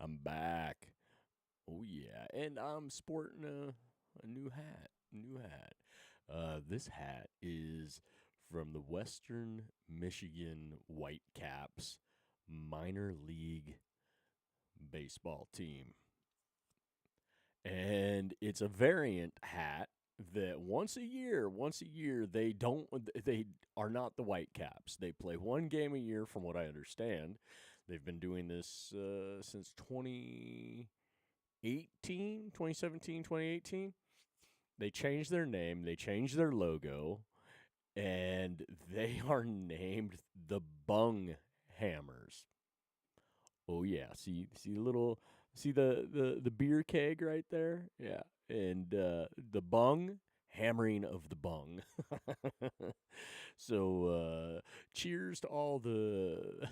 I'm back. Oh yeah, and I'm sporting a new hat. New hat. This hat is from the Western Michigan Whitecaps minor league baseball team, and it's a variant hat that once a year they are not the Whitecaps. They play one game a year, from what I understand. They've been doing this since 2017, 2018. They changed their name, they changed their logo, and they are named the Bung Hammers. Oh yeah, see the beer keg right there? Yeah. And the bung, hammering of the bung. So cheers to all the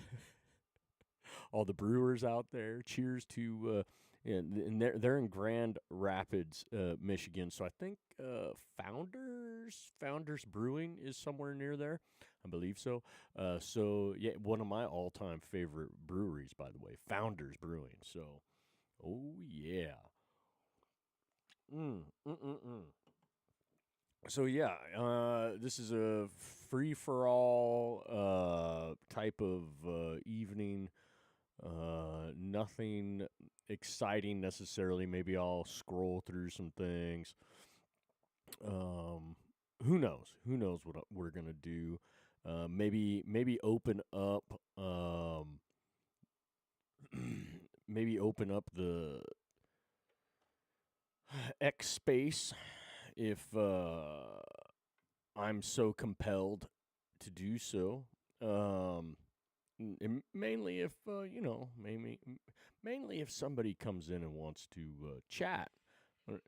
brewers out there. Cheers to and they're in Grand Rapids, Michigan. So I think Founders Brewing is somewhere near there. I believe so. So yeah, one of my all time favorite breweries, by the way, Founders Brewing. So oh yeah. Mm. So yeah, this is a free for all type of evening. Nothing exciting necessarily. Maybe I'll scroll through some things. Um, who knows? Who knows what we're gonna do? Maybe open up. Maybe open up the X space if I'm so compelled to do so. Mainly if mainly if somebody comes in and wants to chat. Uh,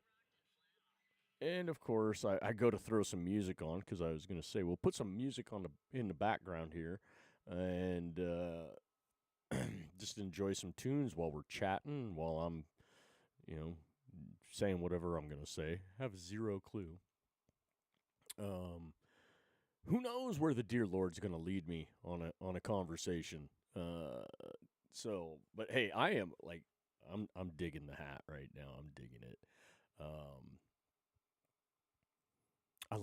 And of course, I go to throw some music on because I was going to say, we'll put some music on in the background here, and just enjoy some tunes while we're chatting, while I'm, you know, saying whatever I'm going to say. Have zero clue. Um, who knows where the dear Lord's going to lead me on a conversation. But hey, I am like I'm digging the hat right now. I'm digging it. Um, I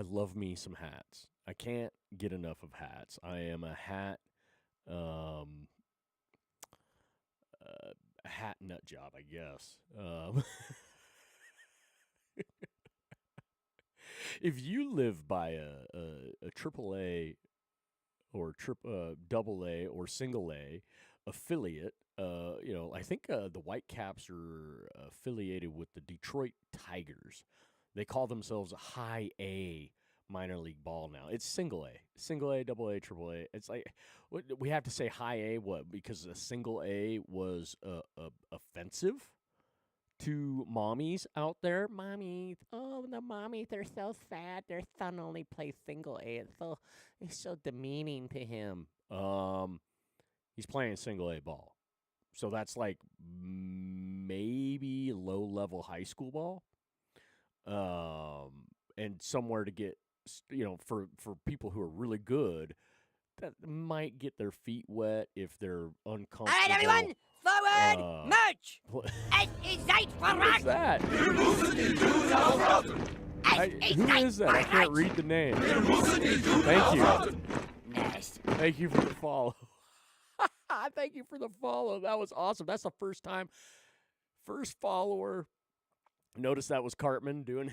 love me some hats. I can't get enough of hats. I am um a hat nut job, I guess. If you live by a triple A or double A or single A affiliate. I think the Whitecaps are affiliated with the Detroit Tigers. They call themselves High A minor league ball now. It's single A, double A, triple A. It's like we have to say high A. What? Because a single A was offensive to mommies out there. Mommy, oh, the mommy, they're so sad. Their son only plays single A. It's so demeaning to him. He's playing single A ball. So that's like maybe low level high school ball. And somewhere to get, for people who are really good, that might get their feet wet if they're uncomfortable. All right, everyone, forward, march! Es ist Zeit für Who is that? Who is that? I can't read the name. Thank you. Thank you for the follow. Thank you for the follow. That was awesome. That's the first follower. Notice that was Cartman doing.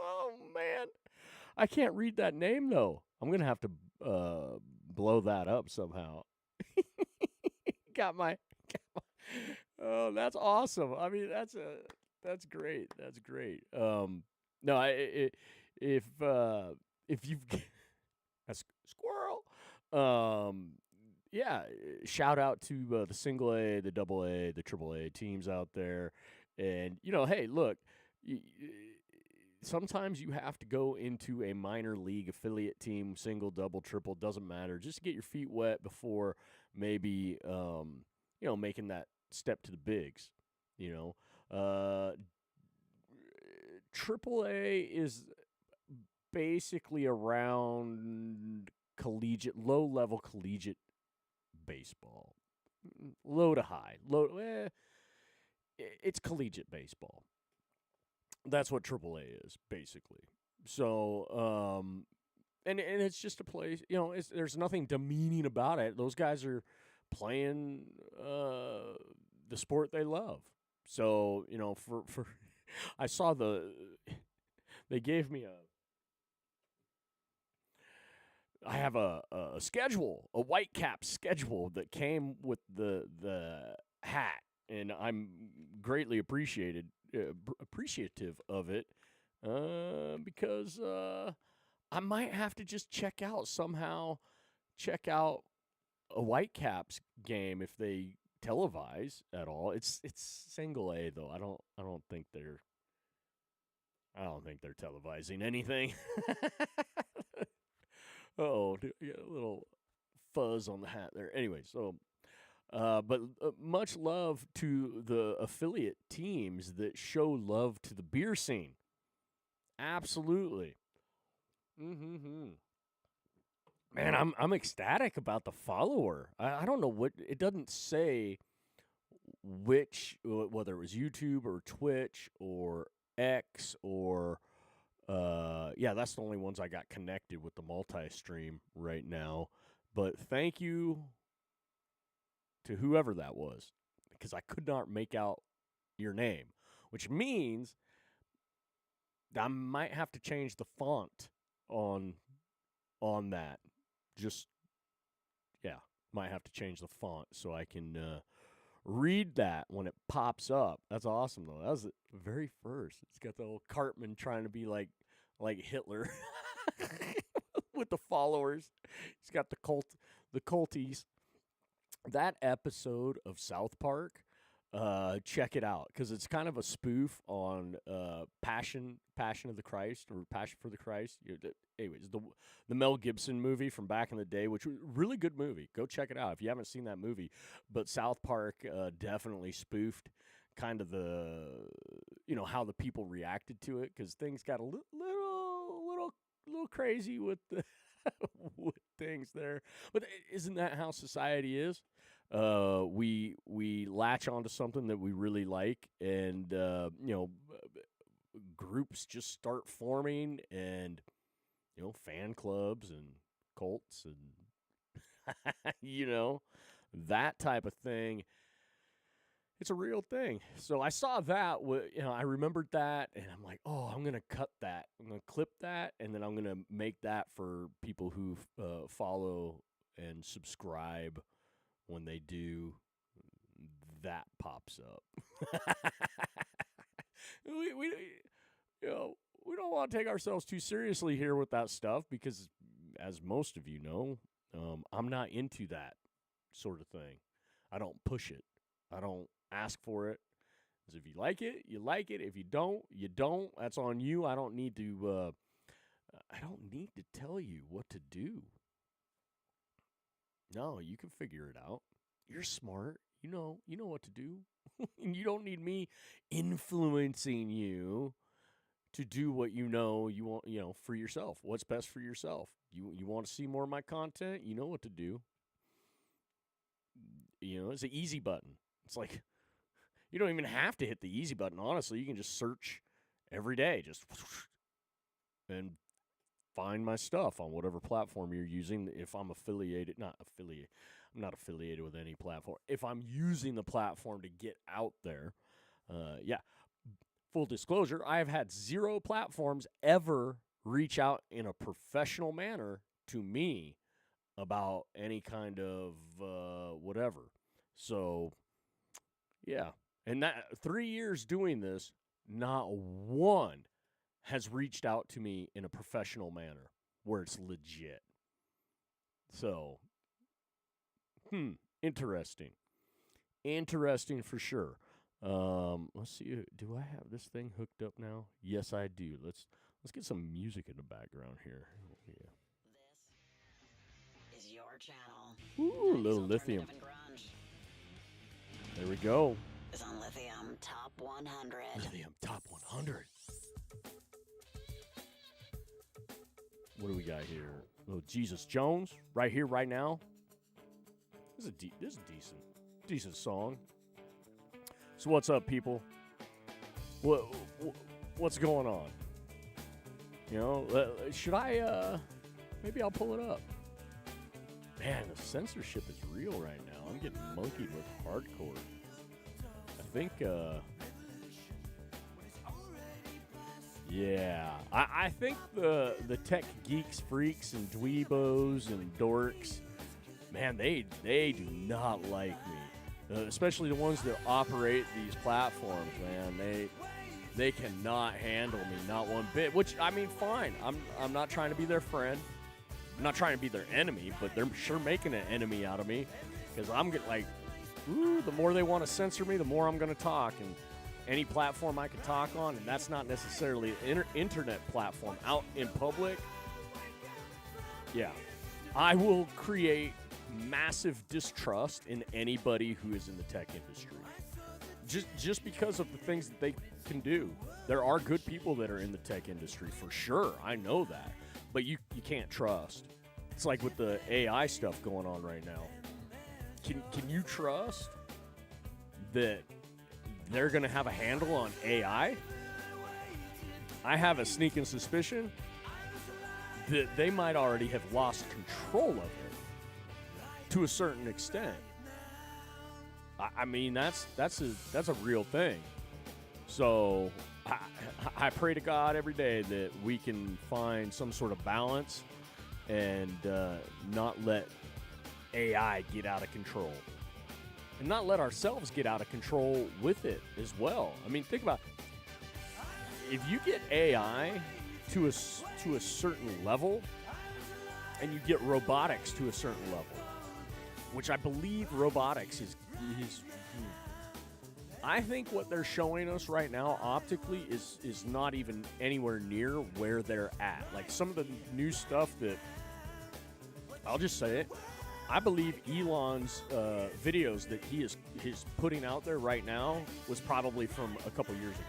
Oh man, I can't read that name though. I'm gonna have to blow that up somehow. got my. Oh, that's awesome. I mean, that's great. That's great. No, if you've that's squirrel. Yeah, shout out to the single A, the double A, the triple A teams out there. And, hey, look, sometimes you have to go into a minor league affiliate team, single, double, triple, doesn't matter, just to get your feet wet before maybe, making that step to the bigs, Triple A is basically around low-level collegiate baseball. low to high. It's collegiate baseball. That's what AAA is, basically. So, and it's just a place. There's nothing demeaning about it. Those guys are playing the sport they love. So, for I saw they gave me I have a schedule, a Whitecap schedule that came with the hat, and I'm greatly appreciative of it because I might have to just check out a Whitecaps game if they televise at all. It's single A though. I don't think they're televising anything. Oh, a little fuzz on the hat there. Anyway, so, but much love to the affiliate teams that show love to the beer scene. Absolutely. Mm-hmm. Man, I'm ecstatic about the follower. I don't know what it doesn't say which whether it was YouTube or Twitch or X or yeah, that's the only ones I got connected with the multi-stream right now. But thank you to whoever that was, because I could not make out your name, which means I might have to change the font on that. Just yeah, might have to change the font so I can read that when it pops up. That's awesome though. That was the very first. It's got the old Cartman trying to be like Hitler with the followers. He's got the culties. That episode of South Park, check it out because it's kind of a spoof on Passion of the Christ or Passion for the Christ. Anyways, the Mel Gibson movie from back in the day, which was a really good movie. Go check it out if you haven't seen that movie. But South Park definitely spoofed kind of the how the people reacted to it because things got a little crazy with the with things there. But isn't that how society is? We latch onto something that we really like, and groups just start forming, and fan clubs and cults and that type of thing. It's a real thing. So I saw that, I remembered that, and I'm like, oh, I'm going to cut that. I'm going to clip that, and then I'm going to make that for people who follow and subscribe when they do. That pops up. we we don't want to take ourselves too seriously here with that stuff because, as most of you know, I'm not into that sort of thing. I don't push it. I don't ask for it. Because if you like it, you like it. If you don't, you don't. That's on you. I don't need to tell you what to do. No, you can figure it out. You're smart. You know what to do. And you don't need me influencing you to do what you want, for yourself. What's best for yourself. You want to see more of my content? You know what to do. It's an easy button. It's like you don't even have to hit the easy button, honestly. You can just search every day, just and find my stuff on whatever platform you're using. If I'm I'm not affiliated with any platform. If I'm using the platform to get out there, yeah. Full disclosure, I have had 0 platforms ever reach out in a professional manner to me about any kind of whatever. So, yeah. And that 3 years doing this, not one has reached out to me in a professional manner where it's legit. So, interesting. Interesting for sure. Let's see. Do I have this thing hooked up now? Yes, I do. Let's get some music in the background here. Yeah. This is your channel. Ooh, a little lithium. There we go. It's on Lithium Top 100. Lithium Top 100. What do we got here? Little Jesus Jones, right here, right now. This is decent. decent song. So what's up, people? What's going on? You know, should I, maybe I'll pull it up. Man, the censorship is real right now. I'm getting monkeyed with hardcore. I think, yeah. I think the tech geeks, freaks, and dweebos and dorks, man, they do not like me. Especially the ones that operate these platforms, man. They cannot handle me, not one bit. Which, I mean, fine. I'm not trying to be their friend. I'm not trying to be their enemy, but they're sure making an enemy out of me. Because I'm getting like, ooh, the more they want to censor me, the more I'm going to talk. And any platform I can talk on, and that's not necessarily an internet platform, out in public, yeah, I will create massive distrust in anybody who is in the tech industry. Just because of the things that they can do. There are good people that are in the tech industry, for sure. I know that. But you can't trust. It's like with the AI stuff going on right now. Can you trust that they're going to have a handle on AI? I have a sneaking suspicion that they might already have lost control of it to a certain extent. I mean, that's a real thing. So I pray to God every day that we can find some sort of balance and not let AI get out of control. And not let ourselves get out of control with it as well. I mean, think about it. If you get AI to a certain level, and you get robotics to a certain level, which I believe robotics is I think what they're showing us right now optically is not even anywhere near where they're at. Like some of the new stuff that, I'll just say it, I believe Elon's videos that he's putting out there right now was probably from a couple years ago.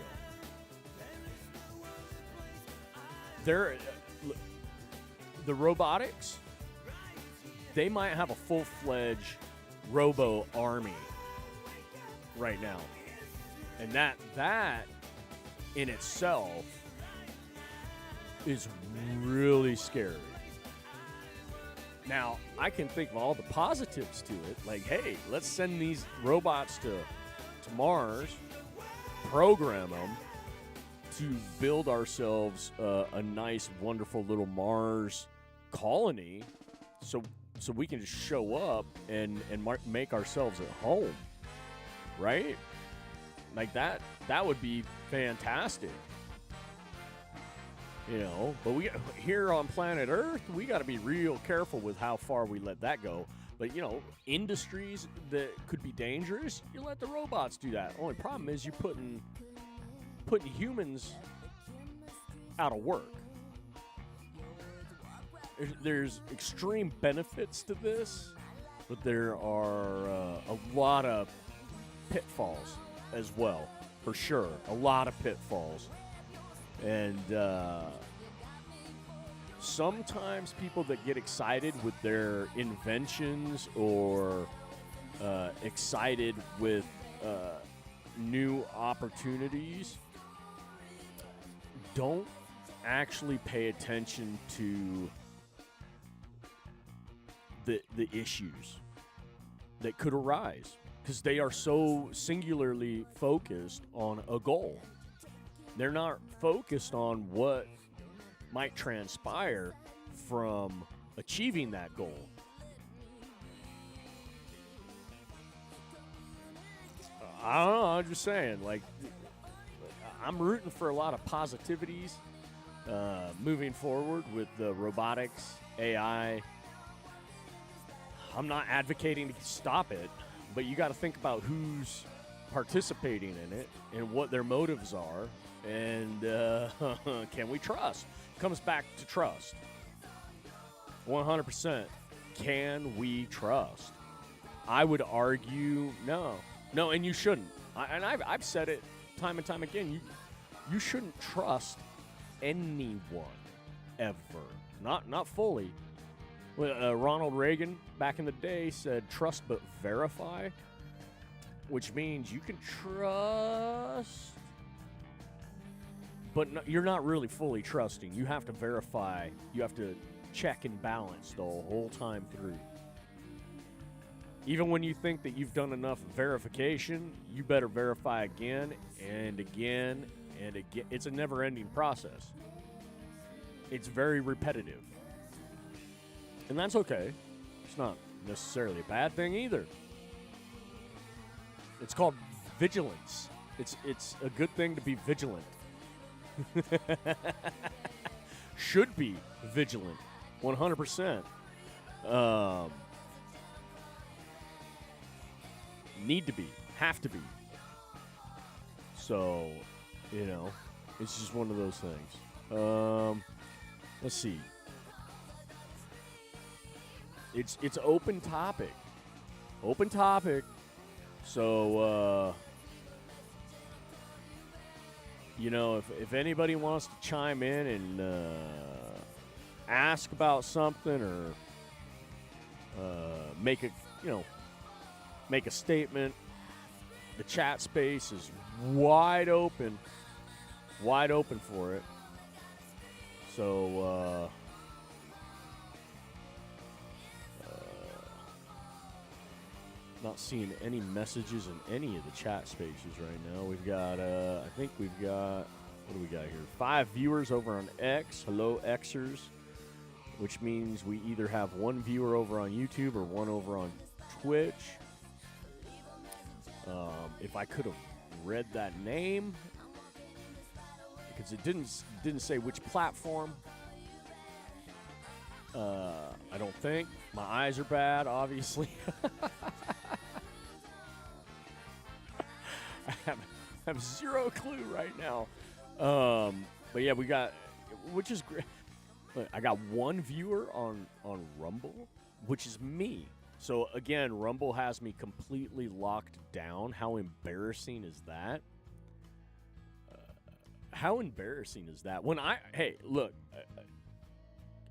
The robotics, they might have a full-fledged robo army right now. And that in itself is really scary. Now, I can think of all the positives to it. Like, hey, let's send these robots to Mars, program them to build ourselves a nice, wonderful little Mars colony so we can just show up and make ourselves at home, right? Like that would be fantastic. You know, but we here on planet Earth, we got to be real careful with how far we let that go. But, you know, industries that could be dangerous, you let the robots do that. Only problem is you're putting humans out of work. There's extreme benefits to this, but there are a lot of pitfalls as well, for sure. A lot of pitfalls. And sometimes people that get excited with their inventions or excited with new opportunities don't actually pay attention to the issues that could arise, because they are so singularly focused on a goal. They're not focused on what might transpire from achieving that goal. I don't know, I'm just saying, like, I'm rooting for a lot of positivities moving forward with the robotics, AI. I'm not advocating to stop it, but you got to think about who's participating in it and what their motives are, and can we trust? Comes back to trust. 100%. Can we trust? I would argue no, and you shouldn't. I've said it time and time again. You shouldn't trust anyone ever. Not fully. Ronald Reagan back in the day said, "Trust but verify." which means you can trust, but you're not really fully trusting. You have to verify. You have to check and balance the whole time through. Even when you think that you've done enough verification, you better verify again and again and again. It's a never-ending process. It's very repetitive. And that's okay. It's not necessarily a bad thing either. It's called vigilance. It's a good thing to be vigilant. Should be vigilant. 100%. Need to be. Have to be. So, it's just one of those things. Let's see. It's open topic. Open topic. So, if anybody wants to chime in and ask about something or make a statement, the chat space is wide open for it. So, not seeing any messages in any of the chat spaces right now. We've got, I think we've got, what do we got here? 5 viewers over on X. Hello, Xers. Which means we either have one viewer over on YouTube or one over on Twitch. If I could have read that name, because it didn't say which platform. I don't think. My eyes are bad, obviously. I have zero clue right now. But yeah, we got, which is great. Look, I got one viewer on Rumble, which is me. So again, Rumble has me completely locked down. How embarrassing is that? How embarrassing is that? Hey, look,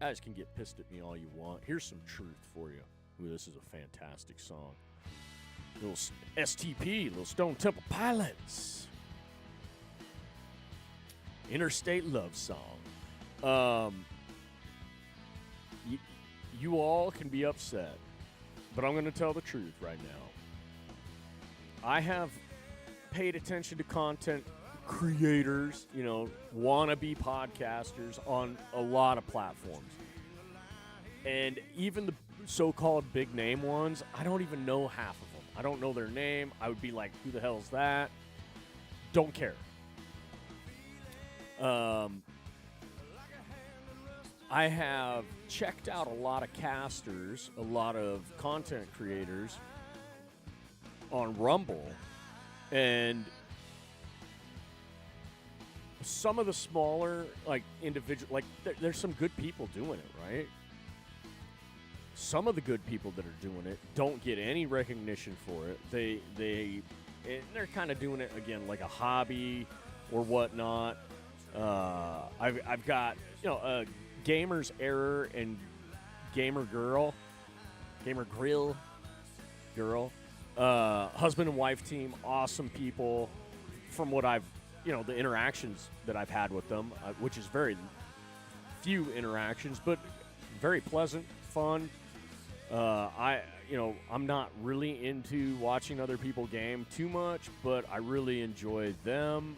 guys can get pissed at me all you want. Here's some truth for you. Ooh, this is a fantastic song. Little STP, little Stone Temple Pilots. Interstate Love Song. You all can be upset, but I'm going to tell the truth right now. I have paid attention to content creators, wannabe podcasters on a lot of platforms. And even the so-called big name ones, I don't even know half of them. I don't know their name. I would be like, who the hell is that? Don't care. I have checked out a lot of casters, a lot of content creators on Rumble, and some of the smaller, individual, there's some good people doing it, right? Some of the good people that are doing it don't get any recognition for it. They're kind of doing it again like a hobby or whatnot. I've got Gamer's Error and Gamer Grill girl, husband and wife team, awesome people. From what I've, the interactions that I've had with them, which is very few interactions, but very pleasant, fun. I'm not really into watching other people game too much, but I really enjoy them.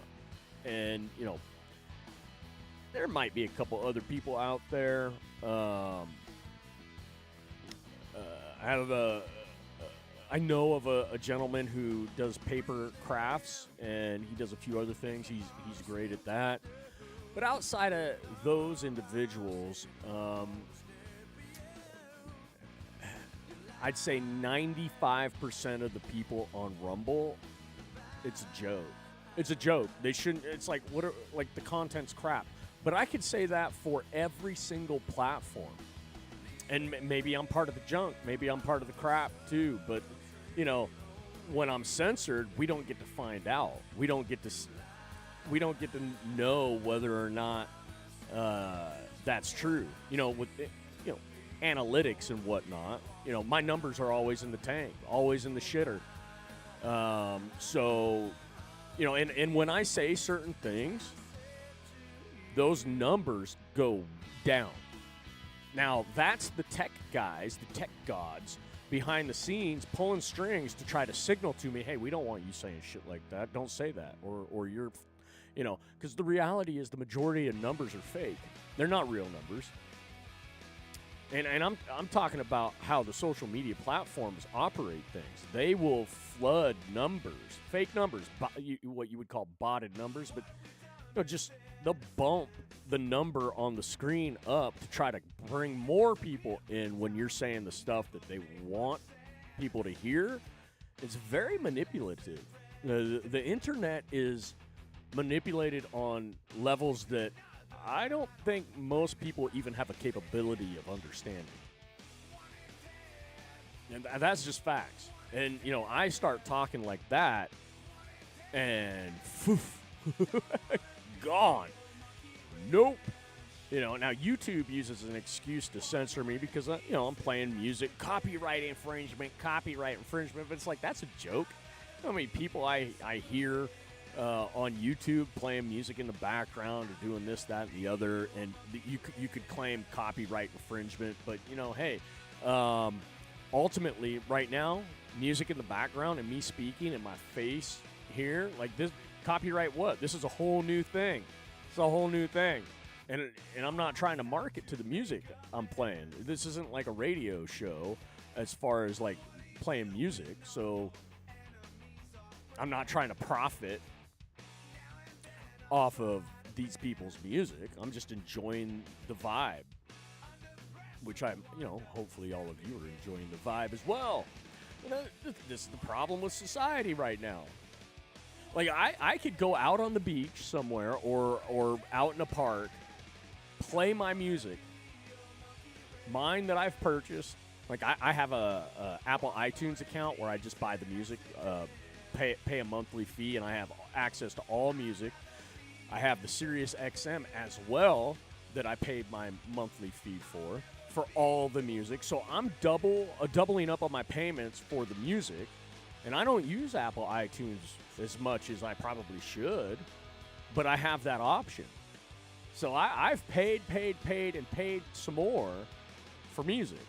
And, there might be a couple other people out there. I know of a gentleman who does paper crafts, and he does a few other things. He's great at that. But outside of those individuals, I'd say 95% of the people on Rumble, it's a joke. It's a joke. They shouldn't. It's like the content's crap. But I could say that for every single platform. And maybe I'm part of the junk. Maybe I'm part of the crap too. But, when I'm censored, we don't get to find out. We don't get to know whether or not that's true. With analytics and whatnot. My numbers are always in the tank, always in the shitter. So, and when I say certain things, those numbers go down. Now, that's the tech guys, the tech gods, behind the scenes pulling strings to try to signal to me, hey, we don't want you saying shit like that. Don't say that. Or you're, because the reality is the majority of numbers are fake. They're not real numbers. And I'm talking about how the social media platforms operate things. They will flood numbers, fake numbers, what you would call botted numbers, but just they'll bump the number on the screen up to try to bring more people in when you're saying the stuff that they want people to hear. It's very manipulative. The internet is manipulated on levels that I don't think most people even have a capability of understanding. And that's just facts. And, I start talking like that, and gone. Nope. Now YouTube uses an excuse to censor me because, I'm playing music, copyright infringement, but it's like, that's a joke. How many people I hear on YouTube playing music in the background or doing this, that, and the other, and you could claim copyright infringement, but, hey, ultimately, right now, music in the background and me speaking and my face here, like this, copyright what? This is a whole new thing. It's a whole new thing. And I'm not trying to market to the music I'm playing. This isn't like a radio show as far as like playing music, so I'm not trying to profit off of these people's music. I'm just enjoying the vibe, which I'm, hopefully all of you are enjoying the vibe as well. This is the problem with society right now. Like, I could go out on the beach somewhere or out in a park, play my music, mine that I've purchased. Like, I have a Apple iTunes account where I just buy the music, pay a monthly fee, and I have access to all music. I have the Sirius XM as well that I paid my monthly fee for all the music. So I'm doubling up on my payments for the music. And I don't use Apple iTunes as much as I probably should, but I have that option. So I've paid some more for music.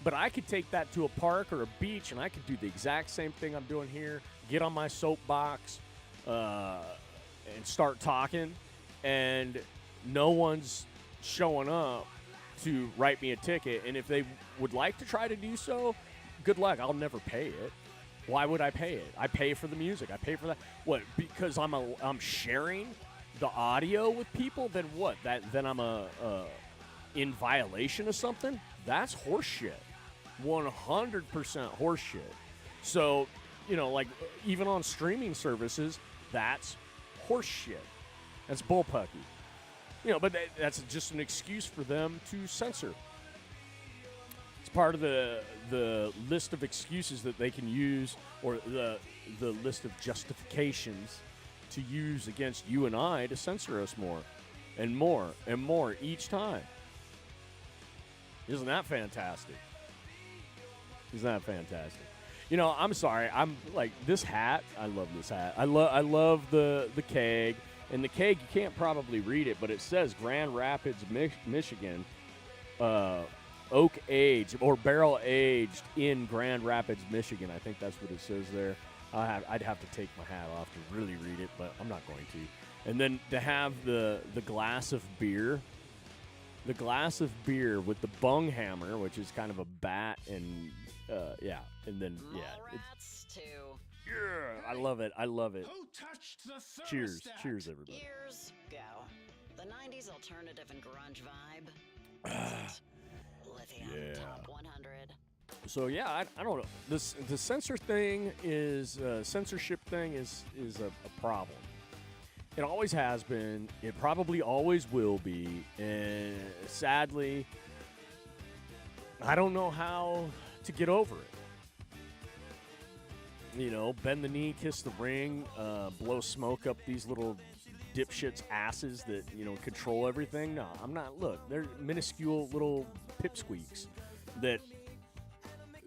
But I could take that to a park or a beach, and I could do the exact same thing I'm doing here, get on my soapbox, and start talking, and no one's showing up to write me a ticket. And if they would like to try to do so, good luck. I'll never pay it. Why would I pay it? I pay for the music. I pay for that. What? Because I'm sharing the audio with people? Then what? Then I'm in violation of something? That's horseshit. 100% horseshit. So, like even on streaming services, that's horseshit. That's bullpucky. But that's just an excuse for them to censor. It's part of the list of excuses that they can use, or the list of justifications to use against you and I to censor us more and more and more each time. Isn't that fantastic? Isn't that fantastic? I'm sorry. I'm like, this hat. I love this hat. I love the keg. And the keg, you can't probably read it, but it says Grand Rapids, Michigan, oak aged or barrel aged in Grand Rapids, Michigan. I think that's what it says there. I'd have to take my hat off to really read it, but I'm not going to. And then to have the glass of beer, with the bung hammer, which is kind of a bat, and and then I love it. Who touched the Cheers, thermostat? cheers, everybody. Years go. The 90s alternative and grunge vibe. Lithium Yeah. Top 100. So I don't know. The censorship thing is a problem. It always has been. It probably always will be. And sadly, I don't know how to get over it. Bend the knee, kiss the ring, blow smoke up these little dipshits' asses that, control everything. No, I'm not. Look, they're minuscule little pipsqueaks that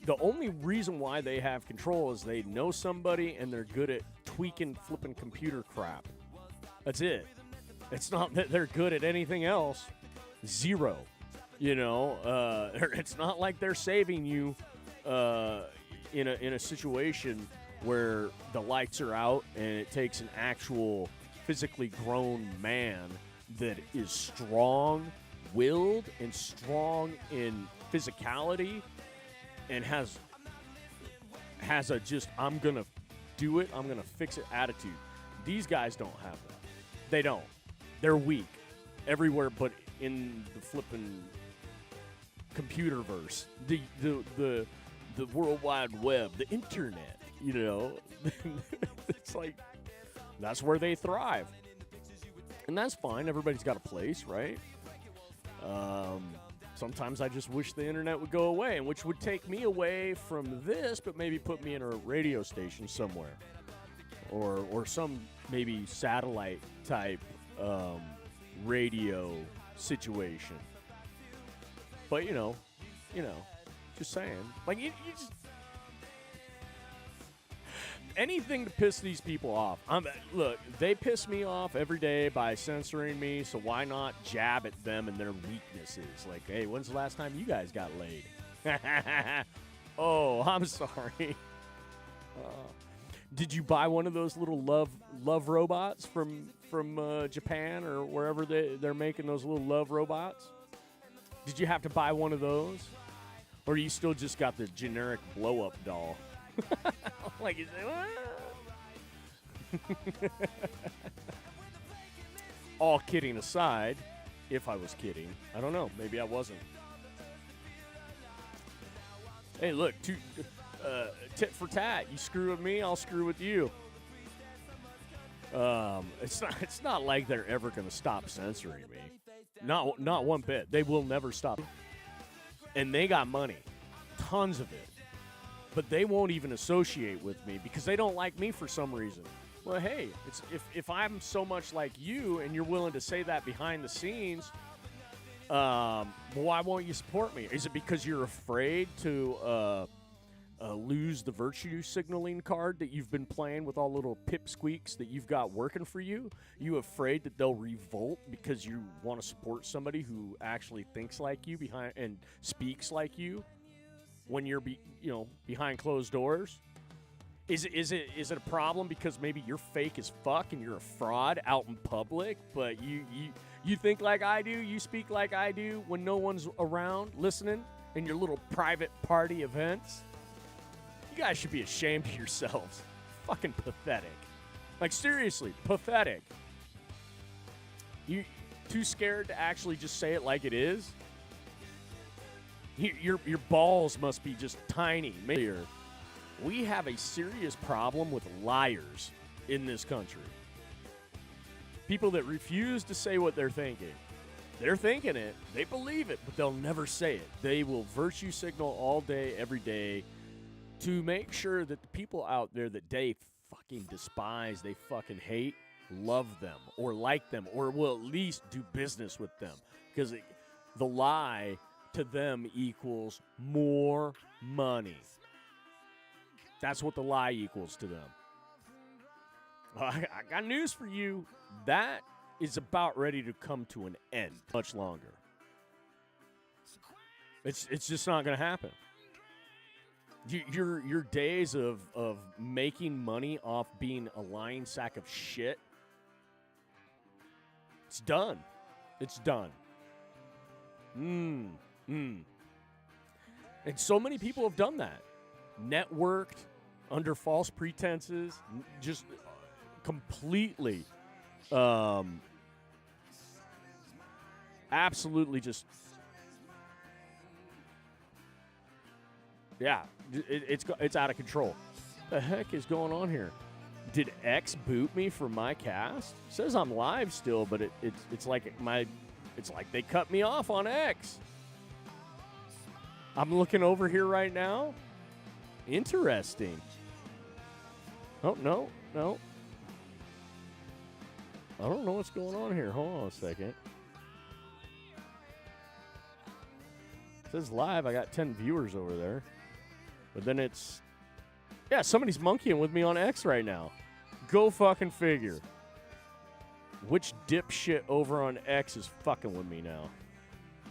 the only reason why they have control is they know somebody and they're good at tweaking, flipping computer crap. That's it. It's not that they're good at anything else. Zero. You know, it's not like they're saving you in a situation where the lights are out and it takes an actual physically grown man that is strong-willed and strong in physicality and has a just, I'm going to do it, I'm going to fix it attitude. These guys don't have that. They don't. They're weak everywhere but in the flipping computerverse, the World Wide Web, the internet, you know. It's like, that's where they thrive. And that's fine. Everybody's got a place, right? Sometimes I just wish the internet would go away, and which would take me away from this, but maybe put me in a radio station somewhere. Or some maybe satellite type radio situation. But, you know, just saying. Like, you just... anything to piss these people off. Look, they piss me off every day by censoring me, so why not jab at them and their weaknesses? Like, hey, when's the last time you guys got laid? Oh, I'm sorry. Did you buy one of those little love robots from Japan or wherever they're making those little love robots? Did you have to buy one of those? Or you still just got the generic blow-up doll? Like, you say, all kidding aside, if I was kidding, I don't know. Maybe I wasn't. Hey, look, tit for tat. You screw with me, I'll screw with you. It's not like they're ever going to stop censoring me. Not one bit. They will never stop. And they got money, tons of it. But they won't even associate with me because they don't like me for some reason. Well, hey, if I'm so much like you and you're willing to say that behind the scenes, why won't you support me? Is it because you're afraid to lose the virtue signaling card that you've been playing with all little pipsqueaks that you've got working for you? You afraid that they'll revolt because you want to support somebody who actually thinks like you behind and speaks like you when you're behind closed doors? Is it a problem because maybe you're fake as fuck and you're a fraud out in public, but you think like I do, you speak like I do when no one's around listening in your little private party events? You guys should be ashamed of yourselves. Fucking pathetic. Like, seriously, pathetic. You too scared to actually just say it like it is? Your balls must be just tiny. We have a serious problem with liars in this country. People that refuse to say what they're thinking. They're thinking it, they believe it, but they'll never say it. They will virtue signal all day, every day, to make sure that the people out there that they fucking despise, they fucking hate, love them or like them or will at least do business with them. Because the lie to them equals more money. That's what the lie equals to them. I got news for you. That is about ready to come to an end much longer. It's just not going to happen. Your days of making money off being a lying sack of shit, it's done. It's done. And so many people have done that. Networked under false pretenses, just completely, absolutely just, yeah, it's out of control. The heck is going on here? Did X boot me from my cast? It says I'm live still, but it's like they cut me off on X. I'm looking over here right now. Interesting. Oh, no. I don't know what's going on here. Hold on a second. It says live. I got 10 viewers over there. But then it's, yeah, somebody's monkeying with me on X right now. Go fucking figure. Which dipshit over on X is fucking with me now?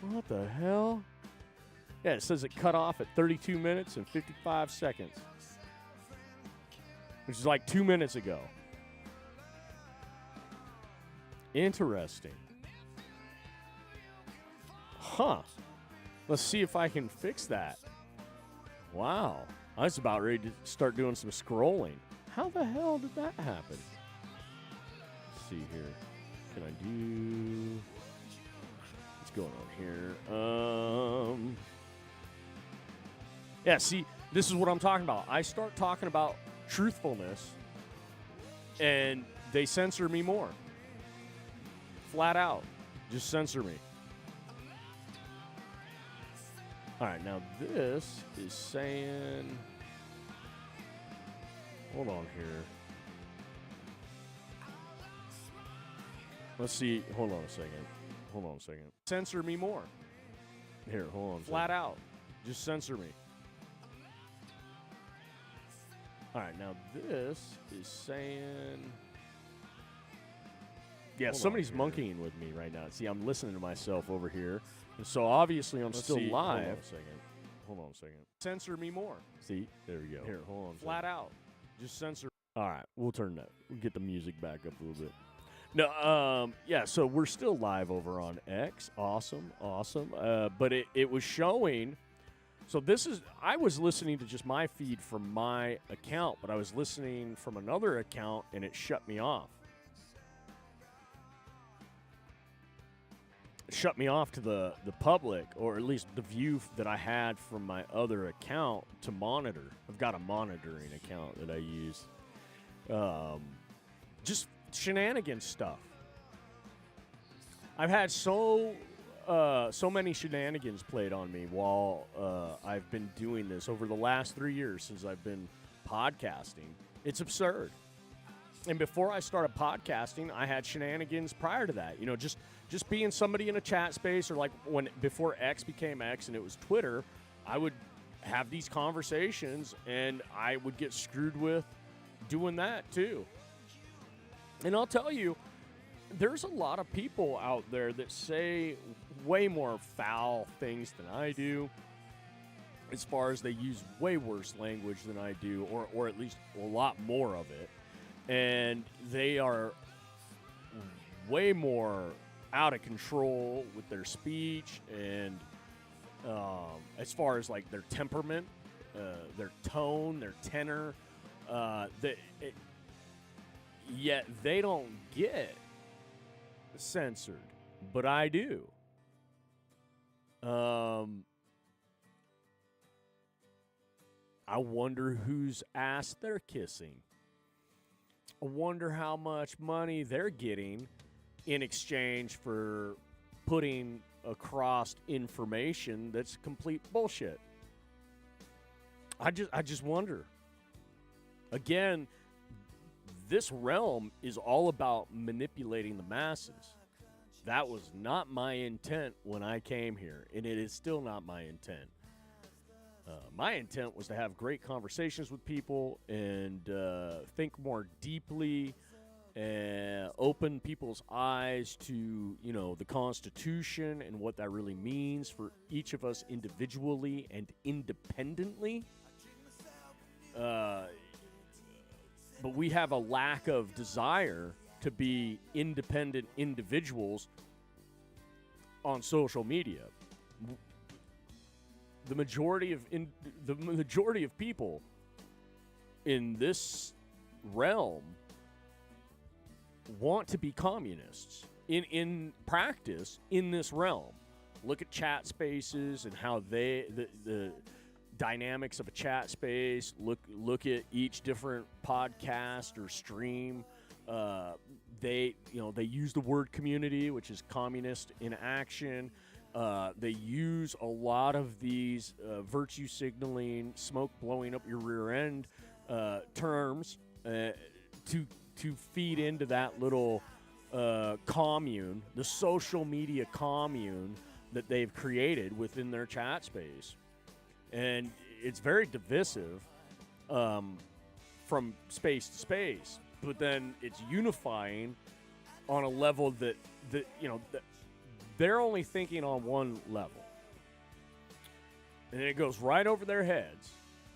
What the hell? Yeah, it says it cut off at 32 minutes and 55 seconds. Which is like 2 minutes ago. Interesting. Huh. Let's see if I can fix that. Wow. I was about ready to start doing some scrolling. How the hell did that happen? Let's see here. Can I do... What's going on here? Yeah, see, this is what I'm talking about. I start talking about truthfulness, and they censor me more. Flat out. Just censor me. All right, now this is saying... Hold on here. Let's see. Hold on a second. Censor me more. Here, hold on. Flat out. Just censor me. All right, now this is saying... Yeah, somebody's monkeying with me right now. See, I'm listening to myself over here. And so obviously I'm still live. Hold on a second. Censor me more. See? There we go. Here, hold on. Flat out. Just censor. All right, we'll turn that. We'll get the music back up a little bit. No, yeah, so we're still live over on X. Awesome. But it was showing. So this is, I was listening to just my feed from my account, but I was listening from another account and it shut me off. Shut me off to the public, or at least the view that I had from my other account to monitor. I've got a monitoring account that I use. Just shenanigans stuff. I've had so many shenanigans played on me while I've been doing this over the last 3 years since I've been podcasting. It's absurd. And before I started podcasting, I had shenanigans prior to that. You know, just being somebody in a chat space, or like before X became X and it was Twitter, I would have these conversations and I would get screwed with doing that too. And I'll tell you, there's a lot of people out there that say way more foul things than I do, as far as they use way worse language than I do, or at least a lot more of it. And they are way more out of control with their speech and as far as like their temperament, their tone, their tenor, yet they don't get censored, but I do. I wonder whose ass they're kissing. I wonder how much money they're getting in exchange for putting across information that's complete bullshit. I just wonder. Again, this realm is all about manipulating the masses. That was not my intent when I came here, and it is still not my intent. My intent was to have great conversations with people and think more deeply and open people's eyes to, you know, the Constitution and what that really means for each of us individually and independently. But we have a lack of desire to be independent individuals on social media. The majority of people in this realm want to be communists in practice in this realm. Look at chat spaces and how the dynamics of a chat space. Look at each different podcast or stream. They use the word community, which is communist in action. They use a lot of these virtue signaling, smoke blowing up your rear end terms to feed into that little commune, the social media commune that they've created within their chat space. And it's very divisive from space to space, but then it's unifying on a level that they're only thinking on one level, and it goes right over their heads,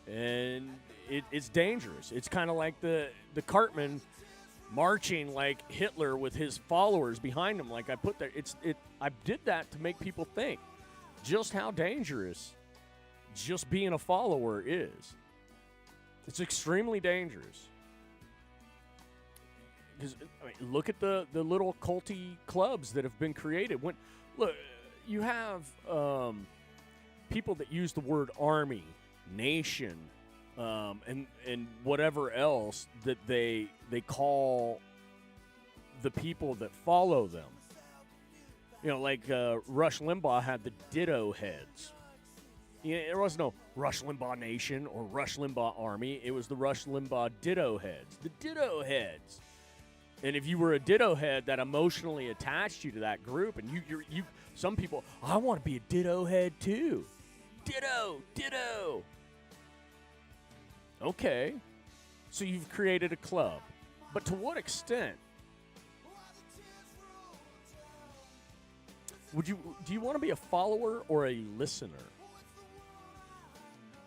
and it's dangerous. It's kind of like the Cartman marching like Hitler with his followers behind him. Like I put there, I did that to make people think just how dangerous just being a follower is. It's extremely dangerous. Because look at the little culty clubs that have been created. Look, you have people that use the word army, nation, and whatever else that they call the people that follow them. Like Rush Limbaugh had the Ditto Heads. There was no Rush Limbaugh Nation or Rush Limbaugh Army. It was the Rush Limbaugh Ditto Heads. The Ditto Heads. And if you were a Ditto Head, that emotionally attached you to that group, and you some people, I want to be a Ditto Head too. Ditto. Okay. So you've created a club. But to what extent? Do you want to be a follower or a listener?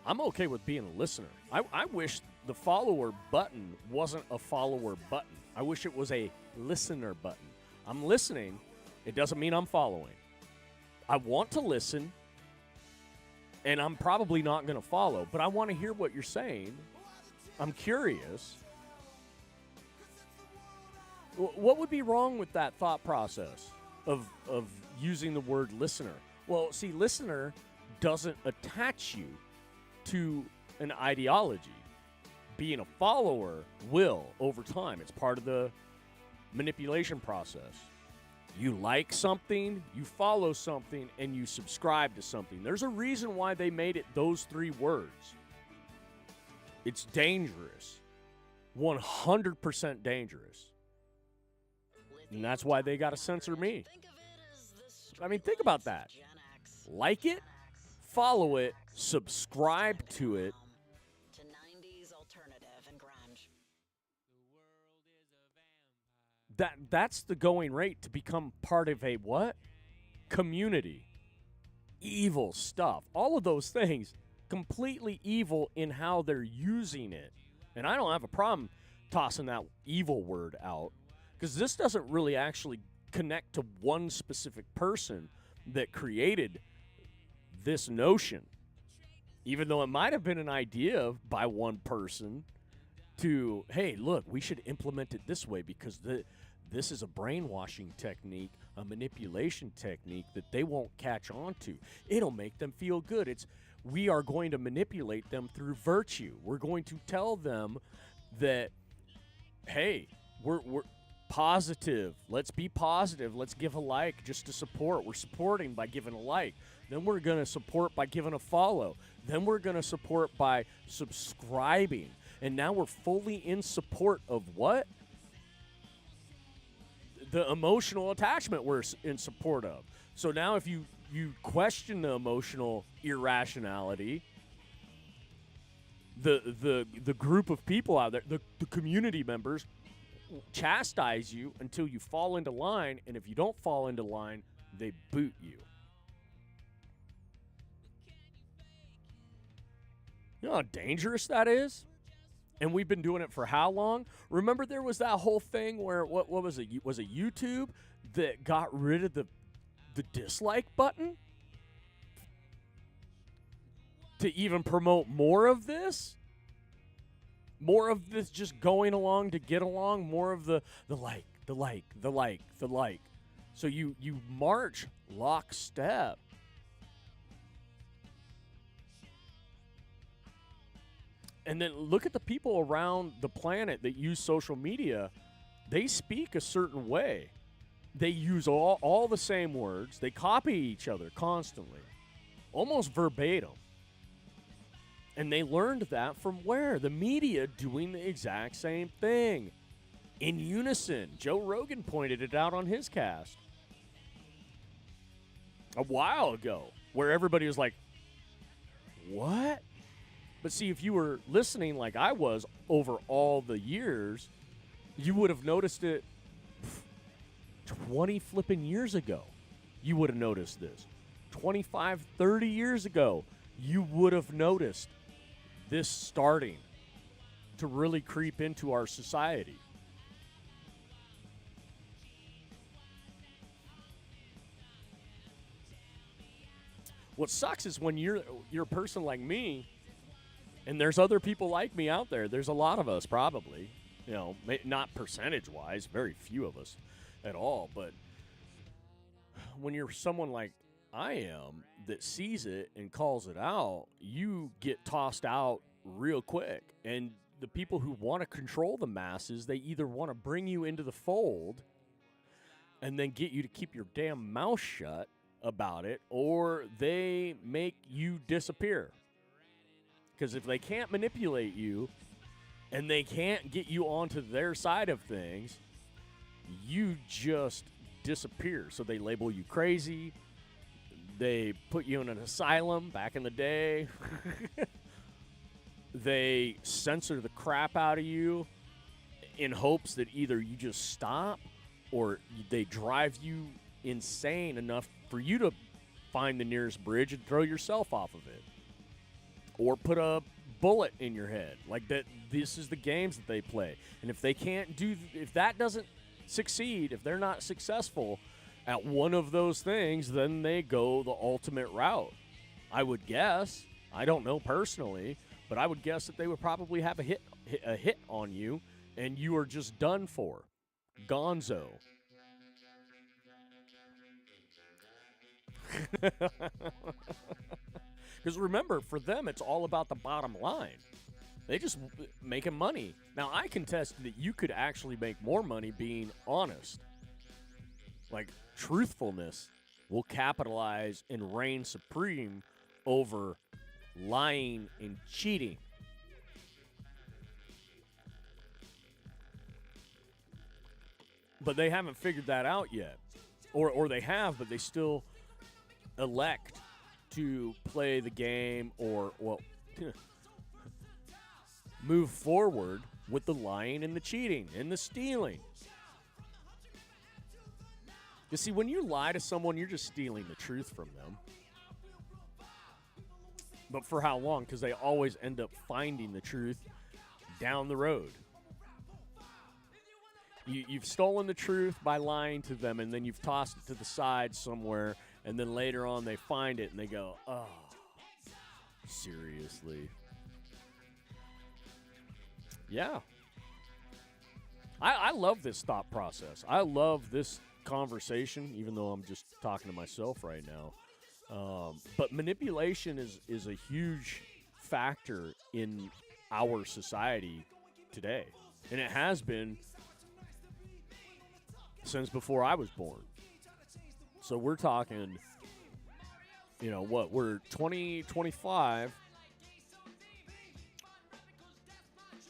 I'm okay with being a listener. I wish the follower button wasn't a follower button. I wish it was a listener button. I'm listening. It doesn't mean I'm following. I want to listen, and I'm probably not going to follow, but I want to hear what you're saying. I'm curious. What would be wrong with that thought process of using the word listener? Well, see, listener doesn't attach you to an ideology. Being a follower will over time. It's part of the manipulation process. You like something, you follow something, and you subscribe to something. There's a reason why they made it those three words. It's dangerous. 100% dangerous. And that's why they got to censor me. I mean, think about that. Like it, follow it, subscribe to it. That's the going rate to become part of a what? Community. Evil stuff. All of those things, completely evil in how they're using it. And I don't have a problem tossing that evil word out, because this doesn't really actually connect to one specific person that created this notion. Even though it might have been an idea by one person to, hey, look, we should implement it this way because this is a brainwashing technique, a manipulation technique that they won't catch on to. It'll make them feel good. We are going to manipulate them through virtue. We're going to tell them that, hey, we're positive. Let's be positive. Let's give a like just to support. We're supporting by giving a like. Then we're going to support by giving a follow. Then we're going to support by subscribing. And now we're fully in support of what? The emotional attachment we're in support of. So now if you question the emotional irrationality, the group of people out there, the community members chastise you until you fall into line, and if you don't fall into line, they boot you. You know how dangerous that is? And we've been doing it for how long? Remember there was that whole thing where, what was it? Was it YouTube that got rid of the dislike button? To even promote more of this? More of this just going along to get along? More of the like. So you march lockstep. And then look at the people around the planet that use social media. They speak a certain way. They use all the same words. They copy each other constantly, almost verbatim. And they learned that from where? The media doing the exact same thing. In unison. Joe Rogan pointed it out on his cast a while ago, where everybody was like, what? But see, if you were listening like I was over all the years, you would have noticed it 20 flipping years ago. You would have noticed this. 25, 30 years ago, you would have noticed this starting to really creep into our society. What sucks is when you're a person like me, and there's other people like me out there. There's a lot of us probably, not percentage-wise, very few of us at all. But when you're someone like I am that sees it and calls it out, you get tossed out real quick. And the people who want to control the masses, they either want to bring you into the fold and then get you to keep your damn mouth shut about it, or they make you disappear. Because if they can't manipulate you and they can't get you onto their side of things, you just disappear. So they label you crazy. They put you in an asylum back in the day. They censor the crap out of you in hopes that either you just stop or they drive you insane enough for you to find the nearest bridge and throw yourself off of it. Or put a bullet in your head. Like that. This is the games that they play. And if they can't if that doesn't succeed, if they're not successful at one of those things, then they go the ultimate route. I would guess. I don't know personally, but I would guess that they would probably have a hit on you, and you are just done for. Gonzo. Because remember, for them, it's all about the bottom line. They just making money. Now, I contest that you could actually make more money being honest. Like, truthfulness will capitalize and reign supreme over lying and cheating. But they haven't figured that out yet. Or they have, but they still elect to play the game or, move forward with the lying and the cheating and the stealing. You see, when you lie to someone, you're just stealing the truth from them. But for how long? Because they always end up finding the truth down the road. You've stolen the truth by lying to them, and then you've tossed it to the side somewhere, and then later on they find it, and they go, oh, seriously? Yeah. I love this thought process. I love this conversation, even though I'm just talking to myself right now. But manipulation is a huge factor in our society today. And it has been since before I was born. So we're talking, we're 2025.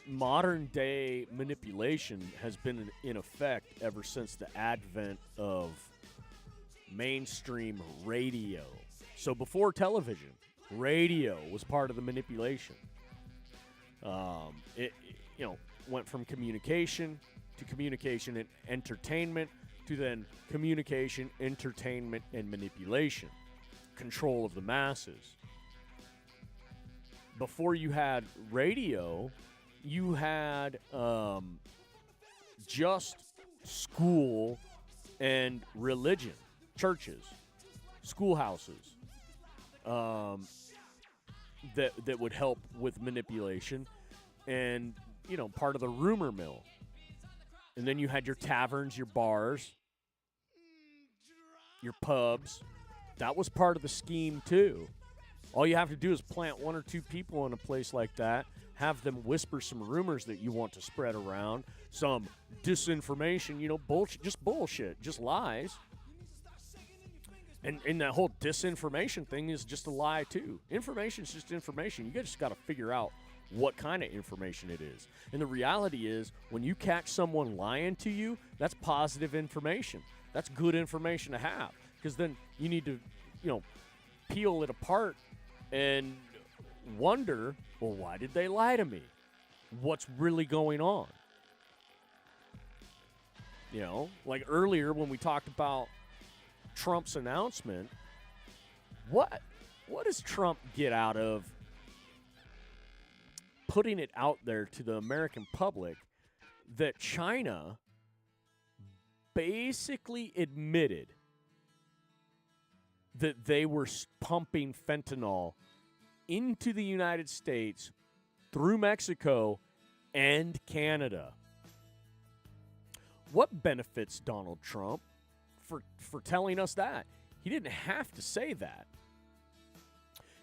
Modern day manipulation has been in effect ever since the advent of mainstream radio. So before television, radio was part of the manipulation. It went from communication to communication and entertainment to then communication, entertainment, and manipulation. Control of the masses. Before you had radio, you had just school and religion, churches, schoolhouses, that would help with manipulation, and part of the rumor mill. And then you had your taverns, your bars, your pubs. That was part of the scheme too. All you have to do is plant one or two people in a place like that, have them whisper some rumors that you want to spread around, some disinformation, bullshit, just lies. And that whole disinformation thing is just a lie too. Information is just information. You just got to figure out what kind of information it is. And the reality is, when you catch someone lying to you, that's positive information. That's good information to have, because then you need to, peel it apart and wonder, well, why did they lie to me? What's really going on? You know, like earlier when we talked about Trump's announcement, what does Trump get out of putting it out there to the American public that China basically admitted that they were pumping fentanyl into the United States through Mexico and Canada? What benefits Donald Trump for telling us that? He didn't have to say that.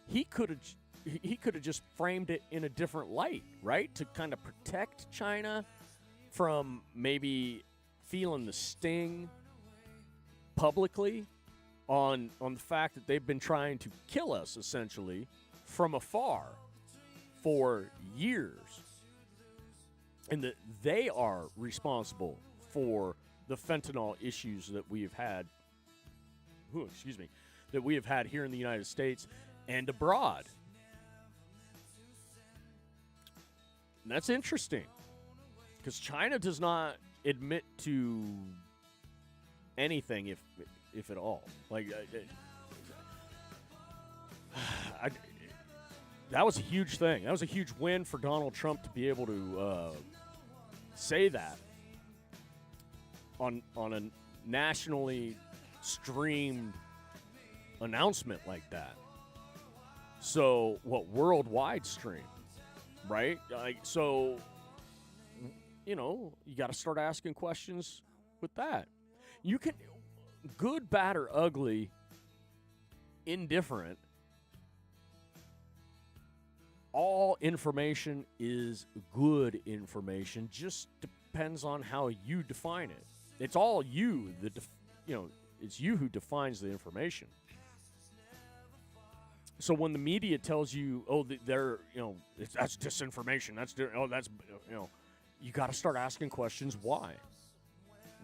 He could have just framed it in a different light, right? To kind of protect China from maybe feeling the sting publicly on the fact that they've been trying to kill us essentially from afar for years, and that they are responsible for the fentanyl issues that we have had, that we have had here in the United States and abroad. And that's interesting, because China does not admit to anything, if at all. Like, that was a huge thing. That was a huge win for Donald Trump to be able to say that on a nationally streamed announcement like that. So, worldwide stream, right? So, you know, you got to start asking questions with that. You can, good, bad, or ugly, indifferent, all information is good information, just depends on how you define it. It's all you, it's you who defines the information. So when the media tells you, oh, they're, that's disinformation, you got to start asking questions why.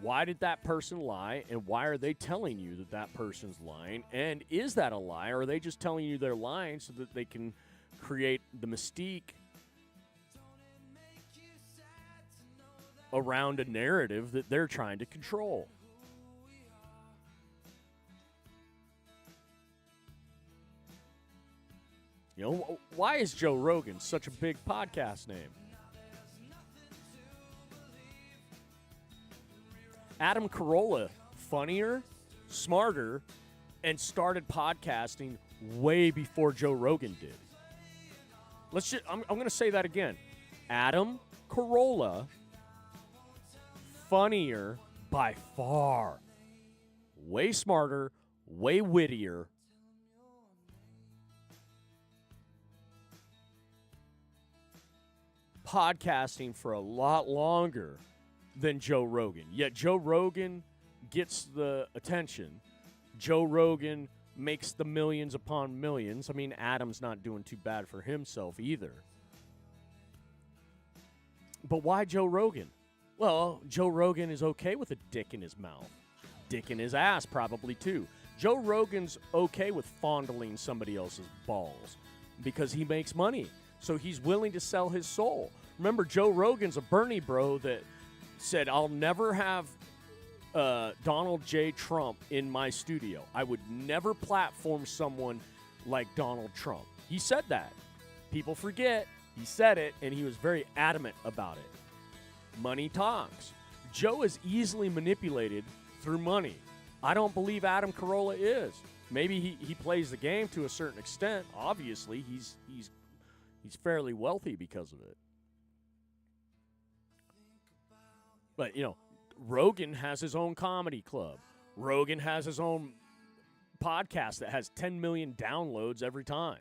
Why did that person lie, and why are they telling you that person's lying? And is that a lie, or are they just telling you they're lying so that they can create the mystique around a narrative that they're trying to control? You know, why is Joe Rogan such a big podcast name? Adam Carolla, funnier, smarter, and started podcasting way before Joe Rogan did. I'm going to say that again. Adam Carolla, funnier by far, way smarter, way wittier, podcasting for a lot longer than Joe Rogan. Yet Joe Rogan gets the attention. Joe Rogan makes the millions upon millions. I mean, Adam's not doing too bad for himself either. But why Joe Rogan? Well, Joe Rogan is okay with a dick in his mouth. Dick in his ass, probably, too. Joe Rogan's okay with fondling somebody else's balls because he makes money. So he's willing to sell his soul. Remember, Joe Rogan's a Bernie bro that said, I'll never have Donald J. Trump in my studio. I would never platform someone like Donald Trump. He said that. People forget. He said it, and he was very adamant about it. Money talks. Joe is easily manipulated through money. I don't believe Adam Carolla is. Maybe he plays the game to a certain extent. Obviously, he's fairly wealthy because of it. But, Rogan has his own comedy club. Rogan has his own podcast that has 10 million downloads every time.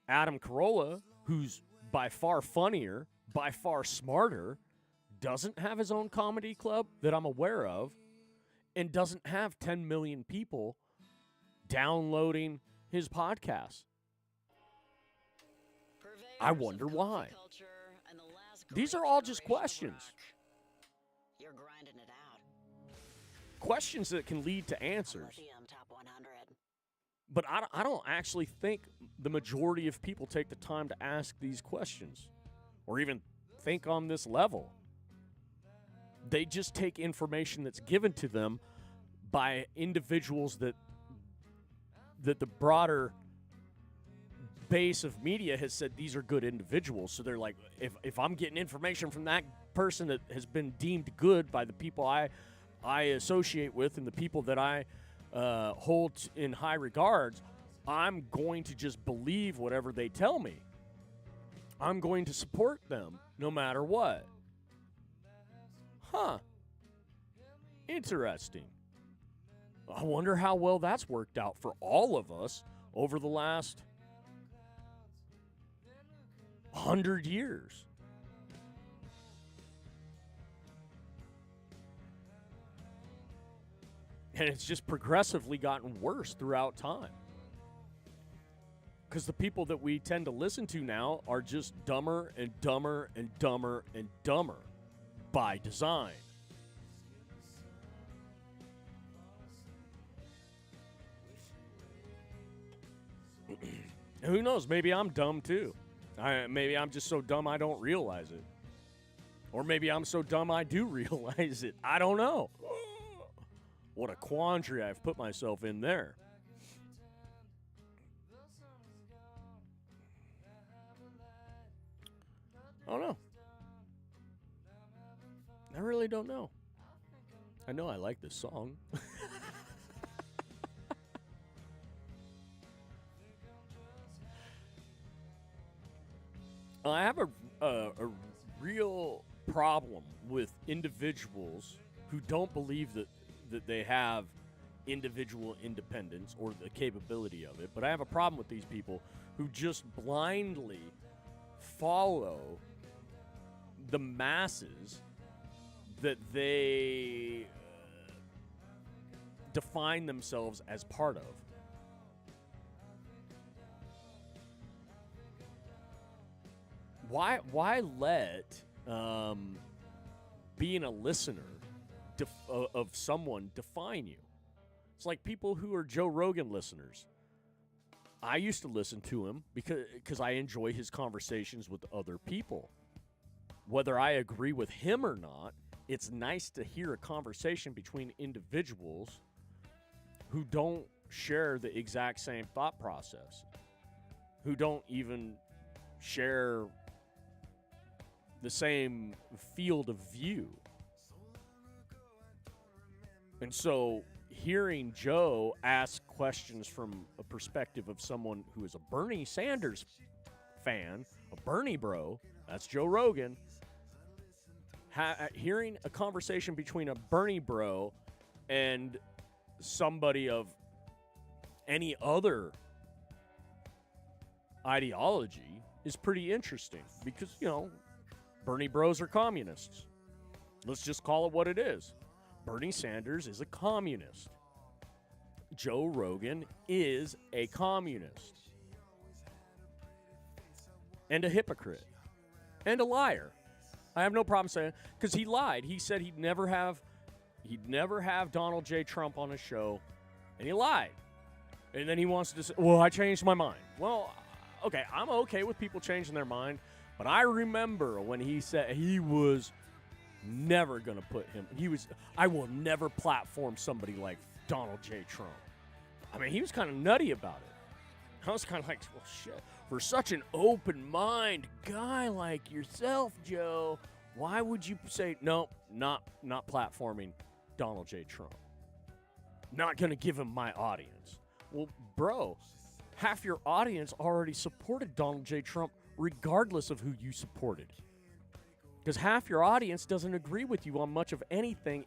Adam Carolla, who's by far funnier, by far smarter, doesn't have his own comedy club that I'm aware of, and doesn't have 10 million people downloading his podcast. I wonder why. These are all just questions. You're grinding it out. Questions that can lead to answers. Lithium Top 100. But I don't actually think the majority of people take the time to ask these questions or even think on this level. They just take information that's given to them by individuals that the broader base of media has said these are good individuals. So they're like, if I'm getting information from that person that has been deemed good by the people I associate with and the people that I hold in high regards, I'm going to just believe whatever they tell me. I'm going to support them no matter what. Huh. Interesting. I wonder how well that's worked out for all of us over the last 100 years. And it's just progressively gotten worse throughout time. Because the people that we tend to listen to now are just dumber and dumber and dumber and dumber by design. Who knows? Maybe I'm dumb too. Maybe I'm just so dumb I don't realize it. Or maybe I'm so dumb I do realize it. I don't know. What a quandary I've put myself in there. I don't know. I really don't know. I know I like this song. I have a real problem with individuals who don't believe that they have individual independence or the capability of it. But I have a problem with these people who just blindly follow the masses that they define themselves as part of. Why let being a listener of someone define you? It's like people who are Joe Rogan listeners. I used to listen to him because I enjoy his conversations with other people. Whether I agree with him or not, it's nice to hear a conversation between individuals who don't share the exact same thought process, who don't even share the same field of view. And so hearing Joe ask questions from a perspective of someone who is a Bernie Sanders fan, a Bernie bro, that's Joe Rogan, hearing a conversation between a Bernie bro and somebody of any other ideology is pretty interesting because, Bernie bros are communists. Let's just call it what it is. Bernie Sanders is a communist. Joe Rogan is a communist. And a hypocrite. And a liar. I have no problem saying it because he lied. He said he'd never have Donald J. Trump on his show, and he lied. And then he wants to say, well, I changed my mind. Well, okay, I'm okay with people changing their mind, but I remember when he said he was never going to put him. I will never platform somebody like Donald J. Trump. I mean, he was kind of nutty about it. I was kind of like, well, shit. For such an open mind guy like yourself, Joe, why would you say, no, not platforming Donald J. Trump? Not going to give him my audience. Well, bro, half your audience already supported Donald J. Trump regardless of who you supported. Because half your audience doesn't agree with you on much of anything,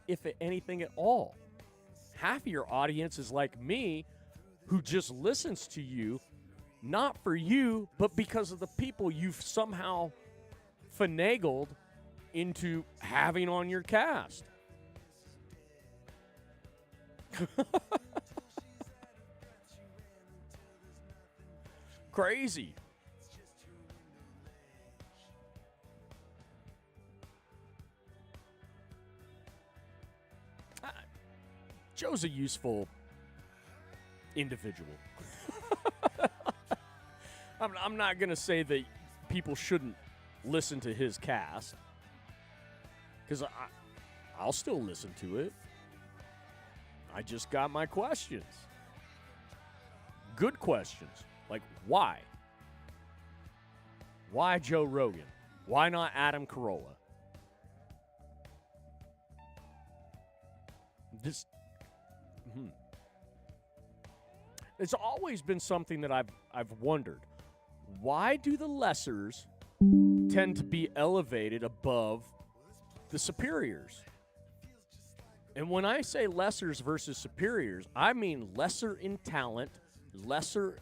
if anything at all. Half of your audience is like me, who just listens to you, not for you, but because of the people you've somehow finagled into having on your cast. Crazy. Joe's a useful individual. I'm not going to say that people shouldn't listen to his cast, because I'll still listen to it. I just got my questions. Good questions. Like, why? Why Joe Rogan? Why not Adam Carolla? It's always been something that I've wondered. Why do the lessers tend to be elevated above the superiors? And when I say lessers versus superiors, I mean lesser in talent, lesser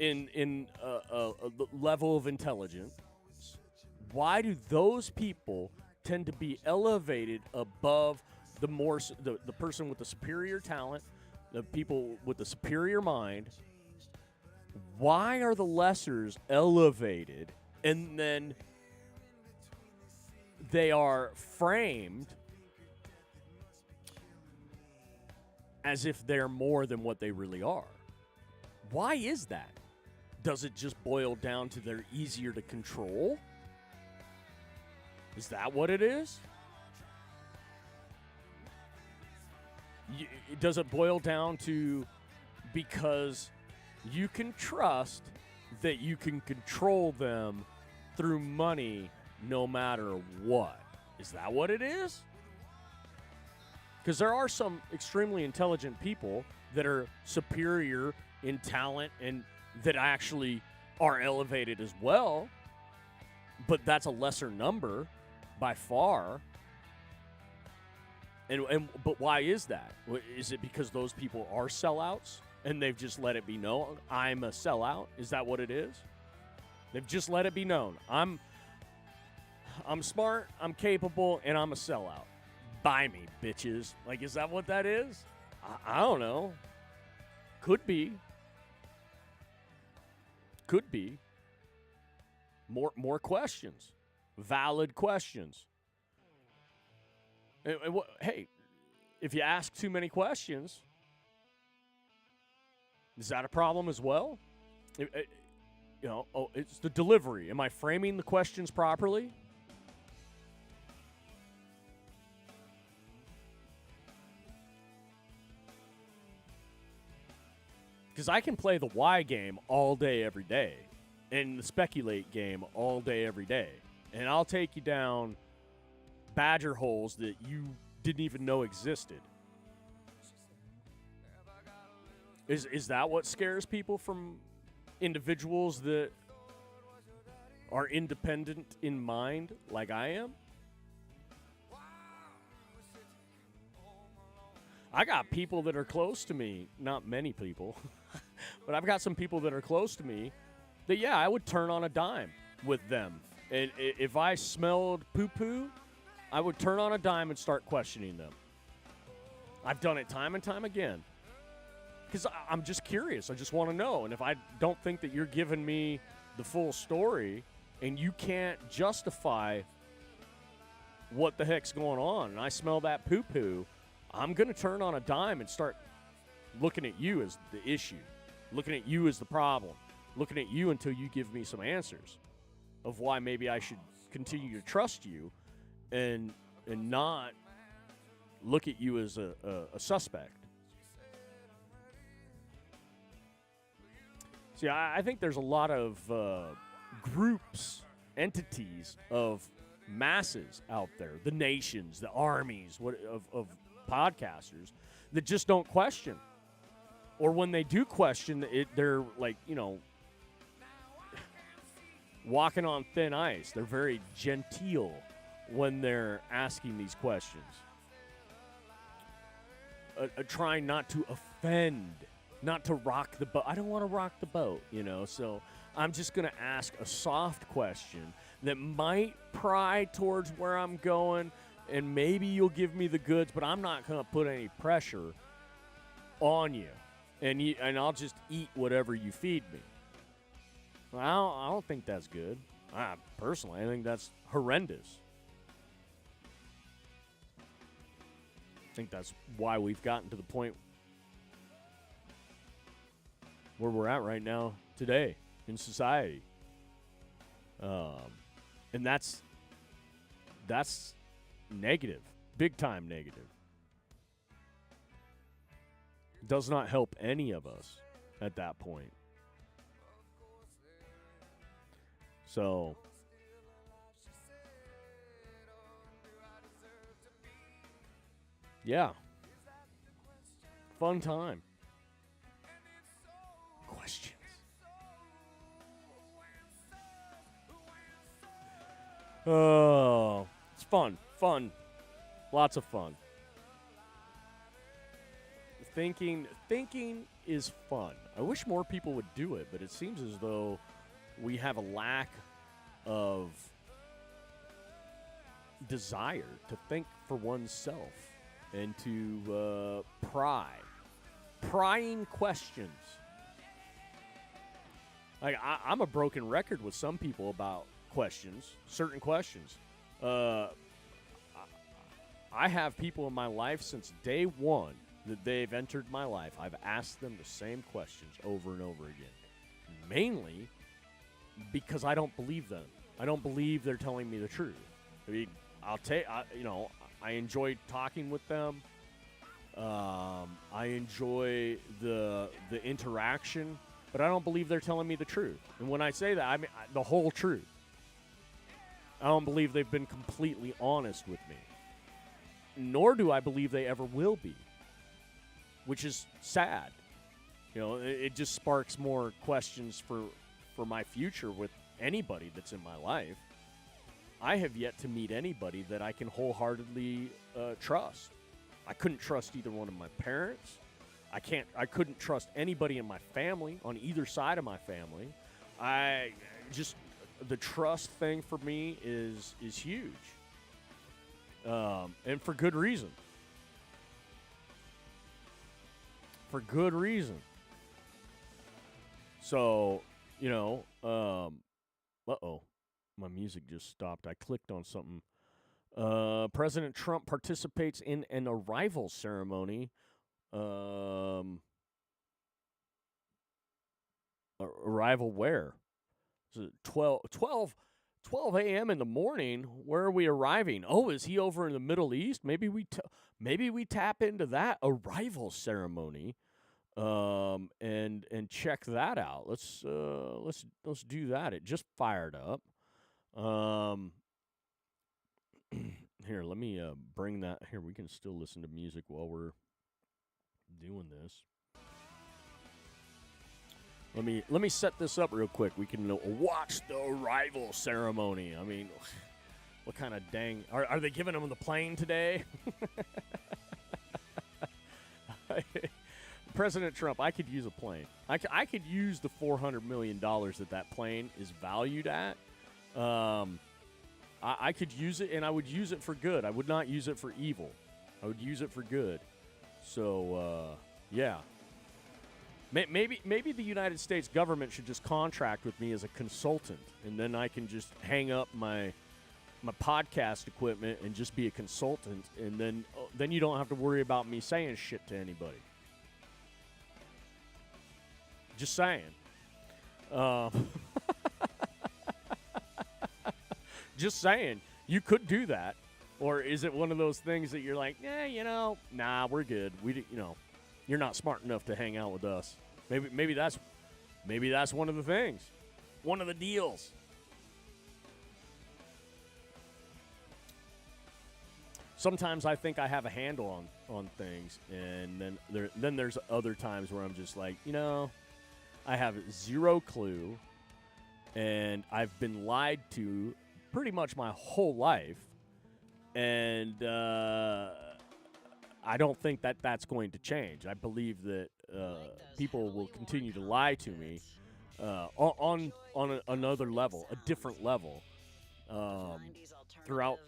in a level of intelligence. Why do those people tend to be elevated above the person with the superior talent, the people with the superior mind? Why are the lessers elevated and then they are framed as if they're more than what they really are? Why is that? Does it just boil down to they're easier to control? Is that what it is? Does it boil down to because you can trust that you can control them through money no matter what? Is that what it is? Because there are some extremely intelligent people that are superior in talent and that actually are elevated as well, but that's a lesser number by far. But why is that? Is it because those people are sellouts and they've just let it be known? I'm a sellout. Is that what it is? They've just let it be known. I'm smart, I'm capable, and I'm a sellout. Buy me, bitches. Like, is that what that is? I don't know. Could be. Could be. More questions. Valid questions. Hey, if you ask too many questions, is that a problem as well? It's the delivery. Am I framing the questions properly? Because I can play the why game all day, every day, and the speculate game all day, every day. And I'll take you down badger holes that you didn't even know existed. Is that what scares people from individuals that are independent in mind like I am? I got people that are close to me, not many people, but I've got some people that are close to me that, yeah, I would turn on a dime with them. And if I smelled poo-poo, I would turn on a dime and start questioning them. I've done it time and time again. Because I'm just curious. I just want to know. And if I don't think that you're giving me the full story and you can't justify what the heck's going on, and I smell that poo-poo, I'm going to turn on a dime and start looking at you as the issue, looking at you as the problem, looking at you until you give me some answers of why maybe I should continue to trust you and not look at you as a suspect. See, I think there's a lot of groups, entities of masses out there, the nations, the armies of podcasters that just don't question. Or when they do question, they're like, walking on thin ice. They're very genteel when they're asking these questions. Trying not to offend, not to rock the boat. I don't want to rock the boat, so I'm just going to ask a soft question that might pry towards where I'm going, and maybe you'll give me the goods, but I'm not going to put any pressure on you, and I'll just eat whatever you feed me. I don't think that's good. Personally, I think that's horrendous. I think that's why we've gotten to the point where we're at right now today in society. And that's negative, big time negative. Does not help any of us at that point. So, yeah, fun time. Questions. Oh, it's fun, lots of fun. Thinking is fun. I wish more people would do it, but it seems as though we have a lack of desire to think for oneself and to prying questions. Like I'm a broken record with some people about questions, certain questions. I have people in my life since day one that they've entered my life. I've asked them the same questions over and over again, mainly because I don't believe them. I don't believe they're telling me the truth. I mean, I enjoy talking with them. I enjoy the interaction, but I don't believe they're telling me the truth. And when I say that, I mean the whole truth. I don't believe they've been completely honest with me. Nor do I believe they ever will be, which is sad. You know, it just sparks more questions for my future with anybody that's in my life. I have yet to meet anybody that I can wholeheartedly trust. I couldn't trust either one of my parents. I couldn't trust anybody in my family, on either side of my family. The trust thing for me is huge. And for good reason. For good reason. So, my music just stopped. I clicked on something. President Trump participates in an arrival ceremony. Arrival where? Is it 12 a.m. in the morning? Where are we arriving? Oh, is he over in the Middle East? Maybe we tap into that arrival ceremony, and check that out. Let's do that. It just fired up. Here, let me bring that here. We can still listen to music while we're doing this. Let me set this up real quick. We can watch the arrival ceremony. I mean, what kind of dang are they giving them the plane today? President Trump, I could use a plane. I could use the $400 million that plane is valued at. I could use it, and I would use it for good. I would not use it for evil. I would use it for good. So, yeah. Maybe the United States government should just contract with me as a consultant, and then I can just hang up my podcast equipment and just be a consultant, and then you don't have to worry about me saying shit to anybody. Just saying. Just saying. You could do that. Or is it one of those things that you're like, nah, we're good. You're not smart enough to hang out with us. Maybe that's one of the things. One of the deals. Sometimes I think I have a handle on things, and then there's other times where I'm just like, I have zero clue, and I've been lied to pretty much my whole life, and I don't think that's going to change. I believe that people will continue to lie to me on another level, a different level, throughout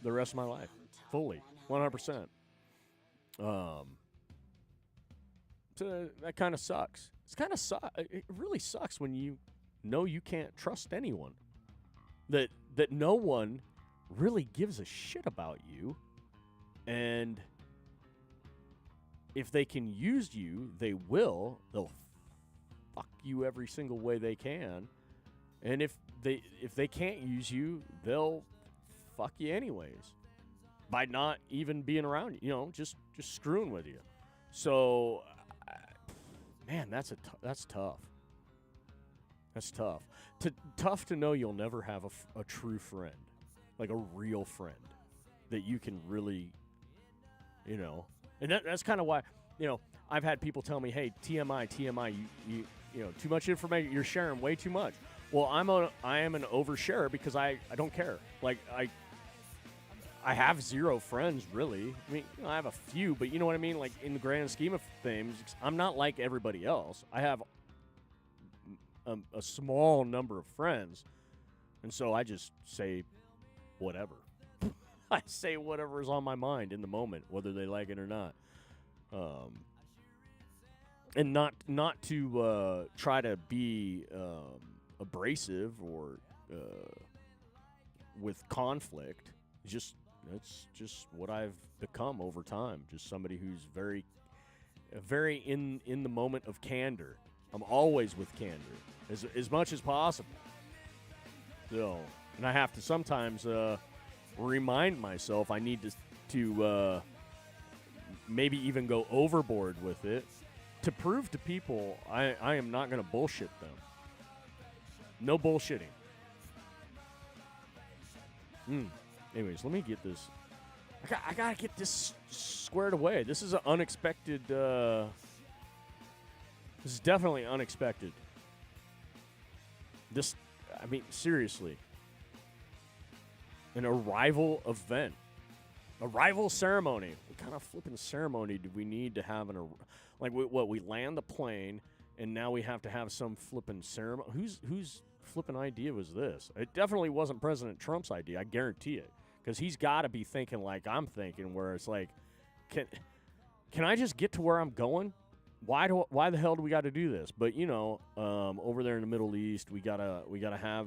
the rest of my life, fully, 100%. So that kind of sucks. It really sucks when you know you can't trust anyone. That no one really gives a shit about you, and if they can use you, they will. They'll fuck you every single way they can. And if they can't use you, they'll fuck you anyways by not even being around you. You know, just screwing with you. So, man, that's tough. That's tough. Tough to know you'll never have a true friend, like a real friend that you can really, you know. And that's kind of why, you know, I've had people tell me, "Hey, TMI, you know, too much information. You're sharing way too much." Well, I am an oversharer because I don't care. Like I have zero friends really. I mean, I have a few, but you know what I mean. Like in the grand scheme of things, I'm not like everybody else. I have a small number of friends, and so I just say whatever. I say whatever is on my mind in the moment, whether they like it or not. And not to try to be abrasive or with conflict. It's just what I've become over time. Just somebody who's very in the moment of candor. I'm always with candor as much as possible. So, and I have to sometimes remind myself I need to maybe even go overboard with it to prove to people I am not going to bullshit them. No bullshitting. Anyways, let me get this. I gotta get this squared away. This is an unexpected. This is definitely unexpected. I mean, seriously. An arrival event. Arrival ceremony. What kind of flipping ceremony do we need to have we land the plane and now we have to have some flipping ceremony? Whose flipping idea was this? It definitely wasn't President Trump's idea. I guarantee it. Because he's got to be thinking like I'm thinking, where it's like, can I just get to where I'm going? Why the hell do we got to do this? But you know, over there in the Middle East, we gotta have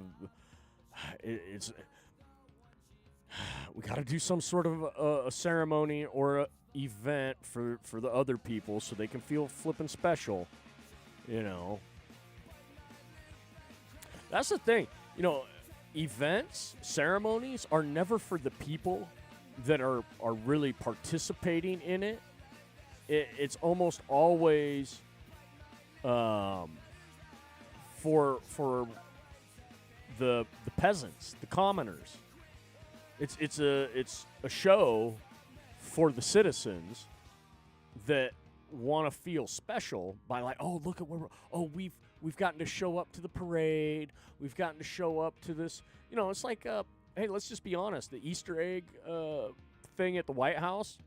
we gotta do some sort of a ceremony or a event for the other people so they can feel flipping special. You know, that's the thing. You know. Events, ceremonies are never for the people that are really participating in it. It's almost always for the peasants, the commoners. It's a show for the citizens that want to feel special by like, oh, look at where we've gotten to show up to the parade. We've gotten to show up to this. You know, it's like, hey, let's just be honest. The Easter egg thing at the White House,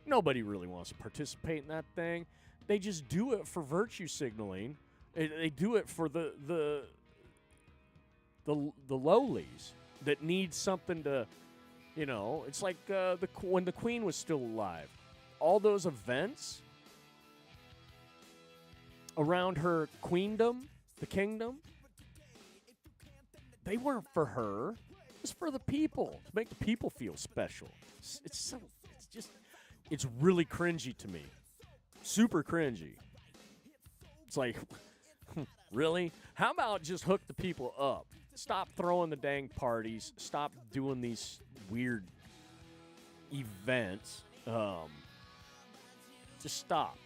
nobody really wants to participate in that thing. They just do it for virtue signaling. They do it for the lowlies that need something to, you know. It's like when the Queen was still alive. All those events around her queendom, the kingdom, they weren't for her. It was for the people, to make the people feel special. It's really cringy to me. Super cringy. It's like, really? How about just hook the people up? Stop throwing the dang parties. Stop doing these weird events. Just stop.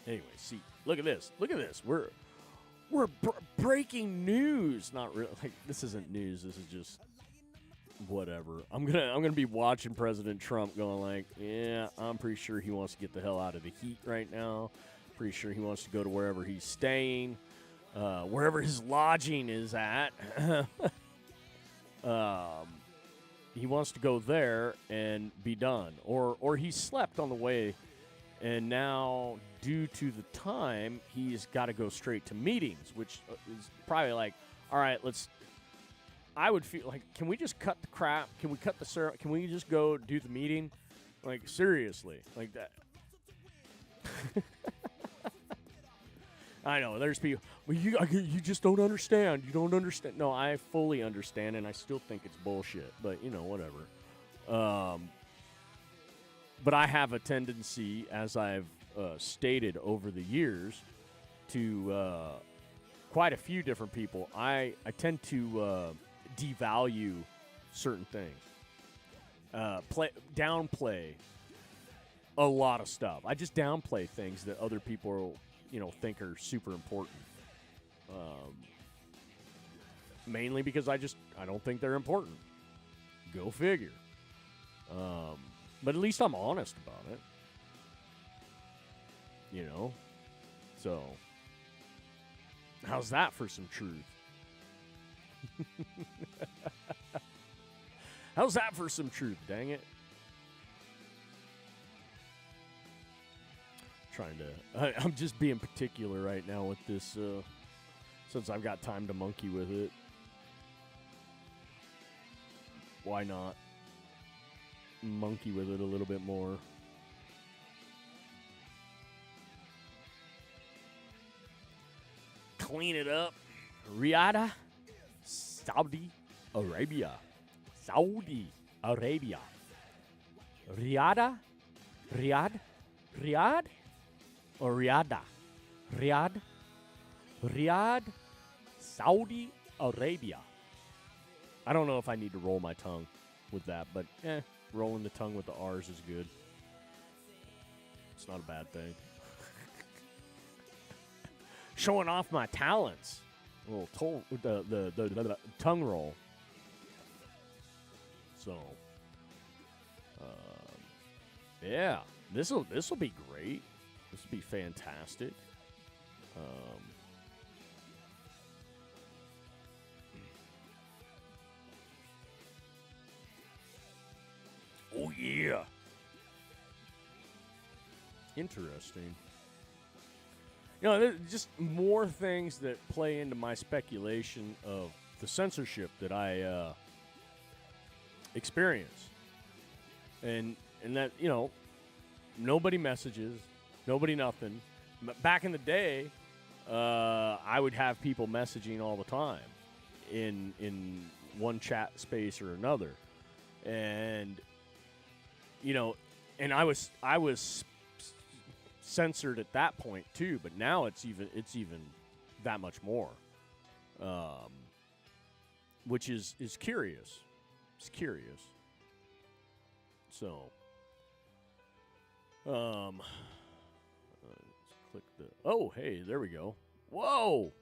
Anyway, see, look at this. Look at this. We're breaking news. Not really. Like, this isn't news. This is just whatever. I'm gonna be watching President Trump going like, yeah, I'm pretty sure he wants to get the hell out of the heat right now. Pretty sure he wants to go to wherever he's staying, wherever his lodging is at. He wants to go there and be done, or he slept on the way. And now, due to the time, he's got to go straight to meetings, which is probably like, all right, I would feel like, can we just cut the crap? Can we cut the Can we just go do the meeting? Like, seriously, like that. I know, there's people, well, you just don't understand. You don't understand. No, I fully understand, and I still think it's bullshit, but, you know, whatever. But I have a tendency, as I've stated over the years to quite a few different people, I tend to devalue certain things, downplay a lot of stuff. I just downplay things that other people, think are super important. Mainly because I don't think they're important. Go figure. But at least I'm honest about it. So how's that for some truth? How's that for some truth, dang it? I'm just being particular right now with this, since I've got time to monkey with it. Why not monkey with it a little bit more? Clean it up. Riyadh, Saudi Arabia. Saudi Arabia. Riyadh? Or Riyadh? Riyadh, Saudi Arabia. I don't know if I need to roll my tongue with that, but rolling the tongue with the R's is good. It's not a bad thing. Showing off my talents. A little the tongue roll. So, yeah, this will be great. This will be fantastic. Oh yeah. Interesting. Just more things that play into my speculation of the censorship that I experience. And that, nobody messages, nobody nothing. Back in the day, I would have people messaging all the time in one chat space or another. And and I was censored at that point too, but now it's even that much more, which is curious. It's curious. So, let's click the. Oh, hey, there we go. Whoa!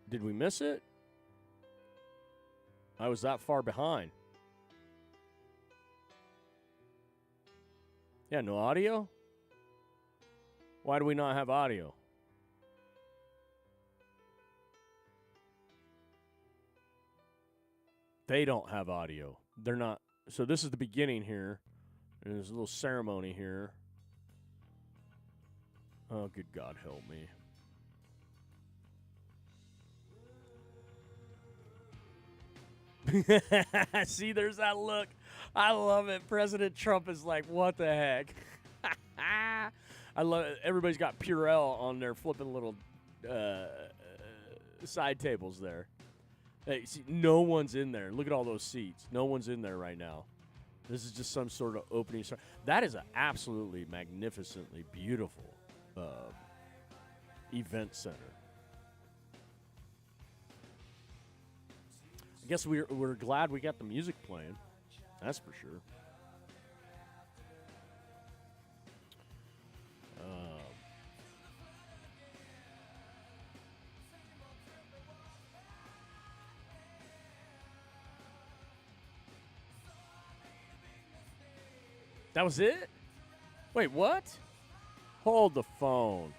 Did we miss it? I was that far behind. Yeah, no audio? Why do we not have audio? They don't have audio. They're not. So this is the beginning here. And there's a little ceremony here. Oh, good God, help me. See, there's that look. I love it. President Trump is like, what the heck? I love it. Everybody's got Purell on their flipping little side tables there. Hey, see, no one's in there. Look at all those seats. No one's in there right now. This is just some sort of opening. That is an absolutely magnificently beautiful event center. I guess we're glad we got the music playing. That's for sure. That was it? Wait, what? Hold the phone.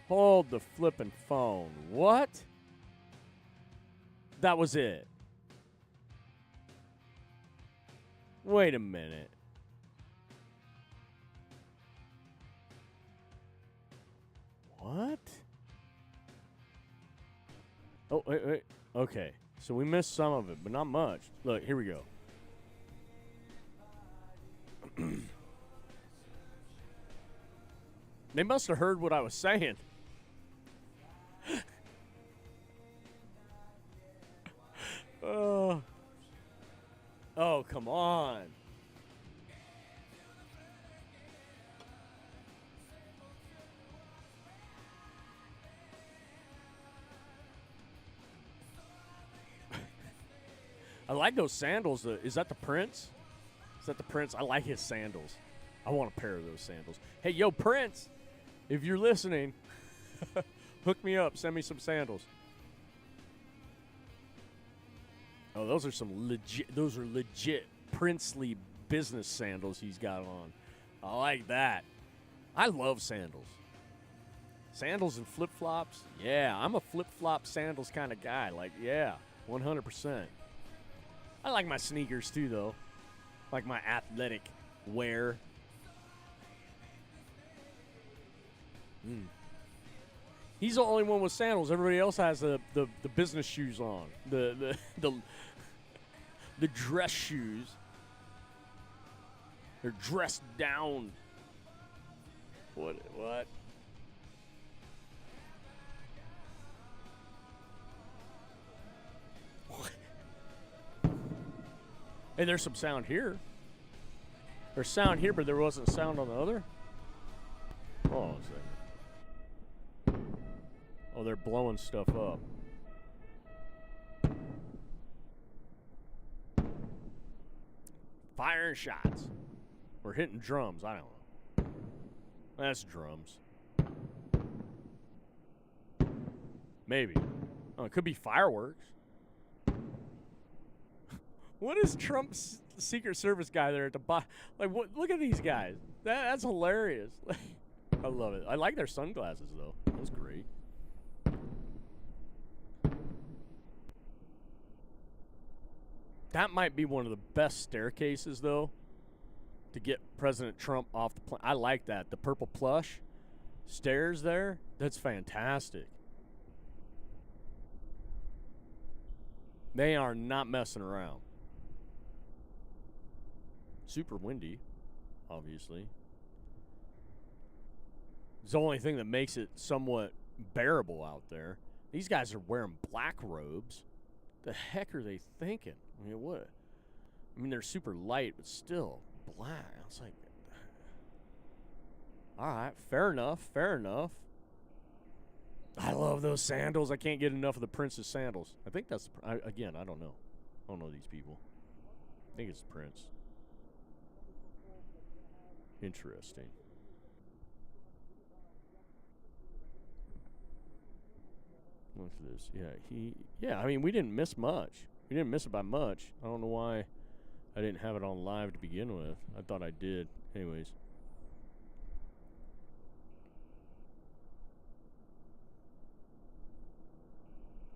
Hold the flippin' phone. What? That was it. Wait a minute. What? Oh, wait. Okay. So we missed some of it, but not much. Look, here we go. They must have heard what I was saying. Oh, come on. I like those sandals. Is that the Prince? Is that the Prince? I like his sandals. I want a pair of those sandals. Hey, yo, Prince, if you're listening, hook me up. Send me some sandals. Oh, those are some legit. Those are legit princely business sandals he's got on. I like that. I love sandals. Sandals and flip-flops. Yeah, I'm a flip-flop sandals kind of guy. Like, yeah, 100%. I like my sneakers too, though. Like my athletic wear. He's the only one with sandals. Everybody else has the business shoes on. The dress shoes. They're dressed down. What? Hey, there's some sound here. There's sound here, but there wasn't sound on the other. Oh, a second. Oh, they're blowing stuff up. Firing shots. We're hitting drums. I don't know. That's drums. Maybe. Oh, it could be fireworks. What is Trump's Secret Service guy there at the bottom? Like, what? Look at these guys. That's hilarious. I love it. I like their sunglasses, though. That was great. That might be one of the best staircases, though, to get President Trump off the plane. I like that. The purple plush stairs there. That's fantastic. They are not messing around. Super windy, obviously. It's the only thing that makes it somewhat bearable out there. These guys are wearing black robes. The heck are they thinking? I mean, what? I mean, they're super light, but still black. I was like, all right, fair enough. I love those sandals. I can't get enough of the Prince's sandals. I think that's, again, I don't know. I don't know these people. I think it's the Prince. Interesting. Look at this. Yeah, I mean, we didn't miss much. We didn't miss it by much. I don't know why I didn't have it on live to begin with. I thought I did. Anyways.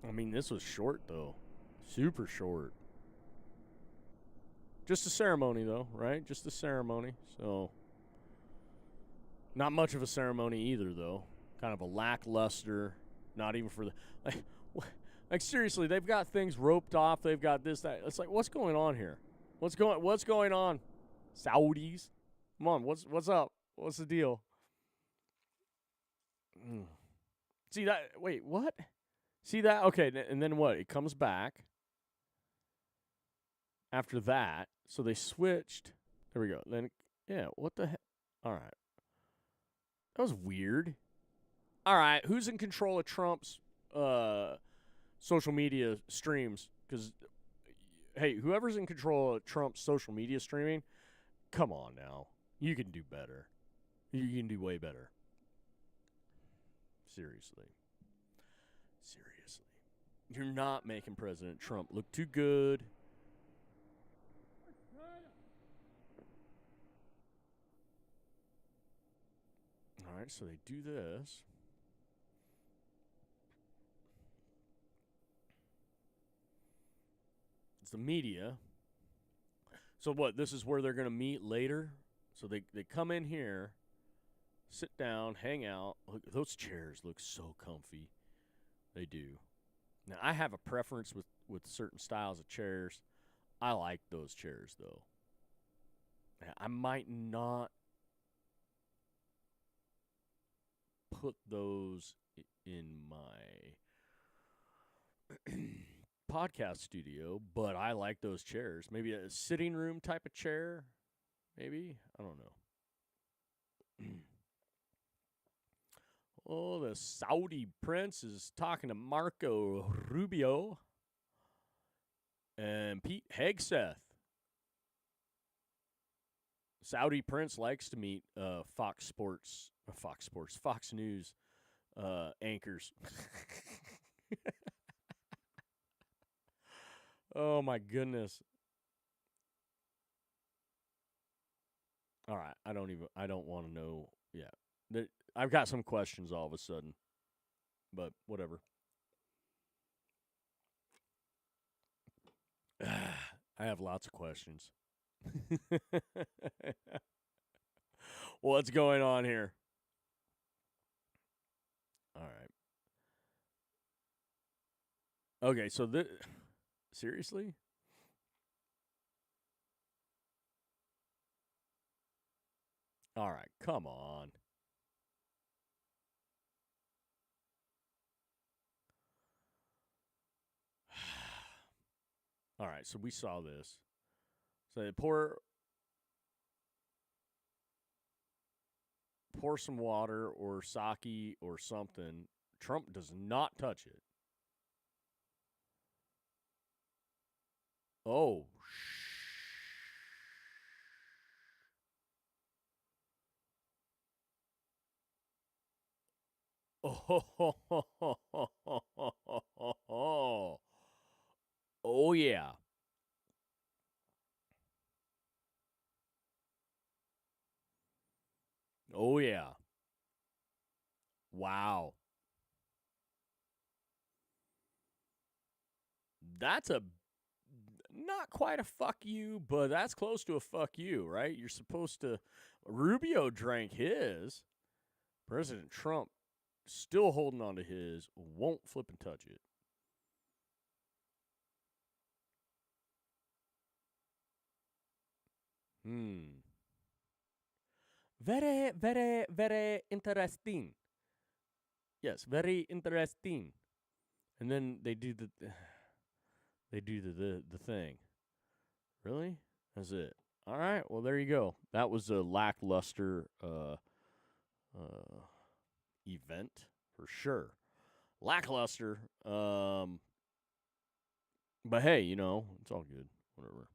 I mean, this was short, though. Super short. Just a ceremony, though, right? Just a ceremony. So, not much of a ceremony either, though. Kind of a lackluster. Not even for the... Like seriously, they've got things roped off. They've got this, that. It's like, what's going on here? What's going on? Saudis? Come on, what's up? What's the deal? See that? Wait, what? See that? Okay, and then what? It comes back after that. So they switched. There we go. Then, yeah, what the heck? All right. That was weird. All right, who's in control of Trump's social media streams? Because, hey, whoever's in control of Trump's social media streaming, come on now. You can do better. You can do way better. Seriously. You're not making President Trump look too good. All right, so they do this. It's the media. So what, this is where they're going to meet later? So they come in here, sit down, hang out. Look, those chairs look so comfy. They do. Now, I have a preference with certain styles of chairs. I like those chairs, though. I might not put those in my podcast studio, but I like those chairs. Maybe a sitting room type of chair, maybe? I don't know. Oh, the Saudi prince is talking to Marco Rubio. And Pete Hegseth, Saudi prince, likes to meet Fox News anchors. Oh my goodness. All right, I don't want to know. Yeah, I've got some questions all of a sudden, but whatever. I have lots of questions. What's going on here? All right. Okay, so seriously? All right, come on. All right, so we saw this. So they pour some water or sake or something. Trump does not touch it. Oh, oh, oh yeah. Oh yeah. Wow. That's a not quite a fuck you, but that's close to a fuck you, right? You're supposed to. Rubio drank his. President Trump still holding on to his, won't flip and touch it. Hmm. Very, very, very interesting. Yes, very interesting. And then they do the thing. Really? That's it. All right. Well, there you go. That was a lackluster event for sure. Lackluster. But hey, it's all good. Whatever.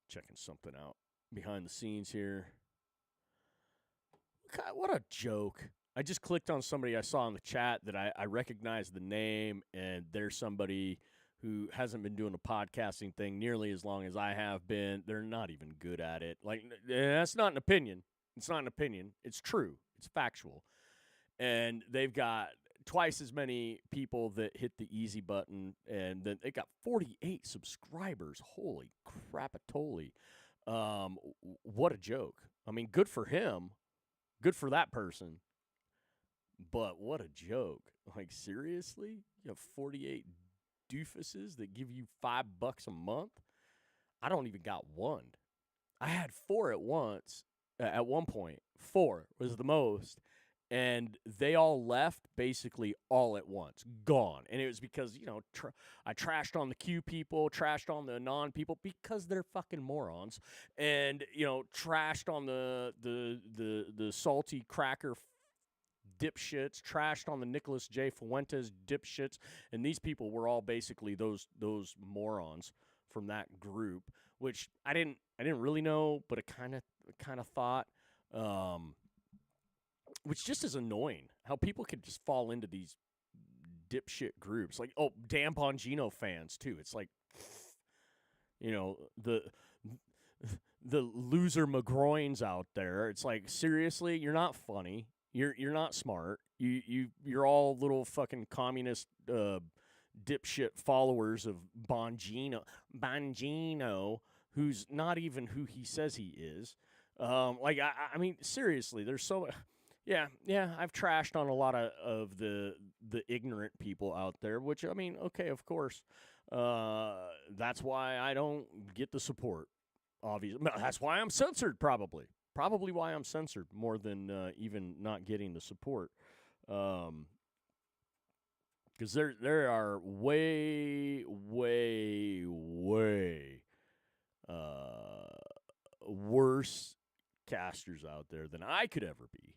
Checking something out behind the scenes here. God, what a joke. I just clicked on somebody I saw in the chat that I recognize the name, and there's somebody who hasn't been doing a podcasting thing nearly as long as I have been. They're not even good at it. Like, that's not an opinion. It's not an opinion. It's true. It's factual. And they've got twice as many people that hit the easy button, and then they got 48 subscribers. Holy crapatoli. What a joke. I mean, good for him. Good for that person. But what a joke. Like, seriously? You have 48 doofuses that give you $5 a month? I don't even got one. I had four at once, at one point. Four was the most. And they all left basically all at once, gone. And it was because, I trashed on the Q people, trashed on the non people because they're fucking morons, and trashed on the salty cracker dipshits, trashed on the Nicholas J. Fuentes dipshits, and these people were all basically those morons from that group, which I didn't really know, but I kind of thought. Which just is annoying how people could just fall into these dipshit groups. Like, oh, Dan Bongino fans, too. It's like, the loser McGroins out there. It's like, seriously, you're not funny. You're not smart. You're all little fucking communist dipshit followers of Bongino, who's not even who he says he is. I mean, seriously, there's so yeah, I've trashed on a lot of the ignorant people out there, which, I mean, okay, of course. That's why I don't get the support, obviously. That's why I'm censored, probably. Probably why I'm censored more than even not getting the support. Because there are way, way, way worse casters out there than I could ever be.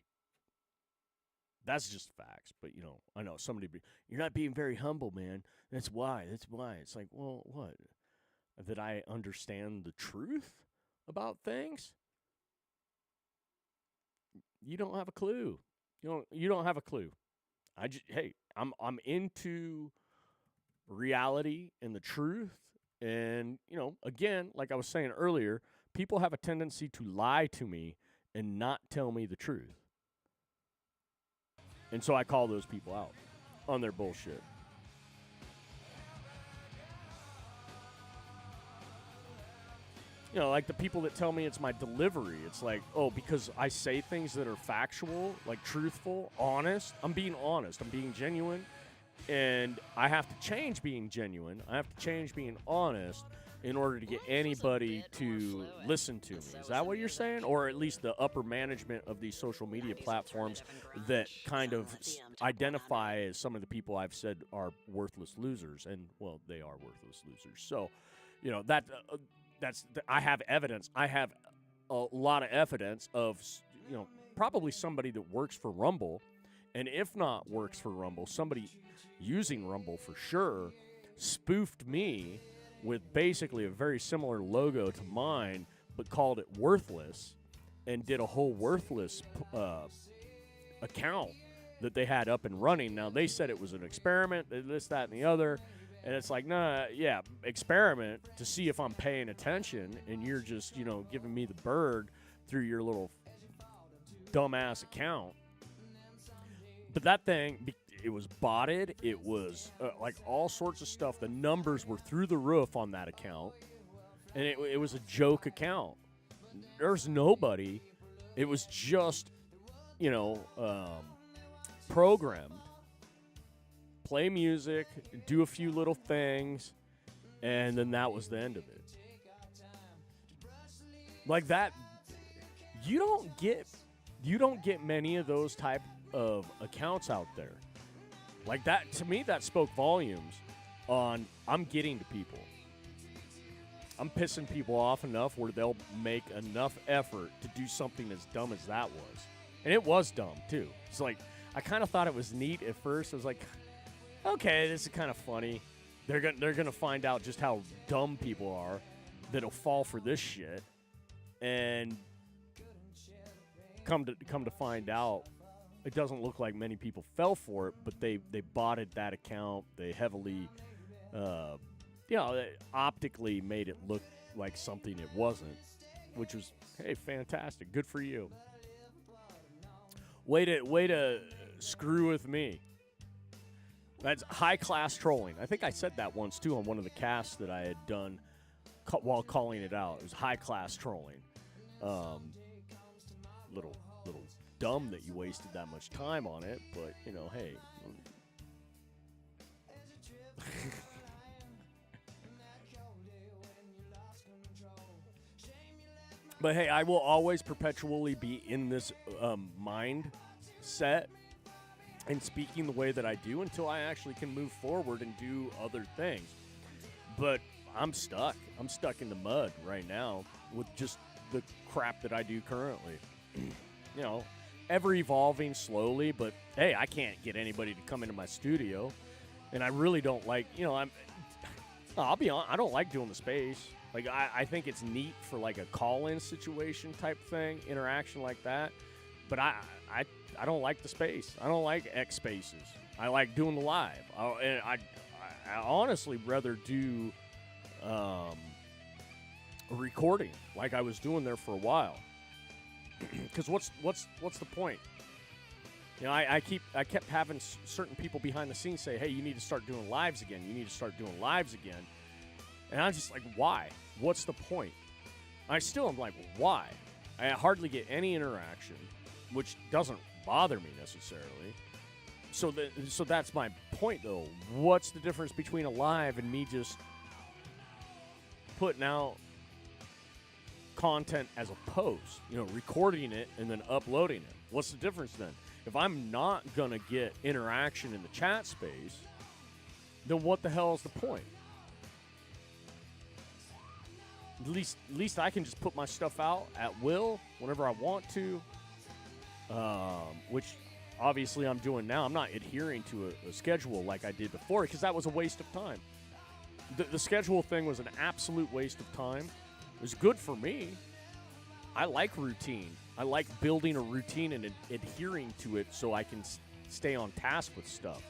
That's just facts. But, I know somebody you're not being very humble, man. That's why. That's why. It's like, well, what? That I understand the truth about things? You don't have a clue. You don't have a clue. Hey, I'm into reality and the truth. And, again, like I was saying earlier, people have a tendency to lie to me and not tell me the truth. And so I call those people out on their bullshit. Like the people that tell me it's my delivery. It's like, oh, because I say things that are factual, like truthful, honest. I'm being honest. I'm being genuine. And I have to change being genuine. I have to change being honest in order to get anybody to listen to me. Is that what you're saying? Or at least the upper management of these social media platforms that kind of identify as some of the people I've said are worthless losers. And, well, they are worthless losers. So, I have evidence. I have a lot of evidence of, probably somebody that works for Rumble. And if not works for Rumble, somebody using Rumble for sure spoofed me with basically a very similar logo to mine, but called it Worthless, and did a whole Worthless account that they had up and running. Now, they said it was an experiment, this, that, and the other. And it's like, nah, yeah, experiment to see if I'm paying attention, and you're just, giving me the bird through your little dumbass account. But that thing, it was botted. It was like all sorts of stuff. The numbers were through the roof on that account, and it was a joke account. There's nobody. It was just, programmed. Play music, do a few little things, and then that was the end of it. Like that, you don't get many of those type of accounts out there. Like that, to me, that spoke volumes on I'm getting to people. I'm pissing people off enough where they'll make enough effort to do something as dumb as that was. And it was dumb, too. It's like, I kind of thought it was neat at first. I was like, okay, this is kind of funny. They're gonna find out just how dumb people are that'll fall for this shit, and come to find out, it doesn't look like many people fell for it, but they botted that account. They heavily, optically made it look like something it wasn't, which was, hey, fantastic, good for you. Way to screw with me. That's high-class trolling. I think I said that once, too, on one of the casts that I had done while calling it out. It was high-class trolling. Little dumb that you wasted that much time on it, but, hey. But, hey, I will always perpetually be in this mindset and speaking the way that I do until I actually can move forward and do other things. But I'm stuck. I'm stuck in the mud right now with just the crap that I do currently. Ever evolving slowly, but hey, I can't get anybody to come into my studio. And I really don't like, I'll be honest, I don't like doing the space. Like, I think it's neat for like a call-in situation type thing, interaction like that. But I don't like the space. I don't like X spaces. I like doing the live. I honestly rather do a recording like I was doing there for a while. Because what's the point? I kept having certain people behind the scenes say, "Hey, you need to start doing lives again. You need to start doing lives again." And I'm just like, why? What's the point? I still am like, why? I hardly get any interaction, which doesn't bother me necessarily. So that's my point, though. What's the difference between a live and me just putting out content as a post? Recording it and then uploading it. What's the difference then? If I'm not going to get interaction in the chat space, then what the hell is the point? At least I can just put my stuff out at will whenever I want to, which obviously I'm doing now. I'm not adhering to a schedule like I did before because that was a waste of time. The schedule thing was an absolute waste of time. It was good for me. I like routine. I like building a routine and adhering to it so I can stay on task with stuff.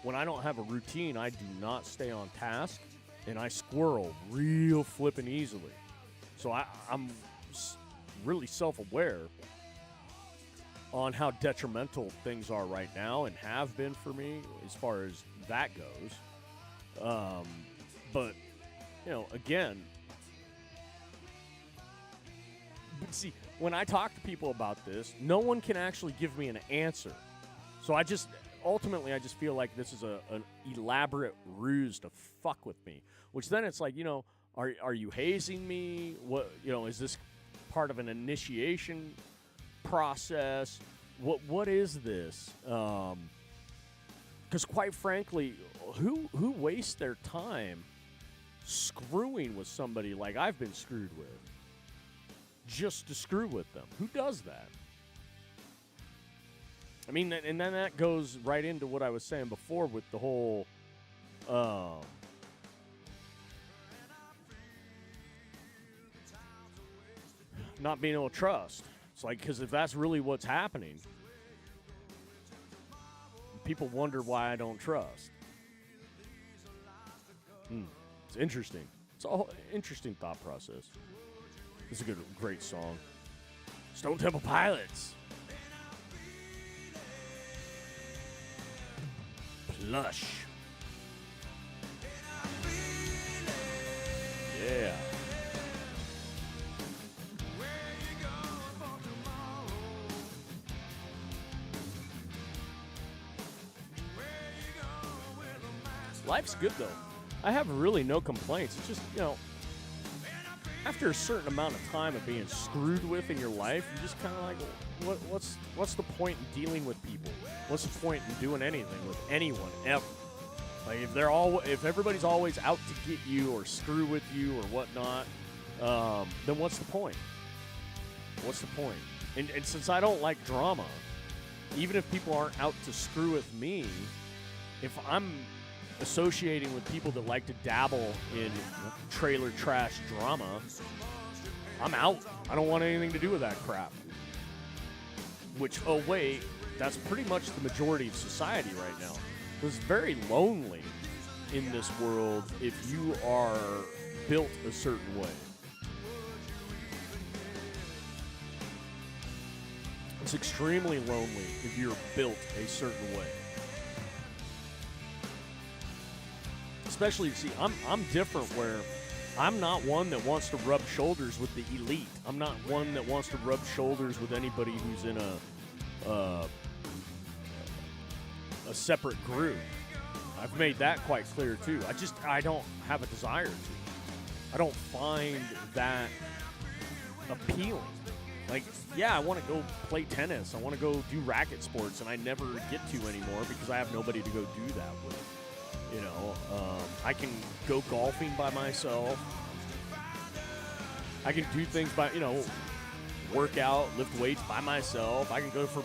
When I don't have a routine, I do not stay on task, and I squirrel real flippin' easily. So I'm really self-aware on how detrimental things are right now and have been for me as far as that goes. But, again, see, when I talk to people about this, no one can actually give me an answer. So I just feel like this is an elaborate ruse to fuck with me. Which then it's like, are you hazing me? What, is this part of an initiation process? What is this? Because quite frankly, who wastes their time screwing with somebody like I've been screwed with just to screw with them? Who does that? I mean, and then that goes right into what I was saying before with the whole not being able to trust. It's like, because if that's really what's happening, people wonder why I don't trust. It's interesting. It's a interesting thought process. This is a great song. Stone Temple Pilots. Plush. Yeah. Life's good, though. I have really no complaints. It's just, after a certain amount of time of being screwed with in your life, you just kind of like, what's the point in dealing with people? What's the point in doing anything with anyone ever? Like, if everybody's always out to get you or screw with you or whatnot, then what's the point? What's the point? And since I don't like drama, even if people aren't out to screw with me, if I'm associating with people that like to dabble in trailer trash drama, I'm out. I don't want anything to do with that crap. Which, oh wait, that's pretty much the majority of society right now. It's very lonely in this world if you are built a certain way. It's extremely lonely if you're built a certain way. Especially, see, I'm different where I'm not one that wants to rub shoulders with the elite. I'm not one that wants to rub shoulders with anybody who's in a separate group. I've made that quite clear, too. I don't have a desire to. I don't find that appealing. Like, yeah, I want to go play tennis. I want to go do racket sports, and I never get to anymore because I have nobody to go do that with. I can go golfing by myself. I can do things by, work out, lift weights by myself. I can go for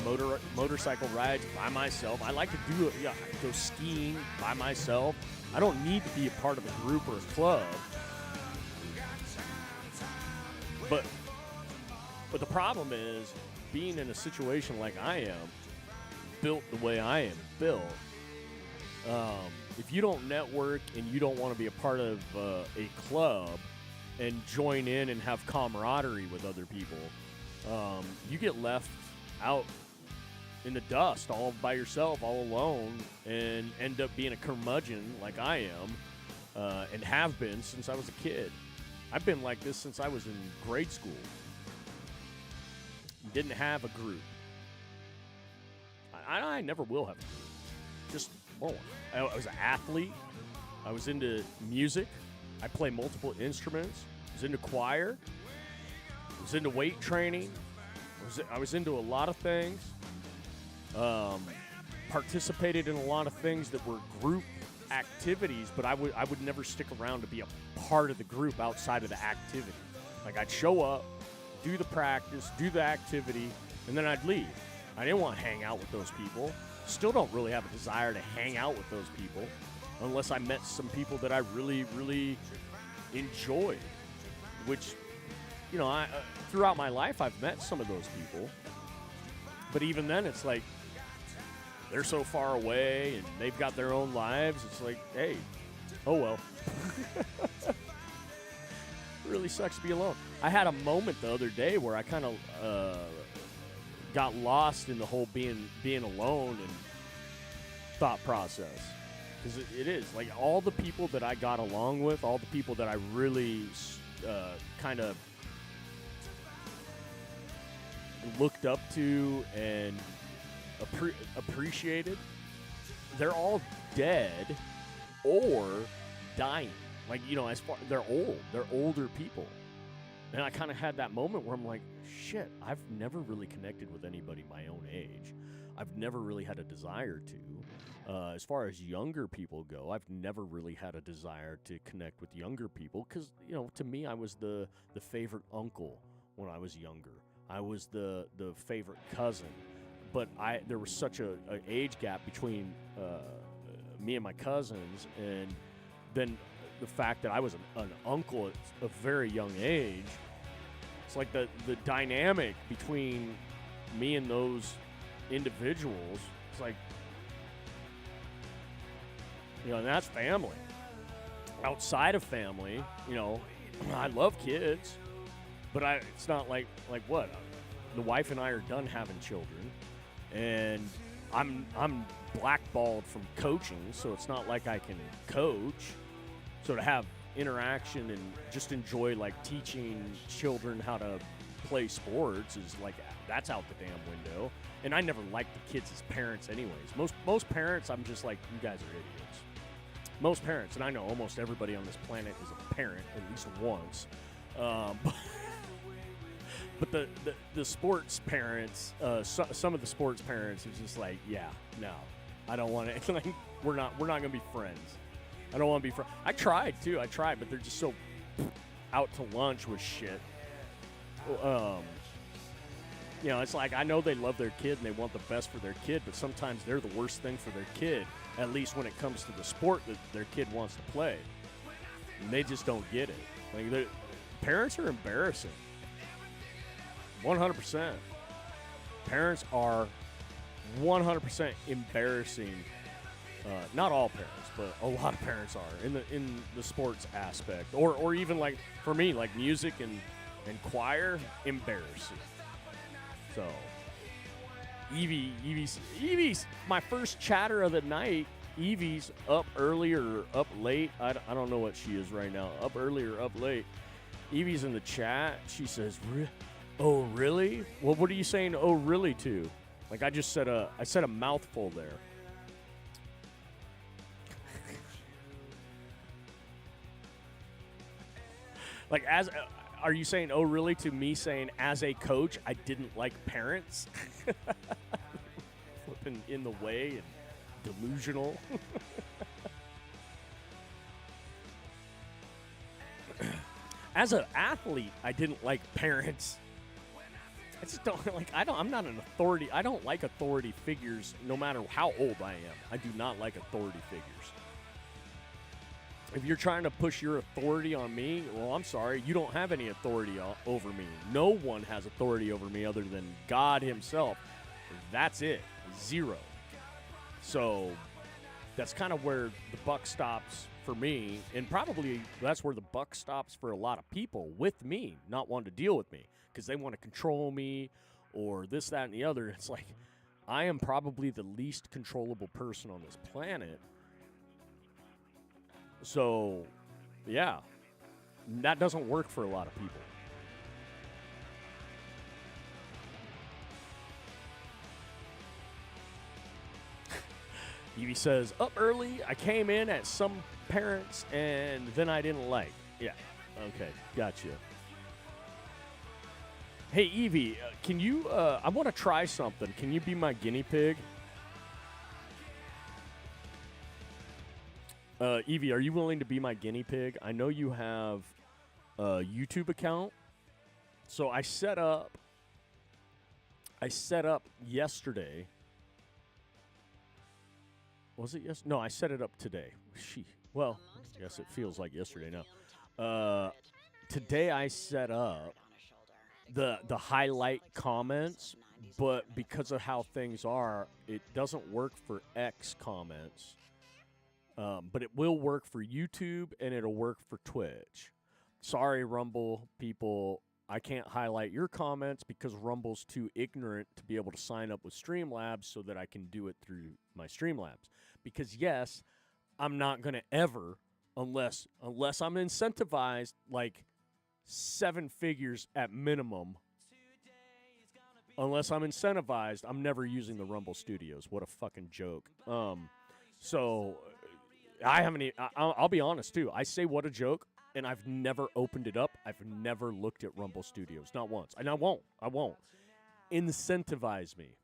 motorcycle rides by myself. I like to do it. Yeah, I can go skiing by myself. I don't need to be a part of a group or a club. But the problem is being in a situation like I am, built the way I am built. If you don't network and you don't want to be a part of a club and join in and have camaraderie with other people, you get left out in the dust all by yourself, all alone, and end up being a curmudgeon like I am and have been since I was a kid. I've been like this since I was in grade school. Didn't have a group. I never will have a group. Just won't. I was an athlete. I was into music. I play multiple instruments. I was into choir. I was into weight training. I was into a lot of things. Participated in a lot of things that were group activities, but I would never stick around to be a part of the group outside of the activity. Like, I'd show up, do the practice, do the activity, and then I'd leave. I didn't want to hang out with those people. Still don't really have a desire to hang out with those people unless I met some people that I really, really enjoyed, which, you know, throughout my life, I've met some of those people. But even then, it's like, they're so far away and they've got their own lives. It's like, hey, oh well. It really sucks to be alone. I had a moment the other day where I kind of got lost in the whole being alone and thought process. Because it is. Like, all the people that I got along with, all the people that I really kind of looked up to and appreciated, they're all dead or dying. Like, you know, as far, they're older people. And I kind of had that moment where I'm like, shit, I've never really connected with anybody my own age. I've never really had a desire to. As far as younger people go, I've never really had a desire to connect with younger people because, you know, to me, I was the favorite uncle when I was younger. I was the favorite cousin. But there was such a age gap between me and my cousins, and then the fact that I was an uncle at a very young age. It's like the dynamic between me and those individuals. It's like, you know, and that's family. Outside of family, you know, I love kids, but it's not like what? The wife and I are done having children, and I'm blackballed from coaching, so it's not like I can coach. So to have interaction and just enjoy, like, teaching children how to play sports is like, that's out the damn window. And I never liked the kids as parents anyways. Most parents, I'm just like, you guys are idiots. Most parents, and I know almost everybody on this planet is a parent at least once. But the sports parents, some of the sports parents are just like, yeah, no, I don't want to. Like, we're not gonna be friends. I don't want to be friends. I tried, but they're just so out to lunch with shit. You know, it's like, I know they love their kid and they want the best for their kid, but sometimes they're the worst thing for their kid, at least when it comes to the sport that their kid wants to play. And they just don't get it. Like, parents are embarrassing. 100%. Parents are 100% embarrassing. Not all parents, but a lot of parents are in the sports aspect, or even, like, for me, like music and choir, embarrassing. So, Evie's my first chatter of the night. Evie's up early or up late. I don't know what she is right now. Up early or up late. Evie's in the chat. She says, "Oh, really? Well, what are you saying? Oh, really? To?" Like, I said a mouthful there. Like, are you saying, oh, really, to me saying, as a coach, I didn't like parents? Flipping in the way and delusional. As an athlete, I didn't like parents. I just don't, like, I'm not an authority. I don't like authority figures no matter how old I am. I do not like authority figures. If you're trying to push your authority on me, well, I'm sorry. You don't have any authority over me. No one has authority over me other than God himself. That's it. Zero. So that's kind of where the buck stops for me. And probably that's where the buck stops for a lot of people with me, not wanting to deal with me because they want to control me or this, that, and the other. It's like, I am probably the least controllable person on this planet. So, yeah, that doesn't work for a lot of people. Evie says, up early, I came in at some parents, and then I didn't like. Yeah, okay, gotcha. Hey, Evie, can you, I want to try something. Can you be my guinea pig? Evie, are you willing to be my guinea pig? I know you have a YouTube account. So I set up I set up yesterday. Was it yes? No, I set it up today. Well, I guess it feels like yesterday now. Today I set up the highlight comments, but because of how things are, it doesn't work for X comments. But it will work for YouTube and it'll work for Twitch. Sorry, Rumble people. I can't highlight your comments because Rumble's too ignorant to be able to sign up with Streamlabs so that I can do it through my Streamlabs. Because yes, I'm not going to ever, unless I'm incentivized like 7 figures at minimum, unless I'm incentivized, I'm never using the Rumble Studios. What a fucking joke. So I haven't. I'll be honest too. I say what a joke, and I've never opened it up. I've never looked at Rumble Studios, not once, and I won't. Incentivize me.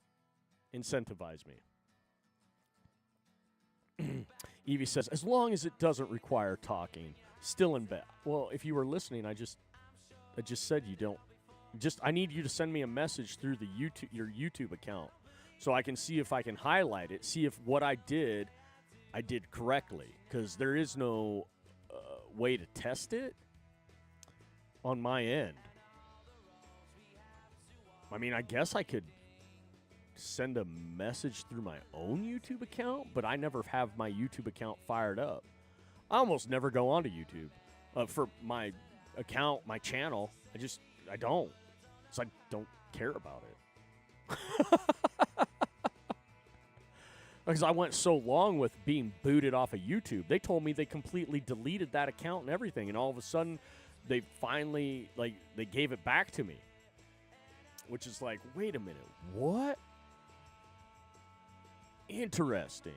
Evie says, as long as it doesn't require talking, still in bed. Well, if you were listening, I just said you don't. I need you to send me a message through your YouTube account, so I can see if I can highlight it, see if what I did correctly, because there is no way to test it on my end. I mean, I guess I could send a message through my own YouTube account, but I never have my YouTube account fired up. I almost never go onto YouTube for my account, my channel. I don't. So I don't care about it. Because I went so long with being booted off of YouTube. They told me they completely deleted that account and everything, and all of a sudden they finally, they gave it back to me. Which is like, wait a minute, what? Interesting.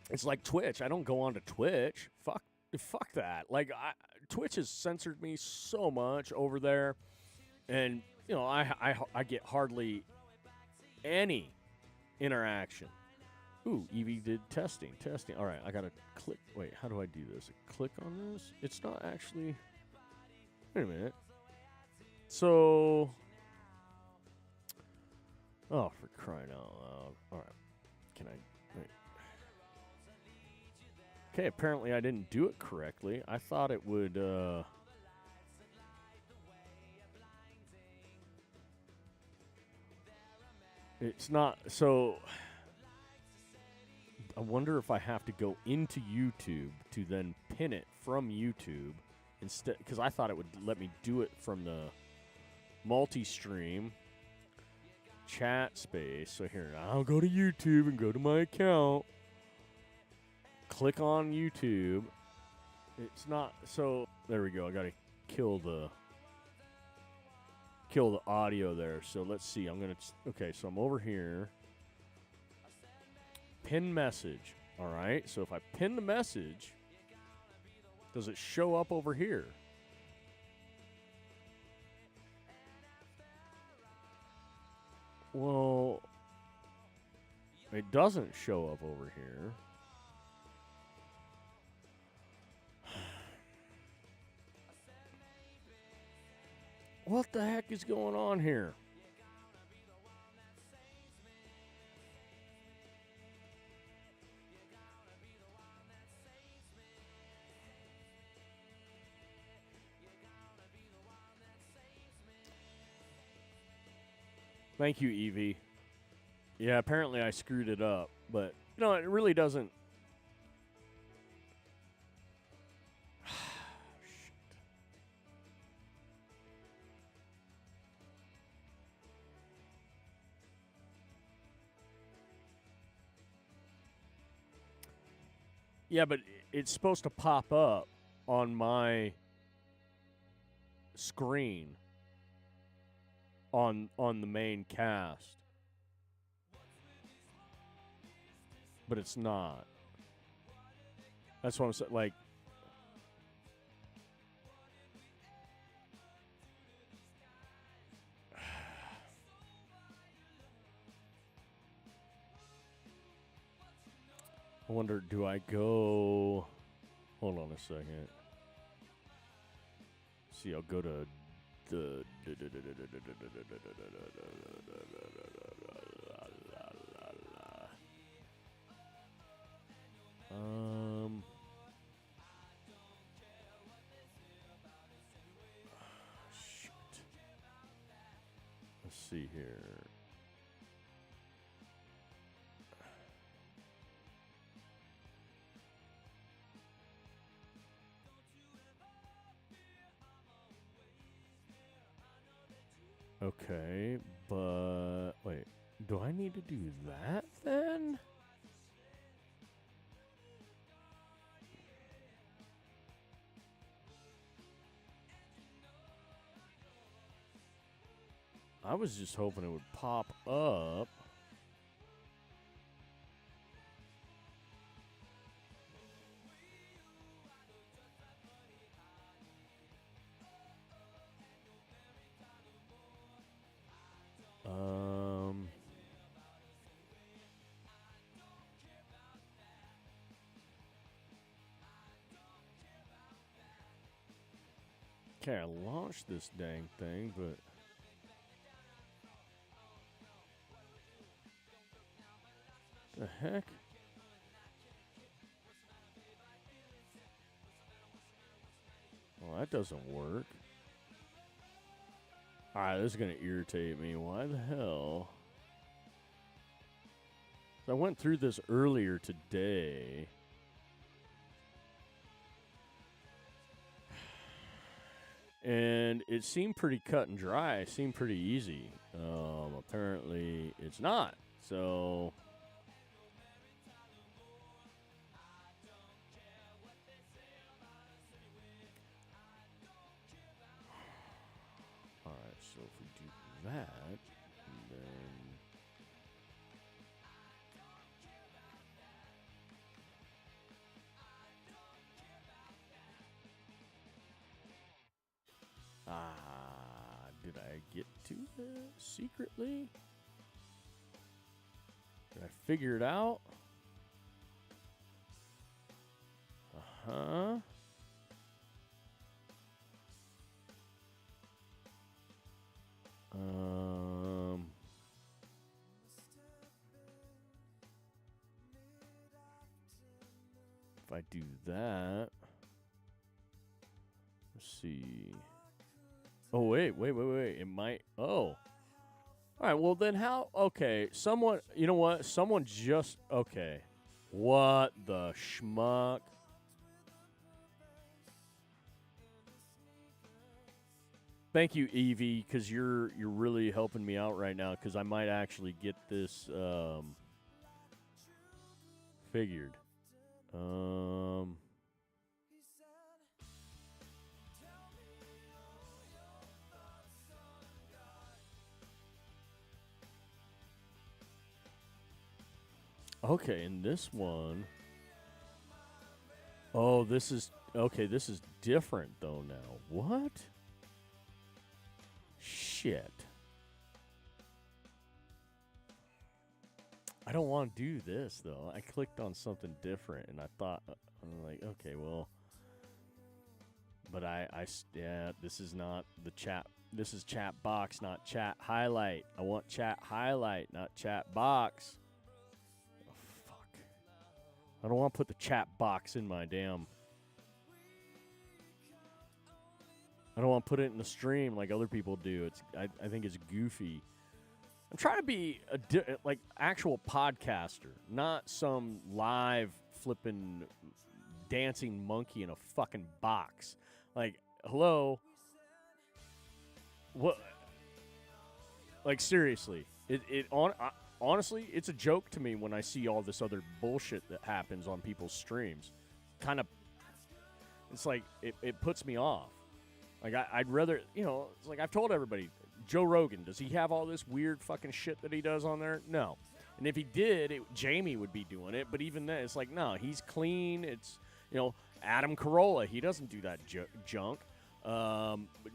It's like Twitch. I don't go on to Twitch. Fuck that. Twitch has censored me so much over there, and I get hardly any interaction. Ooh, Evie did testing. All right, I gotta click. Wait, how do I do this? Click on this. It's not actually. Wait a minute. So, oh, for crying out loud! All right, can I? Wait. Okay, apparently I didn't do it correctly. I thought it would, it's not, so I wonder if I have to go into YouTube to then pin it from YouTube instead, because I thought it would let me do it from the multi-stream chat space. So here, I'll go to YouTube and go to my account. Click on YouTube. It's not, so there we go. I gotta kill the audio there. So let's see. Okay, so I'm over here. Pin message. All right. So if I pin the message, does it show up over here? Well, it doesn't show up over here. What the heck is going on here? Thank you, Evie. Yeah, apparently I screwed it up, but it really doesn't. Yeah, but it's supposed to pop up on my screen on the main cast. But it's not. That's what I'm saying. Like, I wonder, do I go... Hold on a second. See, I'll go to Shit. Let's see here. Okay, but wait, do I need to do that then? I was just hoping it would pop up. Okay, I launched this dang thing, but the heck? Well, that doesn't work. Alright, this is going to irritate me. Why the hell? I went through this earlier today. And it seemed pretty cut and dry. It seemed pretty easy. Apparently, it's not. So... Alright, so if we do that, then... Did I get to it secretly? Did I figure it out? Uh-huh. If I do that, let's see. Oh, wait. It might. Oh. All right. Well, then how? Okay. Someone, you know what? Someone just. Okay. What the schmuck? Thank you, Evie, because you're really helping me out right now, because I might actually get this figured. Okay, and this one. Oh, this is okay. This is different though now. What? Shit. I don't want to do this though. I clicked on something different, and I thought, I'm like, okay, well, but yeah, this is not the chat. This is chat box, not chat highlight. I want chat highlight, not chat box. Oh, fuck. I don't want to put the chat box in my damn. I don't want to put it in the stream like other people do. I think it's goofy. I'm trying to be like actual podcaster, not some live flipping dancing monkey in a fucking box. Like, hello, what? Like, seriously, honestly, it's a joke to me when I see all this other bullshit that happens on people's streams. Kind of, it's like it puts me off. Like, I'd rather, it's like I've told everybody. Joe Rogan, does he have all this weird fucking shit that he does on there? No. And if he did, Jamie would be doing it. But even then, it's like, no, he's clean. It's, Adam Carolla, he doesn't do that junk.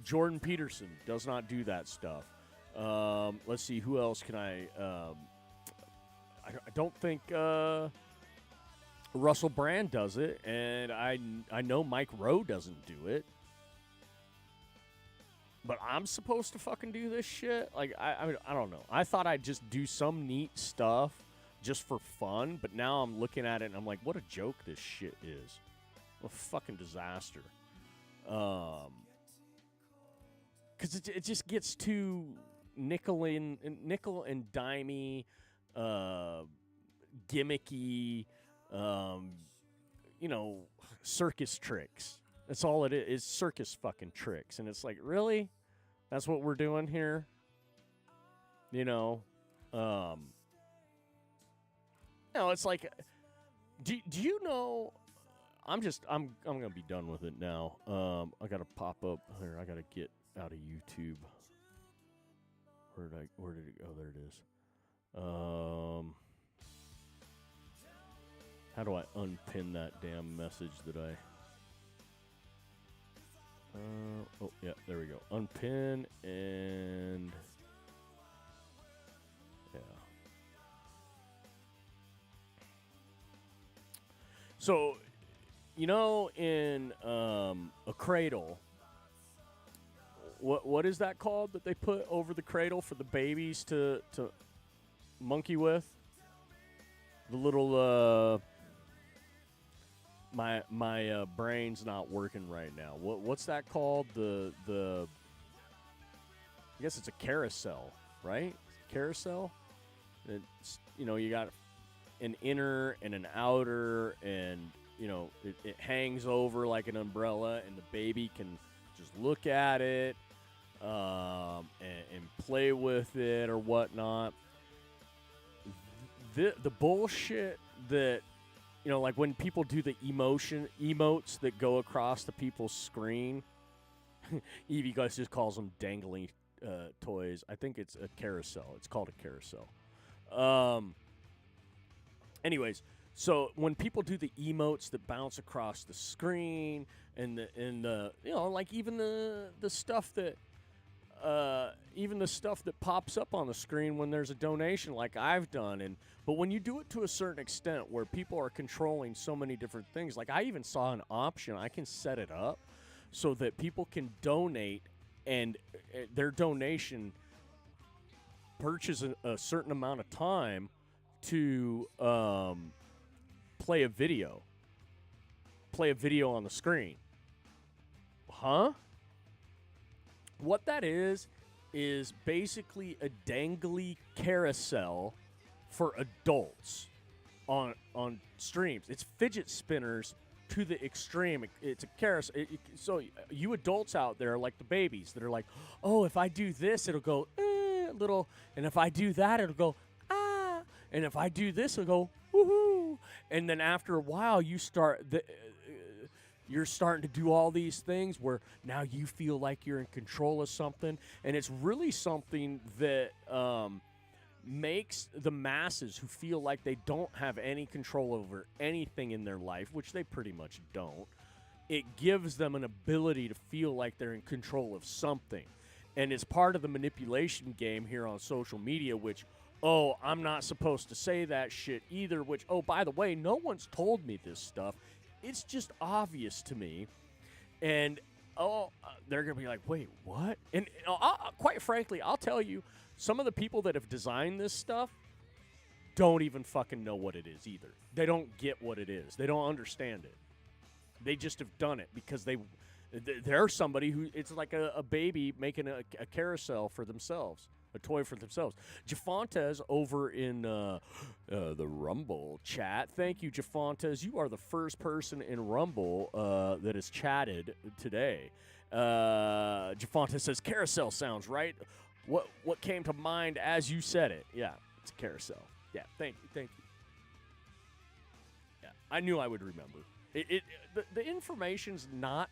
Jordan Peterson does not do that stuff. Let's see, who else can I don't think Russell Brand does it. And I know Mike Rowe doesn't do it. but I'm supposed to fucking do this shit? Like, I mean, I don't know. I thought I'd just do some neat stuff just for fun, but now I'm looking at it and I'm like, what a joke this shit is. What a fucking disaster. Because it just gets too nickel and dimey, gimmicky, circus tricks. That's all it is circus fucking tricks. And it's like, really? That's what we're doing here? It's like, do you know, I'm going to be done with it now. I got to pop up here. I got to get out of YouTube. Where did it go? There it is. How do I unpin that damn message that I... oh, yeah, there we go. Unpin and... Yeah. So, in a cradle, what is that called that they put over the cradle for the babies to monkey with? The little... My brain's not working right now. What's that called? I guess it's a carousel, right? Carousel. It's you got an inner and an outer, and it hangs over like an umbrella, and the baby can just look at it and play with it or whatnot. The bullshit that. Like when people do the emotes that go across the people's screen. Evie guys just calls them dangly toys. I think it's a carousel. It's called a carousel. Anyways, so when people do the emotes that bounce across the screen and the like even the stuff that pops up on the screen when there's a donation like I've done, but when you do it to a certain extent where people are controlling so many different things, like I even saw an option, I can set it up so that people can donate and their donation purchase a certain amount of time to play a video on the screen. Huh? What that is basically a dangly carousel for adults on streams. It's fidget spinners to the extreme. It's a carousel. So you adults out there, like the babies, that are like, oh, if I do this, it'll go little, and if I do that, it'll go ah, and if I do this, it'll go woohoo. And then after a while, you're starting to do all these things where now you feel like you're in control of something, and it's really something that makes the masses who feel like they don't have any control over anything in their life, which they pretty much don't, it gives them an ability to feel like they're in control of something. And it's part of the manipulation game here on social media, which, oh, I'm not supposed to say that shit either, which, oh, by the way, no one's told me this stuff. It's just obvious to me. And, they're going to be like, wait, what? And quite frankly, I'll tell you, some of the people that have designed this stuff don't even fucking know what it is either. They don't get what it is. They don't understand it. They just have done it because they're somebody who, it's like a baby making a carousel for themselves. A toy for themselves. Jafontes over in the Rumble chat. Thank you, Jafontes. You are the first person in Rumble that has chatted today. Jafontes says, carousel sounds right. What came to mind as you said it? Yeah, it's a carousel. Yeah, thank you. Yeah, I knew I would remember. The information's not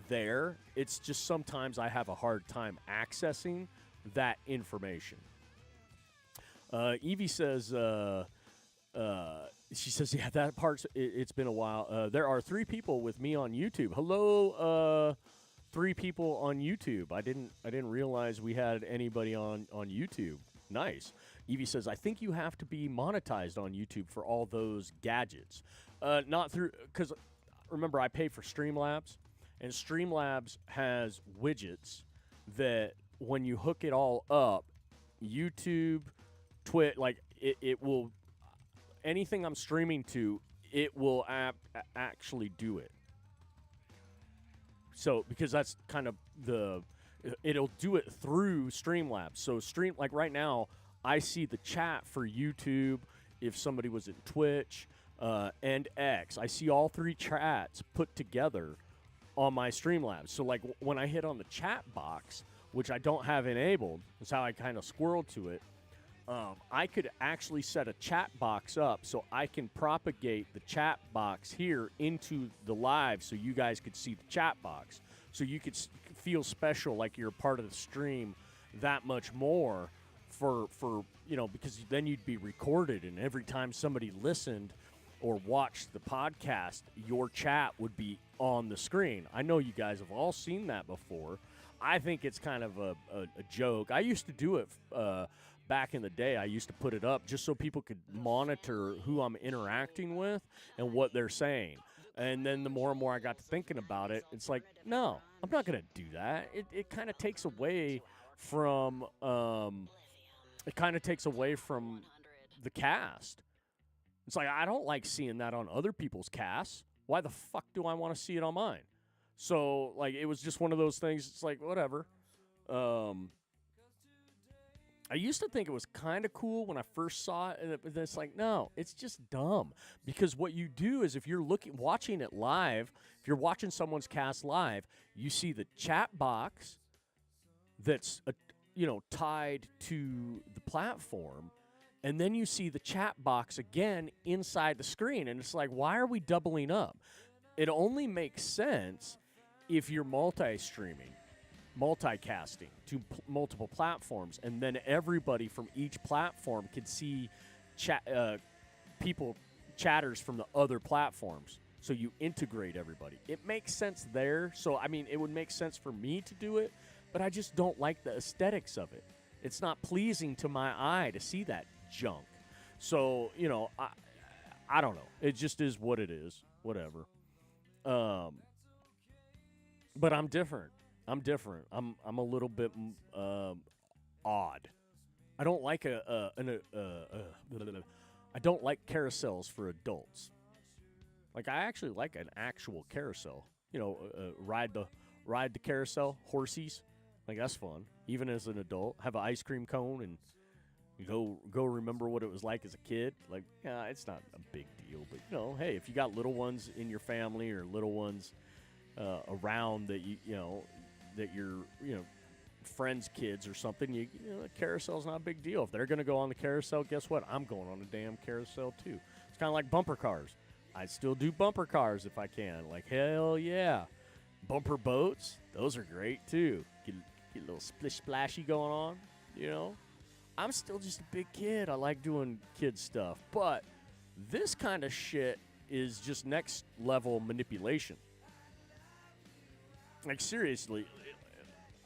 there. It's just sometimes I have a hard time accessing that information. Evie says, she says, yeah, that part's, it's been a while. There are 3 people with me on YouTube. Hello, 3 people on YouTube. I didn't realize we had anybody on YouTube. Nice. Evie says, I think you have to be monetized on YouTube for all those gadgets. Not through, because remember, I pay for Streamlabs. And Streamlabs has widgets that when you hook it all up, YouTube, Twitch, like it will, anything I'm streaming to, it will actually do it. So, because that's kind of it'll do it through Streamlabs. So, like right now, I see the chat for YouTube if somebody was in Twitch and X. I see all three chats put together on my Streamlabs. So, like, when I hit on the chat box, which I don't have enabled, that's how I kind of squirreled to it, I could actually set a chat box up so I can propagate the chat box here into the live so you guys could see the chat box. So you could feel special, like you're a part of the stream that much more for because then you'd be recorded, and every time somebody listened or watched the podcast, your chat would be on the screen. I know you guys have all seen that before. I think it's kind of a joke. I used to do it back in the day. I used to put it up just so people could monitor who I'm interacting with and what they're saying. And then the more and more I got to thinking about it, it's like, no, I'm not going to do that. It kind of takes away from the cast. It's like, I don't like seeing that on other people's casts. Why the fuck do I want to see it on mine? So, like, it was just one of those things. It's like, whatever. I used to think it was kind of cool when I first saw it, but it's like, no, it's just dumb. Because what you do is if you're watching it live, if you're watching someone's cast live, you see the chat box that's, tied to the platform, and then you see the chat box again inside the screen, and it's like, why are we doubling up? It only makes sense if you're multi-streaming, multicasting to multiple platforms, and then everybody from each platform can see chatters from the other platforms. So you integrate everybody. It makes sense there. So, I mean, it would make sense for me to do it, but I just don't like the aesthetics of it. It's not pleasing to my eye to see that junk. So, I don't know. It just is what it is. Whatever. But I'm different. I'm a little bit odd. I don't like I don't like carousels for adults. Like, I actually like an actual carousel. Ride the carousel, horsies. Like, that's fun. Even as an adult, have an ice cream cone and go remember what it was like as a kid. Like, yeah, it's not a big deal, but hey, if you got little ones in your family or little ones around that that your friends' kids or something, a carousel's not a big deal. If they're going to go on the carousel, guess what? I'm going on a damn carousel too. It's kind of like bumper cars. I still do bumper cars if I can. Like, hell yeah. Bumper boats, those are great too. Get a little splish splashy going on, I'm still just a big kid. I like doing kid stuff. But this kind of shit is just next level manipulation. Like, seriously,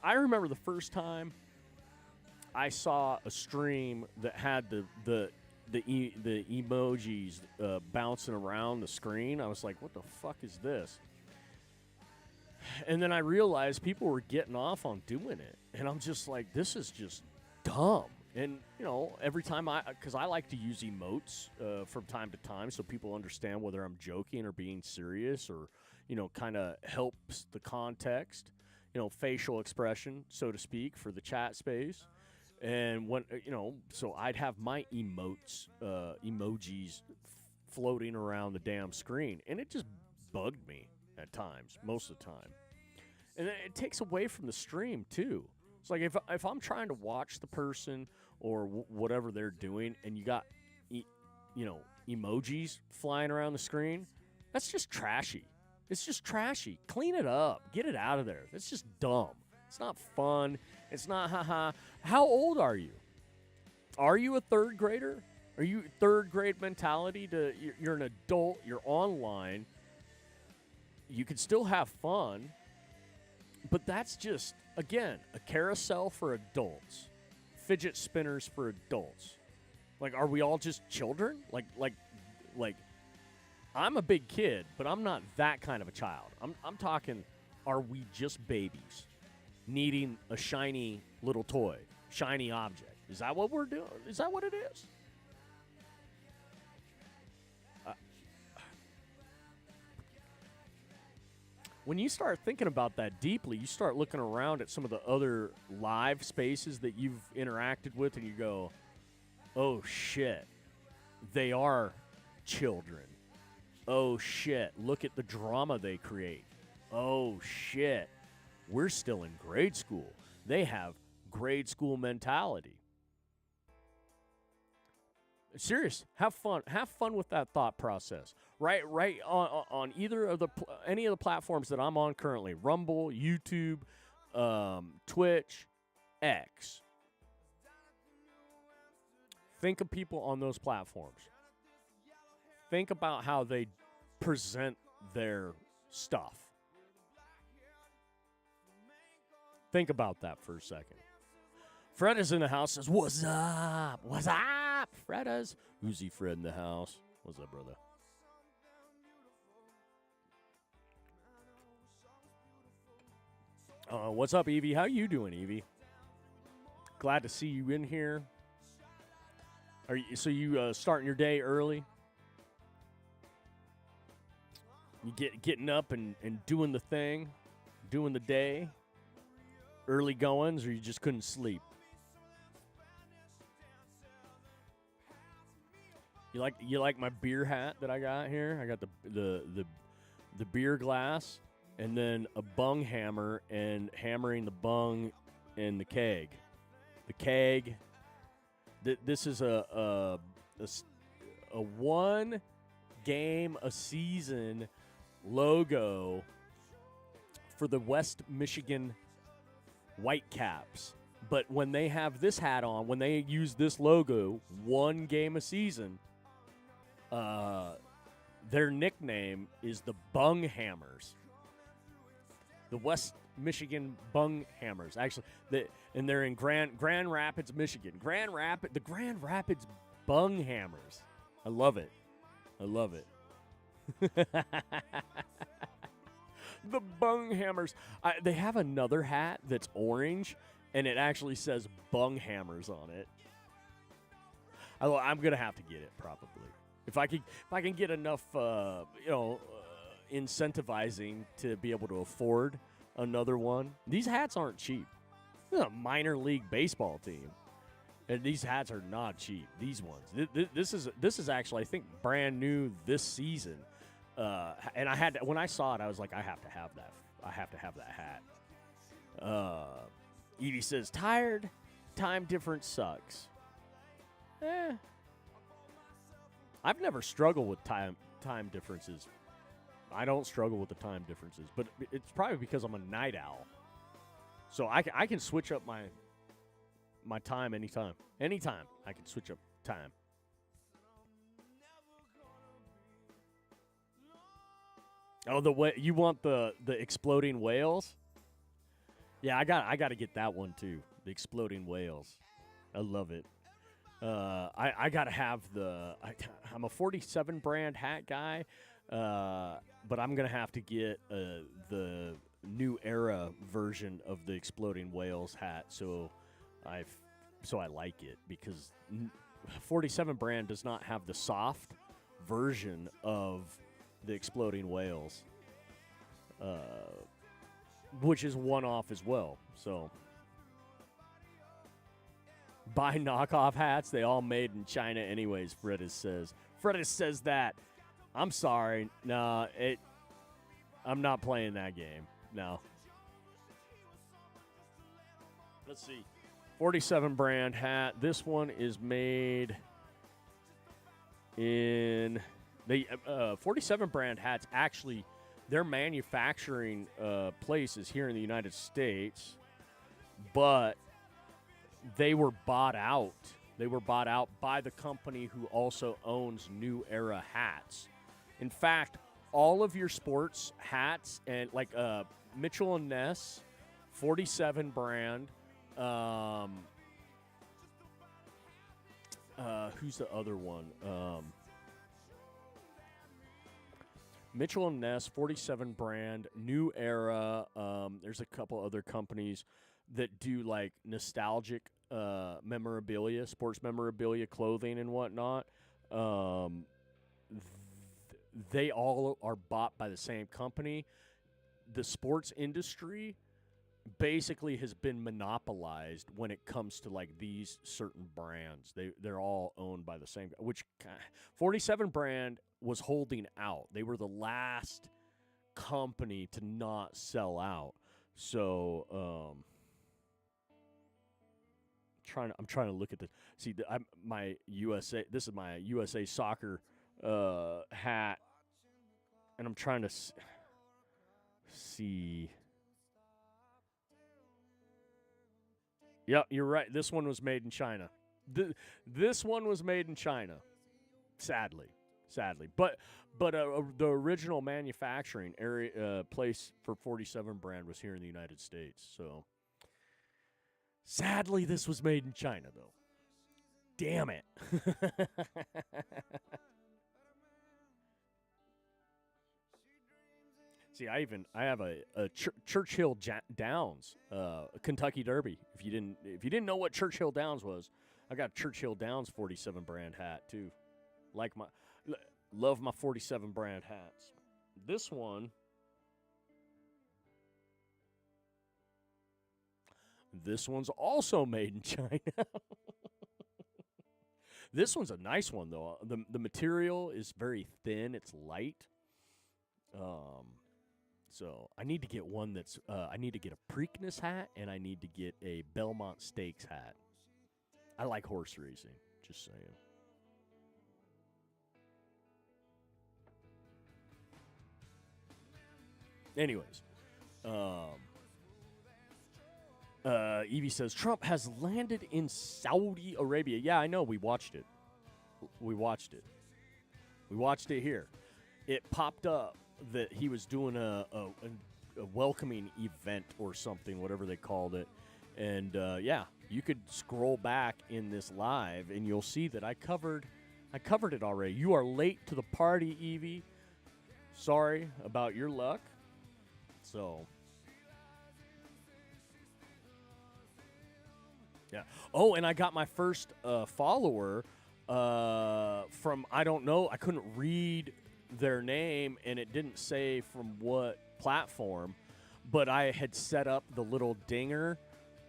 I remember the first time I saw a stream that had the emojis bouncing around the screen. I was like, what the fuck is this? And then I realized people were getting off on doing it. And I'm just like, this is just dumb. And, every time because I like to use emotes from time to time so people understand whether I'm joking or being serious or, kind of helps the context, facial expression, so to speak, for the chat space. And when, so I'd have my emojis floating around the damn screen. And it just bugged me at times, most of the time. And it takes away from the stream, too. It's like if I'm trying to watch the person or whatever they're doing and you got, emojis flying around the screen, that's just trashy. It's just trashy. Clean it up. Get it out of there. That's just dumb. It's not fun. It's not haha. How old are you? Are you a third grader? Are you third grade mentality you're an adult, you're online, you can still have fun, but that's just, again, a carousel for adults. Fidget spinners for adults. Like, are we all just children? Like, I'm a big kid, but I'm not that kind of a child. I'm talking are we just babies needing a shiny little toy, shiny object? Is that what we're doing? Is that what it is? When you start thinking about that deeply, you start looking around at some of the other live spaces that you've interacted with, and you go, oh, shit, they are children. Oh, shit, look at the drama they create. Oh, shit, we're still in grade school. They have grade school mentality. Serious. Have fun. Have fun with that thought process. Right on either of any of the platforms that I'm on currently: Rumble, YouTube, Twitch, X. Think of people on those platforms. Think about how they present their stuff. Think about that for a second. Fred is in the house, says, what's up? What's up, Freddas? Who's he, Fred, in the house? What's up, brother? What's up, Evie? How you doing, Evie? Glad to see you in here. So you starting your day early? You getting up and doing the thing, doing the day? Early goings, or you just couldn't sleep? You like my beer hat that I got here? I got the beer glass and then a bung hammer and hammering the bung in the keg. The keg. This is a one game a season logo for the West Michigan Whitecaps. But when they have this hat on, when they use this logo, one game a season, their nickname is the Bung Hammers. The West Michigan Bung Hammers. Actually, and they're in Grand Rapids, Michigan. The Grand Rapids Bung Hammers. I love it. I love it. The Bung Hammers. They have another hat that's orange, and it actually says Bung Hammers on it. I'm gonna have to get it probably. If I can get enough, incentivizing to be able to afford another one. These hats aren't cheap. This is a minor league baseball team, and these hats are not cheap. These ones. This is actually, I think, brand new this season. And when I saw it, I was like, I have to have that. I have to have that hat. Evie says, tired. Time difference sucks. I've never struggled with time differences. I don't struggle with the time differences, but it's probably because I'm a night owl. So I can switch up my time anytime. Anytime I can switch up time. Oh, you want the exploding whales? Yeah, I got to get that one too. The exploding whales. I love it. I gotta have I'm a 47 brand hat guy, but I'm gonna have to get the new era version of the exploding whales hat. So I like it because 47 brand does not have the soft version of the exploding whales, which is one off as well. So. Buy knockoff hats. They all made in China anyways, Fredis says. Fredis says that. I'm sorry. No, I'm not playing that game. No. Let's see. 47 brand hat. This one is made in... 47 brand hats, actually, their manufacturing place is here in the United States, but... they were bought out. They were bought out by the company who also owns New Era hats. In fact, all of your sports hats and like Mitchell & Ness, 47 brand. Who's the other one? Mitchell and Ness, 47 brand, New Era. There's a couple other companies that do like nostalgic memorabilia, sports memorabilia, clothing, and whatnot. Um, they all are bought by the same company. The sports industry basically has been monopolized when it comes to like these certain brands. They're all owned by the same, which 47 brand was holding out. They were the last company to not sell out. So I'm trying to look at this. See, my USA. This is my USA Soccer hat, and I'm trying to see. Yeah, you're right. This one was made in China. This one was made in China. Sadly, but the original manufacturing area place for 47 brand was here in the United States. So sadly, this was made in China, though. Damn it. See, I have a Churchill Downs Kentucky Derby. If you didn't know what Churchill Downs was, I got a Churchill Downs 47 brand hat too. Love my 47 brand hats. This one's also made in China. This one's a nice one though. The material is very thin. It's light. So I need to get one that's. I need to get a Preakness hat, and I need to get a Belmont Stakes hat. I like horse racing. Just saying. Anyways, Evie says Trump has landed in Saudi Arabia. Yeah, I know. We watched it. We watched it here. It popped up that he was doing a welcoming event or something, whatever they called it. And, yeah, you could scroll back in this live, and you'll see that I covered it already. You are late to the party, Evie. Sorry about your luck. So, yeah. Oh, and I got my first follower from, I don't know, I couldn't read their name, and it didn't say from what platform, but I had set up the little dinger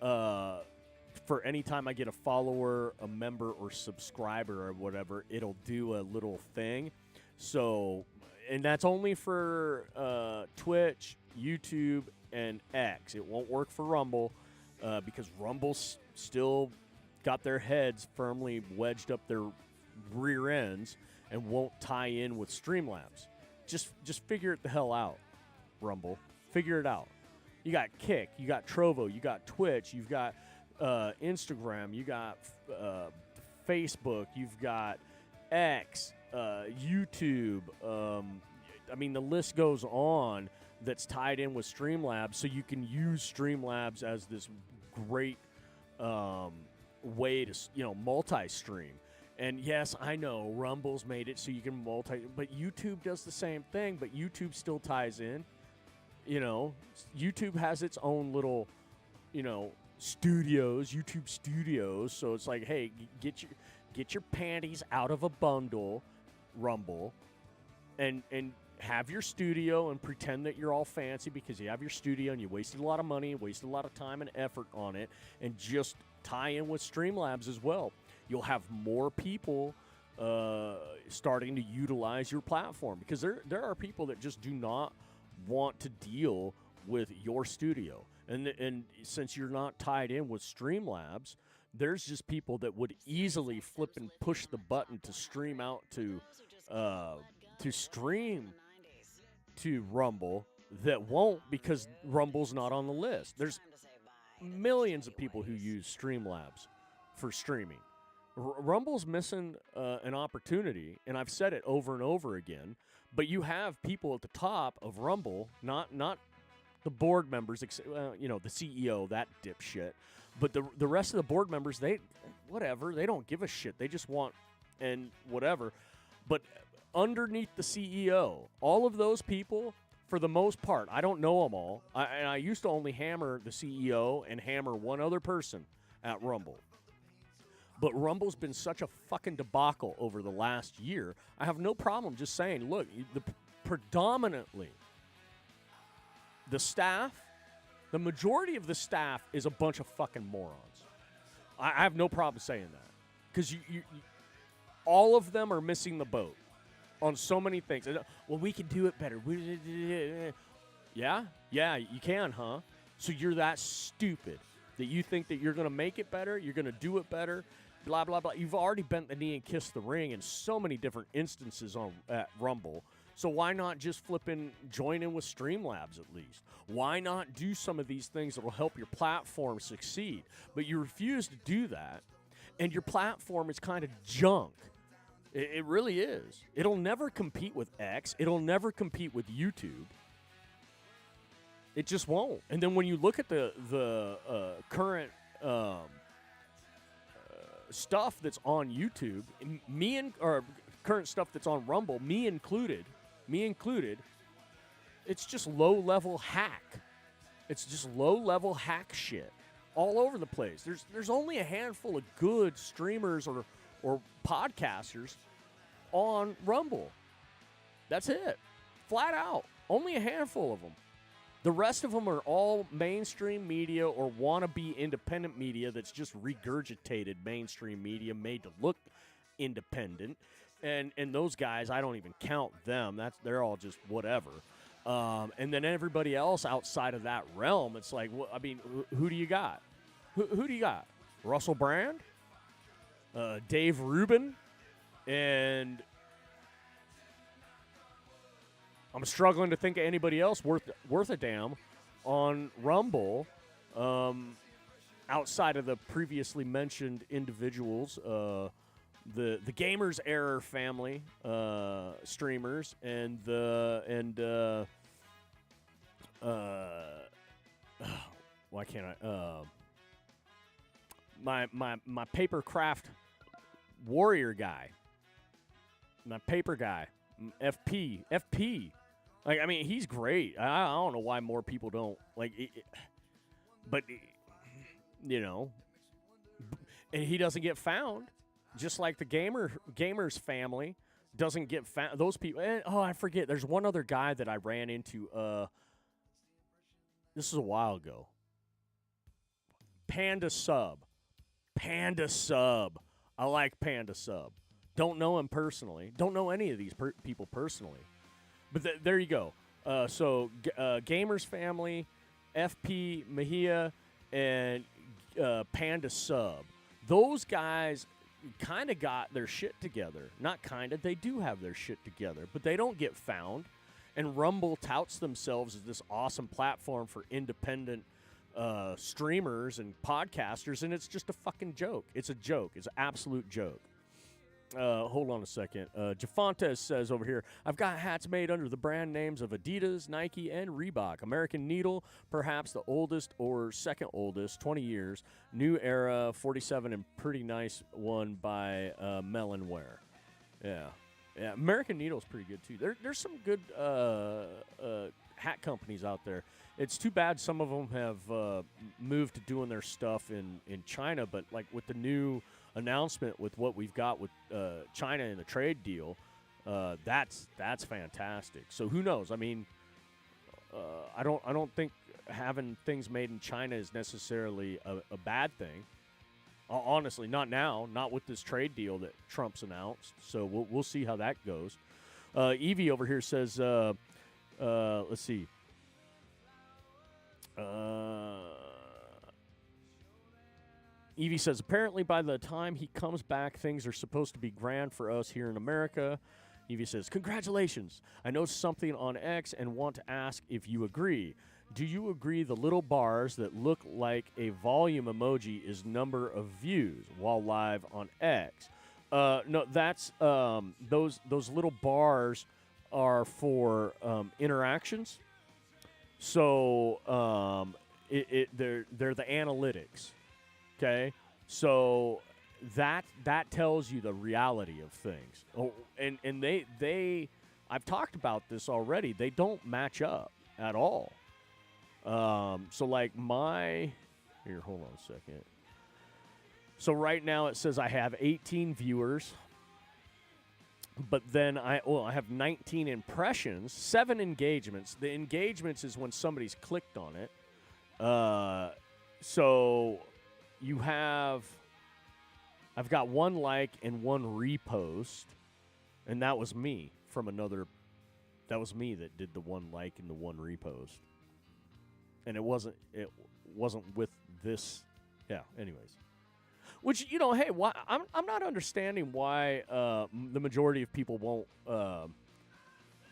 for any time I get a follower, a member, or subscriber or whatever, it'll do a little thing. So, and that's only for Twitch, YouTube, and X. It won't work for Rumble because Rumble's still got their heads firmly wedged up their rear ends and won't tie in with Streamlabs. Just figure it the hell out, Rumble. Figure it out. You got Kick, you got Trovo, you got Twitch, you've got Instagram, you got Facebook, you've got X, YouTube. I mean, the list goes on that's tied in with Streamlabs, so you can use Streamlabs as this great way to, multi-stream. And yes, I know Rumble's made it so you can but YouTube does the same thing, but YouTube still ties in. YouTube has its own little, studios, YouTube studios. So it's like, hey, get your panties out of a bundle, Rumble, and have your studio and pretend that you're all fancy because you have your studio and you wasted a lot of money, wasted a lot of time and effort on it, and just tie in with Streamlabs as well. You'll have more people starting to utilize your platform because there are people that just do not want to deal with your studio. And since you're not tied in with Streamlabs, there's just people that would easily flip and push the button to stream out to stream to Rumble that won't because Rumble's not on the list. There's millions of people who use Streamlabs for streaming. Rumble's missing an opportunity, and I've said it over and over again, but you have people at the top of Rumble, not the board members, the CEO, that dipshit, but the rest of the board members, they don't give a shit. They just want, and whatever. But underneath the CEO. All of those people, for the most part, I don't know them all. And I used to only hammer the CEO and hammer one other person at Rumble. But Rumble's been such a fucking debacle over the last year. I have no problem just saying, look, predominantly the staff, the majority of the staff is a bunch of fucking morons. I have no problem saying that. Because you all of them are missing the boat on so many things. Well, we can do it better. Yeah, you can, huh? So you're that stupid that you think that you're going to make it better, you're going to do it better, blah, blah, blah. You've already bent the knee and kissed the ring in so many different instances at Rumble. So why not just join in with Streamlabs at least? Why not do some of these things that will help your platform succeed? But you refuse to do that, and your platform is kind of junk. It really is. It'll never compete with X. It'll never compete with YouTube. It just won't. And then when you look at the current stuff that's on YouTube, or current stuff that's on Rumble, me included, it's just low-level hack. It's just low-level hack shit all over the place. There's only a handful of good streamers or podcasters on Rumble. That's it. Flat out. Only a handful of them. The rest of them are all mainstream media or wannabe independent media that's just regurgitated mainstream media made to look independent. And those guys, I don't even count them. They're all just whatever. And then everybody else outside of that realm, it's like, well, I mean, who do you got? Who do you got? Russell Brand? Dave Rubin? And I'm struggling to think of anybody else worth a damn on Rumble outside of the previously mentioned individuals, the Gamers Error family streamers, and why can't I? My paper craft warrior guy, my paper guy, FP. Like, I mean, he's great. I don't know why more people don't like it, but you know, and he doesn't get found, just like the gamers family doesn't get found. Those people. I forget. There's one other guy that I ran into. This is a while ago. Panda Sub. I like Panda Sub. Don't know him personally. Don't know any of these people personally. But there you go. So Gamers Family, FP Mejia, and Panda Sub. Those guys kind of got their shit together. Not kind of. They do have their shit together. But they don't get found. And Rumble touts themselves as this awesome platform for independent streamers and podcasters. And it's just a fucking joke. It's a joke. It's an absolute joke. Hold on a second. Jafontes says over here, I've got hats made under the brand names of Adidas, Nike, and Reebok. American Needle, perhaps the oldest or second oldest, 20 years. New Era, 47, and pretty nice one by Melonware. Yeah. American Needle's pretty good, too. There's some good hat companies out there. It's too bad some of them have moved to doing their stuff in China, but like with the new announcement with what we've got with China in the trade deal, that's fantastic. So who knows? I mean, I don't think having things made in China is necessarily a bad thing. Honestly, not now, not with this trade deal that Trump's announced. So we'll see how that goes. Evie over here says, let's see. Evie says, apparently by the time he comes back, things are supposed to be grand for us here in America. Evie says, congratulations. I noticed something on X and want to ask if you agree. Do you agree the little bars that look like a volume emoji is number of views while live on X? No, that's those little bars are for interactions. So they're the analytics. Okay, so that tells you the reality of things. Oh, and they I've talked about this already. They don't match up at all. So like here, hold on a second. So right now it says I have 18 viewers, but then I have 19 impressions, 7 engagements. The engagements is when somebody's clicked on it. So I've got 1 like and 1 repost, and that was me that did the 1 like and the 1 repost. And it wasn't with this. Yeah, anyways. Which, hey, why I'm not understanding why the majority of people won't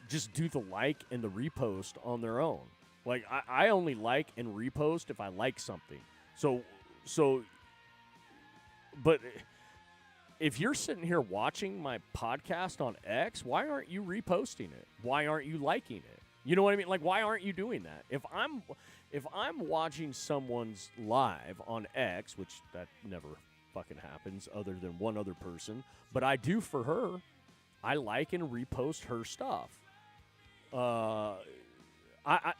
just do the like and the repost on their own. Like, I only like and repost if I like something. But if you're sitting here watching my podcast on X, why aren't you reposting it? Why aren't you liking it? You know what I mean? Like, why aren't you doing that? If I'm watching someone's live on X, which that never fucking happens other than one other person, but I do for her, I like and repost her stuff. I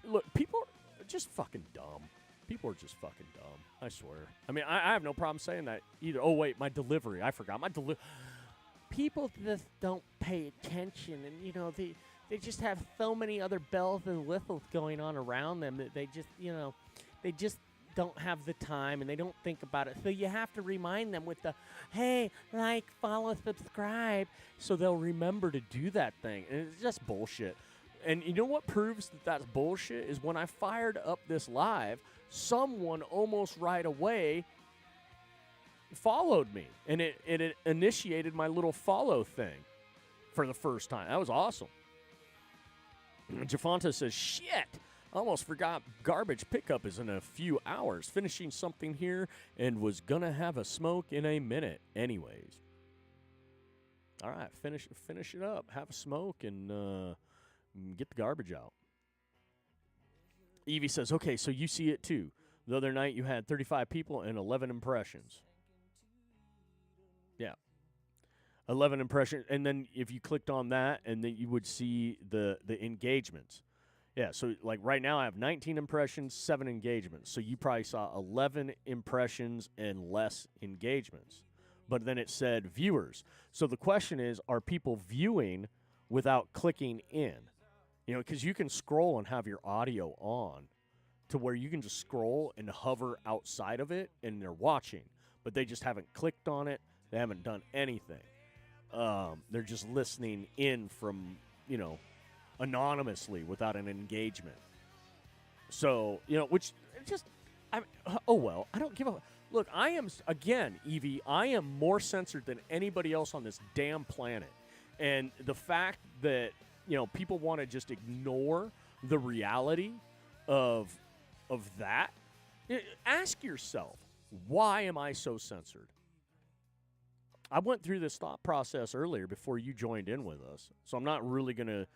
look, people are just fucking dumb. People are just fucking dumb. I swear. I mean, I have no problem saying that either. Oh, wait, my delivery. I forgot my delivery. People just don't pay attention, and, they just have so many other bells and whistles going on around them that they just, they just don't have the time, and they don't think about it. So you have to remind them with the, hey, like, follow, subscribe, so they'll remember to do that thing. And it's just bullshit. And you know what proves that that's bullshit is when I fired up this live, someone almost right away followed me, and it initiated my little follow thing for the first time. That was awesome. Jafonta says, shit, almost forgot garbage pickup is in a few hours. Finishing something here and was going to have a smoke in a minute. Anyways. All right, finish it up. Have a smoke and get the garbage out. Evie says, okay, so you see it too. The other night you had 35 people and 11 impressions. Yeah. 11 impressions. And then if you clicked on that, and then you would see the engagements. Yeah, so like right now I have 19 impressions, 7 engagements. So you probably saw 11 impressions and less engagements. But then it said viewers. So the question is, are people viewing without clicking in? Because you can scroll and have your audio on to where you can just scroll and hover outside of it, and they're watching. But they just haven't clicked on it. They haven't done anything. They're just listening in from, anonymously without an engagement. So, which just, oh well, I don't give a, look, I am, again, Evie, I am more censored than anybody else on this damn planet. And the fact that, people want to just ignore the reality of that, ask yourself, why am I so censored? I went through this thought process earlier before you joined in with us, so I'm not really going to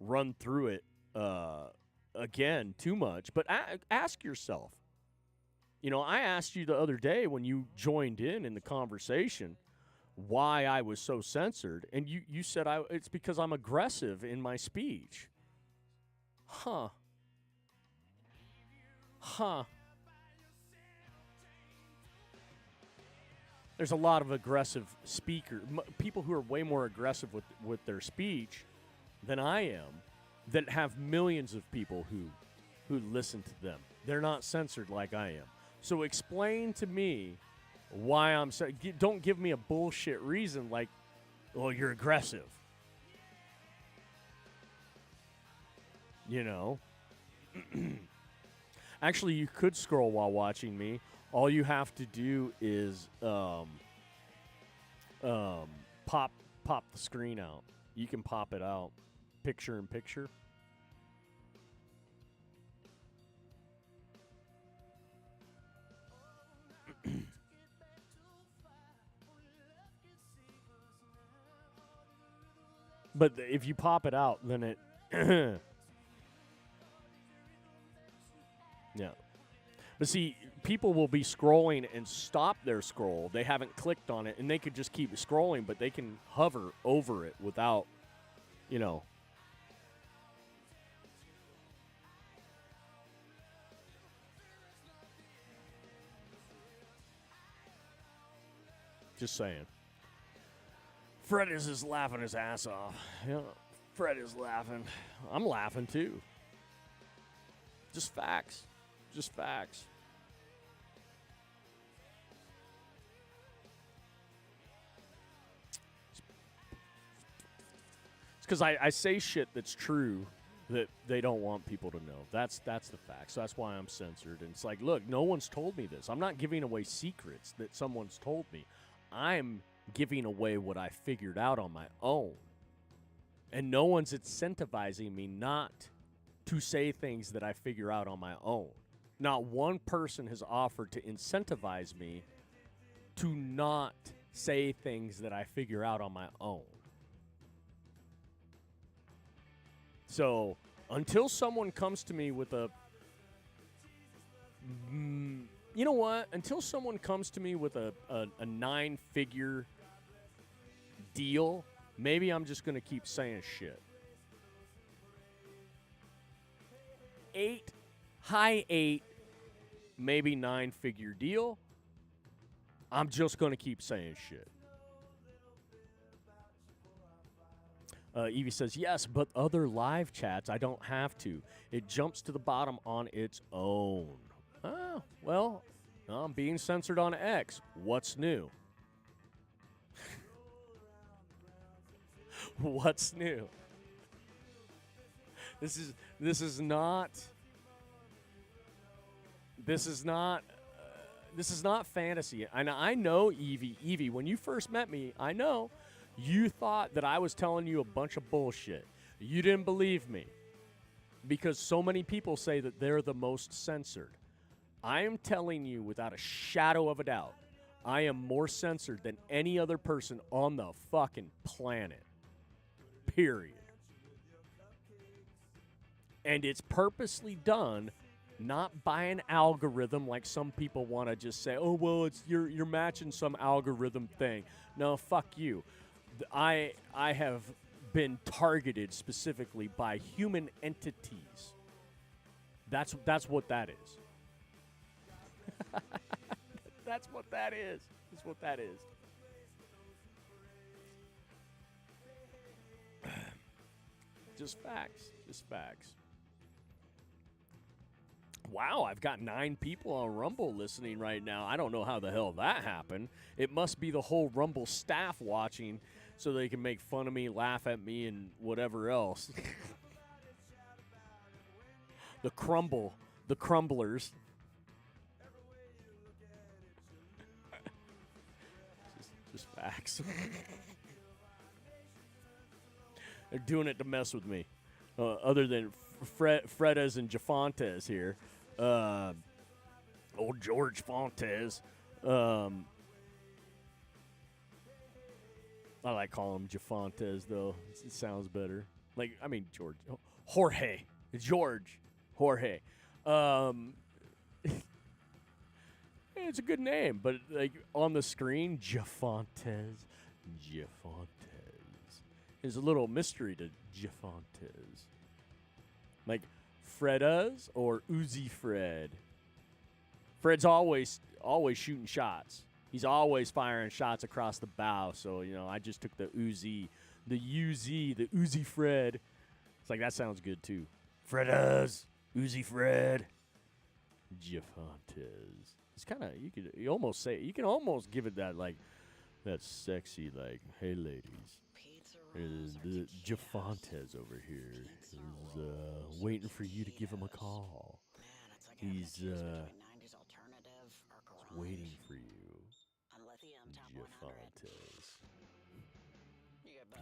run through it again too much. But ask yourself. I asked you the other day when you joined in the conversation why I was so censored, and you said it's because I'm aggressive in my speech. Huh. There's a lot of aggressive speakers, people who are way more aggressive with their speech than I am, that have millions of people who listen to them. They're not censored like I am. So explain to me why I'm so. Don't give me a bullshit reason like, well, you're aggressive. Actually, you could scroll while watching me. All you have to do is pop the screen out. You can pop it out, picture in picture. But if you pop it out, then it yeah. But see, people will be scrolling and stop their scroll. They haven't clicked on it, and they could just keep scrolling, but they can hover over it without, you know. Just saying. Fred is just laughing his ass off. Yeah, Fred is laughing. I'm laughing too. Just facts. Just facts. It's because I say shit that's true that they don't want people to know. That's the fact. So that's why I'm censored. And it's like, look, no one's told me this. I'm not giving away secrets that someone's told me. I'm giving away what I figured out on my own. And no one's incentivizing me not to say things that I figure out on my own. Not one person has offered to incentivize me to not say things that I figure out on my own. So, until someone comes to me with a... you know what? Until someone comes to me with a 9-figure deal, maybe I'm just going to keep saying shit. 8, maybe 9-figure deal. I'm just going to keep saying shit. Evie says, yes, but other live chats, I don't have to. It jumps to the bottom on its own. Oh, well, I'm being censored on X. What's new? What's new? This is not fantasy. And I know, Evie, when you first met me, I know you thought that I was telling you a bunch of bullshit. You didn't believe me because so many people say that they're the most censored. I am telling you without a shadow of a doubt, I am more censored than any other person on the fucking planet. Period. And it's purposely done not by an algorithm like some people want to just say, oh, well, it's you're matching some algorithm thing. No, fuck you. I have been targeted specifically by human entities. That's what that is. That's what that is. That's what that is. Just facts. Just facts. Wow, I've got 9 people on Rumble listening right now. I don't know how the hell that happened. It must be the whole Rumble staff watching so they can make fun of me, laugh at me, and whatever else. The crumblers. just facts. They're doing it to mess with me. Other than Fredas and Jafontes here. Old George Fontes. I like calling him Jafontes, though. It sounds better. George. Jorge. George. Jorge. It's a good name, but like on the screen, Jafontes. There's a little mystery to Jafontes. Like Fredas or Uzi Fred. Fred's always shooting shots. He's always firing shots across the bow. So, I just took the Uzi Fred. It's like, that sounds good too. Fredas, Uzi Fred, Jafontes. It's kind of, you can almost give it that, like, that sexy, like, hey ladies. The Jafontes over here is waiting for you to give him a call. He's waiting for you.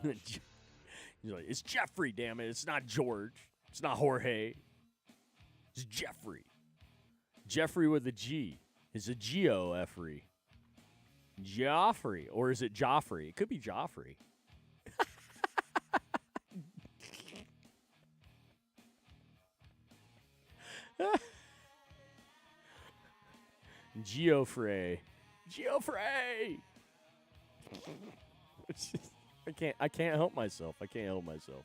Jafontes. He's like, it's Jeffrey, damn it. It's not George. It's not Jorge. It's Jeffrey. Jeffrey with a G. It's a Geo-Effrey. Joffrey. Or is it Joffrey? It could be Joffrey. Geoffrey. Geoffrey! It's just, I can't help myself. I can't help myself.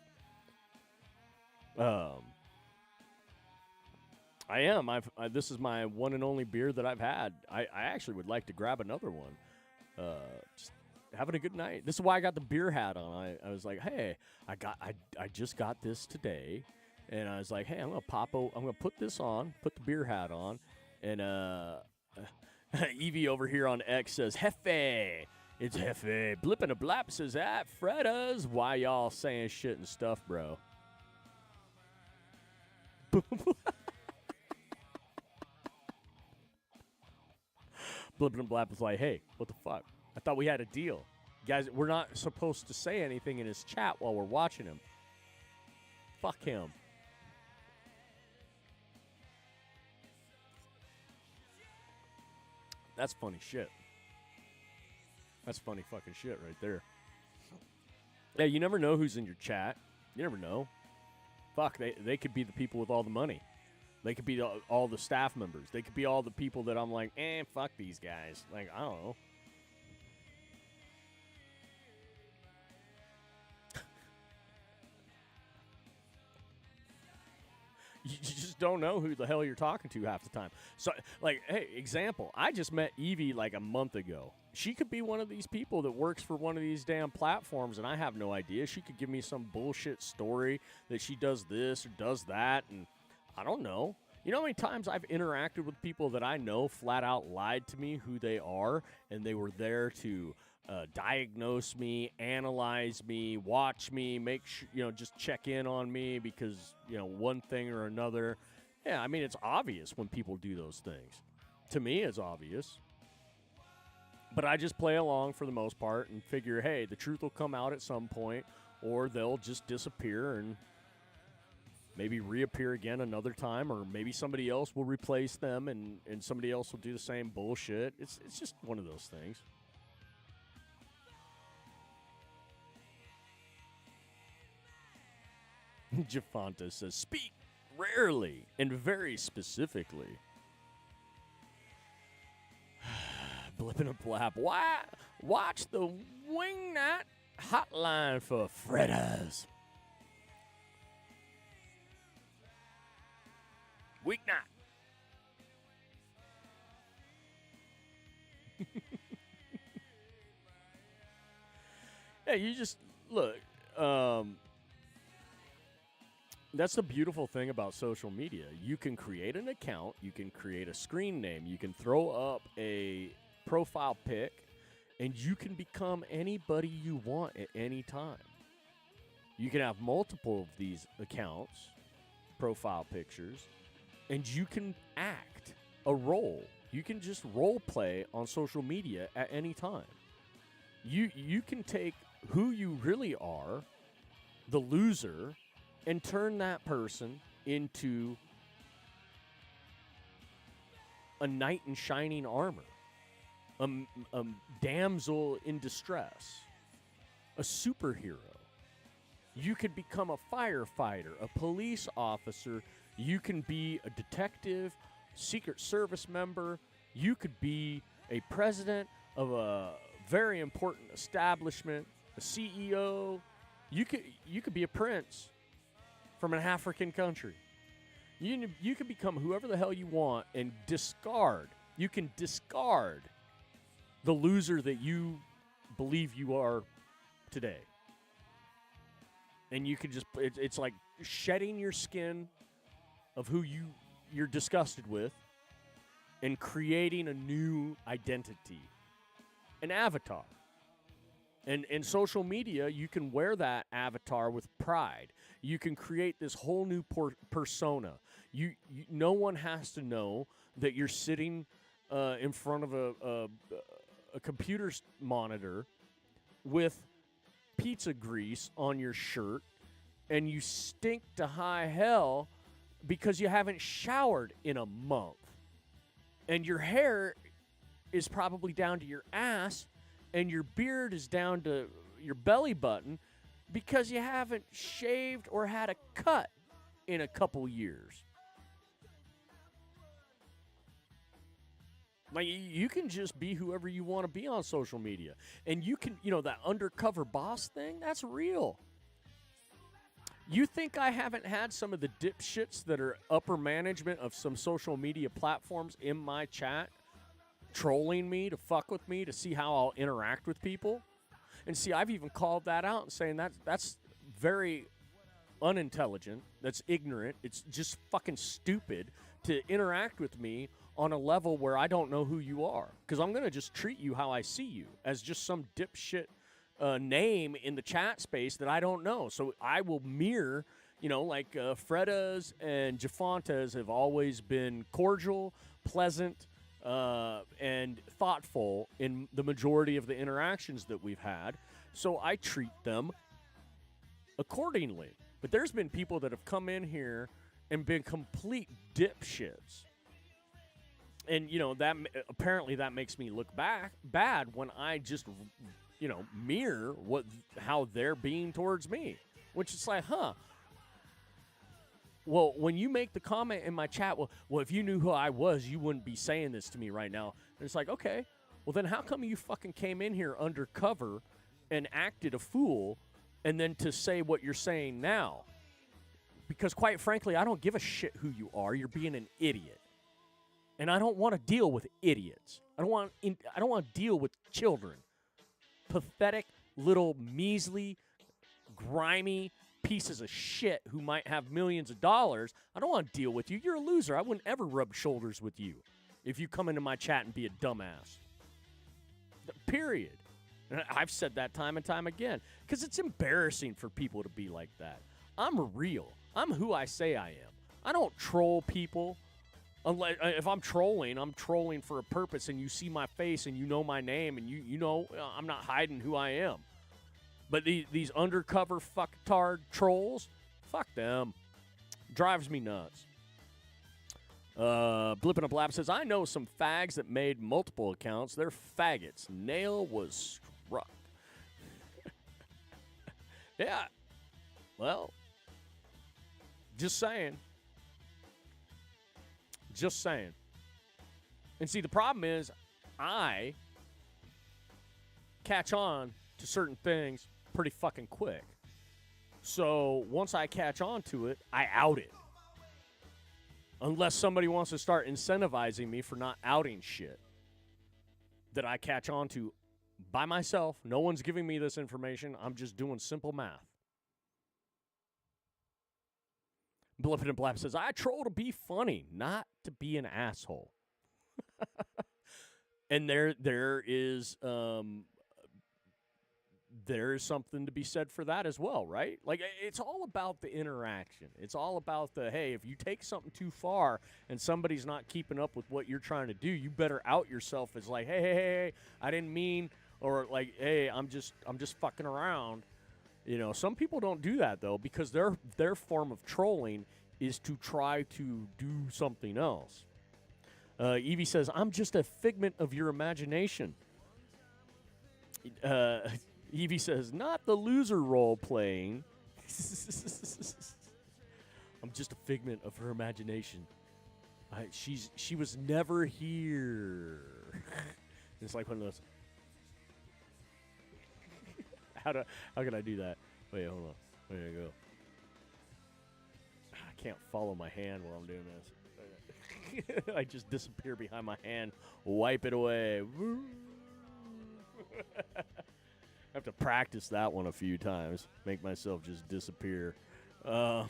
I am. This is my one and only beer that I've had. I actually would like to grab another one. Just having a good night. This is why I got the beer hat on. I was like, hey, I just got this today, and I was like, hey, I'm gonna put this on, put the beer hat on, and Evie over here on X says, Hefe. It's Hefe. Blippin' a Blap says, Freddas. Why y'all saying shit and stuff, bro? Blippin' and Blap was like, hey, what the fuck? I thought we had a deal. Guys, we're not supposed to say anything in his chat while we're watching him. Fuck him. That's funny shit. That's funny fucking shit right there. Yeah, you never know who's in your chat. You never know. Fuck, they could be the people with all the money. They could be all the staff members. They could be all the people that I'm like, fuck these guys. Like, I don't know. You just don't know who the hell you're talking to half the time. So, like, hey, example. I just met Evie like a month ago. She could be one of these people that works for one of these damn platforms, and I have no idea. She could give me some bullshit story that she does this or does that, and I don't know. You know how many times I've interacted with people that I know flat out lied to me who they are, and they were there to diagnose me, analyze me, watch me, make sure, just check in on me because, one thing or another. Yeah, I mean, it's obvious when people do those things. To me, it's obvious. But I just play along for the most part and figure, hey, the truth will come out at some point, or they'll just disappear and maybe reappear again another time, or maybe somebody else will replace them and somebody else will do the same bullshit. It's just one of those things. Jafanta says, speak rarely and very specifically. Blippin' a Blap. Why? Watch the Wingnut hotline for Freddas. Weeknight. Hey, you just look. That's the beautiful thing about social media. You can create an account, you can create a screen name, you can throw up a profile pic, and you can become anybody you want at any time. You can have multiple of these accounts, profile pictures, and you can act a role. You can just role play on social media at any time. You can take who you really are, the loser, and turn that person into a knight in shining armor, a damsel in distress, a superhero. You could become a firefighter, a police officer. You can be a detective, Secret Service member. You could be a president of a very important establishment, a CEO. You could be a prince from an African country. You can become whoever the hell you want and discard. You can discard the loser that you believe you are today. And you can just, it's like shedding your skin of who you're disgusted with and creating a new identity, an avatar. And in social media, you can wear that avatar with pride. You can create this whole new persona. No one has to know that you're sitting in front of a computer monitor with pizza grease on your shirt, and you stink to high hell because you haven't showered in a month. And your hair is probably down to your ass, and your beard is down to your belly button because you haven't shaved or had a cut in a couple years. Like, you can just be whoever you want to be on social media. And you can, that undercover boss thing, that's real. You think I haven't had some of the dipshits that are upper management of some social media platforms in my chat trolling me to fuck with me to see how I'll interact with people? And see, I've even called that out and saying that's very unintelligent. That's ignorant. It's just fucking stupid to interact with me on a level where I don't know who you are. Because I'm going to just treat you how I see you, as just some dipshit name in the chat space that I don't know. So I will mirror, like Fredas and Jafontas have always been cordial, pleasant, and thoughtful in the majority of the interactions that we've had. So I treat them accordingly. But there's been people that have come in here and been complete dipshits. And, that apparently that makes me look bad when I just, mirror how they're being towards me. Which is like, well, when you make the comment in my chat, well, if you knew who I was, you wouldn't be saying this to me right now. And it's like, okay, well, then how come you fucking came in here undercover and acted a fool and then to say what you're saying now? Because quite frankly, I don't give a shit who you are. You're being an idiot. And I don't want to deal with idiots. I don't want to deal with children. Pathetic, little, measly, grimy pieces of shit who might have millions of dollars. I don't want to deal with you. You're a loser. I wouldn't ever rub shoulders with you if you come into my chat and be a dumbass. Period. And I've said that time and time again because it's embarrassing for people to be like that. I'm real. I'm who I say I am. I don't troll people. Unless, if I'm trolling for a purpose, and you see my face and you know my name, and you know I'm not hiding who I am. But these undercover fucktard trolls, fuck them. Drives me nuts. Blippin' a Blap says, I know some fags that made multiple accounts. They're faggots. Nail was struck. Yeah. Well, just saying. Just saying. And see, the problem is I catch on to certain things pretty fucking quick. So once I catch on to it, I out it. Unless somebody wants to start incentivizing me for not outing shit that I catch on to by myself. No one's giving me this information. I'm just doing simple math. Blippin' and Blap says, I troll to be funny, not to be an asshole. And there is something to be said for that as well, right? Like, it's all about the interaction. It's all about hey, if you take something too far and somebody's not keeping up with what you're trying to do, you better out yourself as like, hey, I didn't mean, or like, hey, I'm just fucking around. Some people don't do that, though, because their form of trolling is to try to do something else. Evie says, I'm just a figment of your imagination. Evie says, not the loser role playing. I'm just a figment of her imagination. She was never here. It's like one of those. How can I do that? Wait, hold on. Where did I go? I can't follow my hand while I'm doing this. I just disappear behind my hand, wipe it away. I have to practice that one a few times, make myself just disappear. But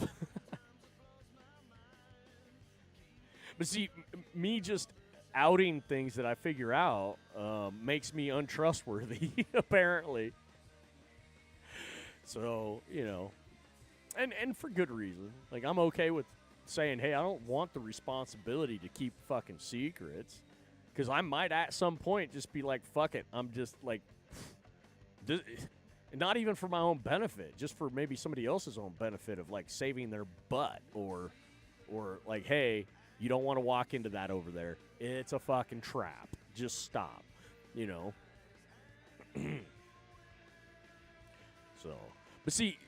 see, me just outing things that I figure out makes me untrustworthy, apparently. So, and for good reason. Like, I'm okay with saying, hey, I don't want the responsibility to keep fucking secrets. Because I might at some point just be like, fuck it. I'm just like, not even for my own benefit, just for maybe somebody else's own benefit of like saving their butt or like, hey, you don't want to walk into that over there. It's a fucking trap. Just stop, So, but see,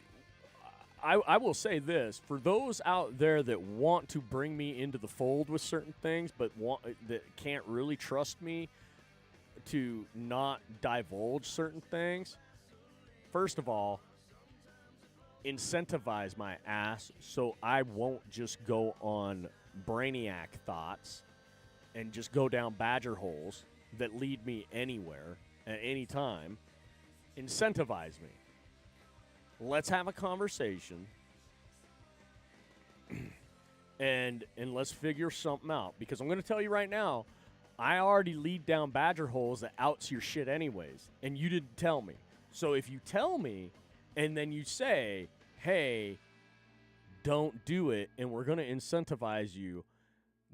I will say this, for those out there that want to bring me into the fold with certain things, but that can't really trust me to not divulge certain things. First of all, incentivize my ass so I won't just go on brainiac thoughts and just go down badger holes that lead me anywhere at any time. Incentivize me. Let's have a conversation and let's figure something out. Because I'm going to tell you right now, I already lead down badger holes that outs your shit anyways, and you didn't tell me. So if you tell me and then you say, hey, don't do it, and we're going to incentivize you,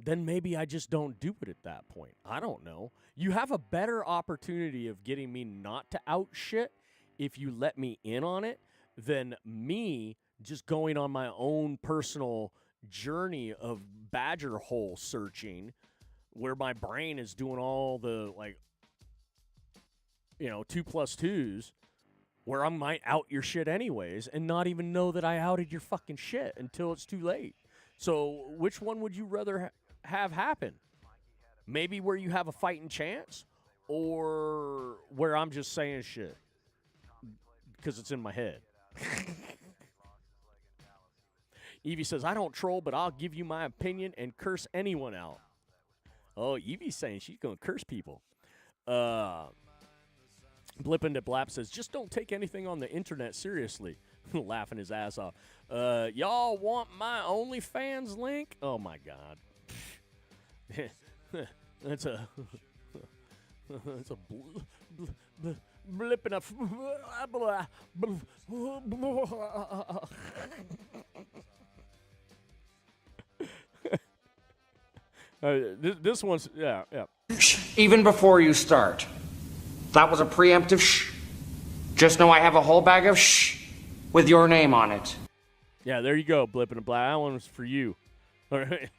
then maybe I just don't do it at that point. I don't know. You have a better opportunity of getting me not to out shit if you let me in on it than me just going on my own personal journey of badger hole searching where my brain is doing all the, 2+2s, where I might out your shit anyways and not even know that I outed your fucking shit until it's too late. So which one would you rather have happen? Maybe where you have a fighting chance, or where I'm just saying shit because it's in my head. Evie says, I don't troll, but I'll give you my opinion and curse anyone out. Oh, Evie's saying she's going to curse people. Blippin' to Blap says, just don't take anything on the internet seriously. Laughing his ass off. Y'all want my OnlyFans link? Oh, my God. That's a... That's a blipping up. This one's, yeah. Even before you start. That was a preemptive shh. Just know I have a whole bag of shh with your name on it. Yeah, there you go, Blippin' and Blap. That one was for you. All right.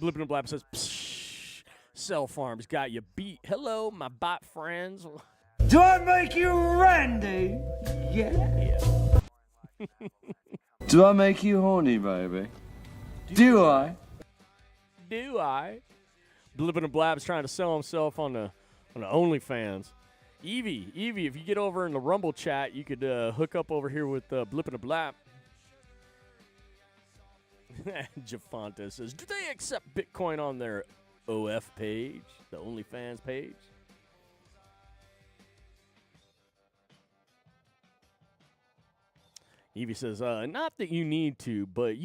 Blippin' and Blap says, psh, Cell Farms got you beat. Hello, my bot friends. Do I make you Randy? Yeah. Do I make you horny, baby? Do I? Do I? Blippin' and Blap's trying to sell himself on the OnlyFans. Evie, if you get over in the Rumble chat, you could hook up over here with Blippin' and Blap. Jafonta says, do they accept Bitcoin on their OF page, the OnlyFans page? Evie says, not that you need to, but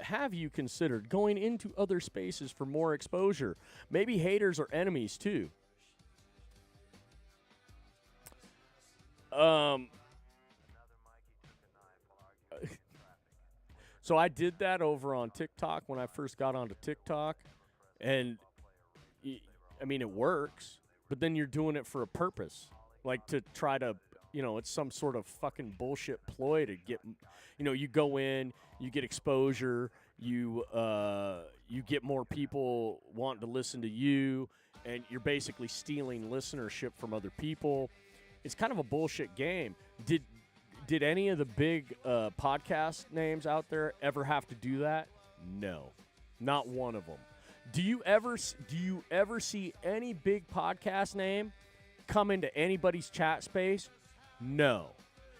have you considered going into other spaces for more exposure? Maybe haters or enemies too. So I did that over on TikTok when I first got onto TikTok, and I mean, it works, but then you're doing it for a purpose, like to try to, it's some sort of fucking bullshit ploy to get, you go in, you get exposure, you get more people wanting to listen to you, and you're basically stealing listenership from other people. It's kind of a bullshit game. Did any of the big podcast names out there ever have to do that? No, not one of them. Do you ever see any big podcast name come into anybody's chat space? No.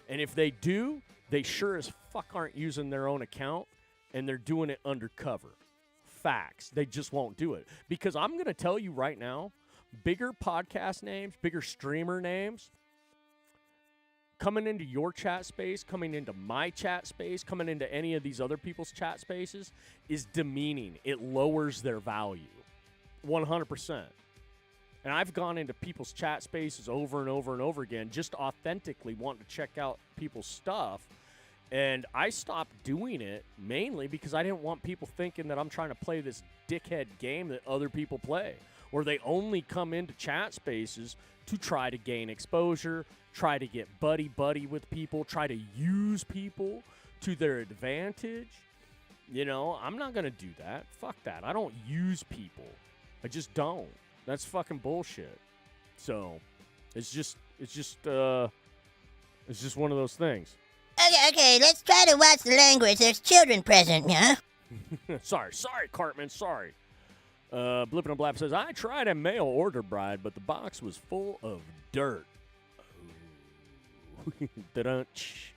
And if they do, they sure as fuck aren't using their own account, and they're doing it undercover. Facts. They just won't do it. Because I'm going to tell you right now, bigger podcast names, bigger streamer names, coming into your chat space, coming into my chat space, coming into any of these other people's chat spaces is demeaning. It lowers their value. 100%. And I've gone into people's chat spaces over and over and over again, just authentically wanting to check out people's stuff. And I stopped doing it mainly because I didn't want people thinking that I'm trying to play this dickhead game that other people play, where they only come into chat spaces to try to gain exposure, try to get buddy-buddy with people, try to use people to their advantage. I'm not going to do that. Fuck that. I don't use people. I just don't. That's fucking bullshit. So, it's just It's just one of those things. Okay, let's try to watch the language. There's children present, huh? Sorry, Cartman, sorry. Blippin' and Blap says, I tried a mail order bride, but the box was full of dirt. Da-dunch.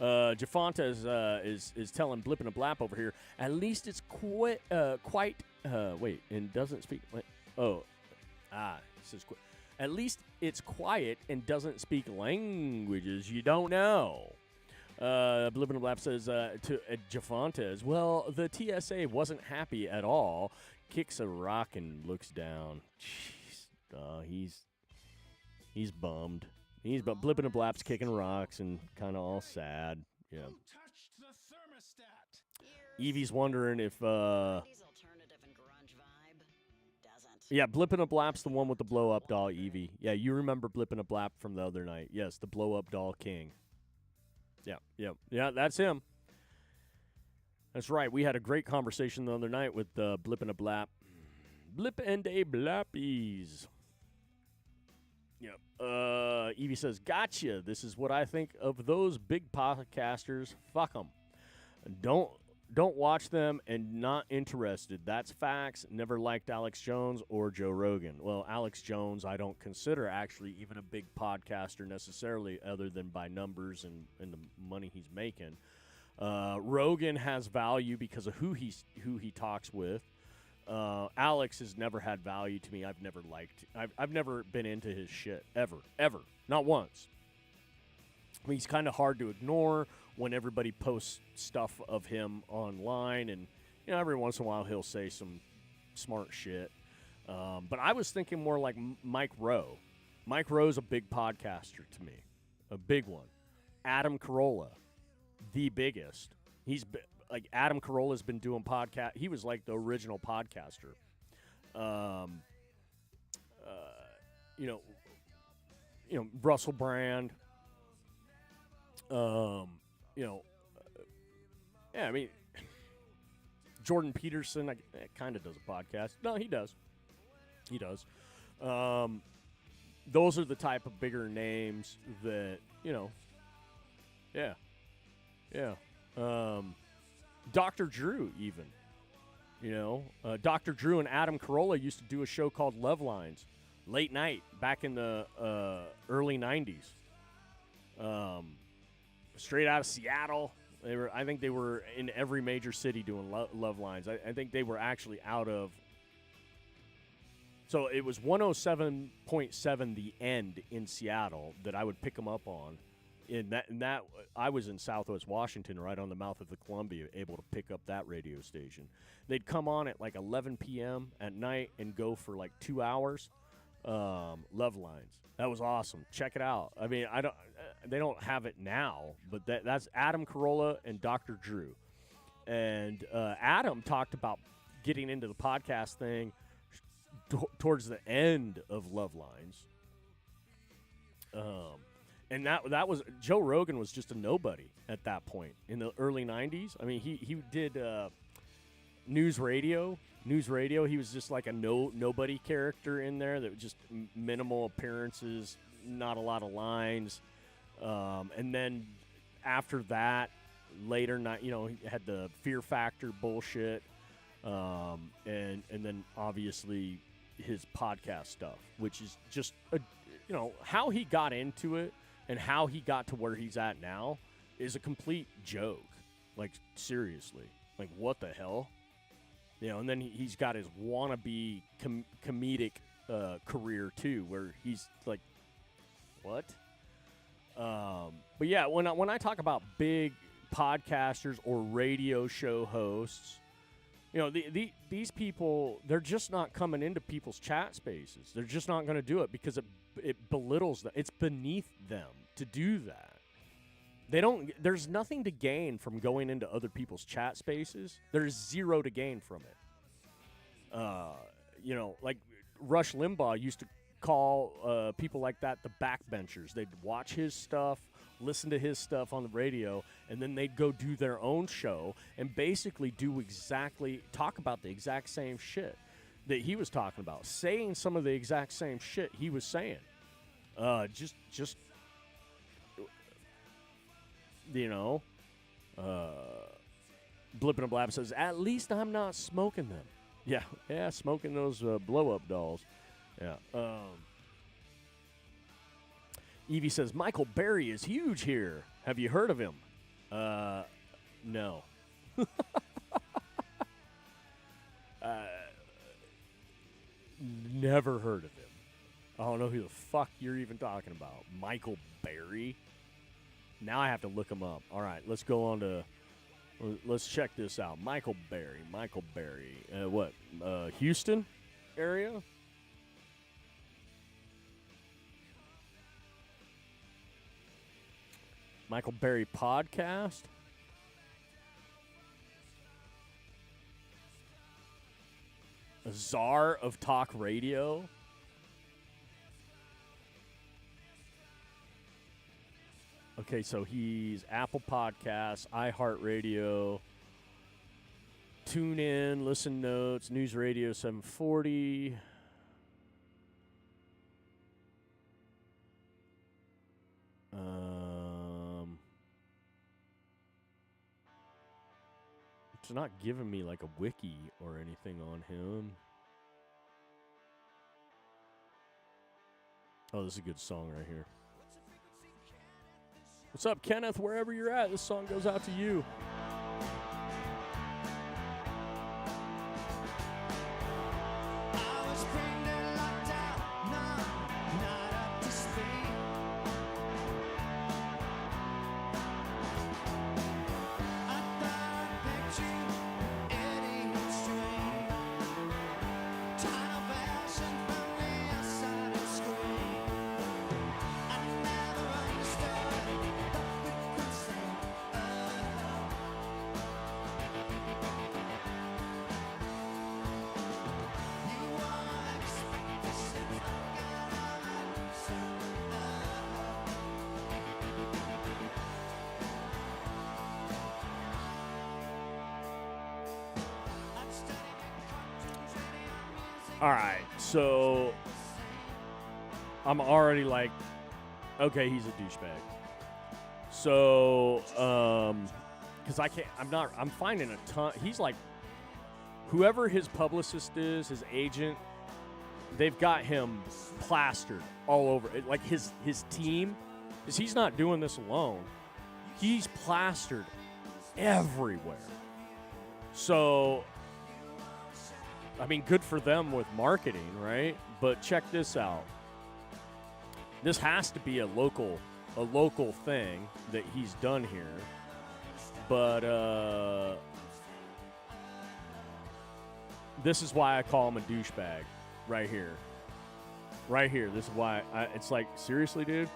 Jafonta is telling Blippin' and Blap over here, at least it's quite, and doesn't speak, it says, at least it's quiet and doesn't speak languages you don't know. Blippin' and Blap says to Jafontes, well, the TSA wasn't happy at all. Kicks a rock and looks down. Jeez. He's bummed. Blippin' and Blap's kicking rocks and kind of all sad. Yeah. Evie's wondering if 90s alternative and grunge vibe doesn't. yeah, Blippin' and Blap's the one with the blow up doll, Evie. Yeah, you remember Blippin' and Blap from the other night. Yes, the blow up doll king. Yeah, that's him. That's right. We had a great conversation the other night with Blip and a Blap. Blip and a Blappies. Yep. Evie says, gotcha. This is what I think of those big podcasters. Fuck them. Don't watch them and not interested. That's facts. Never liked Alex Jones or Joe Rogan. Well, Alex Jones I don't consider actually even a big podcaster necessarily other than by numbers and the money he's making. Rogan has value because of who he talks with. Alex has never had value to me. I've never been into his shit ever, not once. I mean, he's kind of hard to ignore when everybody posts stuff of him online, and every once in a while he'll say some smart shit. But I was thinking more like Mike Rowe. Mike Rowe's a big podcaster to me, a big one. Adam Carolla, the biggest. Like Adam Carolla's been doing podcast. He was like the original podcaster. Russell Brand. I mean, Jordan Peterson kind of does a podcast. No, he does. Those are the type of bigger names that, Yeah. Dr. Drew, even. Dr. Drew and Adam Carolla used to do a show called Love Lines, late night, back in the early 90s. Straight out of Seattle. I think they were in every major city doing Love Lines. I think they were actually out of. So it was 107.7 The End in Seattle that I would pick them up on. And that I was in Southwest Washington, right on the mouth of the Columbia, able to pick up that radio station. They'd come on at like 11 p.m. at night and go for like 2 hours. Love Lines. That was awesome. Check it out. I mean, they don't have it now, but that's Adam Carolla and Dr. Drew. And Adam talked about getting into the podcast thing towards the end of Love Lines. And that was Joe Rogan was just a nobody at that point in the early 90s. I mean, he did news radio. He was just like a nobody character in there that was just minimal appearances, not a lot of lines. And then after that, later, he had the Fear Factor bullshit, and then obviously his podcast stuff, which is just how he got into it. And how he got to where he's at now is a complete joke. Like, seriously. Like, what the hell? And then he's got his wannabe comedic career, too, where he's like, what? But, yeah, when I talk about big podcasters or radio show hosts, these people, they're just not coming into people's chat spaces. They're just not going to do it because it belittles them. It's beneath them to do that. There's nothing to gain from going into other people's chat spaces. There's zero to gain from it. Like Rush Limbaugh used to call people like that the backbenchers. They'd watch his stuff, listen to his stuff on the radio, and then they'd go do their own show and basically talk about the exact same shit that he was talking about, saying some of the exact same shit he was saying. Just you know, Blippin' and Blab says, at least I'm not smoking them. Yeah, smoking those blow-up dolls. Yeah. Evie says, Michael Berry is huge here. Have you heard of him? No. Never heard of him. I don't know who the fuck you're even talking about. Michael Berry? Now I have to look him up. All right, let's go on to... Let's check this out. Michael Berry. What? Houston area? Michael Berry podcast? A czar of talk radio? Okay, so he's Apple Podcasts, iHeartRadio, TuneIn, Listen Notes, News Radio 740. It's not giving me like a wiki or anything on him. Oh, this is a good song right here. What's up, Kenneth? Wherever you're at, this song goes out to you. All right, so I'm already like, okay, he's a douchebag. So, because I'm finding a ton. He's like, whoever his publicist is, his agent, they've got him plastered all over. Like his team, because he's not doing this alone. He's plastered everywhere. So, I mean, good for them with marketing, right? But check this out. This has to be a local thing that he's done here. But this is why I call him a douchebag right here. Right here. This is why it's like, seriously, dude?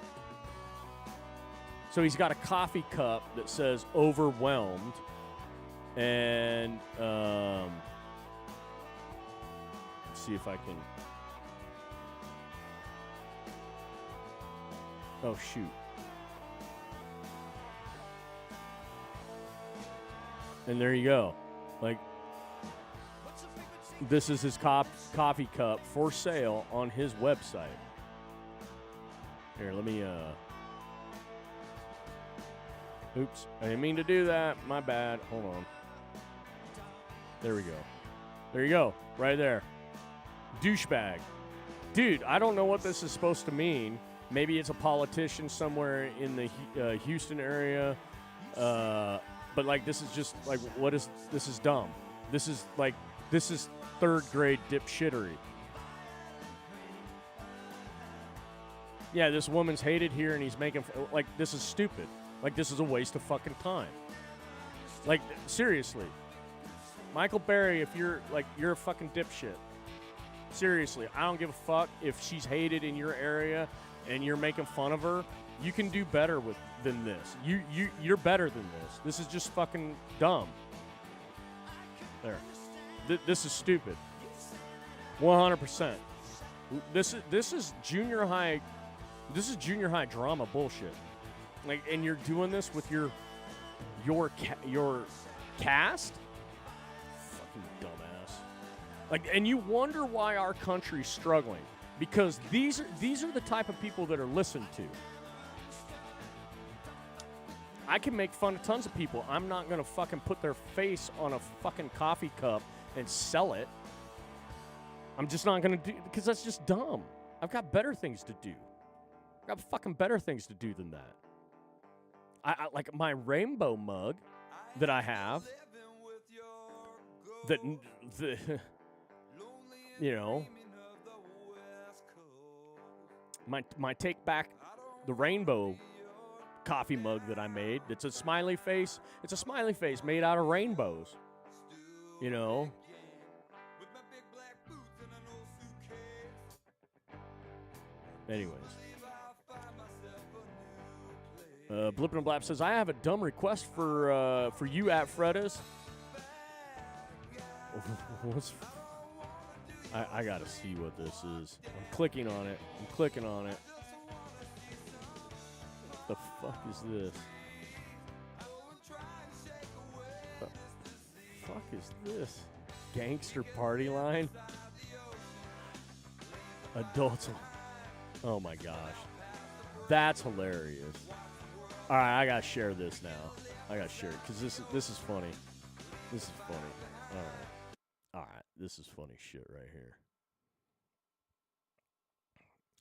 So he's got a coffee cup that says overwhelmed. And let's see if I can. Oh, shoot. And there you go. Like, this is his coffee cup for sale on his website. Here, let me, oops, I didn't mean to do that. My bad. Hold on. There we go. There you go. Right there. Douchebag. Dude, I don't know what this is supposed to mean. Maybe it's a politician somewhere in the Houston area. But, like, this is just, like, this is dumb. This is third grade dipshittery. Yeah, this woman's hated here and he's making, like, this is stupid. Like, this is a waste of fucking time. Like, seriously. Michael Berry, if you're a fucking dipshit. Seriously, I don't give a fuck if she's hated in your area and you're making fun of her. You can do better than this. You're better than this. This is just fucking dumb. There. This is stupid. 100%. This is junior high. This is junior high drama bullshit. Like, and you're doing this with your cast? Fucking dumbass. Like, and you wonder why our country's struggling, because these are the type of people that are listened to. I can make fun of tons of people. I'm not going to fucking put their face on a fucking coffee cup and sell it. I'm just not going to do, because that's just dumb. I've got better things to do. I've got fucking better things to do than that. I like my rainbow mug that I have. That, you know, my take back the rainbow coffee mug that I made. It's a smiley face. It's a smiley face made out of rainbows. You know. Anyways. Blippin' and Blap says, I have a dumb request for you at Fredda's. I gotta see what this is. I'm clicking on it. What the fuck is this? What the fuck is this? Gangster party line? Adults. Oh my gosh. That's hilarious. All right, I gotta share this now. I gotta share it because this is funny. This is funny. All right, this is funny shit right here.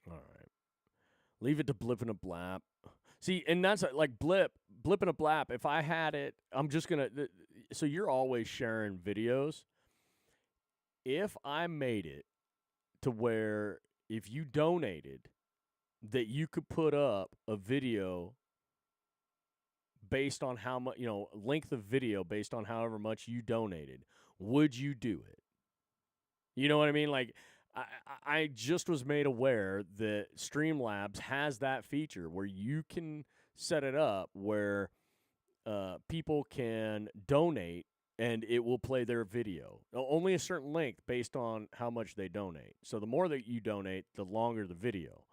All right, leave it to Blip and a Blap. See, and that's like Blip and a Blap. If I had it, I'm just gonna. So you're always sharing videos. If I made it to where if you donated, that you could put up a video based on how much, length of video based on however much you donated, would you do it? You know what I mean? Like, I just was made aware that Streamlabs has that feature where you can set it up where people can donate and it will play their video. Only a certain length based on how much they donate. So the more that you donate, the longer the video.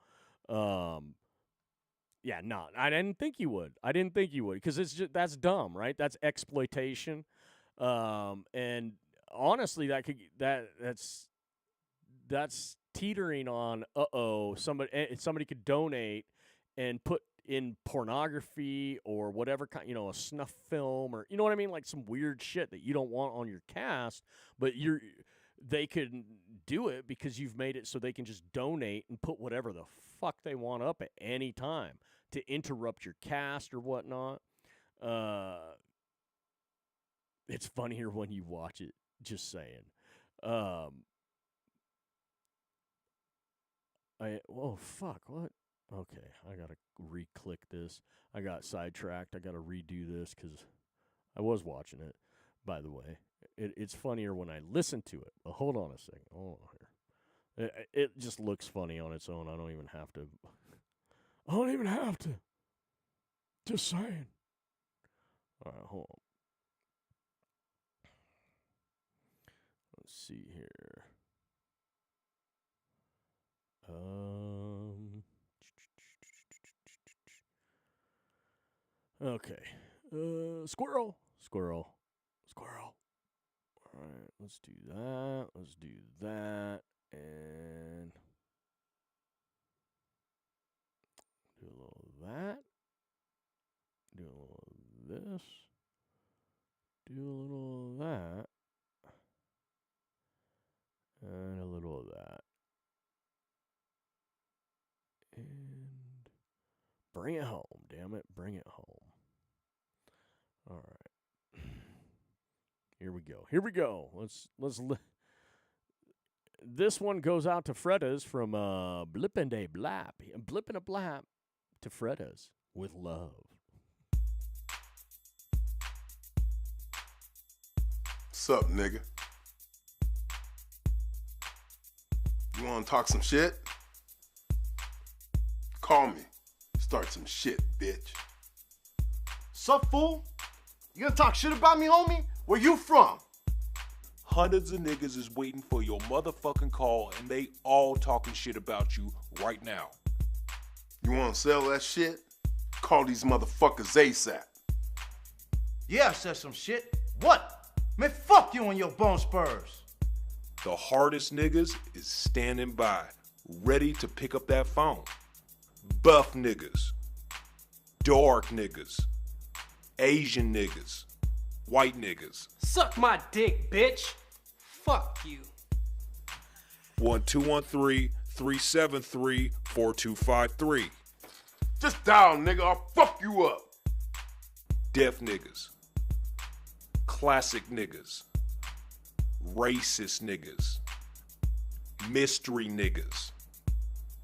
Yeah, no, I didn't think you would. Because that's dumb, right? That's exploitation. And honestly, that's teetering on. Somebody could donate and put in pornography or whatever kind, a snuff film or you know what I mean, like some weird shit that you don't want on your cast, but they could do it because you've made it so they can just donate and put whatever the fuck they want up at any time to interrupt your cast or whatnot. It's funnier when you watch it, just saying. Oh, fuck, what? Okay, I gotta re-click this. I got sidetracked. I gotta redo this because I was watching it, by the way. It's funnier when I listen to it. But hold on a second. Hold on here. It just looks funny on its own. I don't even have to. Just saying. All right, hold on. Let's see here. Okay. Squirrel. All right, let's do that. And do a little of that. Do a little of this. Do a little of that. And a little of that. And bring it home, damn it. Bring it home. All right. Here we go. This one goes out to Fredda's from Blip and a Blap. Blip and a Blap to Fredda's with love. What's up, nigga? You wanna talk some shit? Call me. Start some shit, bitch. Sup, fool? You gonna talk shit about me, homie? Where you from? Hundreds of niggas is waiting for your motherfucking call, and they all talking shit about you right now. You wanna sell that shit? Call these motherfuckers ASAP. Yeah, I said some shit. What? Man, fuck you and your bone spurs. The hardest niggas is standing by, ready to pick up that phone. Buff niggas. Dark niggas. Asian niggas, white niggas. Suck my dick, bitch. Fuck you. 1213-373-4253. Just dial, nigga. I'll fuck you up. Deaf niggas. Classic niggas. Racist niggas. Mystery niggas.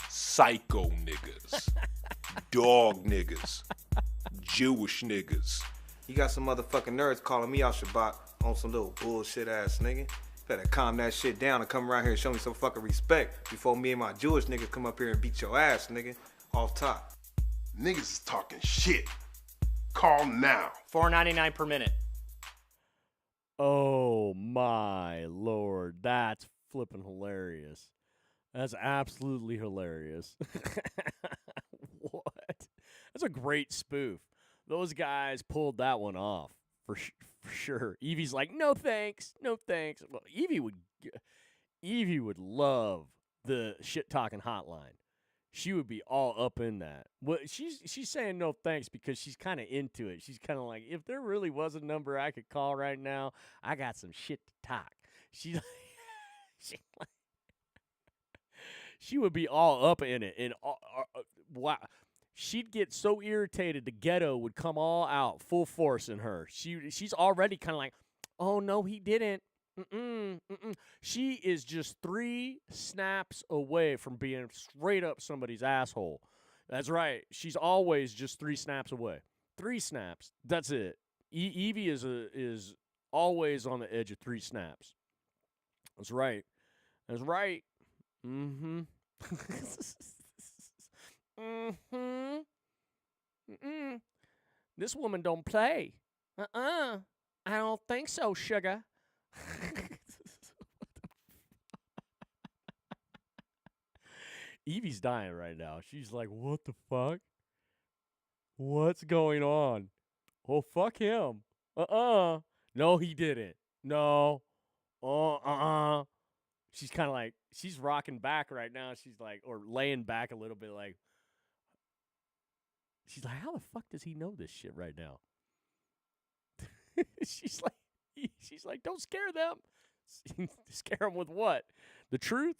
Psycho niggas. Dog niggas. Jewish niggas. You got some motherfucking nerds calling me out Shabbat on some little bullshit ass nigga. Better calm that shit down and come around here and show me some fucking respect before me and my Jewish niggas come up here and beat your ass, nigga. Off top. Niggas is talking shit. Call now. $4.99 per minute. Oh my lord, that's flipping hilarious. That's absolutely hilarious. What? That's a great spoof. Those guys pulled that one off for sure. Evie's like, no thanks, no thanks. Well, Evie would love the shit talking hotline. She would be all up in that. Well, she's saying no thanks because she's kind of into it. She's kind of like, if there really was a number I could call right now, I got some shit to talk. She would be all up in it, and wow, she'd get so irritated the ghetto would come all out full force in her. She's already kind of like, oh no, he didn't. She is just 3 snaps away from being straight up somebody's asshole. That's right. She's always just 3 snaps away. 3 snaps. That's it. Evie is always on the edge of 3 snaps. That's right. That's right. Mm-hmm. Mm-hmm. Mm-mm. This woman don't play. I don't think so, sugar. Evie's dying right now. She's like, what the fuck? What's going on? Oh, fuck him. No, he didn't. No. She's kind of like, she's rocking back right now. She's like, or laying back a little bit like, she's like, how the fuck does he know this shit right now? She's like, don't scare them. Scare them with what? The truth?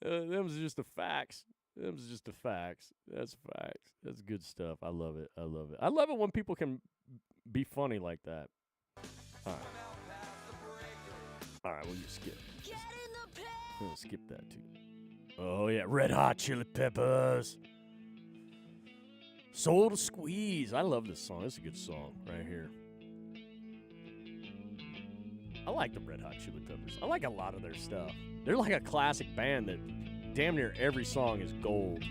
Them's just the facts. Them's just the facts. That's facts. That's good stuff. I love it. I love it. I love it when people can be funny like that. All right. All right, we'll just skip. We'll skip that too. Oh yeah, Red Hot Chili Peppers. Soul to Squeeze. I love this song. It's a good song right here. I like the Red Hot Chili Peppers. I like a lot of their stuff. They're like a classic band that damn near every song is gold.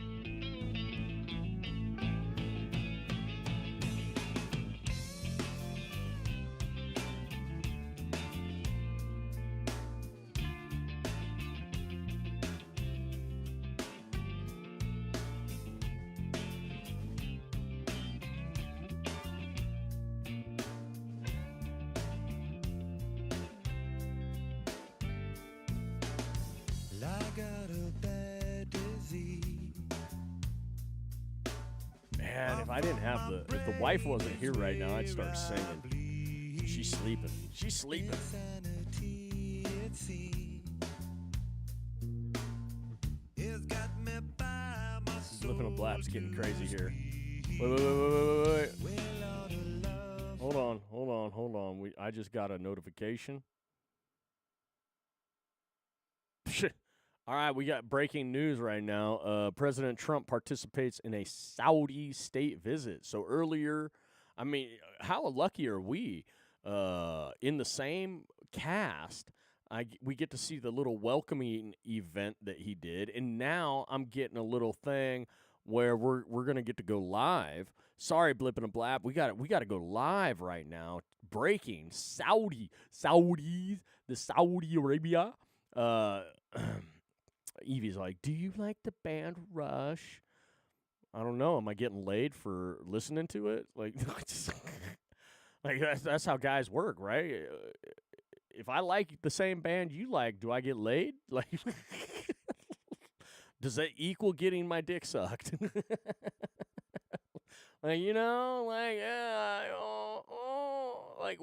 Man, if I didn't have if the wife wasn't here right now, I'd start singing. She's sleeping. She's sleeping. Flipping a blap's getting crazy here. Wait. Hold on. I just got a notification. All right, we got breaking news right now. President Trump participates in a Saudi state visit. So earlier, I mean, how lucky are we? In the same cast, we get to see the little welcoming event that he did, and now I'm getting a little thing where we're gonna get to go live. Sorry, Blip and a Blab, we got to go live right now. Breaking Saudis, the Saudi Arabia. Evie's like, do you like the band Rush? I don't know. Am I getting laid for listening to it? Like, like that's how guys work, right? If I like the same band you like, do I get laid? Like, does that equal getting my dick sucked? Like, you know, like, like,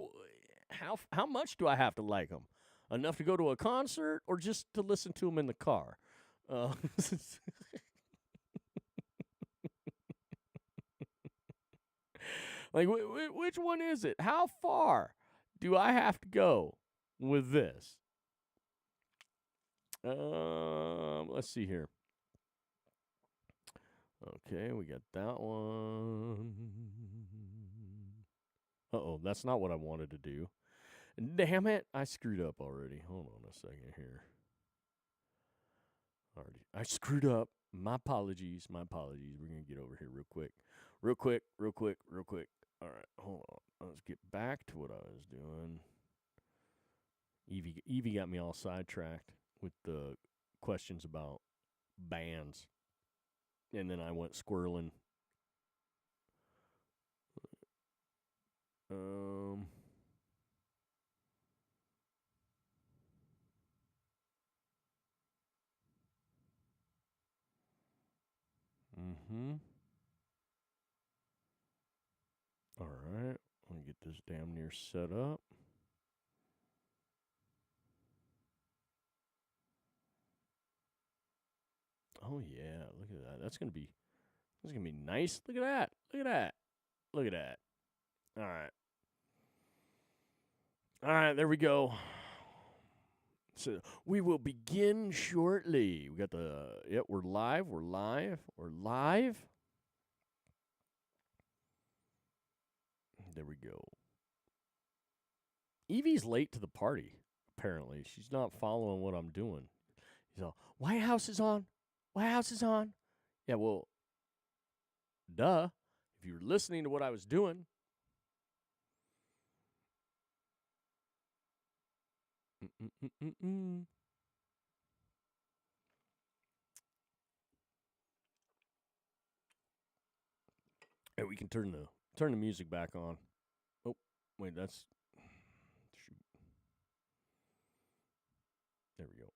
how much do I have to like them? Enough to go to a concert, or just to listen to them in the car? Like, which one is it? How far do I have to go with this? Let's see here. Okay, we got that one. Uh-oh, that's not what I wanted to do. Damn it, I screwed up already. Hold on a second here. I screwed up. My apologies. We're going to get over here real quick. Real quick. All right, hold on. Let's get back to what I was doing. Evie got me all sidetracked with the questions about bands. And then I went squirreling. All right. Let me get this damn near set up. Oh yeah, look at that. That's gonna be nice. Look at that. All right. There we go. So we will begin shortly. We got we're live. There we go. Evie's late to the party, apparently. She's not following what I'm doing. He's all, White House is on. Yeah, well, duh. If you were listening to what I was doing. Hey, we can turn the music back on. Oh, wait, that's shoot. There we go.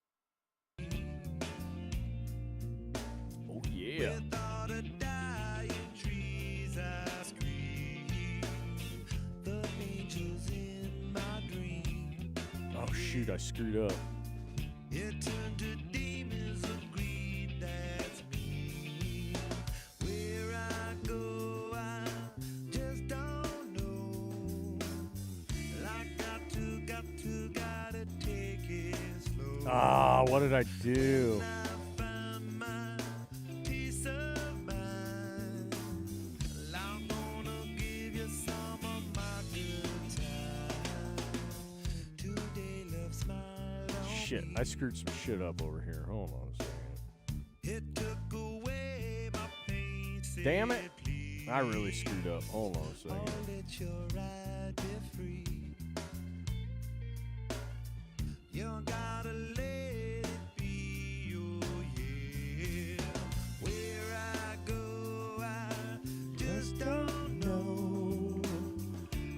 Oh yeah. Oh shoot, I screwed up. It turned to demons of greed, that's me. Where I go, I just don't know. I gotta take it slow. Ah, what did I do? Shit, I screwed some shit up over here. Hold on a second. Damn it. I really screwed up. Hold on a second. You gotta let it be, oh yeah. Where I go, I just don't know.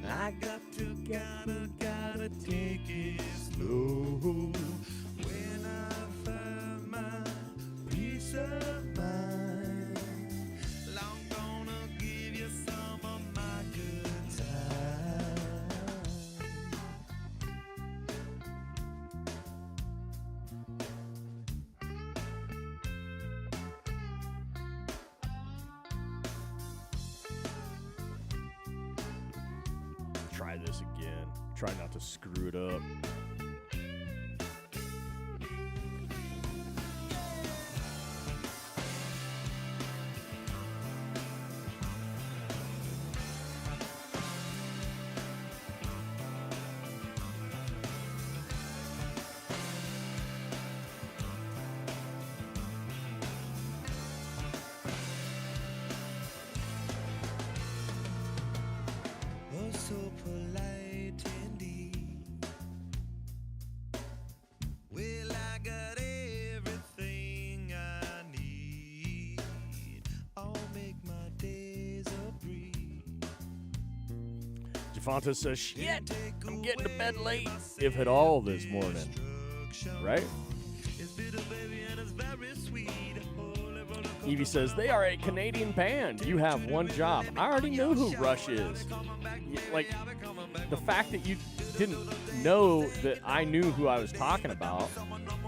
I gotta take it slow. When I find my peace of mind, I'm gonna give you some of my good time. Try this again. Try not to screw it up. So polite indeed. Well, I got everything I need. I'll make my days a breeze. Javonta says, shit, I'm getting to bed late, if at all, this morning. Right? It's bitter, baby, and it's very sweet. Evie says, they are a Canadian band. You have one job. I already know who Rush is. Like, the fact that you didn't know that I knew who I was talking about.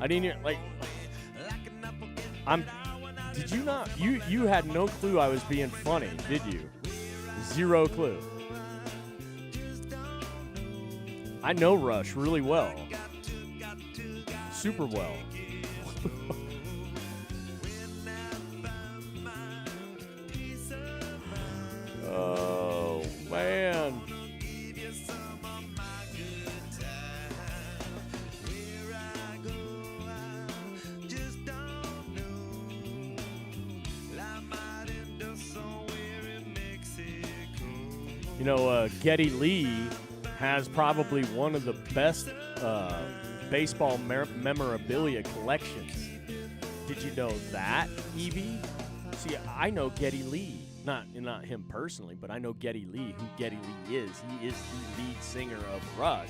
I didn't, like, did you not, you had no clue I was being funny, did you? Zero clue. I know Rush really well. Super well. Oh, man. You know, Geddy Lee has probably one of the best baseball memorabilia collections. Did you know that, Evie? See, I know Geddy Lee. Not him personally, but I know Geddy Lee, who Geddy Lee is. He is the lead singer of Rush.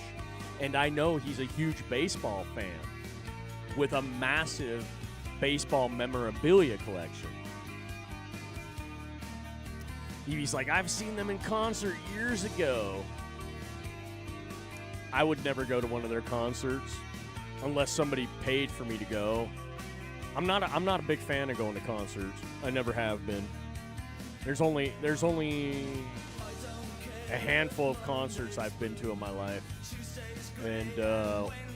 And I know he's a huge baseball fan with a massive baseball memorabilia collection. Evie's like, I've seen them in concert years ago. I would never go to one of their concerts unless somebody paid for me to go. I'm not a big fan of going to concerts. I never have been. There's only a handful of concerts I've been to in my life, and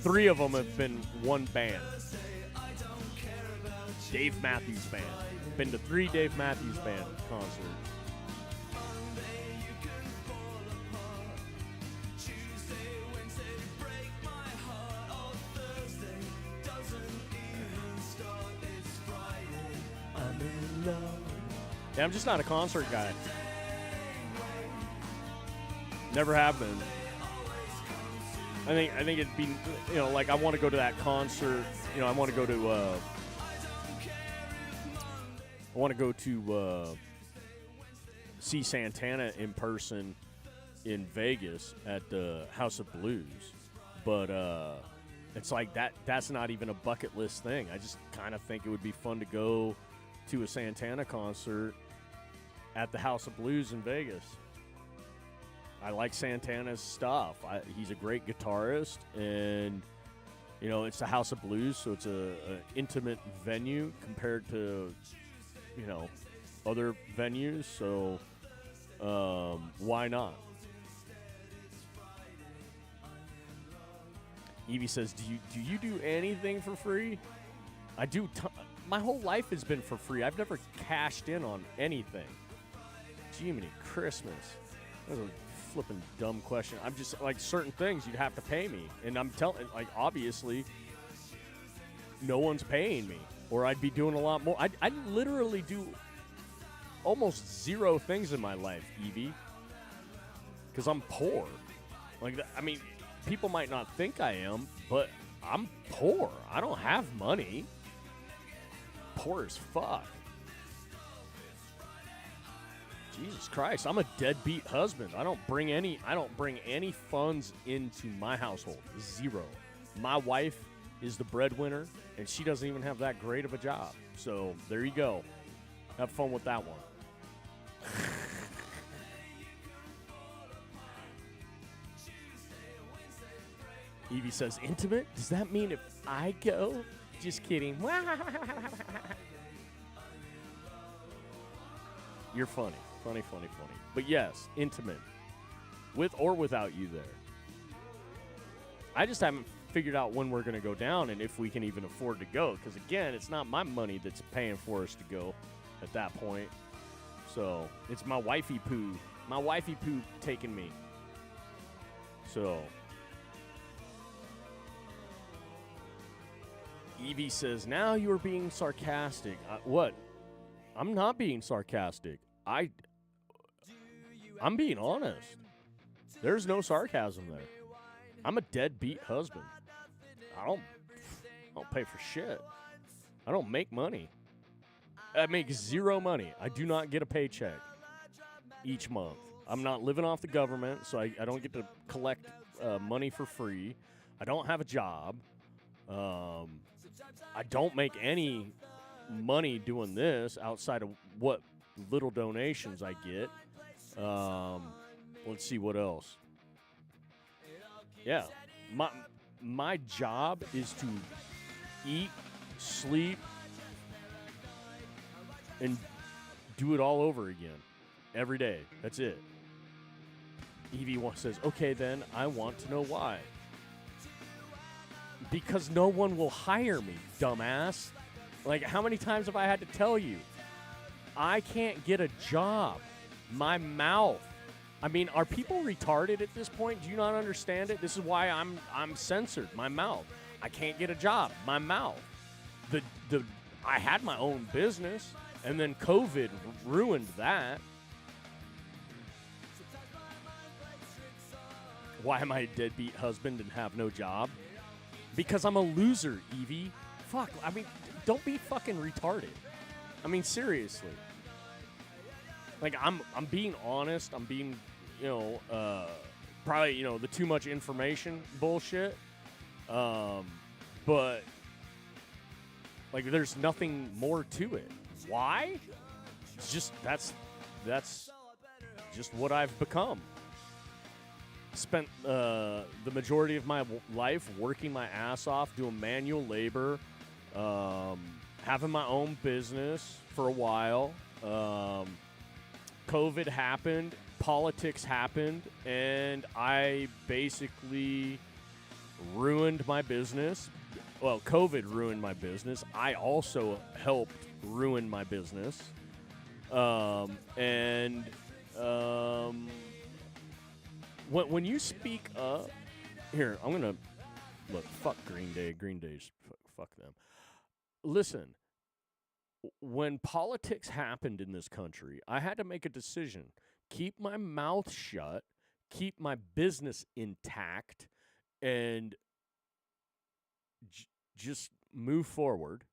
3 of them have been one band. Dave Matthews Band. Been to 3 Dave Matthews Band concerts. Yeah, I'm just not a concert guy. Never have been. I think it'd be, you know, like I want to go to that concert. You know, I want to go to see Santana in person in Vegas at the House of Blues, but it's like that's not even a bucket list thing. I just kind of think it would be fun to go to a Santana concert at the House of Blues in Vegas. I like Santana's stuff. He's a great guitarist, and you know, it's the House of Blues, so it's a intimate venue compared to, you know, other venues. So why not? Evie says, "Do you do anything for free?" I do. My whole life has been for free. I've never cashed in on anything. Jiminy Christmas. That was a flipping dumb question. I'm just, like, certain things you'd have to pay me. And I'm telling, like, obviously, no one's paying me. Or I'd be doing a lot more. I literally do almost 0 things in my life, Evie. Because I'm poor. Like, I mean, people might not think I am, but I'm poor. I don't have money. Poor as fuck. Jesus Christ, I'm a deadbeat husband. I don't bring any funds into my household. 0. My wife is the breadwinner, and she doesn't even have that great of a job. So there you go. Have fun with that one. Evie says, intimate? Does that mean if I go? Just kidding. You're funny. Funny. But yes, intimate. With or without you there. I just haven't figured out when we're going to go down and if we can even afford to go. Because, again, it's not my money that's paying for us to go at that point. So, it's my wifey poo. My wifey poo taking me. So, Evie says, now you're being sarcastic. What? I'm not being sarcastic. I'm being honest. There's no sarcasm there. I'm a deadbeat husband. I don't pay for shit. I don't make money. I make 0 money. I do not get a paycheck each month. I'm not living off the government, so I don't get to collect money for free. I don't have a job. I don't make any money doing this outside of what little donations I get. Let's see what else. Yeah, my job is to eat, sleep, and do it all over again every day. That's it. Evie says, okay, then I want to know why. Because no one will hire me, dumbass. Like, how many times have I had to tell you? I can't get a job. My mouth. I mean, are people retarded at this point? Do you not understand it? This is why I'm censored. My mouth. I can't get a job. My mouth. I had my own business, and then COVID ruined that. Why am I a deadbeat husband and have no job? Because I'm a loser, Evie. Fuck. I mean, don't be fucking retarded. I mean, seriously. Like, I'm being honest. I'm being, probably, the too much information bullshit. But, like, there's nothing more to it. Why? It's just, that's just what I've become. Spent the majority of my life working my ass off, doing manual labor, having my own business for a while. COVID happened, politics happened, and I basically ruined my business. Well, COVID ruined my business. I also helped ruin my business. When you speak up, here, I'm going to, look, fuck Green Day. Green Day's, fuck them. Listen, when politics happened in this country, I had to make a decision. Keep my mouth shut, keep my business intact, and just move forward.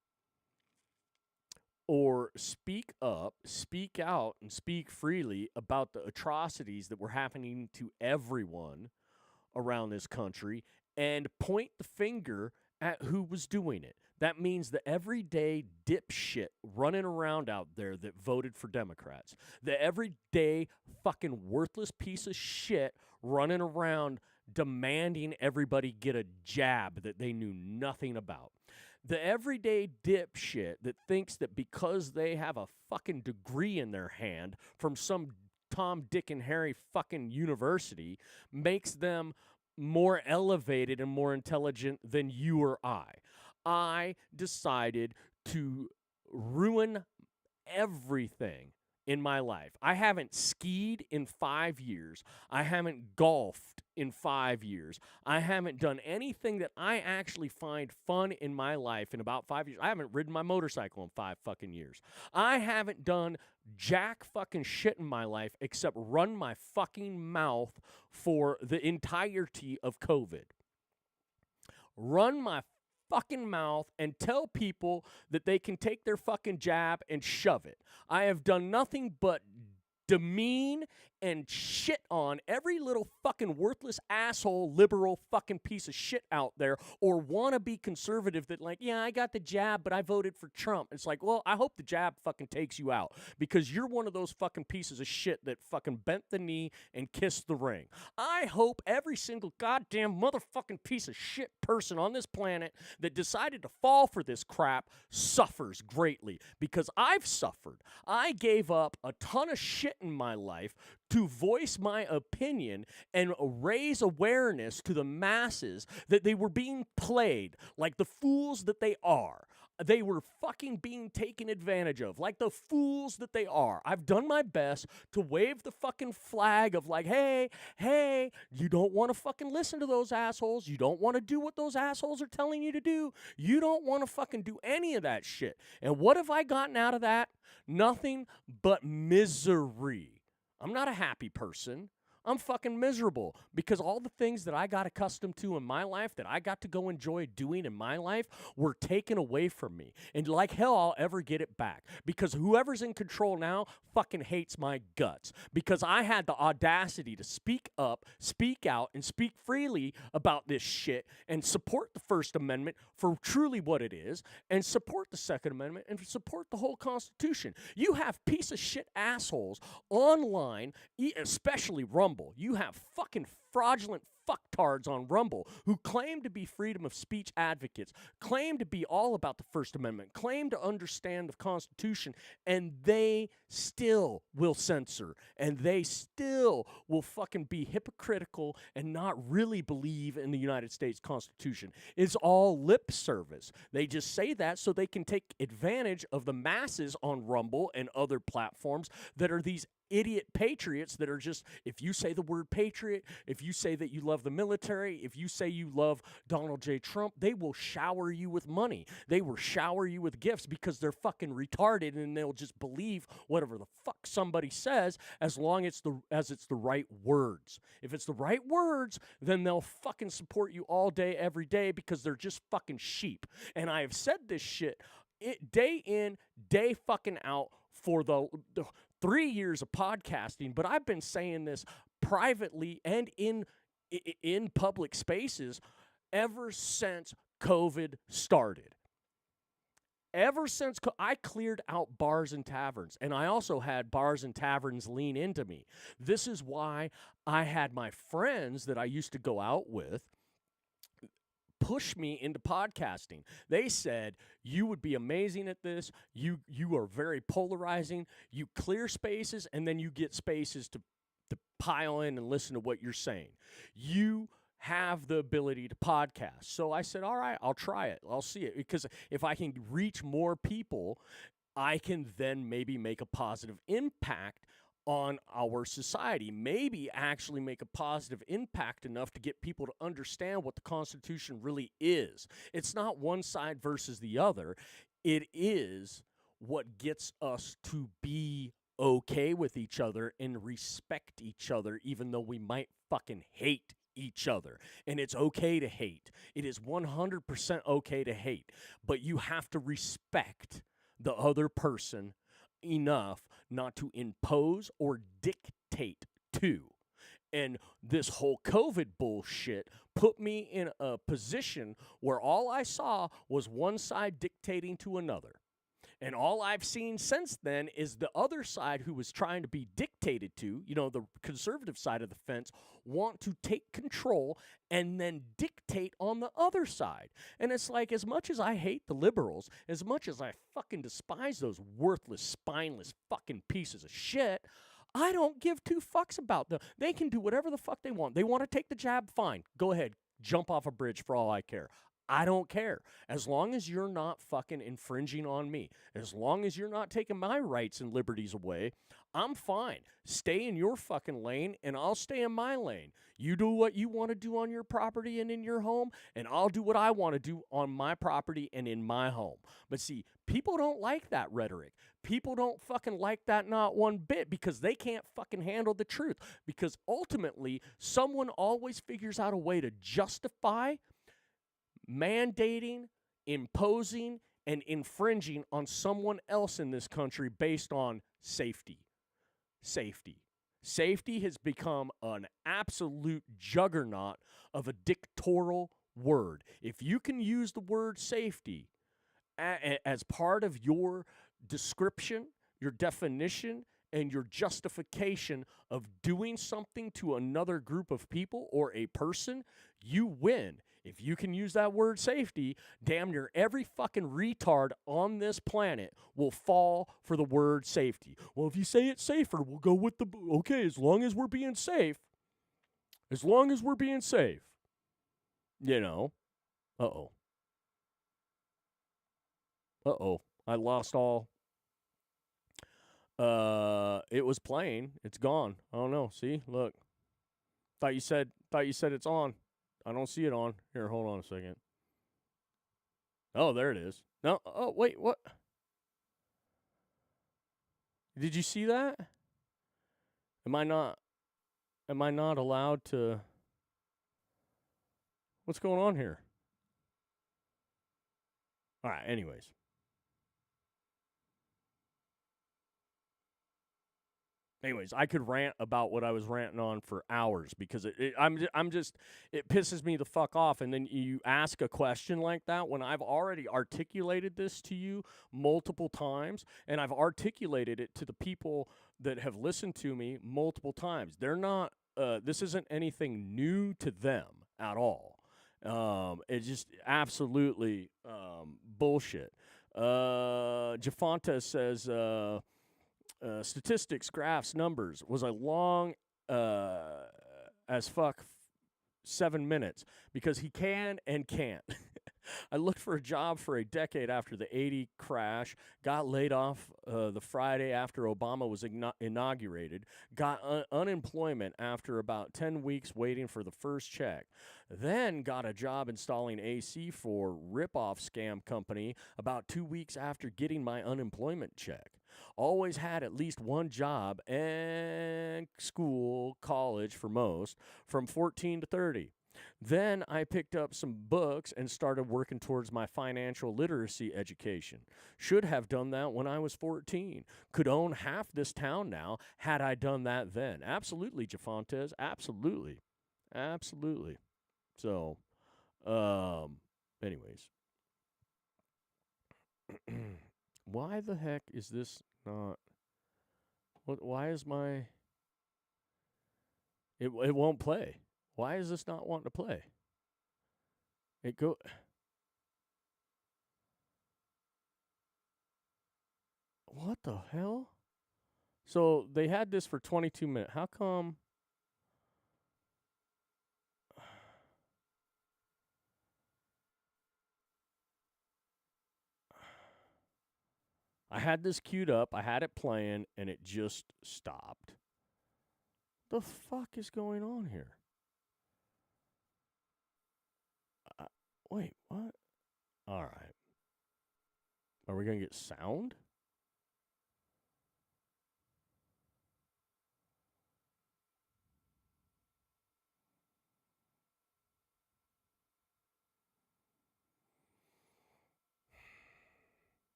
Or speak up, speak out, and speak freely about the atrocities that were happening to everyone around this country and point the finger at who was doing it. That means the everyday dipshit running around out there that voted for Democrats. The everyday fucking worthless piece of shit running around demanding everybody get a jab that they knew nothing about. The everyday dipshit that thinks that because they have a fucking degree in their hand from some Tom, Dick, and Harry fucking university makes them more elevated and more intelligent than you or I. I decided to ruin everything in my life. I haven't skied in 5 years. I haven't golfed in 5 years. I haven't done anything that I actually find fun in my life in about 5 years. I haven't ridden my motorcycle in 5 fucking years. I haven't done jack fucking shit in my life except run my fucking mouth for the entirety of COVID. Run my fucking mouth and tell people that they can take their fucking jab and shove it. I have done nothing but demean and shit on every little fucking worthless asshole liberal fucking piece of shit out there or wannabe conservative that like, yeah, I got the jab, but I voted for Trump. It's like, well, I hope the jab fucking takes you out because you're one of those fucking pieces of shit that fucking bent the knee and kissed the ring. I hope every single goddamn motherfucking piece of shit person on this planet that decided to fall for this crap suffers greatly because I've suffered. I gave up a ton of shit in my life to voice my opinion and raise awareness to the masses that they were being played like the fools that they are. They were fucking being taken advantage of like the fools that they are. I've done my best to wave the fucking flag of like, hey, you don't want to fucking listen to those assholes. You don't want to do what those assholes are telling you to do. You don't want to fucking do any of that shit. And what have I gotten out of that? Nothing but misery. I'm not a happy person. I'm fucking miserable because all the things that I got accustomed to in my life, that I got to go enjoy doing in my life, were taken away from me. And like hell, I'll ever get it back because whoever's in control now fucking hates my guts because I had the audacity to speak up, speak out, and speak freely about this shit and support the First Amendment for truly what it is and support the Second Amendment and support the whole Constitution. You have piece of shit assholes online, especially Rumble. You have fucking fraudulent fucktards on Rumble who claim to be freedom of speech advocates, claim to be all about the First Amendment, claim to understand the Constitution, and they still will censor, and they still will fucking be hypocritical and not really believe in the United States Constitution. It's all lip service. They just say that so they can take advantage of the masses on Rumble and other platforms that are these idiot patriots that are just, if you say the word patriot, if you say that you love the military, if you say you love Donald J. Trump, they will shower you with money. They will shower you with gifts because they're fucking retarded and they'll just believe whatever the fuck somebody says as long as it's the right words. If it's the right words, then they'll fucking support you all day, every day because they're just fucking sheep. And I have said this shit day in, day fucking out for the 3 years of podcasting, but I've been saying this privately and in public spaces ever since COVID started. Ever since I cleared out bars and taverns, and I also had bars and taverns lean into me. This is why I had my friends that I used to go out with push me into podcasting. They said, you would be amazing at this. You are very polarizing. You clear spaces, and then you get spaces to pile in and listen to what you're saying. You have the ability to podcast. So I said, all right, I'll try it. I'll see it. Because if I can reach more people, I can then maybe make a positive impact on our society, maybe actually make a positive impact enough to get people to understand what the Constitution really is. It's not one side versus the other. It is what gets us to be okay with each other and respect each other, even though we might fucking hate each other. And it's okay to hate. It is 100% okay to hate. But you have to respect the other person enough not to impose or dictate to. And this whole COVID bullshit put me in a position where all I saw was one side dictating to another. And all I've seen since then is the other side who was trying to be dictated to, the conservative side of the fence, want to take control and then dictate on the other side. And it's like, as much as I hate the liberals, as much as I fucking despise those worthless, spineless fucking pieces of shit, I don't give two fucks about them. They can do whatever the fuck they want. They want to take the jab, fine. Go ahead. Jump off a bridge for all I care. I don't care. As long as you're not fucking infringing on me, as long as you're not taking my rights and liberties away, I'm fine. Stay in your fucking lane, and I'll stay in my lane. You do what you want to do on your property and in your home, and I'll do what I want to do on my property and in my home. But see, people don't like that rhetoric. People don't fucking like that not one bit because they can't fucking handle the truth. Because ultimately, someone always figures out a way to justify mandating, imposing, and infringing on someone else in this country based on safety. Safety has become an absolute juggernaut of a dictatorial word. If you can use the word safety as part of your description, your definition, and your justification of doing something to another group of people or a person, you win. If you can use that word safety, damn near every fucking retard on this planet will fall for the word safety. Well, if you say it's safer, we'll go with okay, as long as we're being safe. As long as we're being safe. Uh-oh. I lost all. It was playing. It's gone. I don't know. See? Look. Thought you said it's on. I don't see it on. Here, hold on a second. Oh, there it is. No. Oh, wait, what? Did you see that? Am I not? Am I not allowed to? What's going on here? All right, anyways. I could rant about what I was ranting on for hours because I'm just it pisses me the fuck off. And then you ask a question like that when I've already articulated this to you multiple times, and I've articulated it to the people that have listened to me multiple times. They're not. This isn't anything new to them at all. It's just absolutely bullshit. Jafanta says. Statistics, graphs, numbers was a long as fuck 7 minutes because he can and can't. I looked for a job for a decade after the 80 crash, got laid off the Friday after Obama was inaugurated, got unemployment after about 10 weeks waiting for the first check, then got a job installing AC for rip-off scam company about 2 weeks after getting my unemployment check. Always had at least one job and school, college for most, from 14 to 30. Then I picked up some books and started working towards my financial literacy education. Should have done that when I was 14. Could own half this town now had I done that then. Absolutely, Jafontes. Absolutely. Absolutely. So, anyways. Why the heck is this not... Why is my... It won't play. Why is this not wanting to play? It go... What the hell? So they had this for 22 minutes. How come... I had this queued up, I had it playing, and it just stopped. The fuck is going on here? Wait, what? All right. Are we going to get sound?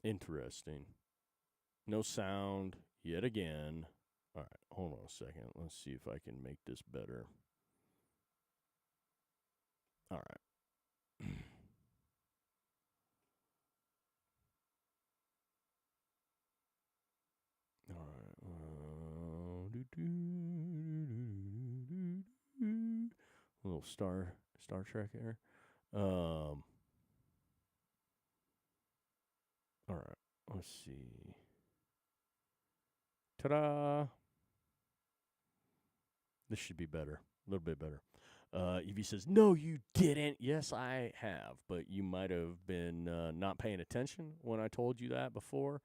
Interesting. No sound yet again. All right, hold on a second. Let's see if I can make this better. All right. All right. A little Star Trek there. All right. Let's see. Ta-da! This should be better. A little bit better. Evie says, "No, you didn't." Yes, I have, but you might have been not paying attention when I told you that before.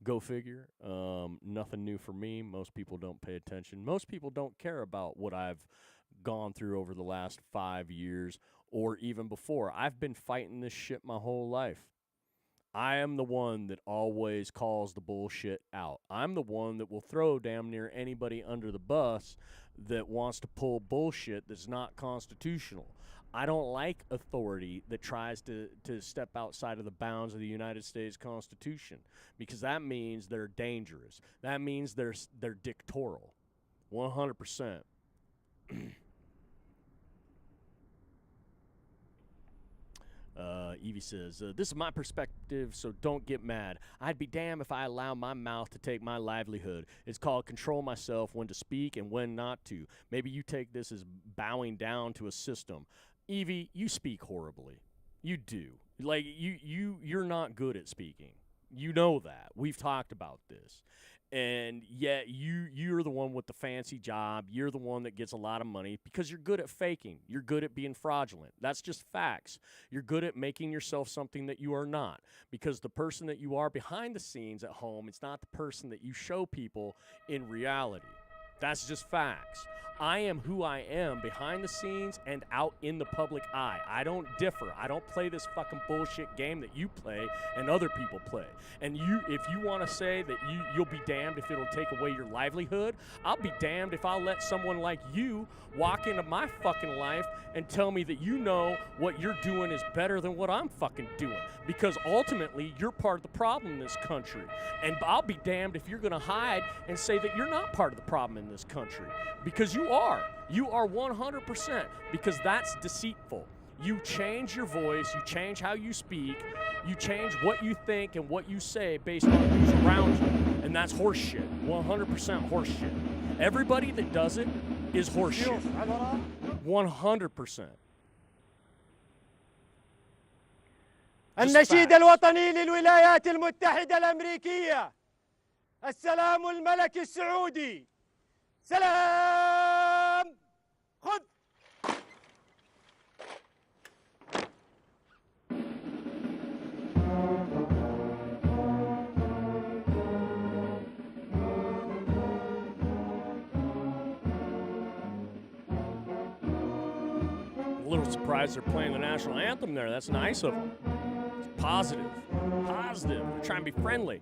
Go figure. Nothing new for me. Most people don't pay attention. Most people don't care about what I've gone through over the last 5 years or even before. I've been fighting this shit my whole life. I am the one that always calls the bullshit out. I'm the one that will throw damn near anybody under the bus that wants to pull bullshit that's not constitutional. I don't like authority that tries to step outside of the bounds of the United States Constitution because that means they're dangerous. That means they're dictatorial. 100%. Evie says, "This is my perspective, so don't get mad. I'd be damned if I allow my mouth to take my livelihood. It's called control myself when to speak and when not to. Maybe you take this as bowing down to a system." Evie, you speak horribly. You do. Like, you're not good at speaking. You know that. We've talked about this. And yet you're the one with the fancy job. You're the one that gets a lot of money because you're good at faking. You're good at being fraudulent. That's just facts. You're good at making yourself something that you are not because the person that you are behind the scenes at home, it's not the person that you show people in reality. That's just facts. I am who I am behind the scenes and out in the public eye. I don't differ. I don't play this fucking bullshit game that you play and other people play. And if you want to say that you'll be damned if it'll take away your livelihood, I'll be damned if I'll let someone like you walk into my fucking life and tell me that you know what you're doing is better than what I'm fucking doing. Because ultimately, you're part of the problem in this country. And I'll be damned if you're going to hide and say that you're not part of the problem in this country. Because you are. You are 100%. Because that's deceitful. You change your voice. You change how you speak. You change what you think and what you say based on who's around you. And that's horseshit. 100% horseshit. Everybody that does it is horseshit. 100%. النشيد الوطني للولايات المتحدة الأمريكية. السلام الملكي السعودي. سلام. خذ. A little surprised they're playing the national anthem there. That's nice of them. It's positive. Positive. They're trying to be friendly.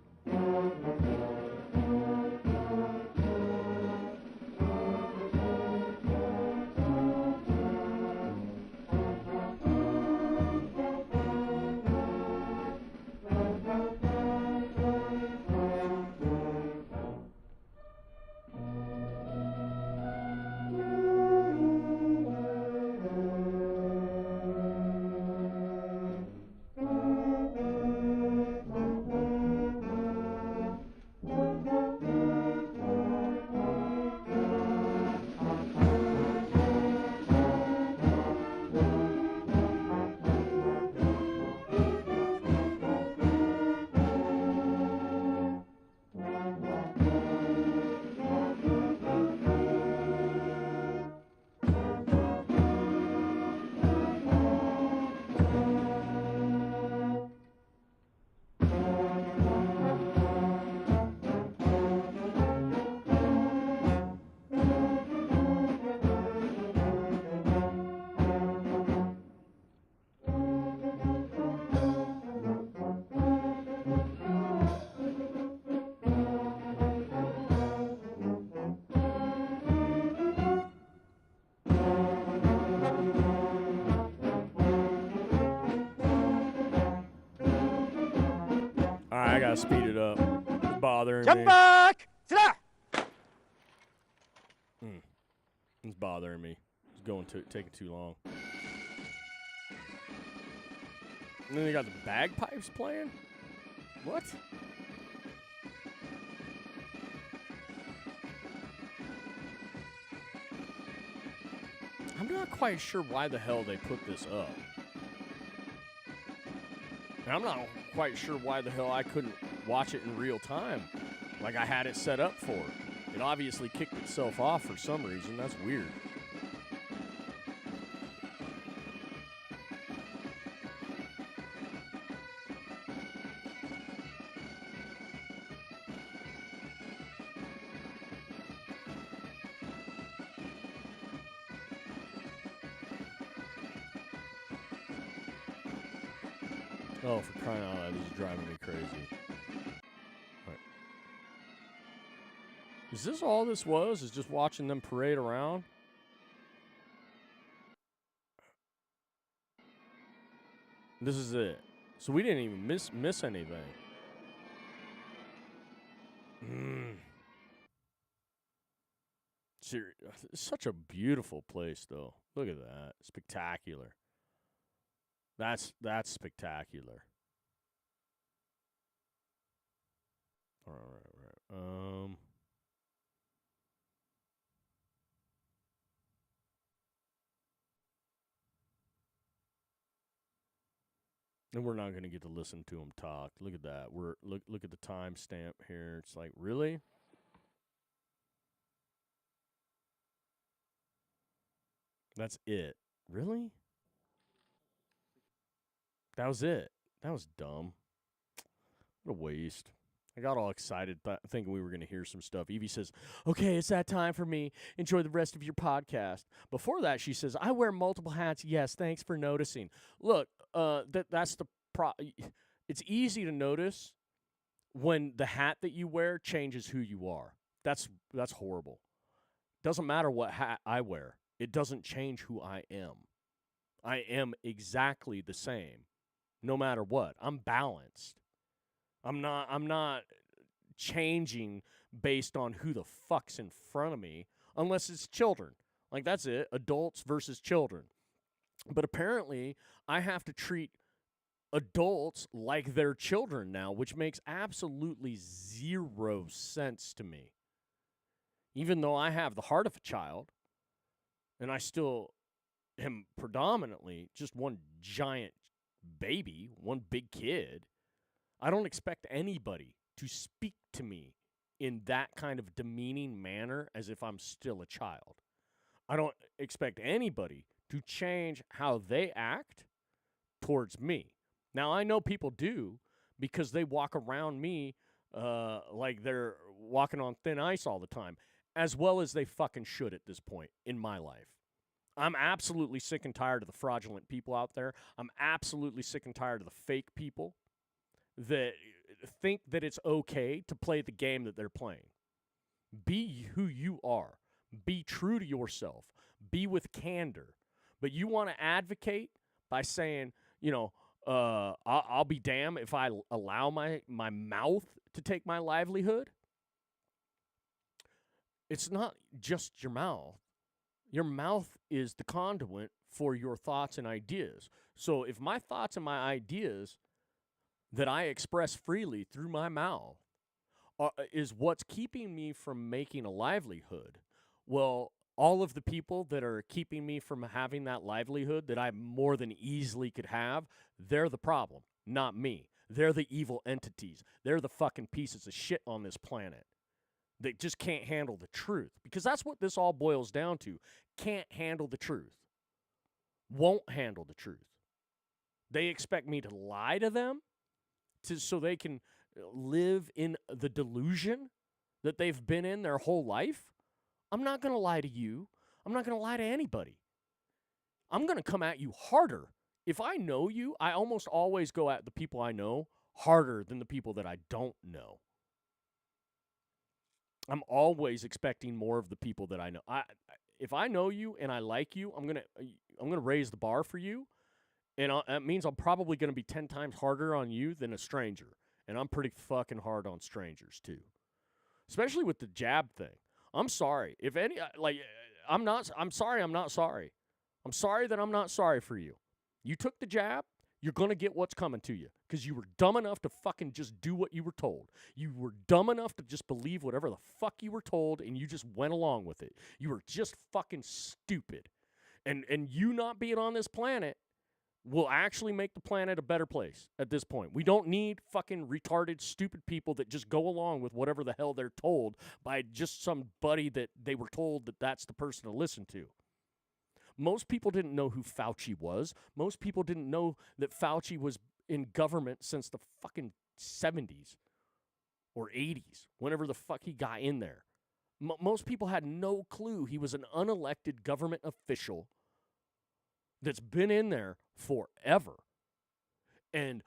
I gotta speed it up. It's bothering me. جنبك. سلاح. It's bothering me. It's taking too long. And then they got the bagpipes playing? What? I'm not quite sure why the hell they put this up. And I'm not quite sure why the hell I couldn't watch it in real time, like I had it set up for. It obviously kicked itself off for some reason. That's weird. Oh, for crying out loud, this is driving me crazy. Right. Is this all this was? Is just watching them parade around? This is it. So we didn't even miss anything. It's such a beautiful place, though. Look at that. Spectacular. That's spectacular. All right. And we're not gonna get to listen to him talk. Look at that. Look at the timestamp here. It's like, really? That's it. Really? That was it. That was dumb. What a waste. I got all excited thinking we were going to hear some stuff. Evie says, okay, it's that time for me. Enjoy the rest of your podcast. Before that, she says, I wear multiple hats. Yes, thanks for noticing. Look, that's the it's easy to notice when the hat that you wear changes who you are. That's horrible. Doesn't matter what hat I wear. It doesn't change who I am. I am exactly the same, no matter what. I'm balanced. I'm not changing based on who the fuck's in front of me, unless it's children. Like, that's it. Adults versus children. But apparently, I have to treat adults like they're children now, which makes absolutely zero sense to me. Even though I have the heart of a child, and I still am predominantly just one giant baby, one big kid, I don't expect anybody to speak to me in that kind of demeaning manner as if I'm still a child. I don't expect anybody to change how they act towards me. Now, I know people do because they walk around me like they're walking on thin ice all the time, as well as they fucking should at this point in my life. I'm absolutely sick and tired of the fraudulent people out there. I'm absolutely sick and tired of the fake people that think that it's okay to play the game that they're playing. Be who you are. Be true to yourself. Be with candor. But you want to advocate by saying, I'll be damned if I allow my mouth to take my livelihood. It's not just your mouth. Your mouth is the conduit for your thoughts and ideas. So if my thoughts and my ideas that I express freely through my mouth is what's keeping me from making a livelihood, well, all of the people that are keeping me from having that livelihood that I more than easily could have, they're the problem, not me. They're the evil entities. They're the fucking pieces of shit on this planet that just can't handle the truth. Because that's what this all boils down to. Can't handle the truth. Won't handle the truth. They expect me to lie to them so they can live in the delusion that they've been in their whole life. I'm not going to lie to you. I'm not going to lie to anybody. I'm going to come at you harder. If I know you, I almost always go at the people I know harder than the people that I don't know. I'm always expecting more of the people that I know. If I know you and I like you, I'm gonna raise the bar for you, and that means I'm probably gonna be 10 times harder on you than a stranger. And I'm pretty fucking hard on strangers too, especially with the jab thing. I'm sorry if any I'm sorry. I'm not sorry. I'm sorry that I'm not sorry for you. You took the jab. You're going to get what's coming to you because you were dumb enough to fucking just do what you were told. You were dumb enough to just believe whatever the fuck you were told, and you just went along with it. You were just fucking stupid. And you not being on this planet will actually make the planet a better place at this point. We don't need fucking retarded, stupid people that just go along with whatever the hell they're told by just somebody that they were told that that's the person to listen to. Most people didn't know who Fauci was. Most people didn't know that Fauci was in government since the fucking 70s or 80s, whenever the fuck he got in there. Most people had no clue he was an unelected government official that's been in there forever. And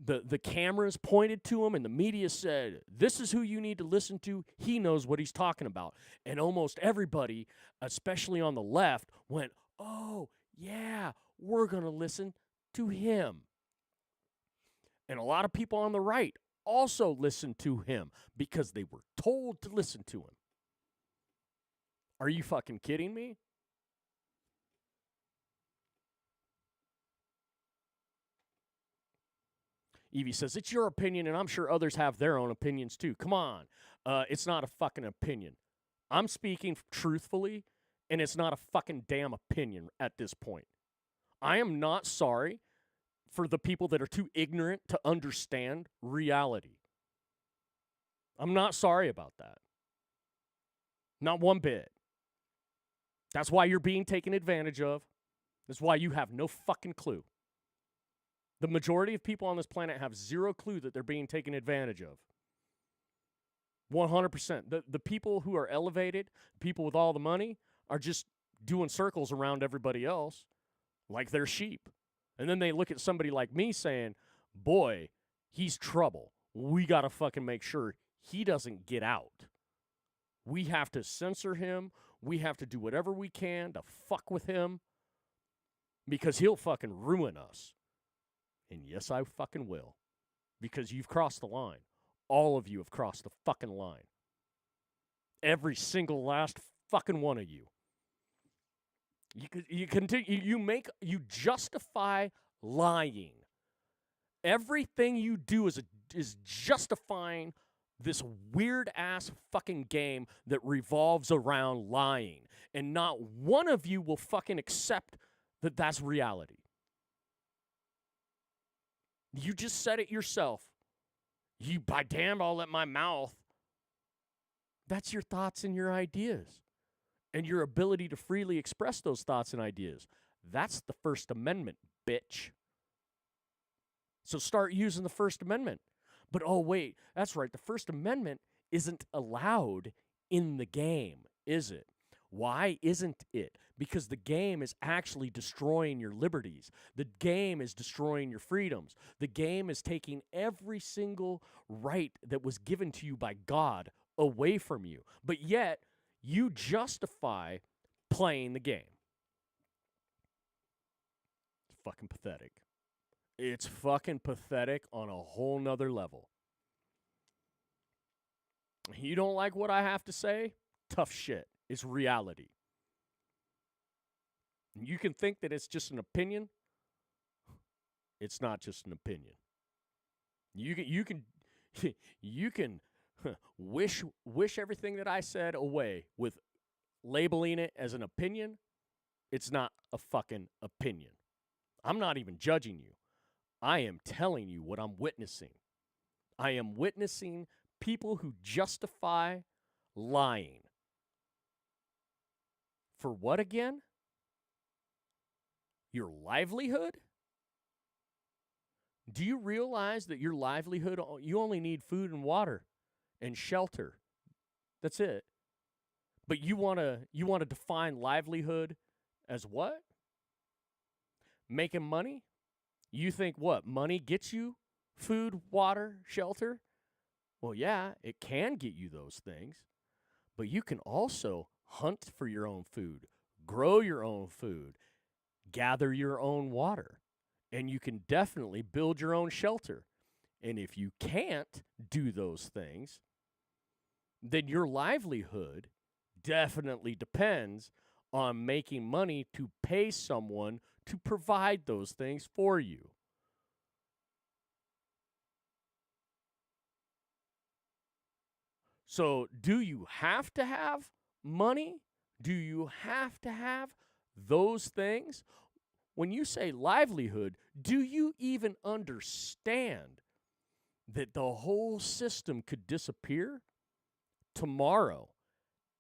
the cameras pointed to him and the media said, this is who you need to listen to. He knows what he's talking about. And almost everybody, especially on the left, went, oh, yeah, we're going to listen to him. And a lot of people on the right also listened to him because they were told to listen to him. Are you fucking kidding me? Evie says, it's your opinion, and I'm sure others have their own opinions too. Come on. It's not a fucking opinion. I'm speaking truthfully, and it's not a fucking damn opinion at this point. I am not sorry for the people that are too ignorant to understand reality. I'm not sorry about that. Not one bit. That's why you're being taken advantage of. That's why you have no fucking clue. The majority of people on this planet have zero clue that they're being taken advantage of. 100%. The people who are elevated, people with all the money, are just doing circles around everybody else like they're sheep. And then they look at somebody like me saying, boy, he's trouble. We got to fucking make sure he doesn't get out. We have to censor him. We have to do whatever we can to fuck with him because he'll fucking ruin us. And yes, I fucking will. Because you've crossed the line. All of you have crossed the fucking line. Every single last fucking one of you. You justify lying. Everything you do is justifying this weird ass fucking game that revolves around lying. And not one of you will fucking accept that that's reality. You just said it yourself. You, by damn, I'll let my mouth. That's your thoughts and your ideas. And your ability to freely express those thoughts and ideas. That's the First Amendment, bitch. So start using the First Amendment. But oh, wait, that's right. The First Amendment isn't allowed in the game, is it? Why isn't it? Because the game is actually destroying your liberties. The game is destroying your freedoms. The game is taking every single right that was given to you by God away from you. But yet, you justify playing the game. It's fucking pathetic. It's fucking pathetic on a whole nother level. You don't like what I have to say? Tough shit. It's reality. You can think that it's just an opinion. It's not just an opinion. You can wish everything that I said away with labeling it as an opinion. It's not a fucking opinion. I'm not even judging you. I am telling you what I'm witnessing. I am witnessing people who justify lying. For what again? Your livelihood? Do you realize that your livelihood, you only need food and water and shelter? That's it. But you want to define livelihood as what? Making money? You think what? Money gets you food, water, shelter? Well, yeah, it can get you those things. But you can also hunt for your own food, grow your own food, gather your own water, and you can definitely build your own shelter. And if you can't do those things, then your livelihood definitely depends on making money to pay someone to provide those things for you. So, do you have to have money? Do you have to have those things? When you say livelihood, do you even understand that the whole system could disappear tomorrow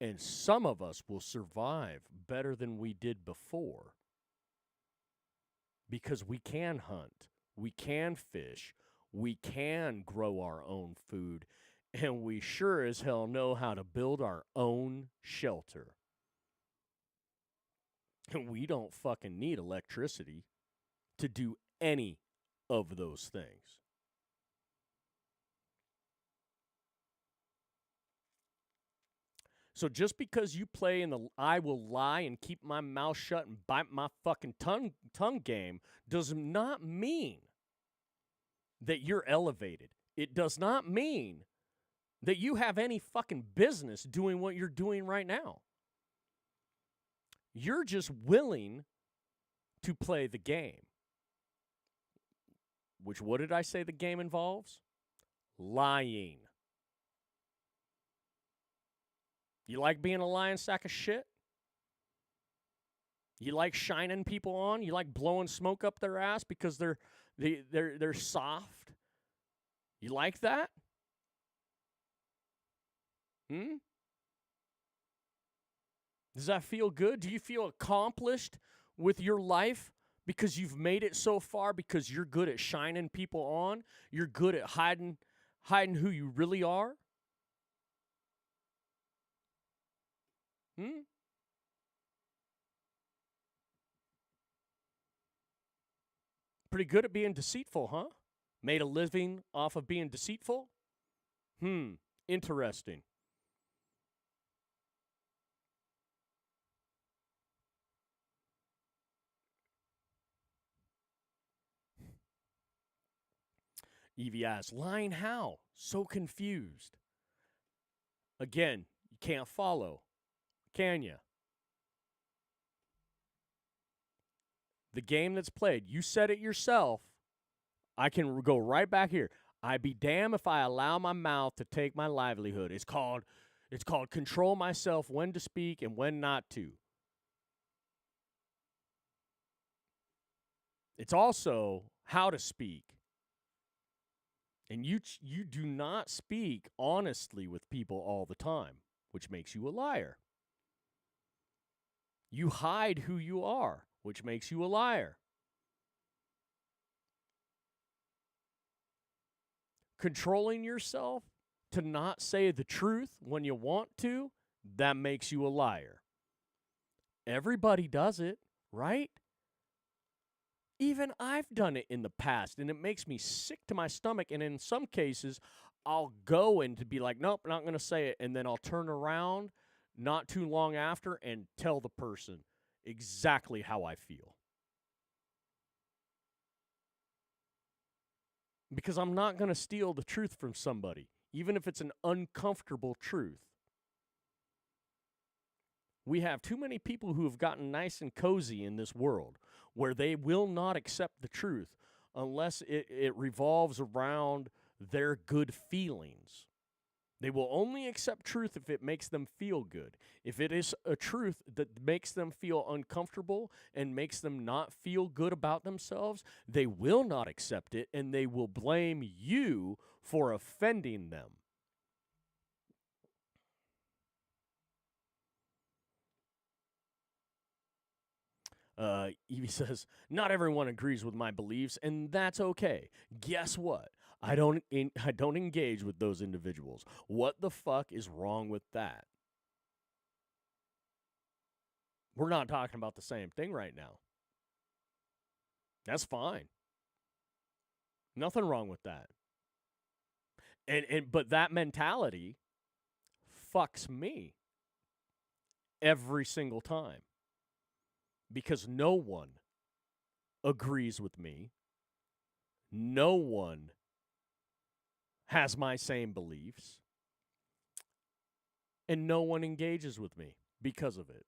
and some of us will survive better than we did before? Because we can hunt, we can fish, we can grow our own food, and we sure as hell know how to build our own shelter. And we don't fucking need electricity to do any of those things. So just because you play in the I will lie and keep my mouth shut and bite my fucking tongue game does not mean that you're elevated. It does not mean that you have any fucking business doing what you're doing right now. You're just willing to play the game. Which, what did I say the game involves? Lying. You like being a lying sack of shit? You like shining people on? You like blowing smoke up their ass because they're soft? You like that? Does that feel good? Do you feel accomplished with your life because you've made it so far because you're good at shining people on? You're good at hiding who you really are? Pretty good at being deceitful, huh? Made a living off of being deceitful? Interesting. Evie asks, lying how? So confused. Again, you can't follow, can you? The game that's played, you said it yourself. I can go right back here. I'd be damned if I allow my mouth to take my livelihood. It's called control myself when to speak and when not to. It's also how to speak. And you do not speak honestly with people all the time, which makes you a liar. You hide who you are, which makes you a liar. Controlling yourself to not say the truth when you want to, that makes you a liar. Everybody does it, right? Even I've done it in the past, and it makes me sick to my stomach. And in some cases, I'll go and to be like, nope, not going to say it. And then I'll turn around not too long after and tell the person exactly how I feel. Because I'm not going to steal the truth from somebody, even if it's an uncomfortable truth. We have too many people who have gotten nice and cozy in this world where they will not accept the truth unless it revolves around their good feelings. They will only accept truth if it makes them feel good. If it is a truth that makes them feel uncomfortable and makes them not feel good about themselves, they will not accept it, and they will blame you for offending them. Evie says, not everyone agrees with my beliefs, and that's okay. Guess what? I don't engage with those individuals. What the fuck is wrong with that? We're not talking about the same thing right now. That's fine. Nothing wrong with that. But that mentality fucks me every single time. Because no one agrees with me. No one has my same beliefs. And no one engages with me because of it.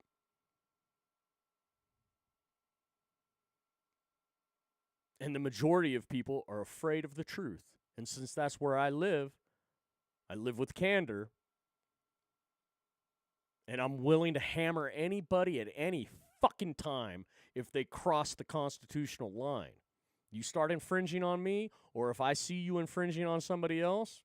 And the majority of people are afraid of the truth. And since that's where I live with candor. And I'm willing to hammer anybody at any fucking time if they cross the constitutional line. You start infringing on me, or if I see you infringing on somebody else,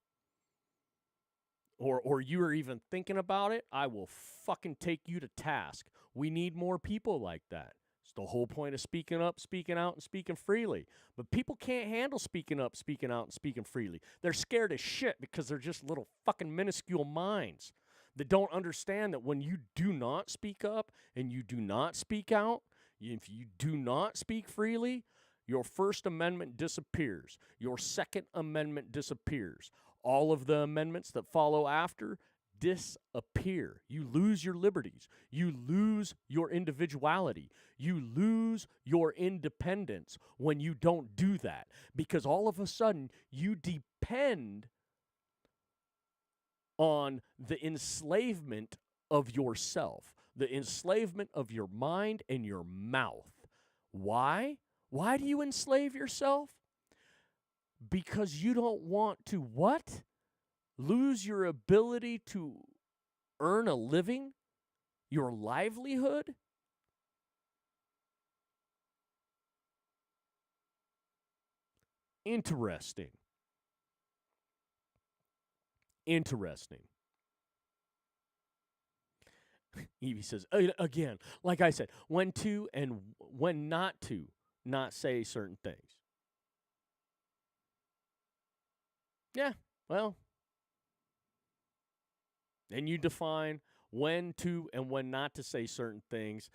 or you are even thinking about it, I will fucking take you to task. We need more people like that. It's the whole point of speaking up, speaking out, and speaking freely. But people can't handle speaking up, speaking out, and speaking freely. They're scared as shit because they're just little fucking minuscule minds that don't understand that when you do not speak up and you do not speak out, if you do not speak freely, your First Amendment disappears. Your Second Amendment disappears. All of the amendments that follow after disappear. You lose your liberties. You lose your individuality. You lose your independence when you don't do that. Because all of a sudden, you depend on the enslavement of yourself, the enslavement of your mind and your mouth. Why? Why do you enslave yourself? Because you don't want to what? Lose your ability to earn a living? Your livelihood? Interesting. Interesting. Evie says, again, like I said, when to and when not to not say certain things. Yeah, well, and you define when to and when not to say certain things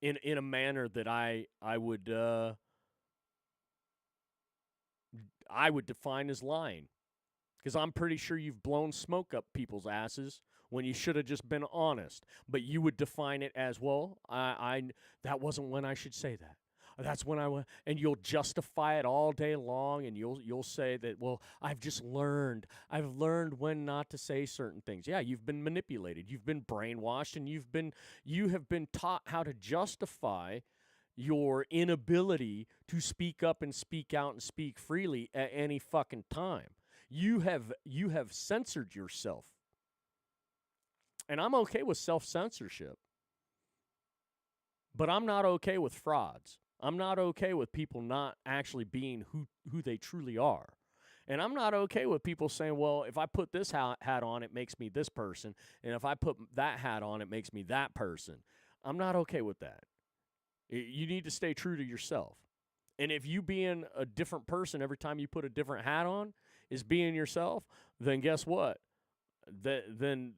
in a manner that I would define as lying. Because I'm pretty sure you've blown smoke up people's asses when you should have just been honest. But you would define it as, well, I that wasn't when I should say that. That's when I went, and you'll justify it all day long, and you'll say that, well, I've learned when not to say certain things. Yeah, you've been manipulated, you've been brainwashed, and you have been taught how to justify your inability to speak up and speak out and speak freely at any fucking time. You have censored yourself. And I'm okay with self-censorship. But I'm not okay with frauds. I'm not okay with people not actually being who they truly are. And I'm not okay with people saying, well, if I put this hat on, it makes me this person. And if I put that hat on, it makes me that person. I'm not okay with that. You need to stay true to yourself. And if you being a different person every time you put a different hat on is being yourself, then guess what? Then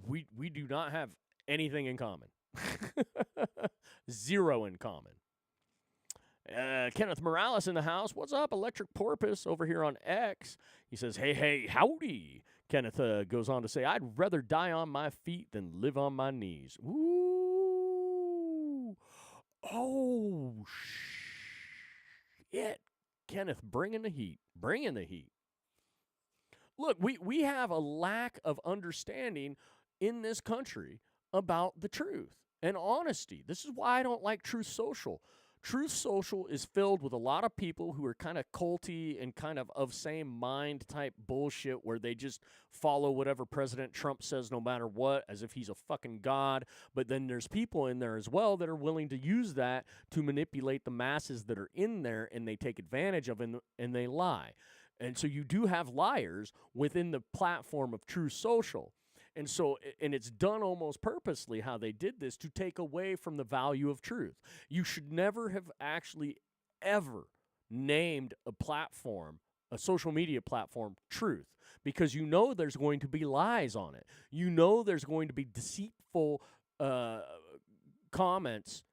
we do not have anything in common. Zero in common. Kenneth Morales in the house. What's up, Electric Porpoise over here on X? He says, hey, howdy. Kenneth goes on to say, I'd rather die on my feet than live on my knees. Ooh. Oh, shit. Kenneth, bringing the heat. Bringing the heat. Look, we have a lack of understanding in this country about the truth and honesty. This is why I don't like Truth Social. Truth Social is filled with a lot of people who are kind of culty and kind of same mind type bullshit where they just follow whatever President Trump says no matter what, as if he's a fucking god. But then there's people in there as well that are willing to use that to manipulate the masses that are in there, and they take advantage of it and they lie. And so you do have liars within the platform of Truth Social. And so, and it's done almost purposely how they did this to take away from the value of truth. You should never have actually ever named a platform, a social media platform, Truth, because you know there's going to be lies on it. You know there's going to be deceitful comments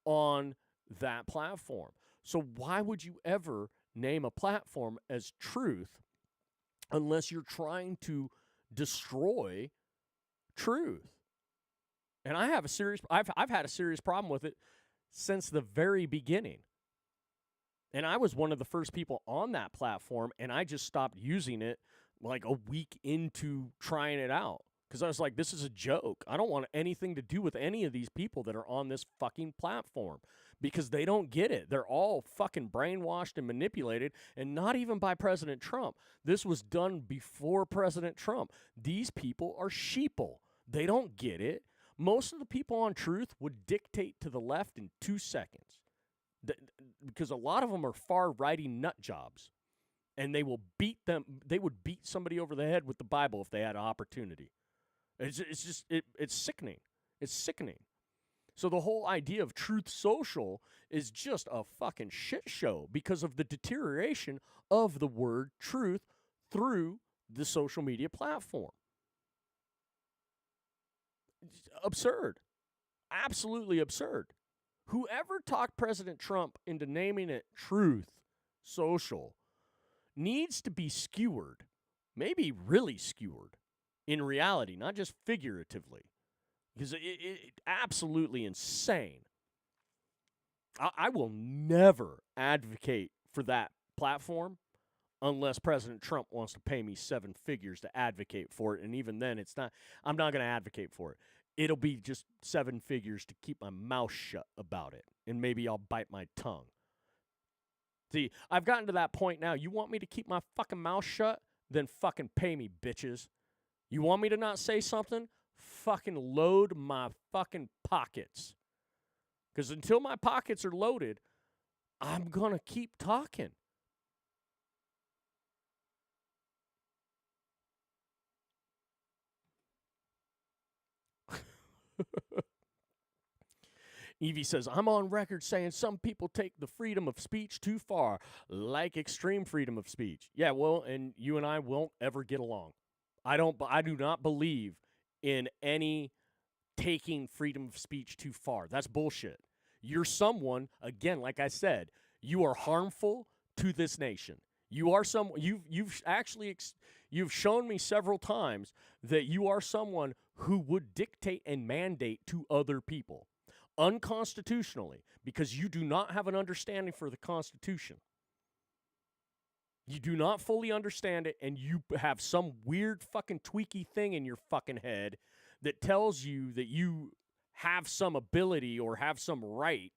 on that platform. So why would you ever name a platform as Truth unless you're trying to destroy truth? And I've had a serious problem with it since the very beginning. And I was one of the first people on that platform, and I just stopped using it like a week into trying it out because I was like, this is a joke. I don't want anything to do with any of these people that are on this fucking platform because they don't get it. They're all fucking brainwashed and manipulated, and not even by President Trump. This was done before President Trump. These people are sheeple. They don't get it. Most of the people on Truth would dictate to the left in 2 seconds because a lot of them are far-righting nut jobs, and they will beat them. They would beat somebody over the head with the Bible if they had an opportunity. It's sickening. It's sickening. So the whole idea of Truth Social is just a fucking shit show because of the deterioration of the word truth through the social media platform. It's absurd. Absolutely absurd. Whoever talked President Trump into naming it Truth Social needs to be skewered, maybe really skewered in reality, not just figuratively. Because it absolutely insane. I will never advocate for that platform unless President Trump wants to pay me 7 figures to advocate for it. And even then, I'm not going to advocate for it. It'll be just 7 figures to keep my mouth shut about it. And maybe I'll bite my tongue. See, I've gotten to that point now. You want me to keep my fucking mouth shut? Then fucking pay me, bitches. You want me to not say something? Fucking load my fucking pockets. Because until my pockets are loaded, I'm going to keep talking. Evie says, I'm on record saying some people take the freedom of speech too far, like extreme freedom of speech. Yeah, well, and you and I won't ever get along. I do not believe in any taking freedom of speech too far. That's bullshit. You're someone, again, like I said, you are harmful to this nation. You are you've shown me several times that you are someone who would dictate and mandate to other people unconstitutionally because you do not have an understanding for the Constitution. You do not fully understand it, and you have some weird fucking tweaky thing in your fucking head that tells you that you have some ability or have some right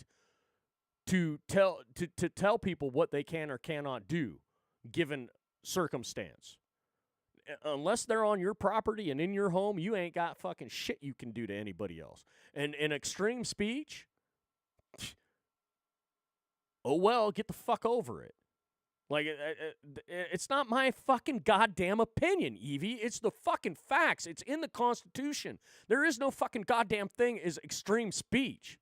to tell people what they can or cannot do given circumstance. Unless they're on your property and in your home, you ain't got fucking shit you can do to anybody else. And in extreme speech, oh well, get the fuck over it. Like, it's not my fucking goddamn opinion, Evie. It's the fucking facts. It's in the Constitution. There is no fucking goddamn thing as extreme speech.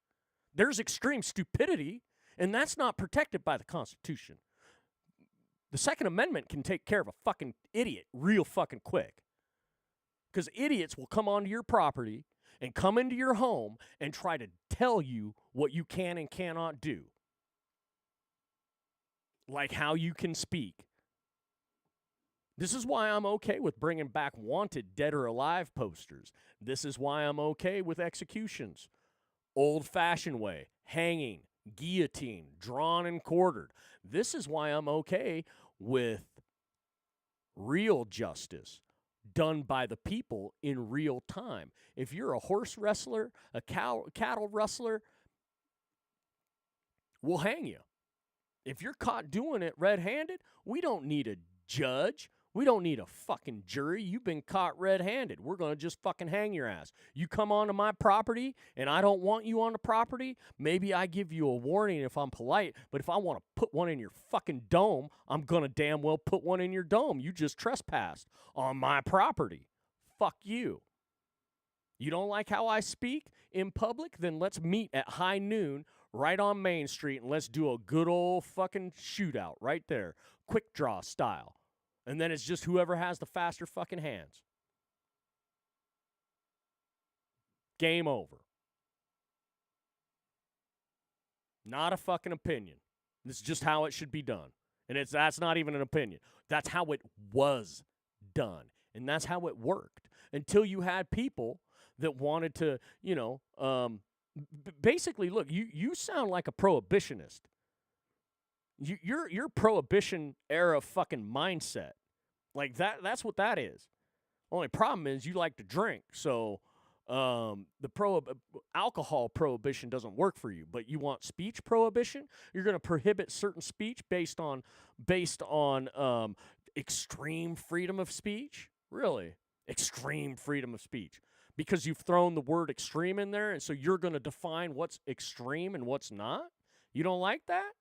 There's extreme stupidity, and that's not protected by the Constitution. The Second Amendment can take care of a fucking idiot real fucking quick. Because idiots will come onto your property and come into your home and try to tell you what you can and cannot do. Like how you can speak. This is why I'm okay with bringing back wanted dead or alive posters. This is why I'm okay with executions. Old-fashioned way, hanging, guillotine, drawn and quartered. This is why I'm okay with real justice done by the people in real time. If you're a horse wrestler, a cattle rustler, we'll hang you. If you're caught doing it red-handed, we don't need a judge. We don't need a fucking jury. You've been caught red-handed. We're going to just fucking hang your ass. You come onto my property, and I don't want you on the property, maybe I give you a warning if I'm polite, but if I want to put one in your fucking dome, I'm going to damn well put one in your dome. You just trespassed on my property. Fuck you. You don't like how I speak in public? Then let's meet at high noon right on Main Street, and let's do a good old fucking shootout right there. Quick draw style. And then it's just whoever has the faster fucking hands. Game over. Not a fucking opinion. This is just how it should be done. And that's not even an opinion. That's how it was done. And that's how it worked. Until you had people that wanted to, basically, look, you sound like a prohibitionist. Your prohibition era fucking mindset. Like that's what that is. Only problem is you like to drink, so the alcohol prohibition doesn't work for you. But you want speech prohibition? You're going to prohibit certain speech based on extreme freedom of speech? Really? Extreme freedom of speech. Because you've thrown the word extreme in there, and so you're going to define what's extreme and what's not? You don't like that?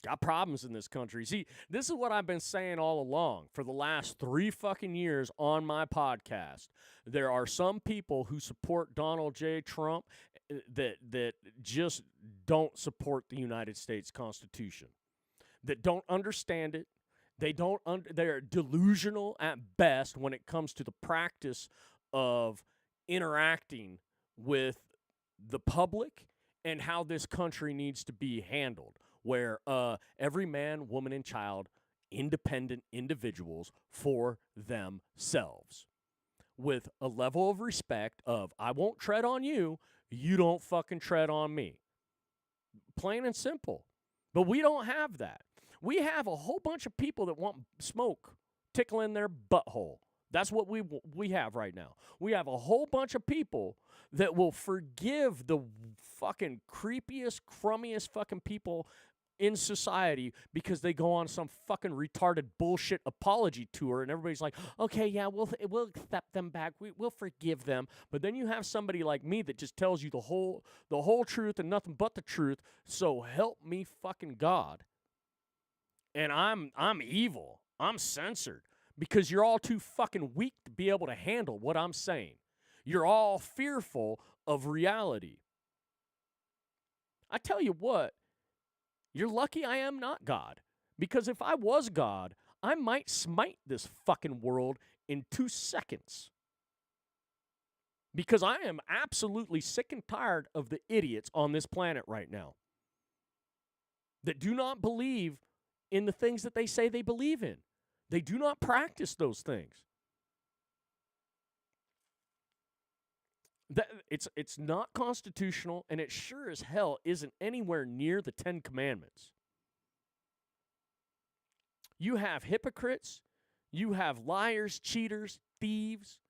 Got problems in this country. See, this is what I've been saying all along for the last 3 fucking years on my podcast. There are some people who support Donald J. Trump that just don't support the United States Constitution, that don't understand it. They're delusional at best when it comes to the practice of interacting with the public and how this country needs to be handled, where every man, woman, and child, independent individuals for themselves, with a level of respect of, I won't tread on you, you don't fucking tread on me. Plain and simple. But we don't have that. We have a whole bunch of people that want smoke tickling their butthole. That's what we have right now. We have a whole bunch of people that will forgive the fucking creepiest, crummiest fucking people in society because they go on some fucking retarded bullshit apology tour, and everybody's like, okay, yeah, we'll accept them back. We'll forgive them. But then you have somebody like me that just tells you the whole truth and nothing but the truth. So help me fucking God. And I'm evil. I'm censored. Because you're all too fucking weak to be able to handle what I'm saying. You're all fearful of reality. I tell you what, you're lucky I am not God. Because if I was God, I might smite this fucking world in 2 seconds. Because I am absolutely sick and tired of the idiots on this planet right now that do not believe in the things that they say they believe in. They do not practice those things. It's not constitutional, and it sure as hell isn't anywhere near the 10 Commandments. You have hypocrites, you have liars, cheaters, thieves,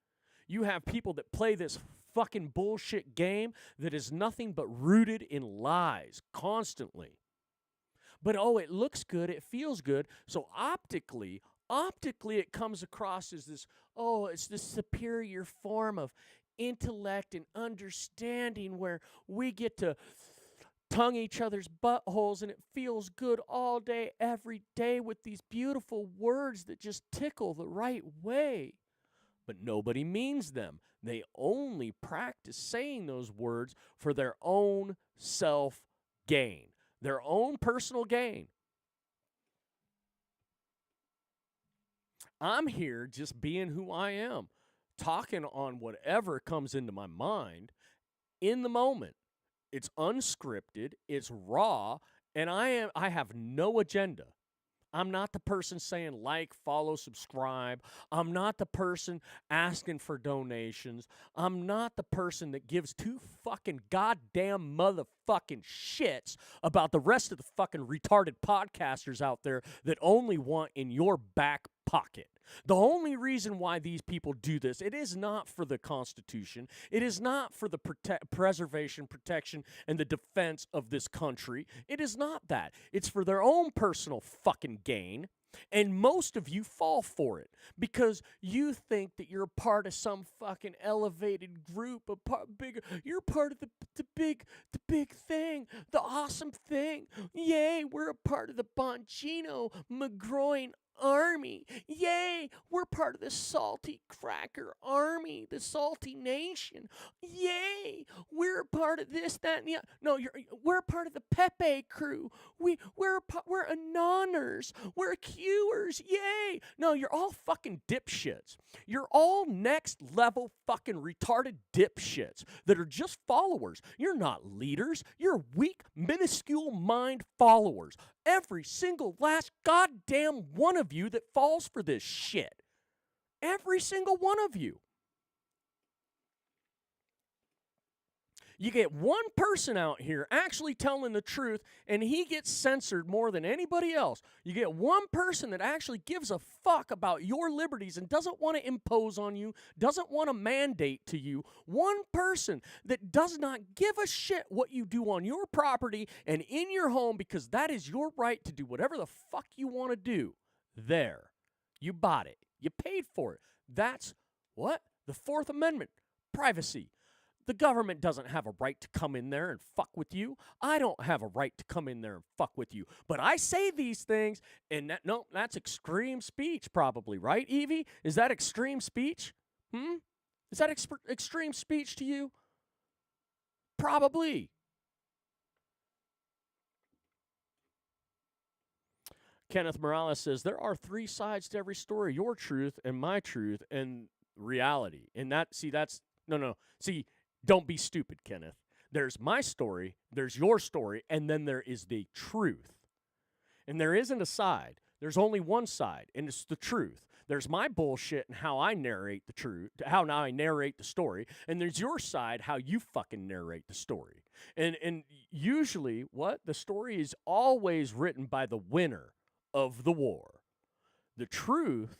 you have people that play this fucking bullshit game that is nothing but rooted in lies constantly. But it looks good, it feels good, so optically it comes across as this, it's this superior form of intellect and understanding where we get to tongue each other's buttholes and it feels good all day, every day with these beautiful words that just tickle the right way. But nobody means them. They only practice saying those words for their own self-gain, their own personal gain. I'm here just being who I am, talking on whatever comes into my mind in the moment. It's unscripted, it's raw, and I have no agenda. I'm not the person saying like, follow, subscribe. I'm not the person asking for donations. I'm not the person that gives 2 fucking goddamn motherfucking shits about the rest of the fucking retarded podcasters out there that only want in your back pocket. The only reason why these people do this, it is not for the Constitution. It is not for the preservation, protection, and the defense of this country. It is not that. It's for their own personal fucking gain. And most of you fall for it because you think that you're part of some fucking elevated group, bigger. You're part of the big thing, the awesome thing. Yay, we're a part of the Bongino McGroin army. Yay, we're part of the salty cracker army, the salty nation. Yay, we're a part of this, that, and the other. No, we're a part of the Pepe crew. We're anoners. We're Qers. Yay. No, you're all fucking dipshits. You're all next level fucking retarded dipshits that are just followers. You're not leaders. You're weak, minuscule mind followers. Every single last goddamn one of you that falls for this shit. Every single one of you. You get one person out here actually telling the truth, and he gets censored more than anybody else. You get one person that actually gives a fuck about your liberties and doesn't want to impose on you, doesn't want to mandate to you. One person that does not give a shit what you do on your property and in your home because that is your right to do whatever the fuck you want to do. There. You bought it. You paid for it. That's what? The Fourth Amendment. Privacy. The government doesn't have a right to come in there and fuck with you. I don't have a right to come in there and fuck with you. But I say these things, and that's extreme speech probably, right, Evie? Is that extreme speech? Is that extreme speech to you? Probably. Kenneth Morales says, there are 3 sides to every story, your truth and my truth and reality. And don't be stupid, Kenneth. There's my story, there's your story, and then there is the truth. And there isn't a side. There's only one side, and it's the truth. There's my bullshit and how I narrate the truth, how I narrate the story, and there's your side, how you fucking narrate the story. And usually, the story is always written by the winner of the war. The truth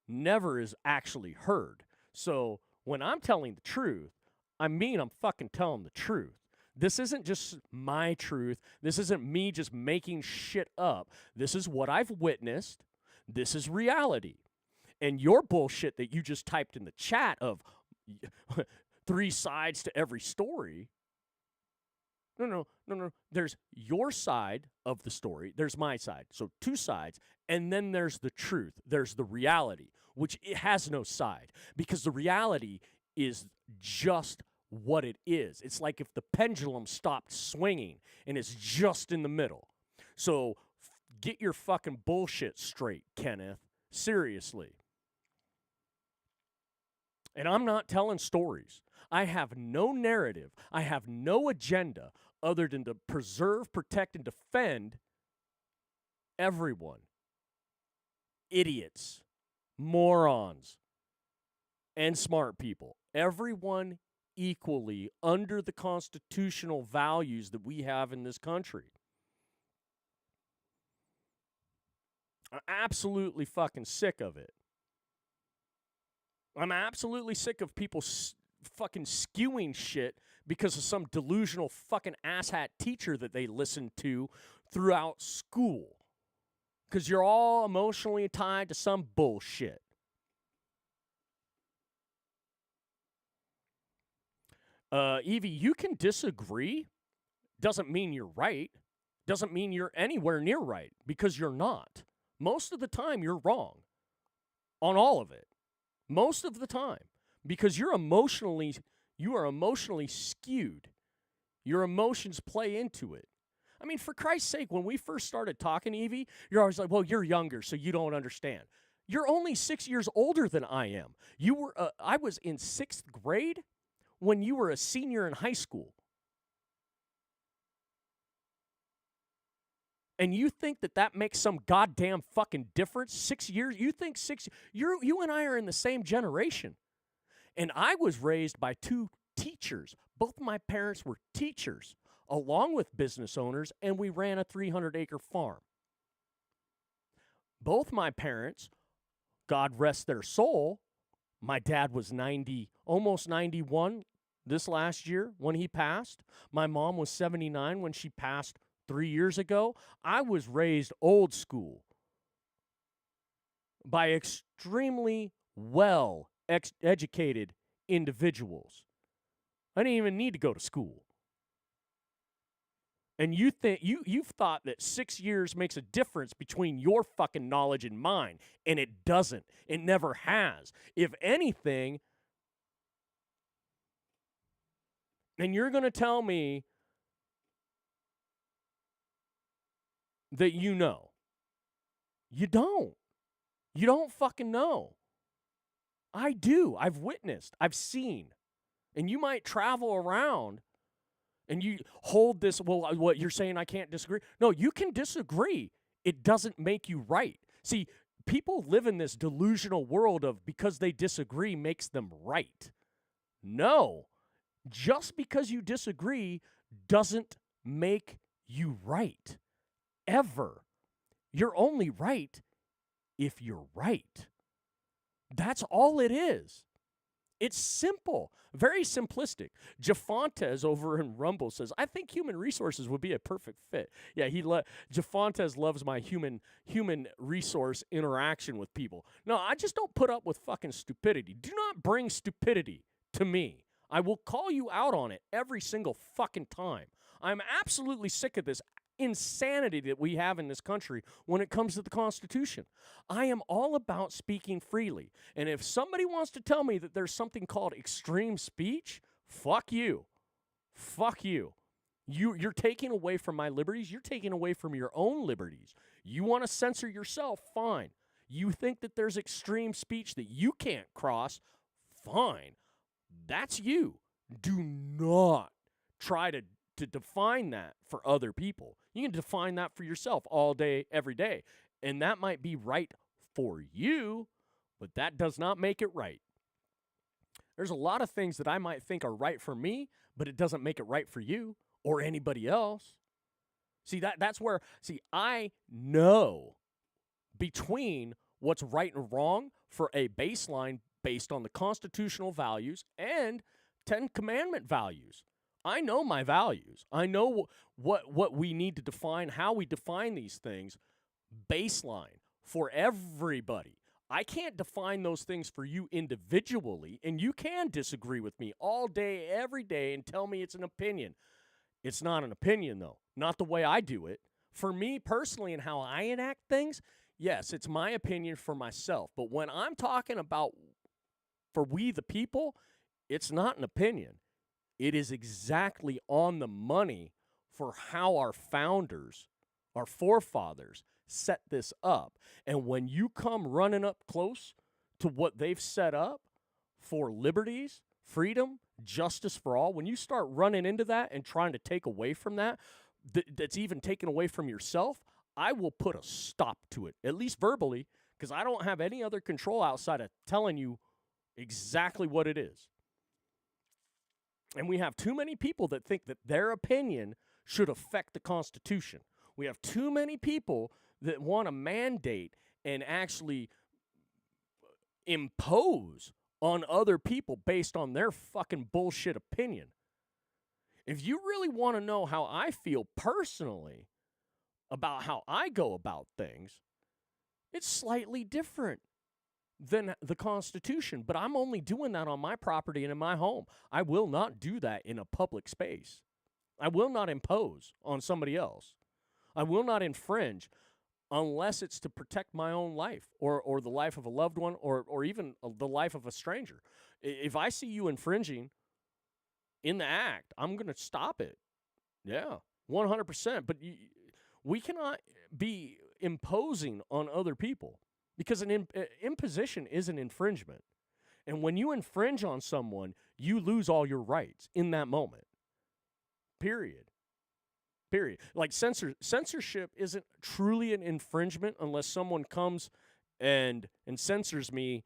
never is actually heard. So when I'm telling the truth, I mean I'm fucking telling the truth. This isn't just my truth. This isn't me just making shit up. This is what I've witnessed. This is reality. And your bullshit that you just typed in the chat of 3 sides to every story. No. There's your side of the story. There's my side. So 2 sides. And then there's the truth. There's the reality, which it has no side. Because the reality is just what it is. It's like if the pendulum stopped swinging and it's just in the middle. So Get your fucking bullshit straight, Kenneth. Seriously. And I'm not telling stories. I have no narrative. I have no agenda other than to preserve, protect, and defend everyone. Idiots, morons, and smart people. Everyone equally under the constitutional values that we have in this country. I'm absolutely fucking sick of it. I'm absolutely sick of people fucking skewing shit because of some delusional fucking asshat teacher that they listen to throughout school. Because you're all emotionally tied to some bullshit. Evie, you can disagree. Doesn't mean you're right. Doesn't mean you're anywhere near right, because you're not. Most of the time, you're wrong on all of it. Most of the time, because you are emotionally skewed. Your emotions play into it. I mean, for Christ's sake, when we first started talking, Evie, you're always like, well, you're younger, so you don't understand. You're only 6 years older than I am. I was in 6th grade when you were a senior in high school. And you think that makes some goddamn fucking difference? 6 years? You think you and I are in the same generation. And I was raised by 2 teachers. Both my parents were teachers, along with business owners, and we ran a 300-acre farm. Both my parents, God rest their soul, my dad was 90, almost 91 this last year when he passed. My mom was 79 when she passed 3 years ago. I was raised old school by extremely well educated individuals. I didn't even need to go to school. And you think you've thought that 6 years makes a difference between your fucking knowledge and mine, and it doesn't. It never has. If anything, and you're going to tell me that you know. You don't. You don't fucking know. I do. I've witnessed. I've seen. And you might travel around and you hold this, well, what you're saying, I can't disagree. No, you can disagree. It doesn't make you right. See, people live in this delusional world of because they disagree makes them right. No. Just because you disagree doesn't make you right. Ever. You're only right if you're right. That's all it is. It's simple, very simplistic. Jafontes over in Rumble says, I think human resources would be a perfect fit. Yeah, Jafontes loves my human resource interaction with people. No, I just don't put up with fucking stupidity. Do not bring stupidity to me. I will call you out on it every single fucking time. I'm absolutely sick of this insanity that we have in this country when it comes to the Constitution. I am all about speaking freely. And if somebody wants to tell me that there's something called extreme speech, fuck you. Fuck you. You're taking away from my liberties. You're taking away from your own liberties. You want to censor yourself? Fine. You think that there's extreme speech that you can't cross? Fine. That's you. Do not try to define that for other people. You can define that for yourself all day, every day. And that might be right for you, but that does not make it right. There's a lot of things that I might think are right for me, but it doesn't make it right for you or anybody else. See, that's where, I know between what's right and wrong for a baseline based on the constitutional values and 10 Commandment values. I know my values. I know what we need to define, how we define these things, baseline for everybody. I can't define those things for you individually, and you can disagree with me all day, every day, and tell me it's an opinion. It's not an opinion, though. Not the way I do it. For me personally and how I enact things, yes, it's my opinion for myself. But when I'm talking about for we the people, it's not an opinion. It is exactly on the money for how our founders Our forefathers set this up. And when you come running up close to what they've set up for liberties, freedom, justice for all, when you start running into that and trying to take away from that, that's even taken away from yourself, I will put a stop to it, at least verbally, because I don't have any other control outside of telling you exactly what it is. And we have too many people that think that their opinion should affect the Constitution. We have too many people that want to mandate and actually impose on other people based on their fucking bullshit opinion. If you really want to know how I feel personally about how I go about things, it's slightly different than the Constitution, but I'm only doing that on my property and in my home. I will not do that in a public space. I will not impose on somebody else. I will not infringe unless it's to protect my own life or the life of a loved one or even the life of a stranger. If I see you infringing in the act, I'm going to stop it. Yeah, 100%. But we cannot be imposing on other people because an imposition is an infringement. And when you infringe on someone, you lose all your rights in that moment. Period. Like censorship isn't truly an infringement unless someone comes and censors me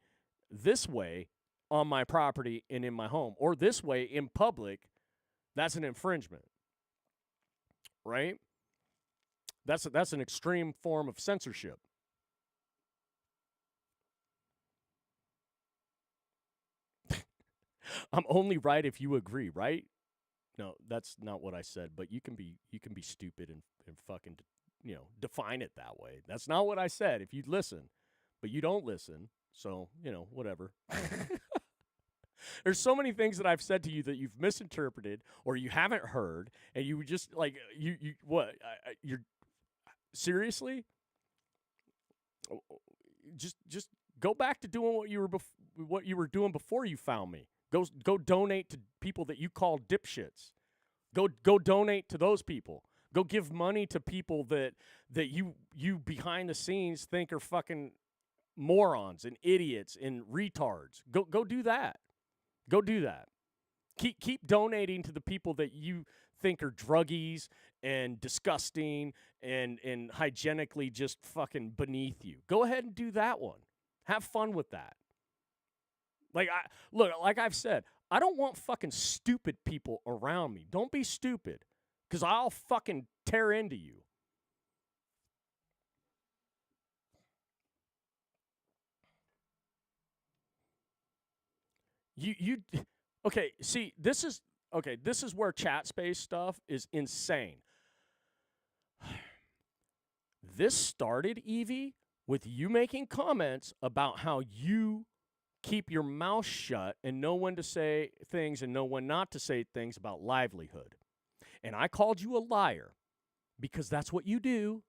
this way on my property and in my home, or this way in public. That's an infringement, right? That's an extreme form of censorship. I'm only right if you agree, right? No, that's not what I said, but you can be stupid and fucking, define it that way. That's not what I said if you'd listen, but you don't listen, so, whatever. There's so many things that I've said to you that you've misinterpreted or you haven't heard, and you just, like, you're, seriously? Just go back to doing what you were doing before you found me. Go donate to people that you call dipshits. Go donate to those people. Go give money to people that you behind the scenes think are fucking morons and idiots and retards. Go do that. Go do that. Keep donating to the people that you think are druggies and disgusting and hygienically just fucking beneath you. Go ahead and do that one. Have fun with that. Like I've said, I don't want fucking stupid people around me. Don't be stupid, because I'll fucking tear into you. Okay, see, this is where chat space stuff is insane. This started, Evie, with you making comments about how you keep your mouth shut and know when to say things and know when not to say things about livelihood. And I called you a liar because that's what you do.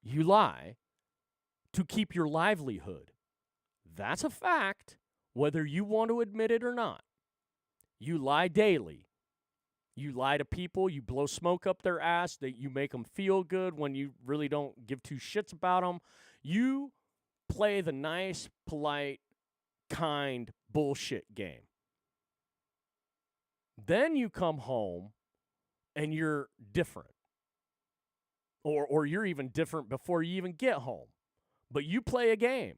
You lie to keep your livelihood. That's a fact, whether you want to admit it or not. You lie daily. You lie to people, you blow smoke up their ass, that you make them feel good when you really don't give two shits about them. You play the nice, polite, kind bullshit game. Then you come home and you're different. Or you're even different before you even get home. But you play a game.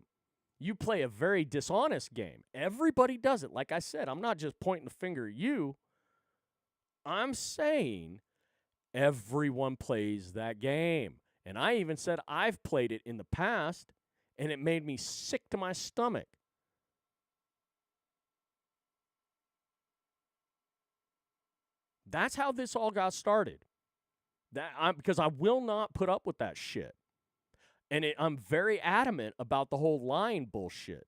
You play a very dishonest game. Everybody does it. Like I said, I'm not just pointing the finger at you. I'm saying everyone plays that game. And I even said I've played it in the past, and it made me sick to my stomach. That's how this all got started. Because I will not put up with that shit. And I'm very adamant about the whole lying bullshit.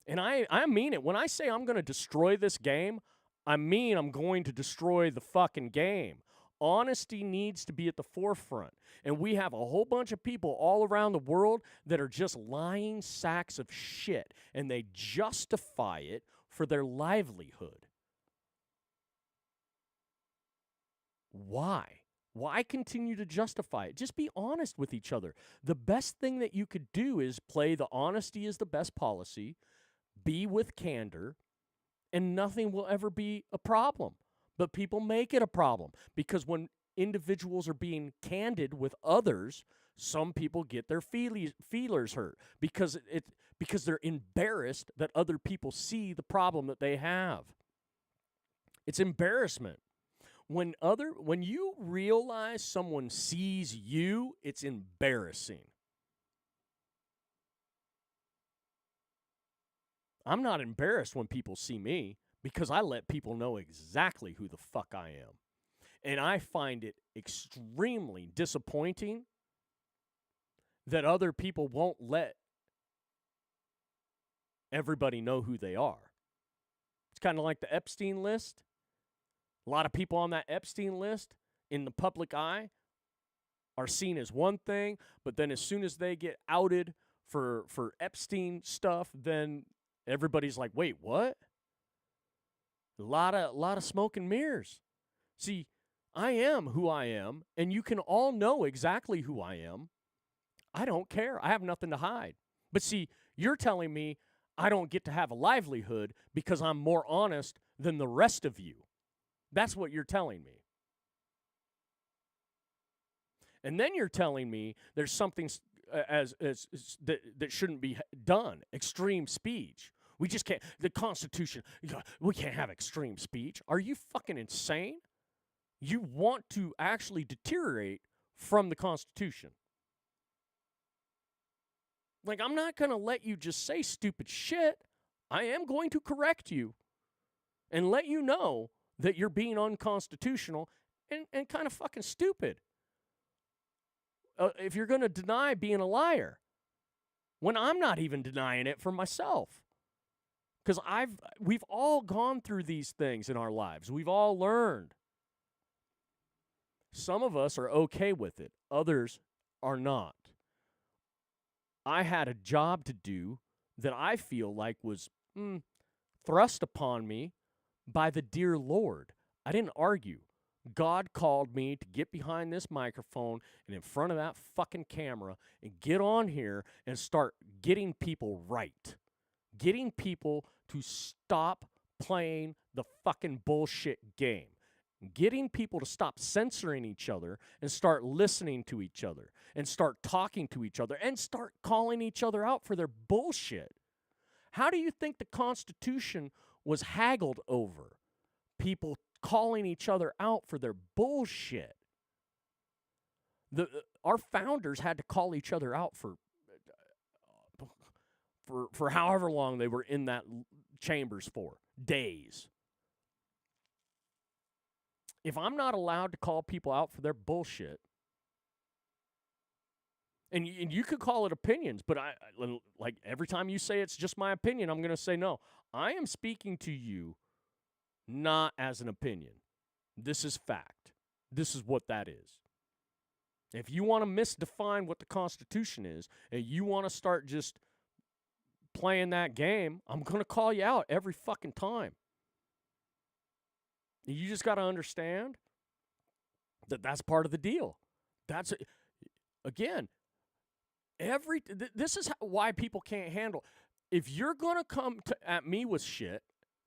And I mean it. When I say I'm going to destroy this game, I mean I'm going to destroy the fucking game. Honesty needs to be at the forefront. And we have a whole bunch of people all around the world that are just lying sacks of shit. And they justify it for their livelihood. Why? Why continue to justify it? Just be honest with each other. The best thing that you could do is play the honesty is the best policy, be with candor, and nothing will ever be a problem. But people make it a problem because when individuals are being candid with others, some people get their feelers hurt because they're embarrassed that other people see the problem that they have. It's embarrassment. When you realize someone sees you, it's embarrassing. I'm not embarrassed when people see me because I let people know exactly who the fuck I am. And I find it extremely disappointing that other people won't let everybody know who they are. It's kind of like the Epstein list. A lot of people on that Epstein list in the public eye are seen as one thing, but then as soon as they get outed for Epstein stuff, then everybody's like, wait, what? A lot of smoke and mirrors. See, I am who I am, and you can all know exactly who I am. I don't care. I have nothing to hide. But see, you're telling me I don't get to have a livelihood because I'm more honest than the rest of you. That's what you're telling me. And then you're telling me there's something that shouldn't be done, extreme speech. We just can't, the Constitution, we can't have extreme speech. Are you fucking insane? You want to actually deteriorate from the Constitution. Like, I'm not going to let you just say stupid shit. I am going to correct you and let you know that you're being unconstitutional and kind of fucking stupid. If you're going to deny being a liar, when I'm not even denying it for myself. Because we've all gone through these things in our lives. We've all learned. Some of us are okay with it. Others are not. I had a job to do that I feel like was thrust upon me by the dear Lord. I didn't argue. God called me to get behind this microphone and in front of that fucking camera and get on here and start getting people right. Getting people to stop playing the fucking bullshit game. Getting people to stop censoring each other and start listening to each other and start talking to each other and start calling each other out for their bullshit. How do you think the Constitution was haggled over? People calling each other out for their bullshit. Our founders had to call each other out for however long they were in that chambers for. Days. If I'm not allowed to call people out for their bullshit, and you could call it opinions, but I like every time you say it's just my opinion, I'm going to say no. I am speaking to you not as an opinion. This is fact. This is what that is. If you want to misdefine what the Constitution is, and you want to start just playing that game, I'm going to call you out every fucking time. You just got to understand that that's part of the deal. That's, again, this is why people can't handle. If you're going to come at me with shit,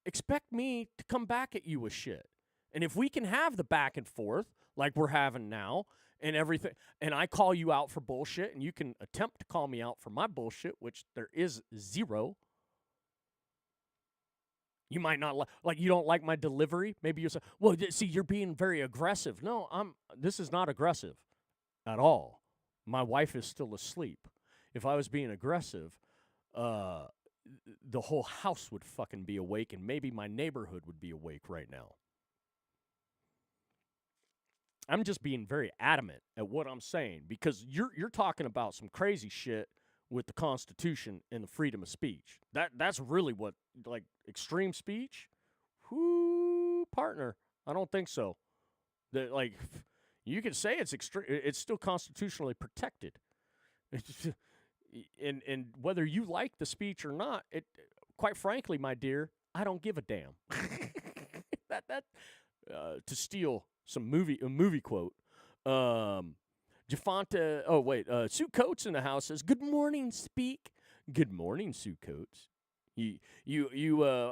expect me to come back at you with shit. And if we can have the back and forth like we're having now and everything, and I call you out for bullshit and you can attempt to call me out for my bullshit, which there is zero. You might not like you don't like my delivery. Maybe you say, well, see, you're being very aggressive. No, this is not aggressive at all. My wife is still asleep. If I was being aggressive, the whole house would fucking be awake, and maybe my neighborhood would be awake right now. I'm just being very adamant at what I'm saying because you're talking about some crazy shit with the Constitution and the freedom of speech. That's really what, like, extreme speech? Whoo, partner. I don't think so. Like, you can say it's extreme. It's still constitutionally protected. And whether you like the speech or not, quite frankly, my dear, I don't give a damn. To steal a movie quote, Jafonta, Sue Coates in the house says, "Good morning, Speak." Good morning, Sue Coates. You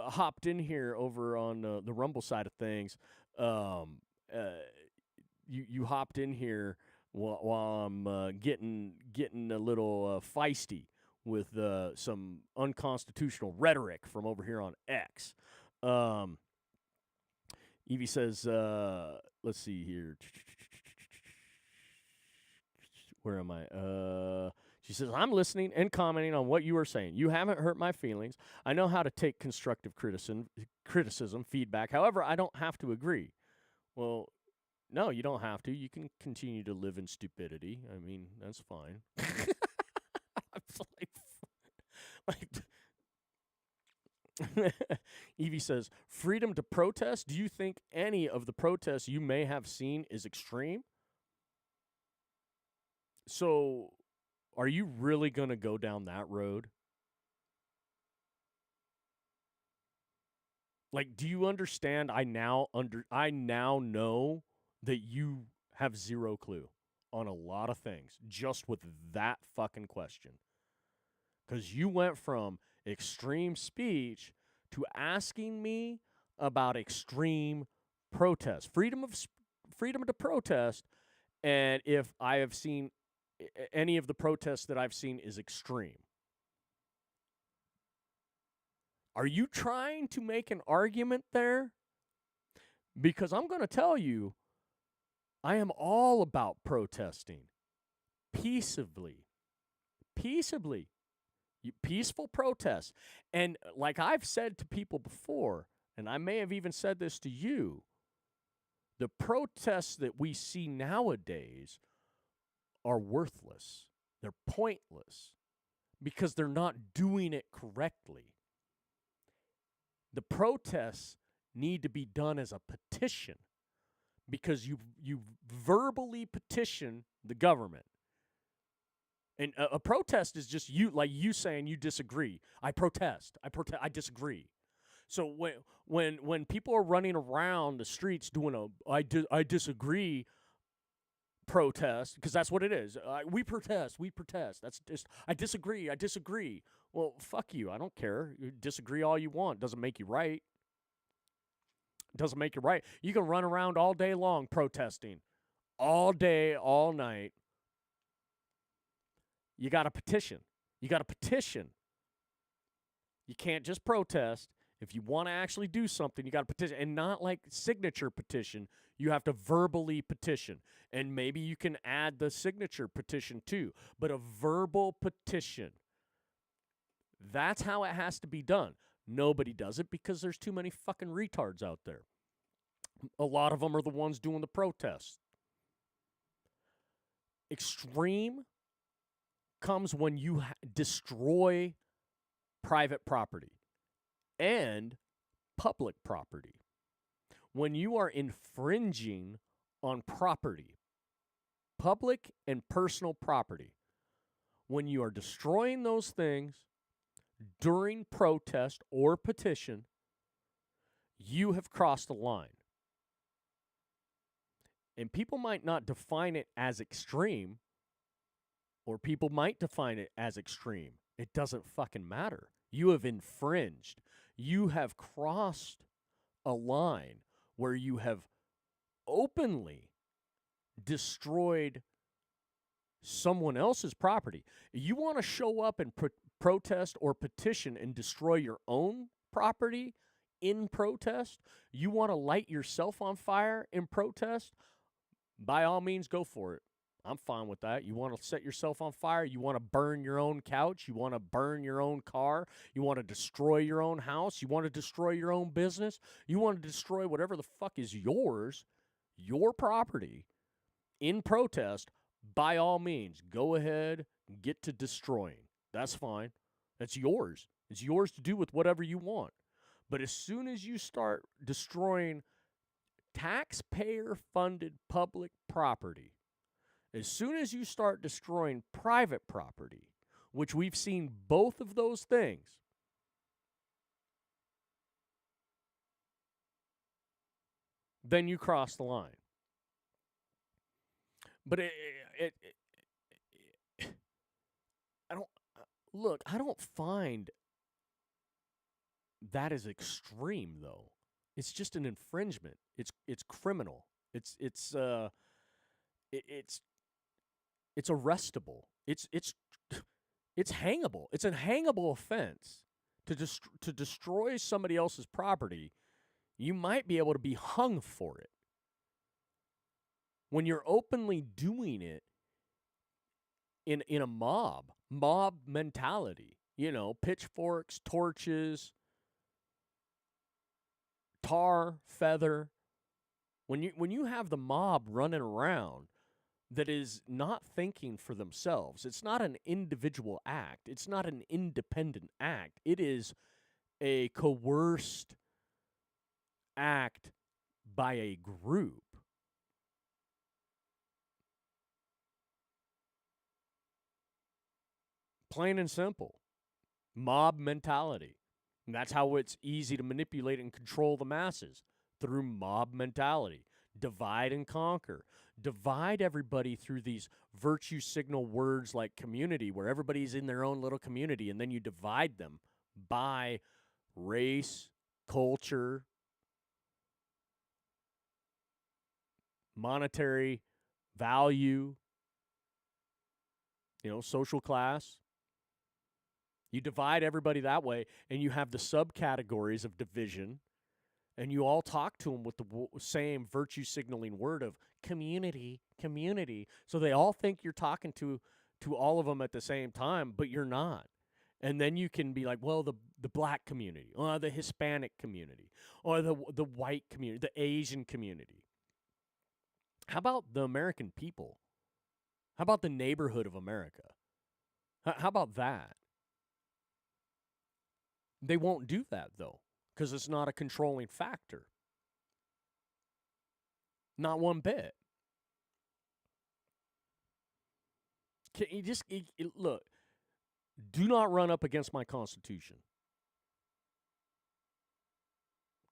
hopped in here over on the Rumble side of things. You hopped in here while I'm getting a little feisty with some unconstitutional rhetoric from over here on X. Evie says, let's see here. Where am I? She says, I'm listening and commenting on what you are saying. You haven't hurt my feelings. I know how to take constructive criticism, feedback. However, I don't have to agree. Well, no, you don't have to. You can continue to live in stupidity. I mean, that's fine. Evie says, freedom to protest. Do you think any of the protests you may have seen is extreme? So, are you really going to go down that road? Like, do you understand? I now know that you have zero clue on a lot of things just with that fucking question. Because you went from extreme speech to asking me about extreme protest, freedom to protest, and if I have seen any of the protests that I've seen is extreme. Are you trying to make an argument there? Because I'm going to tell you, I am all about protesting peaceably. Peaceful protests. And like I've said to people before, and I may have even said this to you, the protests that we see nowadays are worthless. They're pointless because they're not doing it correctly. The protests need to be done as a petition because you verbally petition the government. And a protest is just you saying you disagree. I protest. I disagree. So when people are running around the streets doing I disagree protest, because that's what it is. We protest. That's just I disagree. Well, fuck you. I don't care. You disagree all you want. Doesn't make you right. Doesn't make you right. You can run around all day long protesting. All day, all night. You got to petition. You can't just protest. If you want to actually do something, you got to petition. And not like signature petition. You have to verbally petition. And maybe you can add the signature petition too. But a verbal petition. That's how it has to be done. Nobody does it because there's too many fucking retards out there. A lot of them are the ones doing the protests. Extreme comes when you destroy private property and public property. When you are infringing on property, public and personal property, when you are destroying those things during protest or petition, you have crossed the line. And people might not define it as extreme, or people might define it as extreme. It doesn't fucking matter. You have infringed. You have crossed a line where you have openly destroyed someone else's property. You want to show up and protest or petition and destroy your own property in protest? You want to light yourself on fire in protest? By all means, go for it. I'm fine with that. You want to set yourself on fire? You want to burn your own couch? You want to burn your own car? You want to destroy your own house? You want to destroy your own business? You want to destroy whatever the fuck is yours, your property, in protest? By all means, go ahead and get to destroying. That's fine. That's yours. It's yours to do with whatever you want. But as soon as you start destroying taxpayer-funded public property, as soon as you start destroying private property, which we've seen both of those things, then you cross the line. But I don't look. I don't find that is extreme though. It's just an infringement. It's criminal. It's it's arrestable. It's hangable. It's a hangable offense to destroy somebody else's property. You might be able to be hung for it. When you're openly doing it in a mob mentality, pitchforks, torches, tar, feather. When you have the mob running around that is not thinking for themselves, it's not an individual act. It's not an independent act. It is a coerced act by a group. Plain and simple. Mob mentality. And that's how it's easy to manipulate and control the masses, through mob mentality. Divide and conquer. Divide everybody through these virtue signal words like community, where everybody's in their own little community, and then you divide them by race, culture, monetary value, social class. You divide everybody that way, and you have the subcategories of division, and you all talk to them with the same virtue signaling word of community, community. So they all think you're talking to all of them at the same time, but you're not. And then you can be like, well, the black community, or the Hispanic community, or the white community, the Asian community. How about the American people? How about the neighborhood of America? How about that? They won't do that, though, because it's not a controlling factor. Not one bit. Can you just look? Do not run up against my Constitution.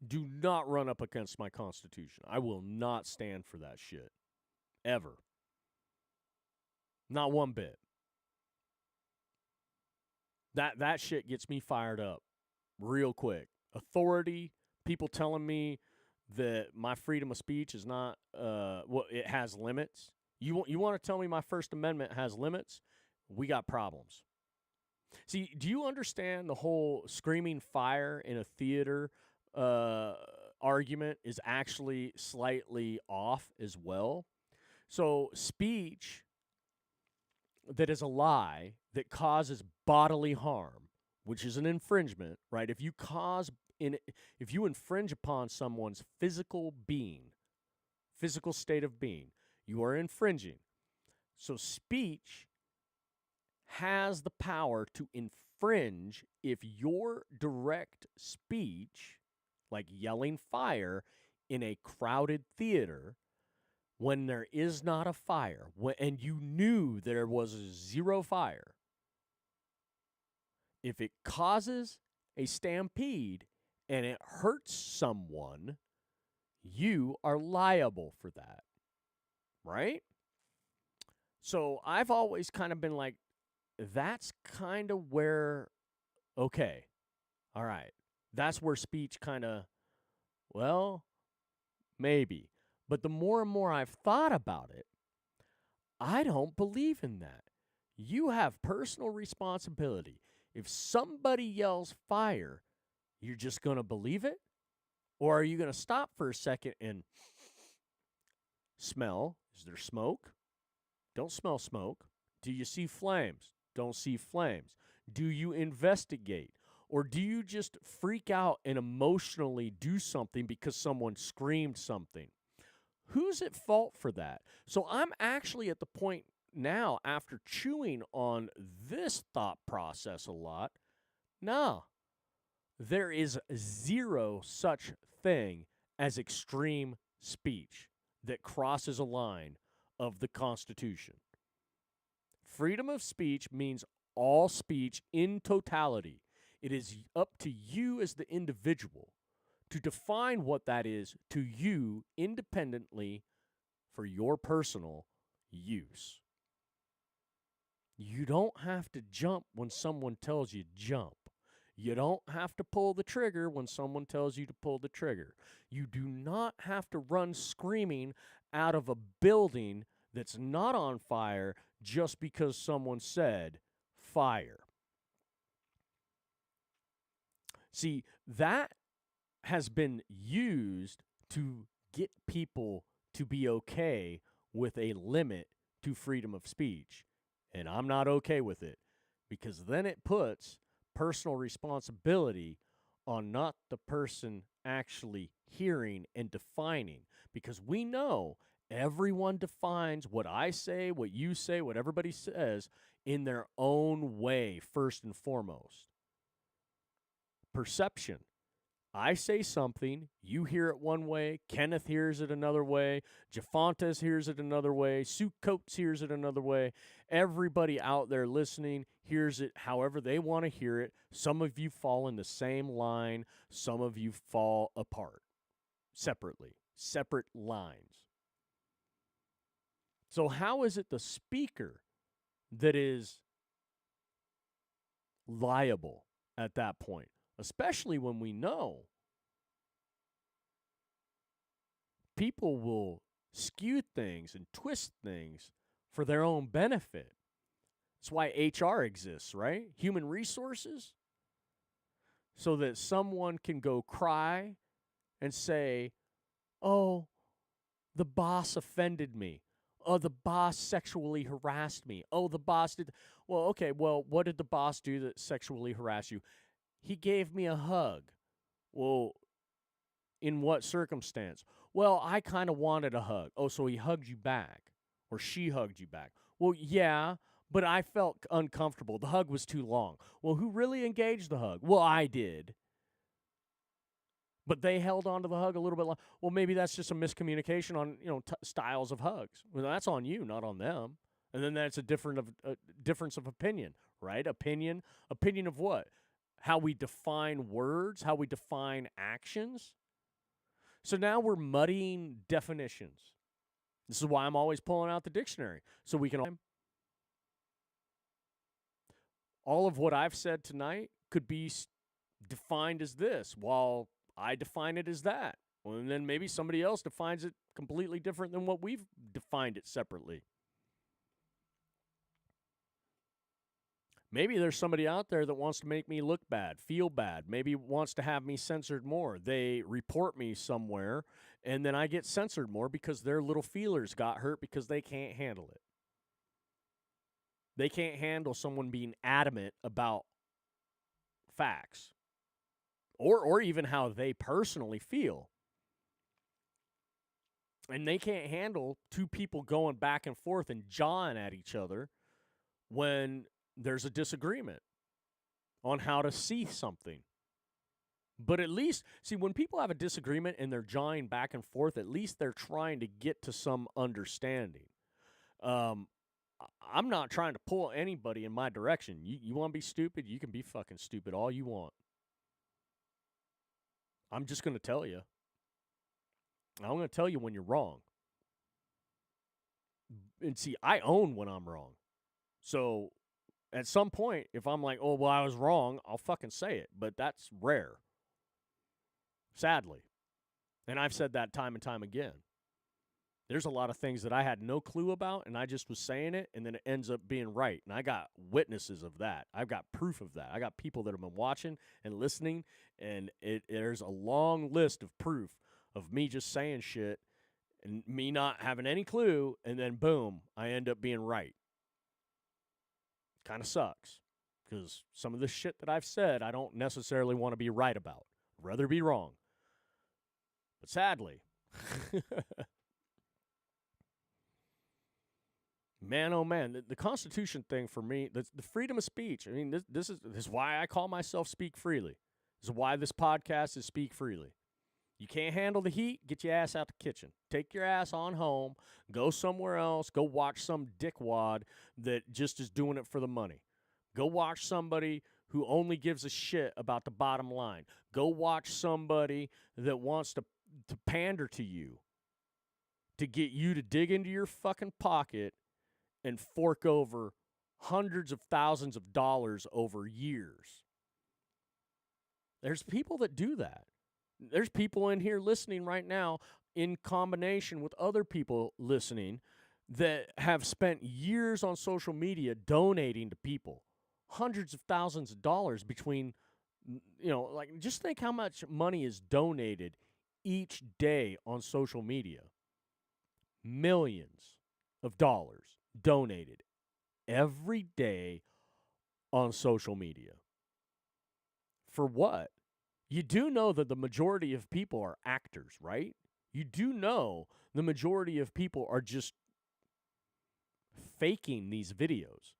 Do not run up against my Constitution. I will not stand for that shit. Ever. Not one bit. That shit gets me fired up real quick. Authority, people telling me that my freedom of speech is not, it has limits. You want to tell me my First Amendment has limits? We got problems. See, do you understand the whole screaming fire in a theater argument is actually slightly off as well? So speech that is a lie that causes bodily harm, which is an infringement, right? If you infringe upon someone's physical state of being, you are infringing. So speech has the power to infringe if your direct speech, like yelling fire in a crowded theater when there is not a fire, and you knew there was zero fire, if it causes a stampede and it hurts someone, you are liable for that, right? So I've always kind of been like, that's kind of where, okay, all right, that's where speech kind of, well, maybe. But the more and more I've thought about it, I don't believe in that. You have personal responsibility. If somebody yells fire, you're just going to believe it? Or are you going to stop for a second and smell? Is there smoke? Don't smell smoke. Do you see flames? Don't see flames. Do you investigate? Or do you just freak out and emotionally do something because someone screamed something? Who's at fault for that? So I'm actually at the point now, after chewing on this thought process a lot, no, there is zero such thing as extreme speech that crosses a line of the Constitution. Freedom of speech means all speech in totality. It is up to you as the individual to define what that is to you independently for your personal use. You don't have to jump when someone tells you jump. You don't have to pull the trigger when someone tells you to pull the trigger. You do not have to run screaming out of a building that's not on fire just because someone said fire. See, that has been used to get people to be okay with a limit to freedom of speech. And I'm not okay with it, because then it puts personal responsibility on not the person actually hearing and defining, because we know everyone defines what I say, what you say, what everybody says in their own way, first and foremost. Perception. I say something, you hear it one way, Kenneth hears it another way, Jafontes hears it another way, Sue Coates hears it another way. Everybody out there listening hears it however they want to hear it. Some of you fall in the same line, some of you fall apart, separately, separate lines. So how is it the speaker that is liable at that point? Especially when we know people will skew things and twist things for their own benefit. That's why HR exists, right? Human resources. So that someone can go cry and say, oh, the boss offended me. Oh, the boss sexually harassed me. Oh, the boss did. Well, okay, well, what did the boss do that sexually harassed you? He gave me a hug. Well, in what circumstance? Well, I kind of wanted a hug. Oh, so he hugged you back, or she hugged you back. Well, yeah, but I felt uncomfortable. The hug was too long. Well, who really engaged the hug? Well, I did. But they held on to the hug a little bit long. Well, maybe that's just a miscommunication on, styles of hugs. Well, that's on you, not on them. And then that's a difference of opinion, right? Opinion of what? How we define words, how we define actions. So now we're muddying definitions. This is why I'm always pulling out the dictionary, so we can. All of what I've said tonight could be defined as this, while I define it as that. Well, and then maybe somebody else defines it completely different than what we've defined it separately. Maybe there's somebody out there that wants to make me look bad, feel bad, maybe wants to have me censored more. They report me somewhere, and then I get censored more because their little feelers got hurt because they can't handle it. They can't handle someone being adamant about facts or even how they personally feel. And they can't handle two people going back and forth and jawing at each other when there's a disagreement on how to see something. But at least, see, when people have a disagreement and they're jawing back and forth, at least they're trying to get to some understanding. I'm not trying to pull anybody in my direction. You want to be stupid? You can be fucking stupid all you want. I'm just going to tell you. I'm going to tell you when you're wrong. And see, I own when I'm wrong. So at some point, if I'm like, oh, well, I was wrong, I'll fucking say it. But that's rare. Sadly. And I've said that time and time again. There's a lot of things that I had no clue about, and I just was saying it, and then it ends up being right. And I got witnesses of that. I've got proof of that. I got people that have been watching and listening, and there's a long list of proof of me just saying shit and me not having any clue, and then boom, I end up being right. Kind of sucks, because some of the shit that I've said, I don't necessarily want to be right about. I'd rather be wrong. But sadly, man, oh man, the Constitution thing for me, the freedom of speech. I mean, this is why I call myself Speak Freely. This is why this podcast is Speak Freely. You can't handle the heat, get your ass out the kitchen. Take your ass on home, go somewhere else, go watch some dickwad that just is doing it for the money. Go watch somebody who only gives a shit about the bottom line. Go watch somebody that wants to pander to you, to get you to dig into your fucking pocket and fork over hundreds of thousands of dollars over years. There's people that do that. There's people in here listening right now in combination with other people listening that have spent years on social media donating to people. Hundreds of thousands of dollars between, like just think how much money is donated each day on social media. Millions of dollars donated every day on social media. For what? You do know that the majority of people are actors, right? You do know the majority of people are just faking these videos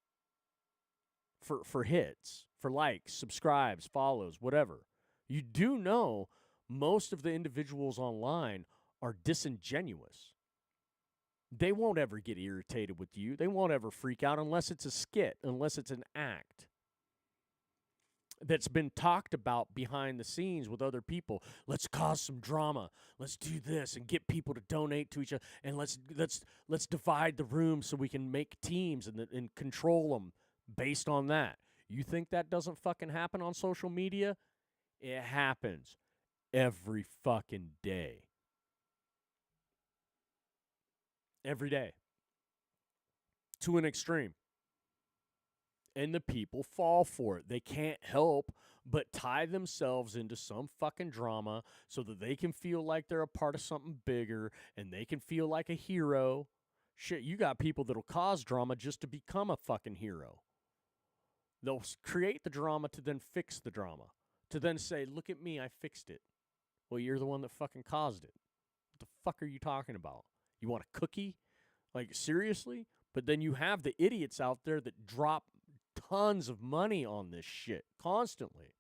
for hits, for likes, subscribes, follows, whatever. You do know most of the individuals online are disingenuous. They won't ever get irritated with you. They won't ever freak out unless it's a skit, unless it's an act that's been talked about behind the scenes with other people. Let's cause some drama. Let's do this and get people to donate to each other, and let's divide the room so we can make teams and control them based on that. You think that doesn't fucking happen on social media? It happens every fucking day. Every day. To an extreme. And the people fall for it. They can't help but tie themselves into some fucking drama so that they can feel like they're a part of something bigger and they can feel like a hero. Shit, you got people that'll cause drama just to become a fucking hero. They'll create the drama to then fix the drama. To then say, look at me, I fixed it. Well, you're the one that fucking caused it. What the fuck are you talking about? You want a cookie? Like, seriously? But then you have the idiots out there that drop tons of money on this shit constantly.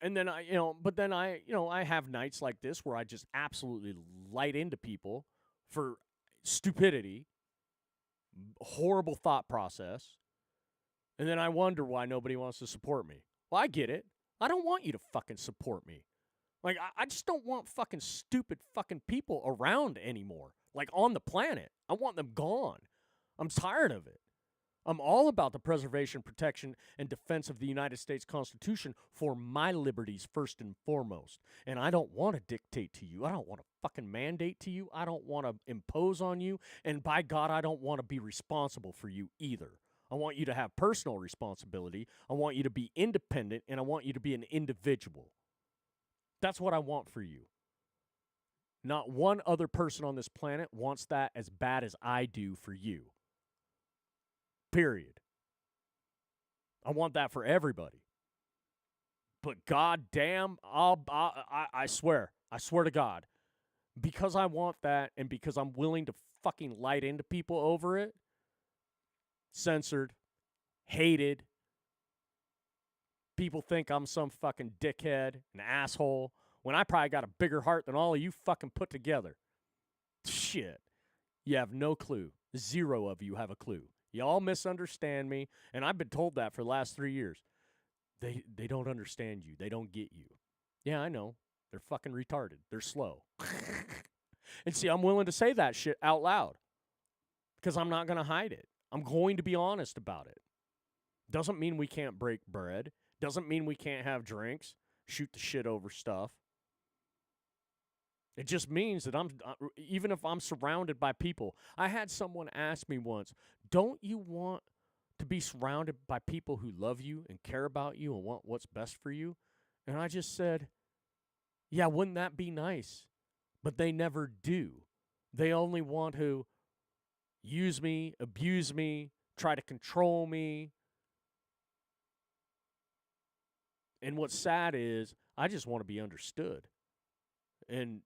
And then I have nights like this where I just absolutely light into people for stupidity, horrible thought process. And then I wonder why nobody wants to support me. Well, I get it. I don't want you to fucking support me. Like, I just don't want fucking stupid fucking people around anymore. Like, on the planet. I want them gone. I'm tired of it. I'm all about the preservation, protection, and defense of the United States Constitution for my liberties first and foremost. And I don't want to dictate to you. I don't want to fucking mandate to you. I don't want to impose on you. And by God, I don't want to be responsible for you either. I want you to have personal responsibility. I want you to be independent, and I want you to be an individual. That's what I want for you. Not one other person on this planet wants that as bad as I do for you. Period. I want that for everybody. But goddamn, I swear to God, because I want that and because I'm willing to fucking light into people over it, censored, hated. People think I'm some fucking dickhead, an asshole, when I probably got a bigger heart than all of you fucking put together. Shit. You have no clue. Zero of you have a clue. Y'all misunderstand me, and I've been told that for the last 3 years. They don't understand you. They don't get you. Yeah, I know. They're fucking retarded. They're slow. And see, I'm willing to say that shit out loud because I'm not going to hide it. I'm going to be honest about it. Doesn't mean we can't break bread. Doesn't mean we can't have drinks, shoot the shit over stuff. It just means that even if I'm surrounded by people. I had someone ask me once, don't you want to be surrounded by people who love you and care about you and want what's best for you? And I just said, yeah, wouldn't that be nice? But they never do. They only want to use me, abuse me, try to control me. And what's sad is I just want to be understood. And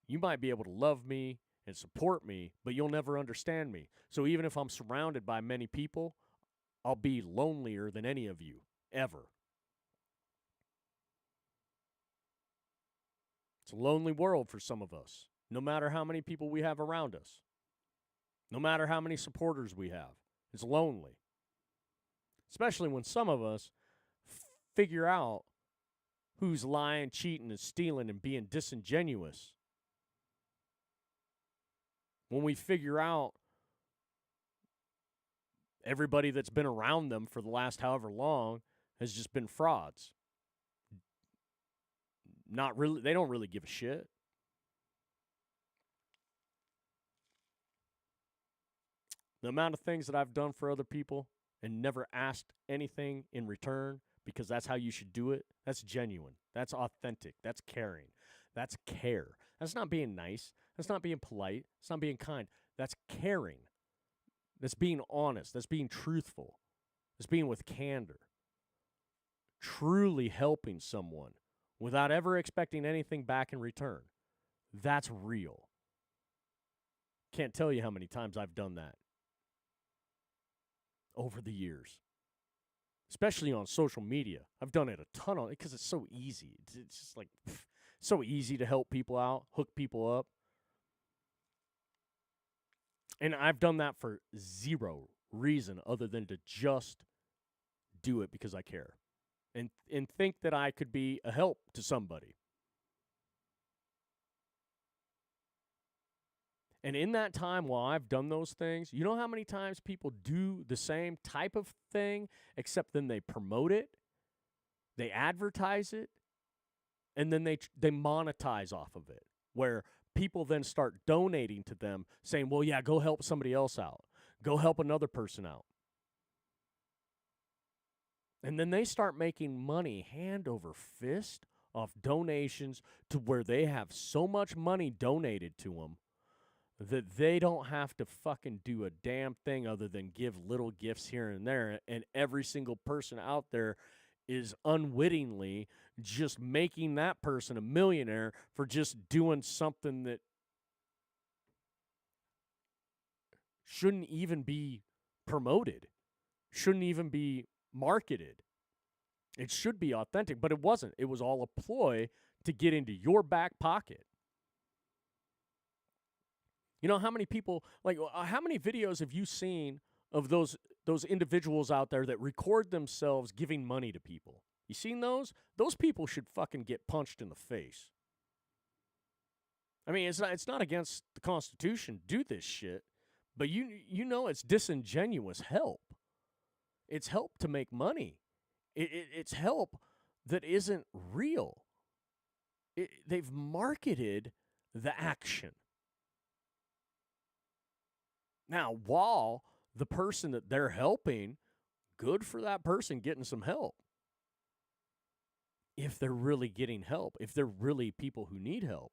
you might be able to love me and support me, but you'll never understand me. So even if I'm surrounded by many people, I'll be lonelier than any of you, ever. It's a lonely world for some of us, no matter how many people we have around us. No matter how many supporters we have. It's lonely. Especially when some of us figure out who's lying, cheating, and stealing and being disingenuous. When we figure out everybody that's been around them for the last however long has just been frauds. Not really, they don't really give a shit. The amount of things that I've done for other people and never asked anything in return because that's how you should do it, that's genuine. That's authentic. That's caring. That's care. That's not being nice. That's not being polite. That's not being kind. That's caring. That's being honest. That's being truthful. That's being with candor. Truly helping someone without ever expecting anything back in return. That's real. Can't tell you how many times I've done that over the years. Especially on social media. I've done it a ton on it because it's so easy. It's just like so easy to help people out, hook people up. And I've done that for zero reason other than to just do it because I care. And think that I could be a help to somebody. And in that time while I've done those things, you know how many times people do the same type of thing, except then they promote it, they advertise it, and then they monetize off of it, where people then start donating to them, saying, well, yeah, go help somebody else out. Go help another person out. And then they start making money hand over fist off donations to where they have so much money donated to them that they don't have to fucking do a damn thing other than give little gifts here and there. And every single person out there is unwittingly just making that person a millionaire for just doing something that shouldn't even be promoted, shouldn't even be marketed. It should be authentic, but it wasn't. It was all a ploy to get into your back pocket. You know how many people, like, how many videos have you seen of those individuals out there that record themselves giving money to people? You seen those? Those people should fucking get punched in the face. I mean, it's not against the Constitution to do this shit, but you know it's disingenuous help. It's help to make money. It's help that isn't real. They've marketed the action. Now, while the person that they're helping, good for that person getting some help. If they're really getting help, if they're really people who need help.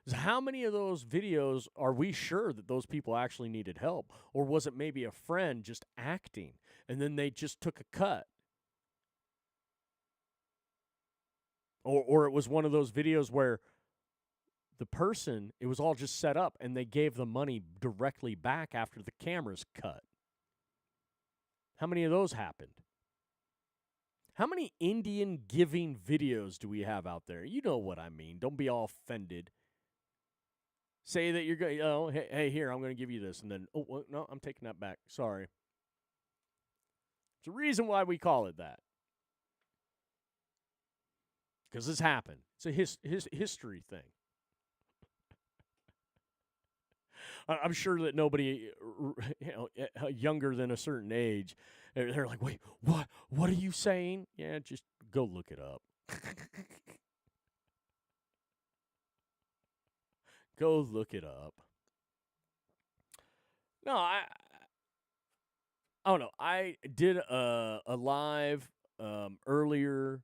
So how many of those videos are we sure that those people actually needed help? Or was it maybe a friend just acting and then they just took a cut? Or it was one of those videos where the person, it was all just set up and they gave the money directly back after the camera's cut. How many of those happened? How many Indian giving videos do we have out there? You know what I mean. Don't be all offended. Say that you're going, oh, hey, here, I'm going to give you this. And then, oh, no, I'm taking that back. Sorry. It's a reason why we call it that. Because this happened. It's a history thing. I'm sure that nobody, younger than a certain age, they're like, wait, what? What are you saying? Yeah, just go look it up. Go look it up. No, I don't know. I did a live earlier,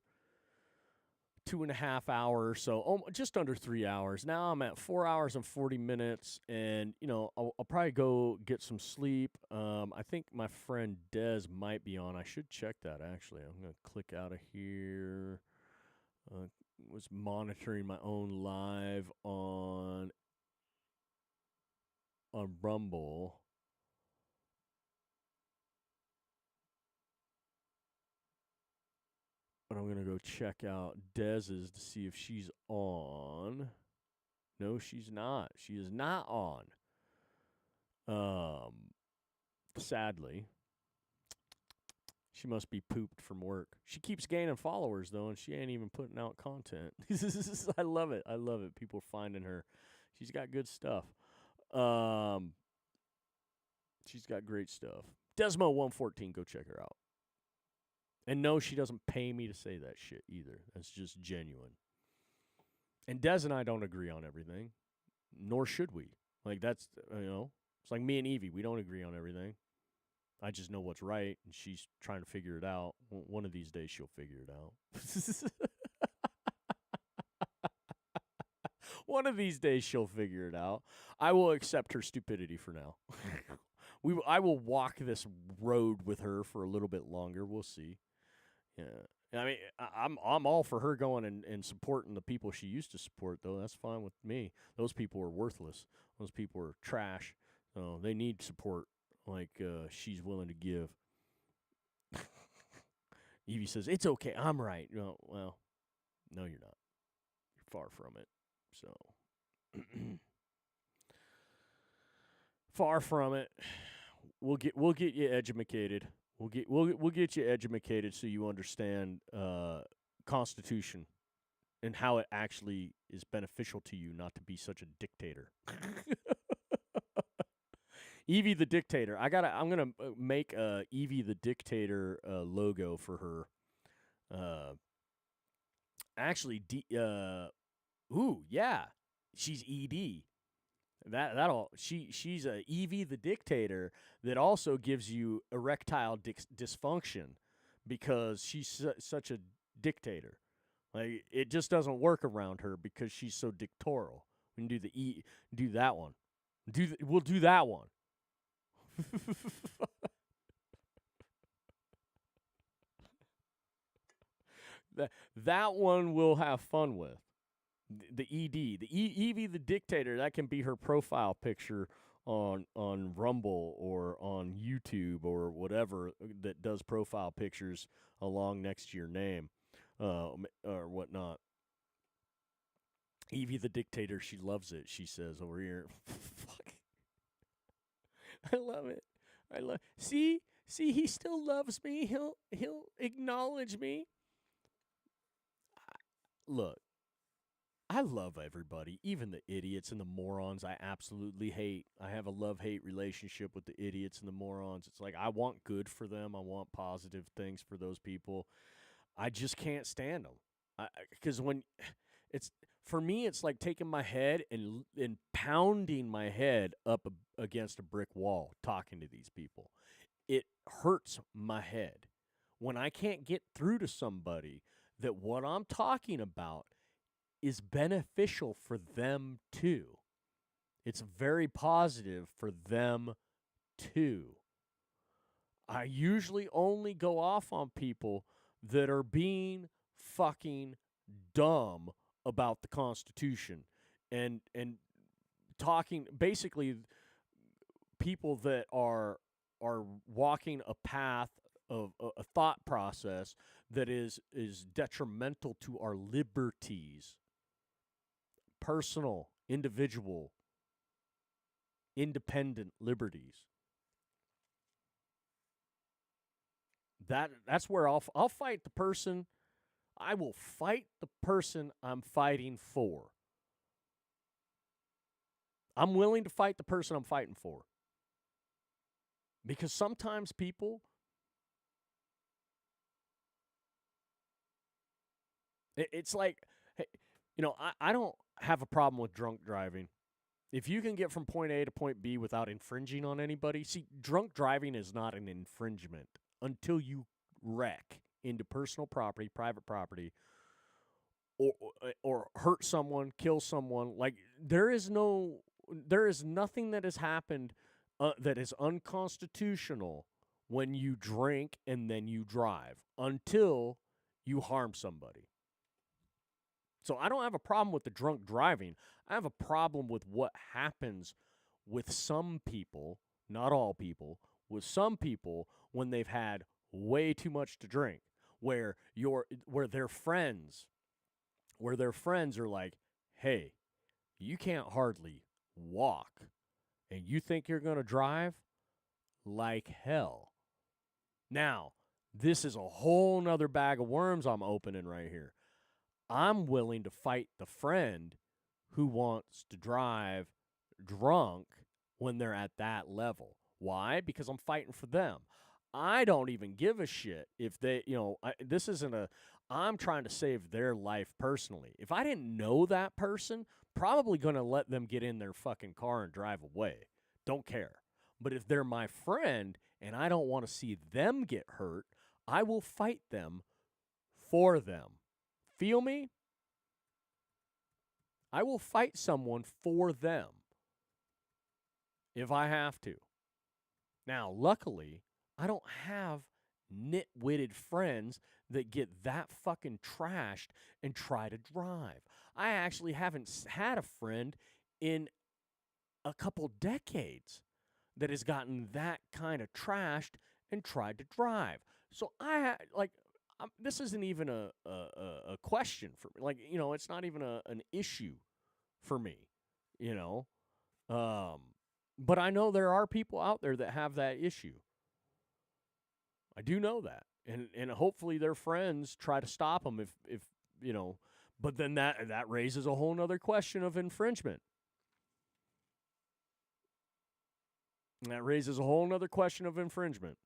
2.5 hours, so just under 3 hours. Now I'm at 4 hours and 40 minutes, and I'll probably go get some sleep. I think my friend Dez might be on. I should check that actually. I'm gonna click out of here. Was monitoring my own live on Rumble. But I'm going to go check out Dez's to see if she's on. No, she's not. She is not on. Sadly. She must be pooped from work. She keeps gaining followers, though, and she ain't even putting out content. I love it. I love it. People finding her. She's got good stuff. She's got great stuff. Desmo114, go check her out. And no, she doesn't pay me to say that shit either. That's just genuine. And Des and I don't agree on everything, nor should we. Like, that's, it's like me and Evie. We don't agree on everything. I just know what's right, and she's trying to figure it out. One of these days, she'll figure it out. One of these days, she'll figure it out. I will accept her stupidity for now. I will walk this road with her for a little bit longer. We'll see. Yeah, I mean, I'm all for her going and supporting the people she used to support, though. That's fine with me. Those people are worthless. Those people are trash. So they need support like she's willing to give. Evie says, it's okay. I'm right. No, well, no, you're not. You're far from it. So far from it. We'll get you educated. We'll get you educated so you understand Constitution and how it actually is beneficial to you not to be such a dictator. Evie the Dictator. I'm gonna make Evie the Dictator logo for her. Actually, ooh, yeah, she's ED. She's a Evie the Dictator that also gives you erectile dysfunction because she's such a dictator. Like, it just doesn't work around her because she's so dictatorial. We can do that one. We'll do that one. that one we'll have fun with. The ED, Evie the Dictator, that can be her profile picture on Rumble or on YouTube or whatever that does profile pictures along next to your name or whatnot. Evie the Dictator, she loves it, she says over here. Fuck. I love it. See, he still loves me. He'll acknowledge me. Look, I love everybody, even the idiots and the morons I absolutely hate. I have a love-hate relationship with the idiots and the morons. It's like I want good for them. I want positive things for those people. I just can't stand them. Because for me, it's like taking my head and pounding my head up against a brick wall talking to these people. It hurts my head when I can't get through to somebody that what I'm talking about is beneficial for them too. It's very positive for them too. I usually only go off on people that are being fucking dumb about the Constitution and talking, basically people that are walking a path of a thought process that is detrimental to our liberties. Personal, individual, independent liberties. That's where I'll fight the person. I will fight the person I'm fighting for. I'm willing to fight the person I'm fighting for. Because sometimes people, it's like, hey, I don't have a problem with drunk driving. If you can get from point A to point B without infringing on anybody, see, drunk driving is not an infringement until you wreck into personal property, private property, or hurt someone, kill someone. Like, there is nothing that has happened that is unconstitutional when you drink and then you drive until you harm somebody. So I don't have a problem with the drunk driving. I have a problem with what happens with some people, not all people, with some people when they've had way too much to drink, where their friends are like, "Hey, you can't hardly walk, and you think you're going to drive? Like hell." Now, this is a whole nother bag of worms I'm opening right here. I'm willing to fight the friend who wants to drive drunk when they're at that level. Why? Because I'm fighting for them. I don't even give a shit if they, this isn't I'm trying to save their life personally. If I didn't know that person, probably going to let them get in their fucking car and drive away. Don't care. But if they're my friend and I don't want to see them get hurt, I will fight them for them. Feel me? I will fight someone for them if I have to. Now, luckily, I don't have nitwitted friends that get that fucking trashed and try to drive. I actually haven't had a friend in a couple decades that has gotten that kind of trashed and tried to drive. So this isn't even a question for me. Like, it's not even an issue for me, But I know there are people out there that have that issue. I do know that. And hopefully their friends try to stop them if but then that raises a whole nother question of infringement. That raises a whole nother question of infringement.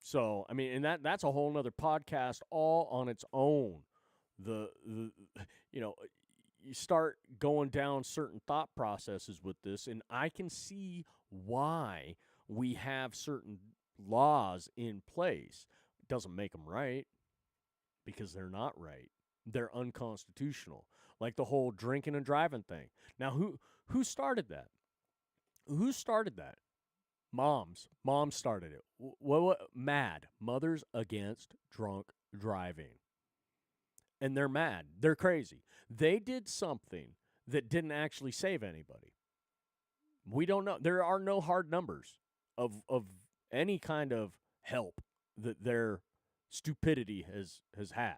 So, I mean, and that's a whole nother podcast all on its own. You start going down certain thought processes with this, and I can see why we have certain laws in place. It doesn't make them right because they're not right. They're unconstitutional. Like the whole drinking and driving thing. Now, who started that? Who started that? Moms. Moms started it. What? MAD. Mothers Against Drunk Driving. And they're mad. They're crazy. They did something that didn't actually save anybody. We don't know. There are no hard numbers of any kind of help that their stupidity has had.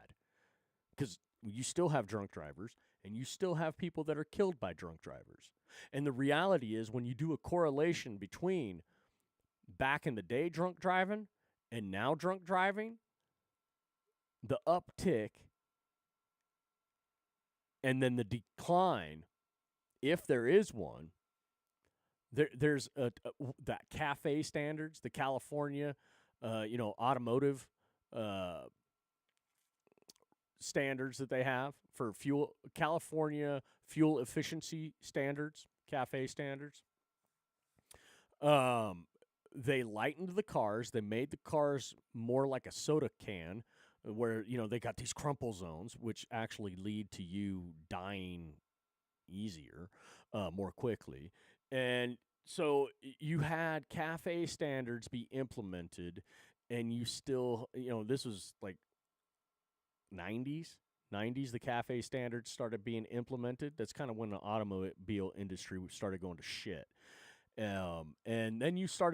Because you still have drunk drivers, and you still have people that are killed by drunk drivers. And the reality is, when you do a correlation between back in the day drunk driving and now drunk driving, the uptick and then the decline, if there is one, there's that CAFE standards, the California, automotive standards that they have for California fuel efficiency standards, CAFE standards. They lightened the cars. They made the cars more like a soda can, where, they got these crumple zones, which actually lead to you dying easier, more quickly. And so you had CAFE standards be implemented, and you still, this was like 90s, the CAFE standards started being implemented. That's kind of when the automobile industry started going to shit. And then you saw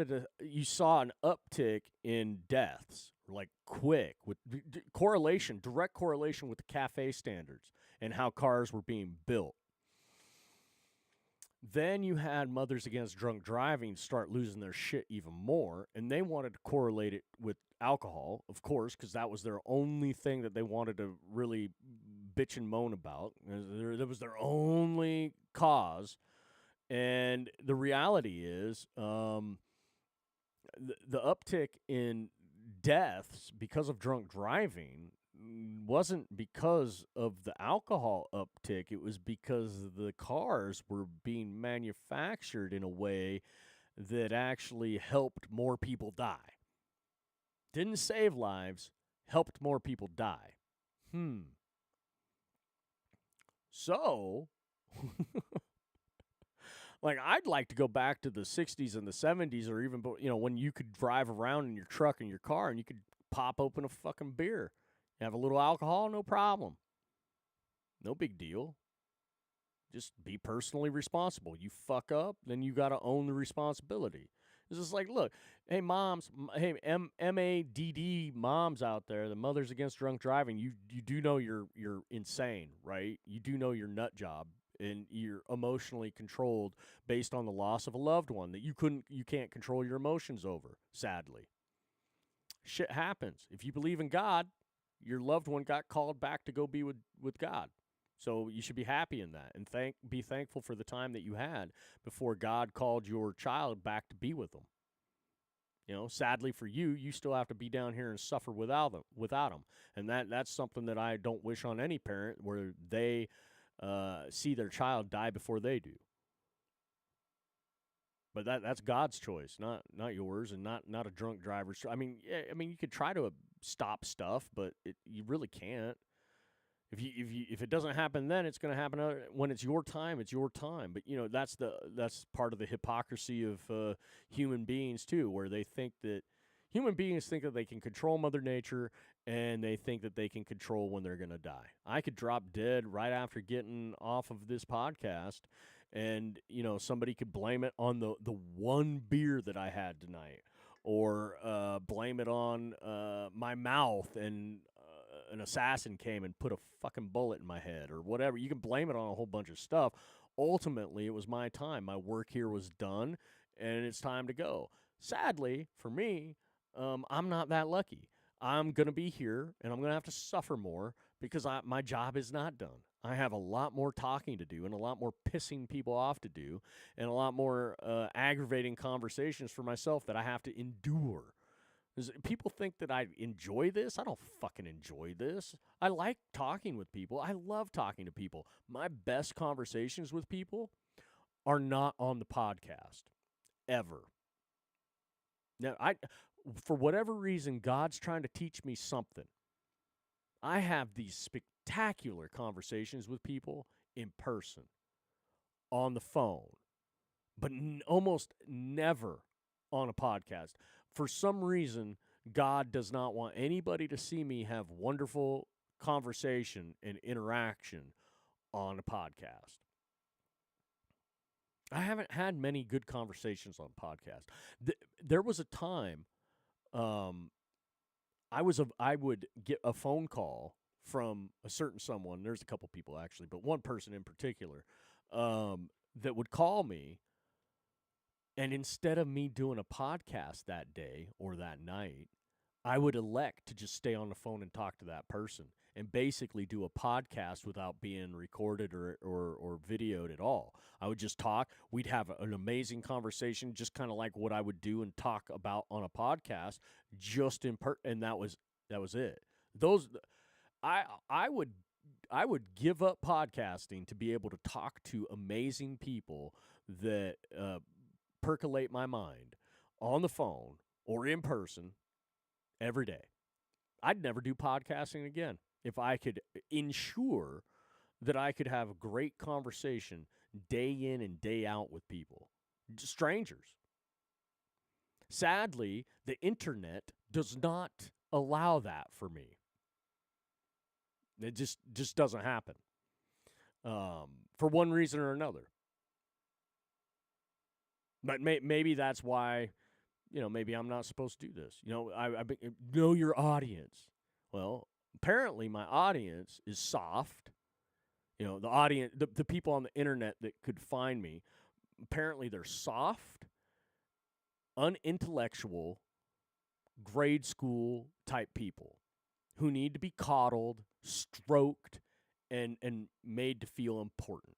an uptick in deaths, like quick, with direct correlation with the CAFE standards and how cars were being built. Then you had Mothers Against Drunk Driving start losing their shit even more, and they wanted to correlate it with alcohol, of course, because that was their only thing that they wanted to really bitch and moan about. That was their only cause. And the reality is, the uptick in deaths because of drunk driving wasn't because of the alcohol uptick. It was because the cars were being manufactured in a way that actually helped more people die. Didn't save lives, helped more people die. So... Like, I'd like to go back to the 60s and the 70s, or even, when you could drive around in your truck and your car and you could pop open a fucking beer. You have a little alcohol, no problem. No big deal. Just be personally responsible. You fuck up, then you got to own the responsibility. It's just like, look, hey, moms, hey, MADD moms out there, the Mothers Against Drunk Driving, you do know you're insane, right? You do know you're nut job. And you're emotionally controlled based on the loss of a loved one that you can't control your emotions over, sadly. Shit happens. If you believe in God, your loved one got called back to go be with God. So you should be happy in that and be thankful for the time that you had before God called your child back to be with them. Sadly for you, you still have to be down here and suffer without them. And that's something that I don't wish on any parent, where they see their child die before they do. But that's God's choice, not yours, and not a drunk driver's. I mean, you could try to stop stuff, but you really can't. If it doesn't happen then, it's going to happen when it's your time. It's your time. But that's part of the hypocrisy of human beings too, where human beings think that they can control Mother Nature, and they think that they can control when they're going to die. I could drop dead right after getting off of this podcast, and somebody could blame it on the one beer that I had tonight, or blame it on my mouth, and an assassin came and put a fucking bullet in my head, or whatever. You can blame it on a whole bunch of stuff. Ultimately, it was my time. My work here was done, and it's time to go. Sadly, for me, I'm not that lucky. I'm going to be here, and I'm going to have to suffer more because my job is not done. I have a lot more talking to do, and a lot more pissing people off to do, and a lot more aggravating conversations for myself that I have to endure. People think that I enjoy this. I don't fucking enjoy this. I like talking with people. I love talking to people. My best conversations with people are not on the podcast, ever. Now, for whatever reason, God's trying to teach me something. I have these spectacular conversations with people in person, on the phone, but almost never on a podcast. For some reason, God does not want anybody to see me have wonderful conversation and interaction on a podcast. I haven't had many good conversations on podcasts. There was a time I would get a phone call from a certain someone. There's a couple people actually, but one person in particular that would call me. And instead of me doing a podcast that day or that night, I would elect to just stay on the phone and talk to that person and basically do a podcast without being recorded or videoed at all. I would just talk. We'd have an amazing conversation, just kind of like what I would do and talk about on a podcast, just and that was it. I would give up podcasting to be able to talk to amazing people that percolate my mind on the phone or in person every day. I'd never do podcasting again if I could ensure that I could have a great conversation day in and day out with people, strangers. Sadly, the internet does not allow that for me. It just doesn't happen for one reason or another. But maybe that's why, maybe I'm not supposed to do this. I know your audience. Well, apparently my audience is soft. The audience, the people on the internet that could find me, apparently they're soft, unintellectual, grade school type people who need to be coddled, stroked, and made to feel important.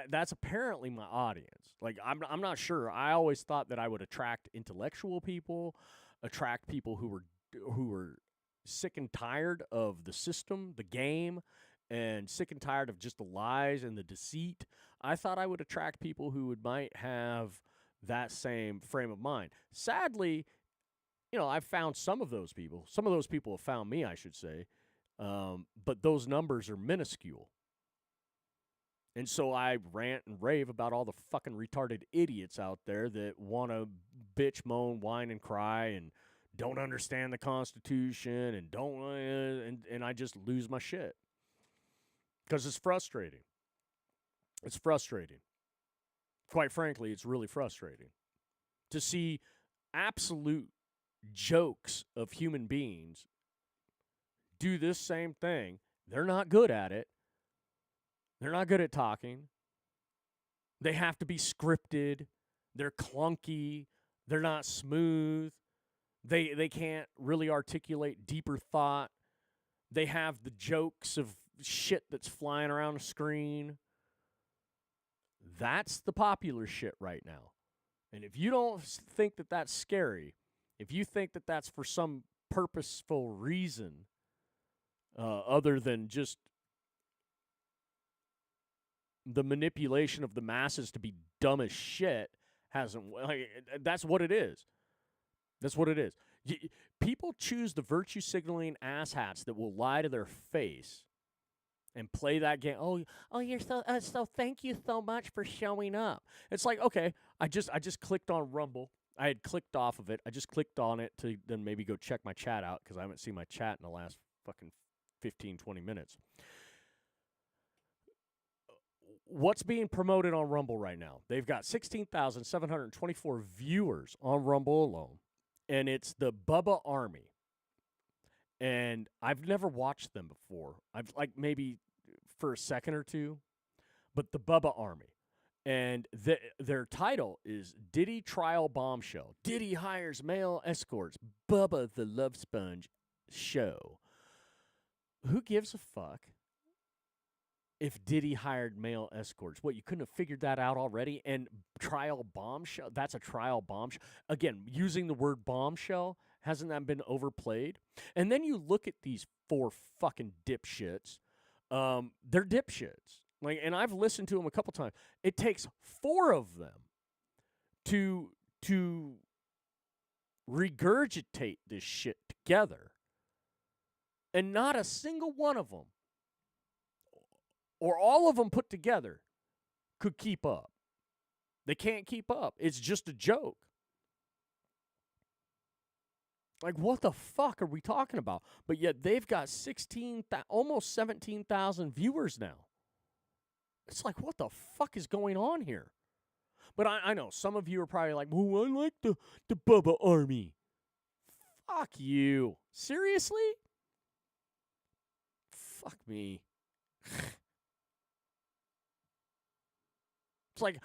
That's apparently my audience. Like, I'm not sure. I always thought that I would attract intellectual people, attract people who were sick and tired of the system, the game, and sick and tired of just the lies and the deceit. I thought I would attract people who might have that same frame of mind. Sadly, I've found some of those people. Some of those people have found me, I should say. But those numbers are minuscule. And so I rant and rave about all the fucking retarded idiots out there that want to bitch, moan, whine, and cry and don't understand the Constitution and and I just lose my shit. Because it's frustrating. It's frustrating. Quite frankly, it's really frustrating to see absolute jokes of human beings do this same thing. They're not good at it. They're not good at talking. They have to be scripted. They're clunky. They're not smooth. They can't really articulate deeper thought. They have the jokes of shit that's flying around the screen. That's the popular shit right now. And if you don't think that that's scary, if you think that that's for some purposeful reason other than just the manipulation of the masses to be dumb as shit, that's what it is. That's what it is. People choose the virtue signaling asshats that will lie to their face and play that game. Oh, you're so thank you so much for showing up. It's like, okay, I just clicked on Rumble. I had clicked off of it. I just clicked on it to then maybe go check my chat out because I haven't seen my chat in the last fucking 15, 20 minutes. What's being promoted on Rumble right now? They've got 16,724 viewers on Rumble alone, and it's the Bubba Army. And I've never watched them before. I've maybe for a second or two, but the Bubba Army. And their title is Diddy Trial Bombshell. Diddy hires male escorts. Bubba the Love Sponge Show. Who gives a fuck if Diddy hired male escorts? What, you couldn't have figured that out already? And trial bombshell, that's a trial bombshell. Again, using the word bombshell, hasn't that been overplayed? And then you look at these 4 fucking dipshits. They're dipshits. And I've listened to them a couple times. It takes 4 of them to regurgitate this shit together. And not a single one of them, or all of them put together, could keep up. They can't keep up. It's just a joke. What the fuck are we talking about? But yet they've got almost 17,000 viewers now. It's like, what the fuck is going on here? But I know some of you are probably like, oh, I like the Bubba Army. Fuck you. Seriously? Fuck me. It's like,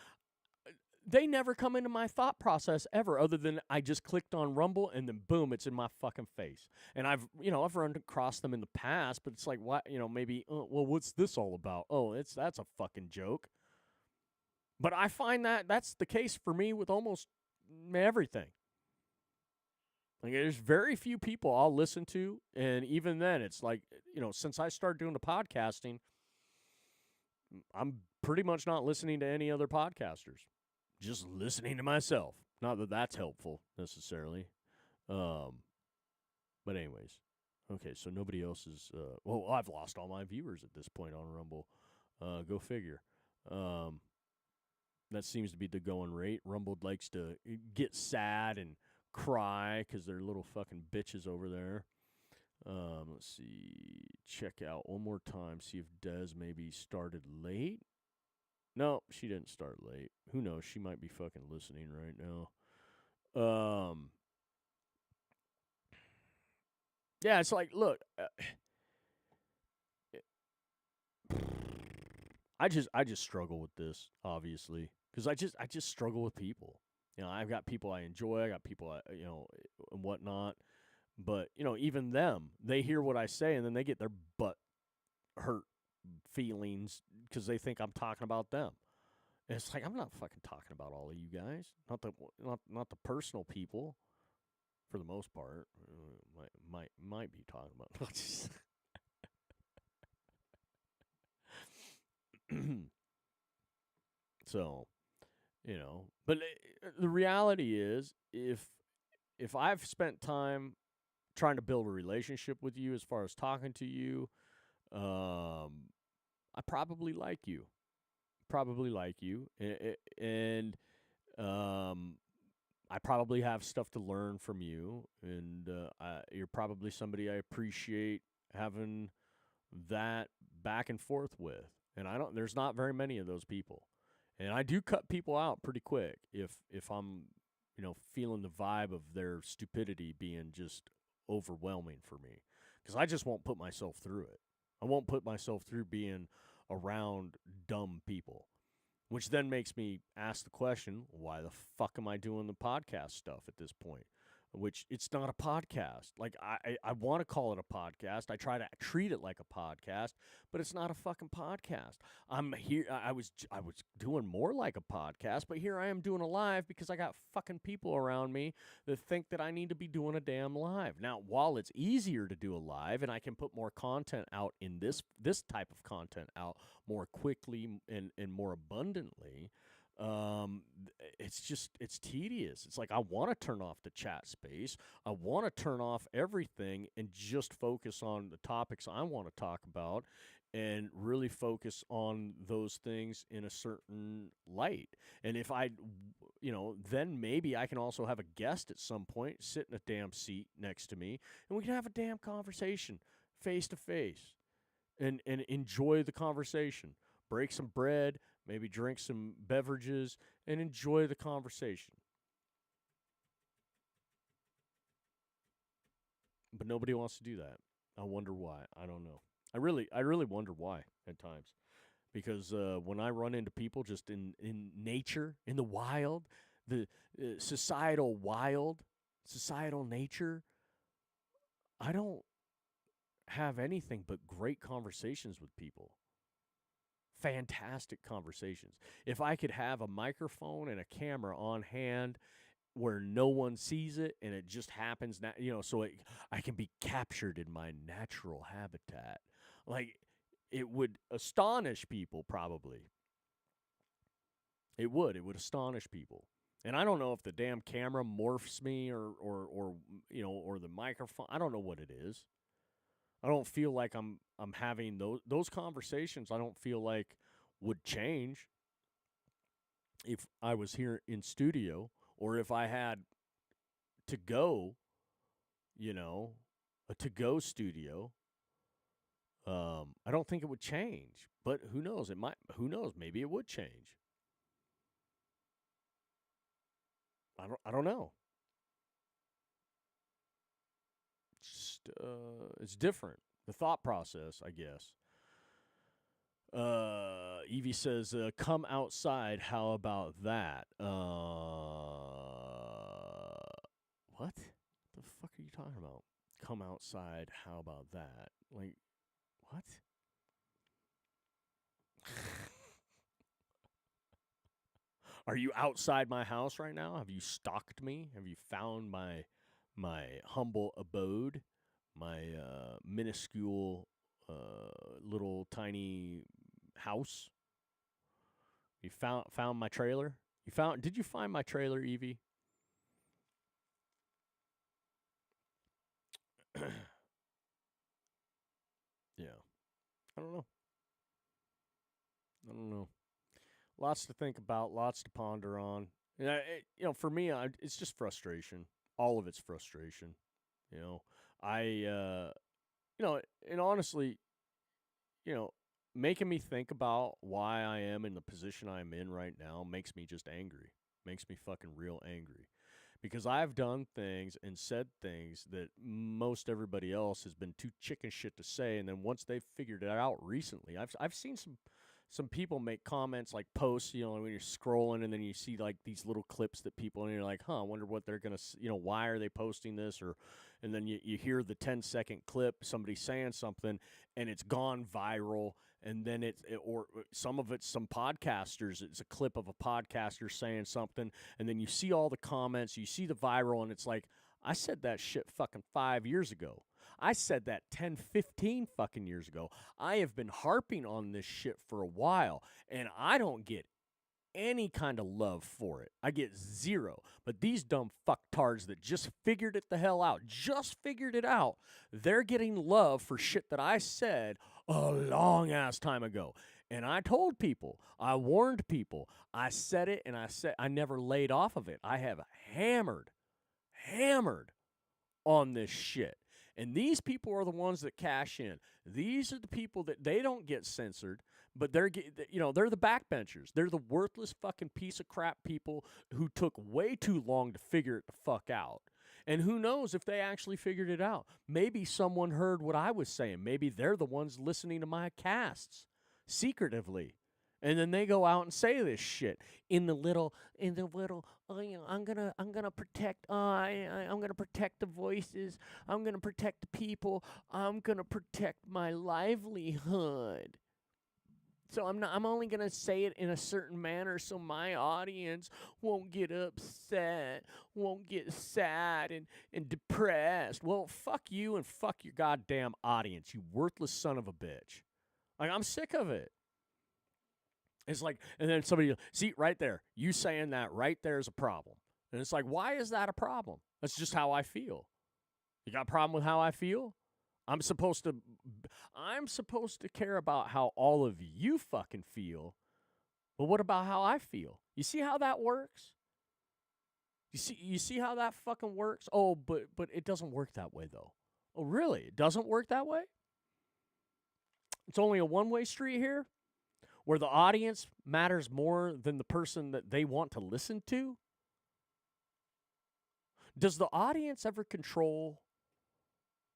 they never come into my thought process ever, other than I just clicked on Rumble and then boom, it's in my fucking face. And I've run across them in the past, but it's like, what, maybe, well, what's this all about? Oh, that's a fucking joke. But I find that that's the case for me with almost everything. There's very few people I'll listen to, and even then, it's like, since I started doing the podcasting, I'm pretty much not listening to any other podcasters. Just listening to myself. Not that that's helpful, necessarily. But anyways. Okay, so nobody else is... well, I've lost all my viewers at this point on Rumble. Go figure. That seems to be the going rate. Rumble likes to get sad and cry because they're little fucking bitches over there. Let's see. Check out one more time. See if Des maybe started late. No, she didn't start late. Who knows? She might be fucking listening right now. Yeah, it's like, look, I just struggle with this, obviously, because I just struggle with people. I've got people I enjoy, I got people and whatnot, but even them, they hear what I say and then they get their butt hurt feelings because they think I'm talking about them. And it's like, I'm not fucking talking about all of you guys, not the personal people, for the most part. Might be talking about. So, but the reality is, if I've spent time trying to build a relationship with you, as far as talking to you, I probably like you. And I probably have stuff to learn from you, and you're probably somebody I appreciate having that back and forth with. And there's not very many of those people. And I do cut people out pretty quick if I'm, feeling the vibe of their stupidity being just overwhelming for me, because I just won't put myself through it. I won't put myself through being around dumb people, which then makes me ask the question, why the fuck am I doing the podcast stuff at this point? which it's not a podcast. Like I want to call it a podcast. I try to treat it like a podcast, but it's not a fucking podcast. I'm here. I was doing more like a podcast, but here I am doing a live because I got fucking people around me that think that I need to be doing a damn live. Now, while it's easier to do a live and I can put more content out in this type of content out more quickly and more abundantly, it's tedious. It's like I want to turn off the chat space. I want to turn off everything and just focus on the topics I want to talk about and really focus on those things in a certain light. And if then maybe I can also have a guest at some point sit in a damn seat next to me and we can have a damn conversation face to face and enjoy the conversation. Break some bread, maybe drink some beverages, and enjoy the conversation. But nobody wants to do that. I wonder why. I don't know. I really wonder why at times. Because when I run into people just in nature, in the wild, the societal nature, I don't have anything but great conversations with people. Fantastic conversations. If I could have a microphone and a camera on hand where no one sees it and it just happens now, so I can be captured in my natural habitat. Like, it would astonish people probably. It would astonish people. And I don't know if the damn camera morphs me or the microphone. I don't know what it is. I don't feel like I'm having those conversations. I don't feel like would change if I was here in studio or if I had to go, a to-go studio. I don't think it would change, but who knows? It might. Who knows? Maybe it would change. I don't know. Just it's different. The thought process, I guess. Evie says, "Come outside. How about that?" What the fuck are you talking about? Come outside. How about that? Like, what? Are you outside my house right now? Have you stalked me? Have you found my humble abode, my minuscule little tiny house? You found my trailer? Did you find my trailer, Evie? Yeah. I don't know. Lots to think about, lots to ponder on. For me, it's just frustration. All of it's frustration. And honestly, making me think about why I am in the position I'm in right now makes me just angry. Makes me fucking real angry. Because I've done things and said things that most everybody else has been too chicken shit to say, and then once they've figured it out recently, I've seen some people make comments like posts, when you're scrolling and then you see like these little clips that people, and you're like, I wonder what they're going to, why are they posting this? And then you hear the 10-second clip, somebody saying something and it's gone viral. And then or some of it's some podcasters. It's a clip of a podcaster saying something. And then you see all the comments, you see the viral, and it's like, I said that shit fucking 5 years ago. I said that 10, 15 fucking years ago. I have been harping on this shit for a while, and I don't get any kind of love for it. I get zero. But these dumb fucktards that just figured it the hell out, they're getting love for shit that I said a long-ass time ago. And I told people, I warned people, I said it, and I never laid off of it. I have hammered on this shit. And these people are the ones that cash in. These are the people that they don't get censored, but they're the backbenchers. They're the worthless fucking piece of crap people who took way too long to figure it the fuck out. And who knows if they actually figured it out. Maybe someone heard what I was saying. Maybe they're the ones listening to my casts secretively And then they go out and say this shit in the little, oh, you know, I'm gonna protect, I'm gonna protect the voices, I'm gonna protect the people, I'm gonna protect my livelihood. So I'm only gonna say it in a certain manner so my audience won't get upset, won't get sad and depressed. Well, fuck you and fuck your goddamn audience, you worthless son of a bitch. Like, I'm sick of it. It's like, and then somebody, see, right there, you saying that right there is a problem. And it's like, why is that a problem? That's just how I feel. You got a problem with how I feel? I'm supposed to care about how all of you fucking feel. But what about how I feel? You see how that works? You see how that fucking works? Oh, but it doesn't work that way though. Oh, really? It doesn't work that way? It's only a one-way street here? Where the audience matters more than the person that they want to listen to? Does the audience ever control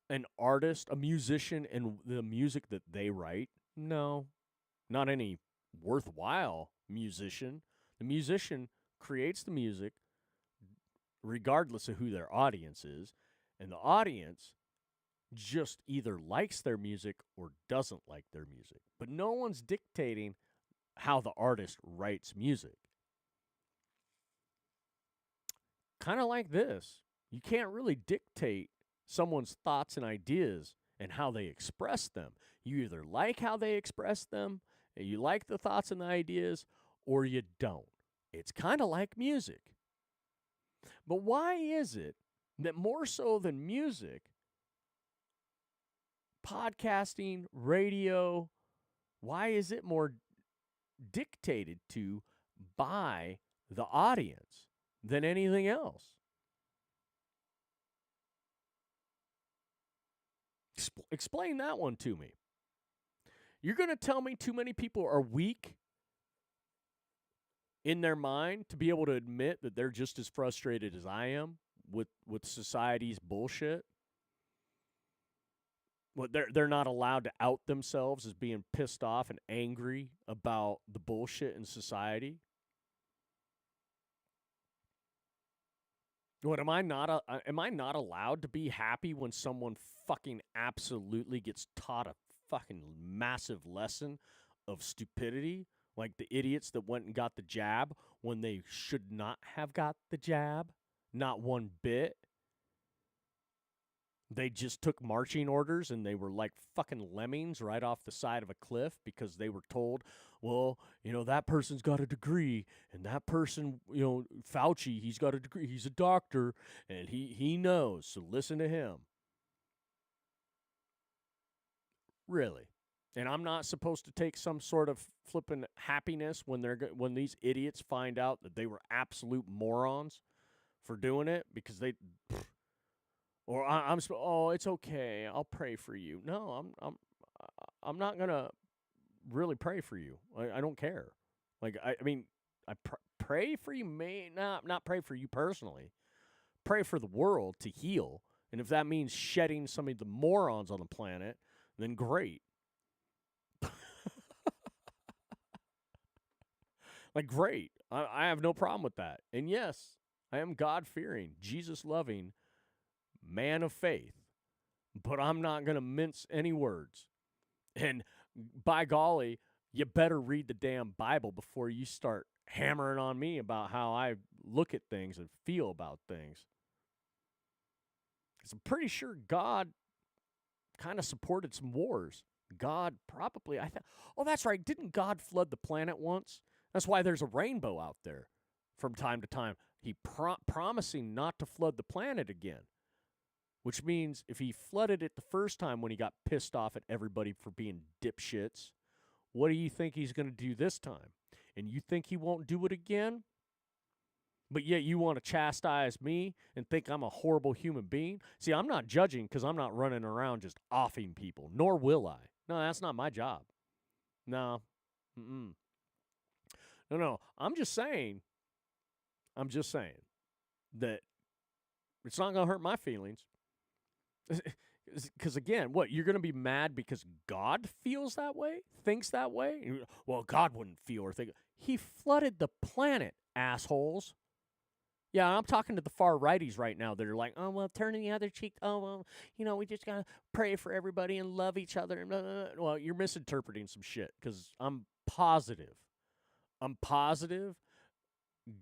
an artist, a musician, and the music that they write? No, not any worthwhile musician. The musician creates the music regardless of who their audience is, and the audience just either likes their music or doesn't like their music. But no one's dictating how the artist writes music. Kind of like this. You can't really dictate someone's thoughts and ideas and how they express them. You either like how they express them, and you like the thoughts and the ideas, or you don't. It's kind of like music. But why is it that more so than music, podcasting, radio, why is it more dictated to by the audience than anything else? Explain that one to me. You're going to tell me too many people are weak in their mind to be able to admit that they're just as frustrated as I am with society's bullshit? Well, they're not allowed to out themselves as being pissed off and angry about the bullshit in society? What, am I not allowed to be happy when someone fucking absolutely gets taught a fucking massive lesson of stupidity? Like the idiots that went and got the jab when they should not have got the jab? Not one bit. They just took marching orders and they were like fucking lemmings right off the side of a cliff because they were told, well, you know, that person's got a degree and that person, you know, Fauci, he's got a degree, he's a doctor and he knows, so listen to him. Really? And I'm not supposed to take some sort of flippin' happiness when these idiots find out that they were absolute morons for doing it because they... Or oh, it's okay, I'll pray for you. No, I'm not gonna really pray for you. I don't care. Like I mean, I pray for you. May not pray for you personally. Pray for the world to heal, and if that means shedding some of the morons on the planet, then great. Like great. I have no problem with that. And yes, I am God-fearing, Jesus-loving man of faith, but I'm not going to mince any words. And by golly, you better read the damn Bible before you start hammering on me about how I look at things and feel about things. Because I'm pretty sure God kind of supported some wars. God probably, oh, that's right. Didn't God flood the planet once? That's why there's a rainbow out there from time to time. He promising not to flood the planet again. Which means if he flooded it the first time when he got pissed off at everybody for being dipshits, what do you think he's going to do this time? And you think he won't do it again? But yet you want to chastise me and think I'm a horrible human being? See, I'm not judging because I'm not running around just offing people, nor will I. No, that's not my job. No. No. I'm just saying that it's not going to hurt my feelings. Because again, what, you're going to be mad because God feels that way, thinks that way? Well, God wouldn't feel or think. He flooded the planet, assholes. Yeah, I'm talking to the far righties right now that are like, oh, well, turn the other cheek. Oh, well, we just got to pray for everybody and love each other. Well, you're misinterpreting some shit because I'm positive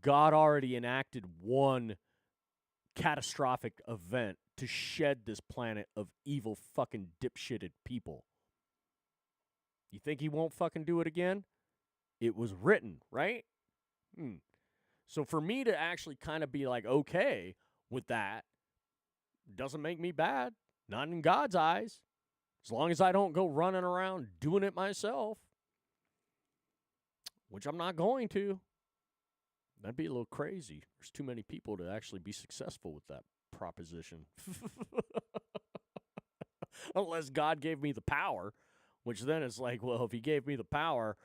God already enacted one catastrophic event to shed this planet of evil fucking dipshitted people. You think he won't fucking do it again? It was written, right? So for me to actually kind of be like, okay with that, doesn't make me bad. Not in God's eyes. As long as I don't go running around doing it myself, which I'm not going to. That'd be a little crazy. There's too many people to actually be successful with that proposition. Unless God gave me the power, which then it's like, well, if he gave me the power,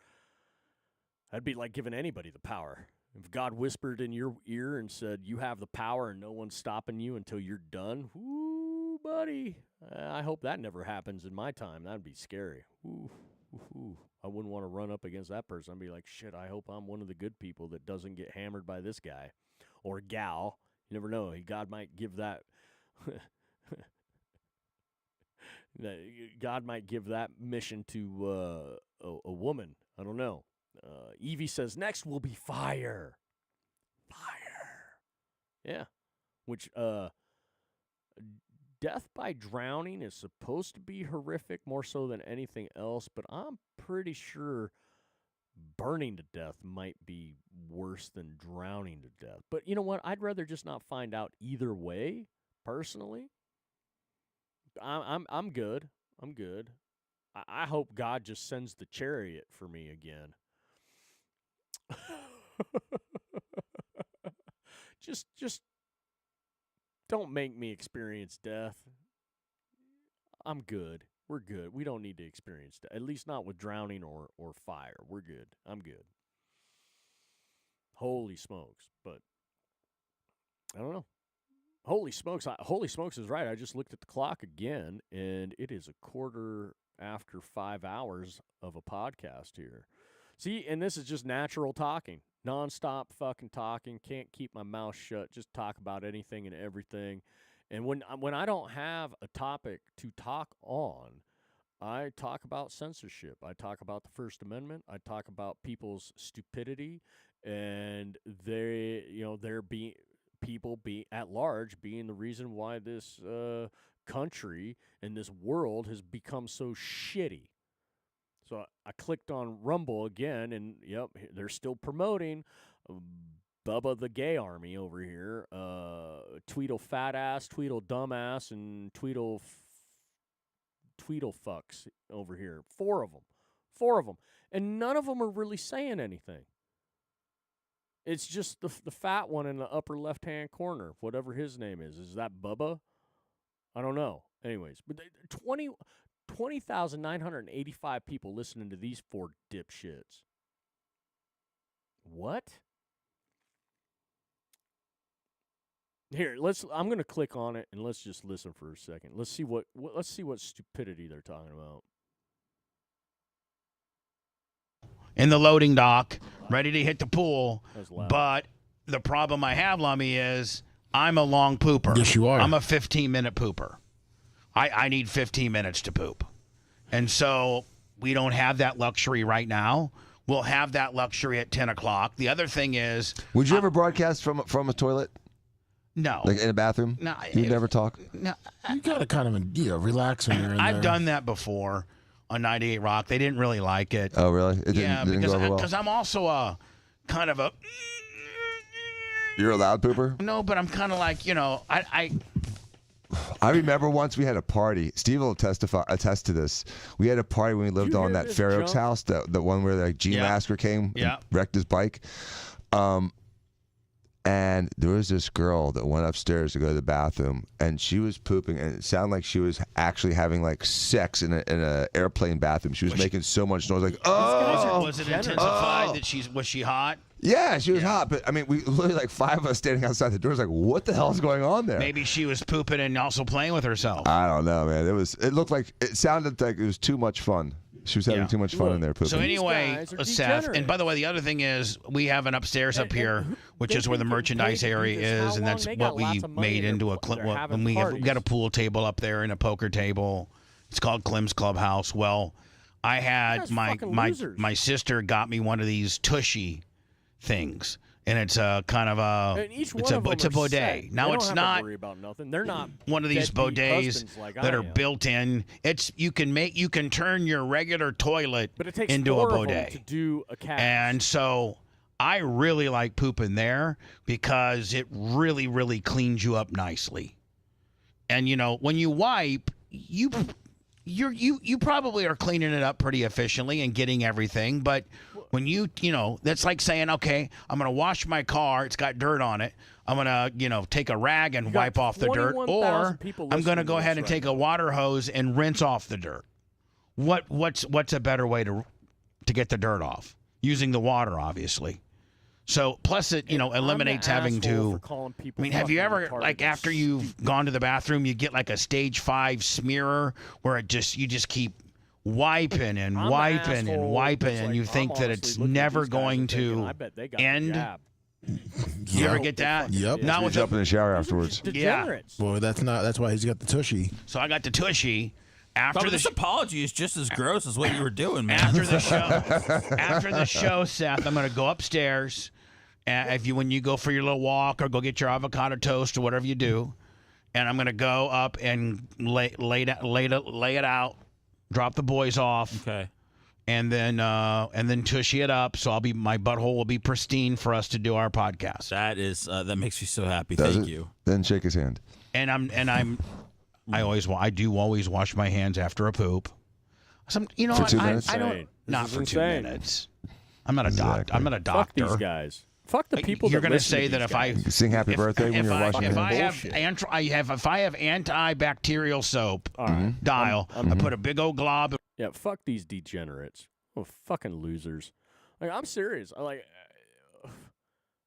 that'd be like giving anybody the power. If God whispered in your ear and said, you have the power and no one's stopping you until you're done, whoo, buddy. I hope that never happens in my time. That'd be scary. Ooh. I wouldn't want to run up against that person. I'd be like, shit, I hope I'm one of the good people that doesn't get hammered by this guy or gal. You never know. God might give that God might give that mission to a woman. I don't know. Evie says, next will be fire. Fire. Yeah. Which, death by drowning is supposed to be horrific more so than anything else, but I'm pretty sure burning to death might be worse than drowning to death. But you know what? I'd rather just not find out either way, personally. I'm good. I'm good. I hope God just sends the chariot for me again. Just don't make me experience death. I'm good. We're good. We don't need to experience death. At least not with drowning or fire. We're good. I'm good. Holy smokes. But I don't know. Holy smokes is right. I just looked at the clock again, and it is 5:15 hours of a podcast here. See, and this is just natural talking. Nonstop fucking talking. Can't keep my mouth shut. Just talk about anything and everything. And when I don't have a topic to talk on, I talk about censorship. I talk about the First Amendment. I talk about people's stupidity, and people at large being the reason why this country and this world has become so shitty. So I clicked on Rumble again, and yep, they're still promoting Bubba the Gay Army over here. Tweedle fat ass, Tweedle dumbass, and Tweedle fucks over here. Four of them. And none of them are really saying anything. It's just the fat one in the upper left-hand corner, whatever his name is. Is that Bubba? I don't know. Anyways, but 20,985 people listening to these four dipshits. What? Here, I'm going to click on it and let's just listen for a second. Let's see what stupidity they're talking about. In the loading dock, ready to hit the pool. But the problem I have, Lummy, is I'm a long pooper. Yes, you are. I'm a 15-minute pooper. I need 15 minutes to poop. And so we don't have that luxury right now. We'll have that luxury at 10 o'clock. The other thing is... Would you ever broadcast from a toilet? No. Like in a bathroom? No. You'd never talk? No. You got to kind of relax when you're in I've there. done that before on 98 Rock. They didn't really like it. Oh, really? It didn't go over well? Because I'm also a kind of a... You're a loud pooper? No, but I'm kind of like, I remember once we had a party. Steve will attest to this. We had a party when we lived on that Fair Oaks house, the one where the G Masker came and wrecked his bike. And there was this girl that went upstairs to go to the bathroom, and she was pooping, and it sounded like she was actually having like sex in a airplane bathroom. She was making so much noise, like Was it intensified that was she hot? Yeah, she was hot, but I mean, we literally like 5 of us standing outside the doors, like, what the hell is going on there? Maybe she was pooping and also playing with herself. I don't know, man. It sounded like it was too much fun. She was having too much fun in there pooping. So anyway, Seth, and by the way, the other thing is we have an upstairs up here, which is where the merchandise area is, and that's what we made into a we got a pool table up there and a poker table. It's called Clem's Clubhouse. Well, I had my sister got me one of these tushy things. And it's a kind of a it's a bidet. Now it's not They're not one of these bidets that are built in. You can turn your regular toilet but it takes into a 4 of them bidet to do a cast. And so I really like pooping there because it really, really cleans you up nicely. And when you wipe, you probably are cleaning it up pretty efficiently and getting everything, but when that's like saying, okay, I'm going to wash my car. It's got dirt on it. I'm going to, take a rag and wipe off the dirt, or I'm going to go ahead and take a water hose and rinse off the dirt. What's a better way to get the dirt off? Using the water, obviously. So plus it, eliminates having to. I mean, have you ever after you've gone to the bathroom, you get like a stage 5 smearer where you just keep wiping and wiping and wiping, and you think that it's never going to end. You ever get that? Yep. Now we jump in the shower afterwards. Yeah. Well, that's why he's got the tushy. So I got the tushy. After this apology is just as gross as what you were doing, man. After the show, Seth, I'm going to go upstairs. When you go for your little walk or go get your avocado toast or whatever you do, and I'm going to go up and lay it out, drop the boys off, okay, and then tushy it up. So my butthole will be pristine for us to do our podcast. That makes me so happy. Does Thank it? you. Then shake his hand. I do always wash my hands after a poop. For 2 minutes? I don't. Not for 2 insane. minutes. I'm not a doctor. I'm not a doctor. Fuck these guys. Fuck the people. You're going to say that if I sing happy birthday when you're washing your hands. If I have antibacterial soap, dial. I put a big old glob. Yeah, fuck these degenerates. Oh, fucking losers. I'm serious.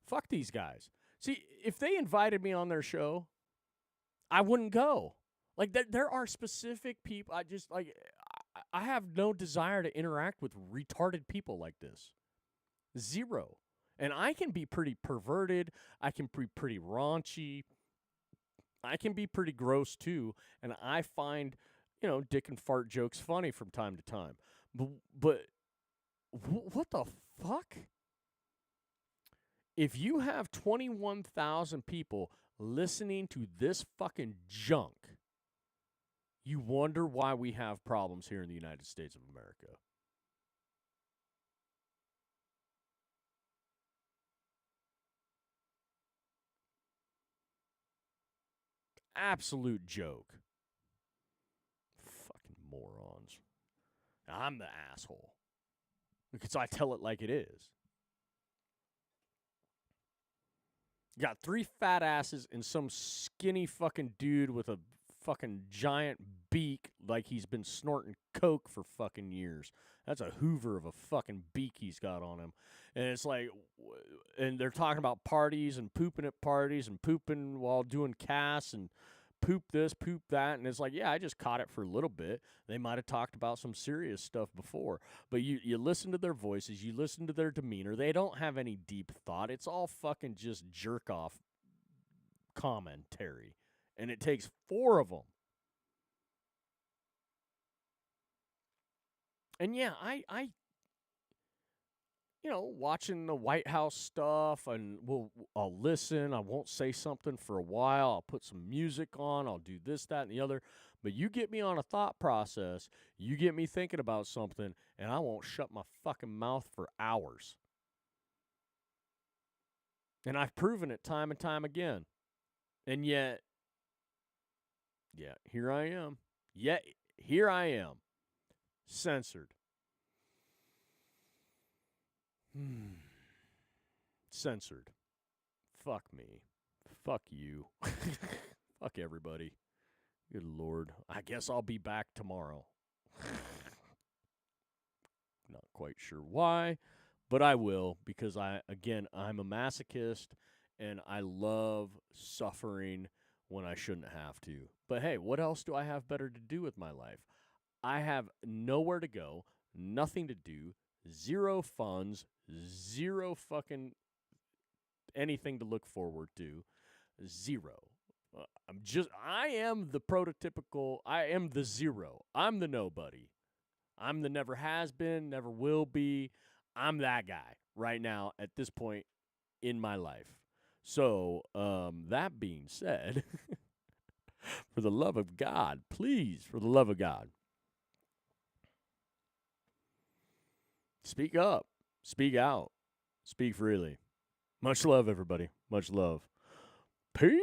Fuck these guys. See, if they invited me on their show, I wouldn't go. There are specific people. I have no desire to interact with retarded people like this. Zero. And I can be pretty perverted. I can be pretty raunchy. I can be pretty gross too. And I find, dick and fart jokes funny from time to time. But what the fuck? If you have 21,000 people listening to this fucking junk, you wonder why we have problems here in the United States of America. Absolute joke. Fucking morons. I'm the asshole. Because I tell it like it is. You got 3 fat asses and some skinny fucking dude with a fucking giant beak like he's been snorting coke for fucking years. That's a Hoover of a fucking beak he's got on him. And it's like, and they're talking about parties and pooping at parties and pooping while doing casts and poop this, poop that. And it's like, yeah, I just caught it for a little bit. They might have talked about some serious stuff before. But you listen to their voices, you listen to their demeanor. They don't have any deep thought. It's all fucking just jerk off commentary. And it takes 4 of them. And yeah, I watching the White House stuff, and I'll listen. I won't say something for a while. I'll put some music on. I'll do this, that, and the other. But you get me on a thought process. You get me thinking about something, and I won't shut my fucking mouth for hours. And I've proven it time and time again. And yet, yeah, here I am. Yet, here I am. Censored. Censored. fuck me. Fuck you. Fuck everybody. Good Lord. I guess I'll be back tomorrow. Not quite sure why, but I will because I'm a masochist and I love suffering when I shouldn't have to. But hey, what else do I have better to do with my life? I have nowhere to go, nothing to do, zero funds, zero fucking anything to look forward to, zero. I am the prototypical, I am the zero. I'm the nobody. I'm the never has been, never will be. I'm that guy right now at this point in my life. So, that being said, for the love of God, please, for the love of God, speak up, speak out, speak freely. Much love, everybody. Much love. Peace.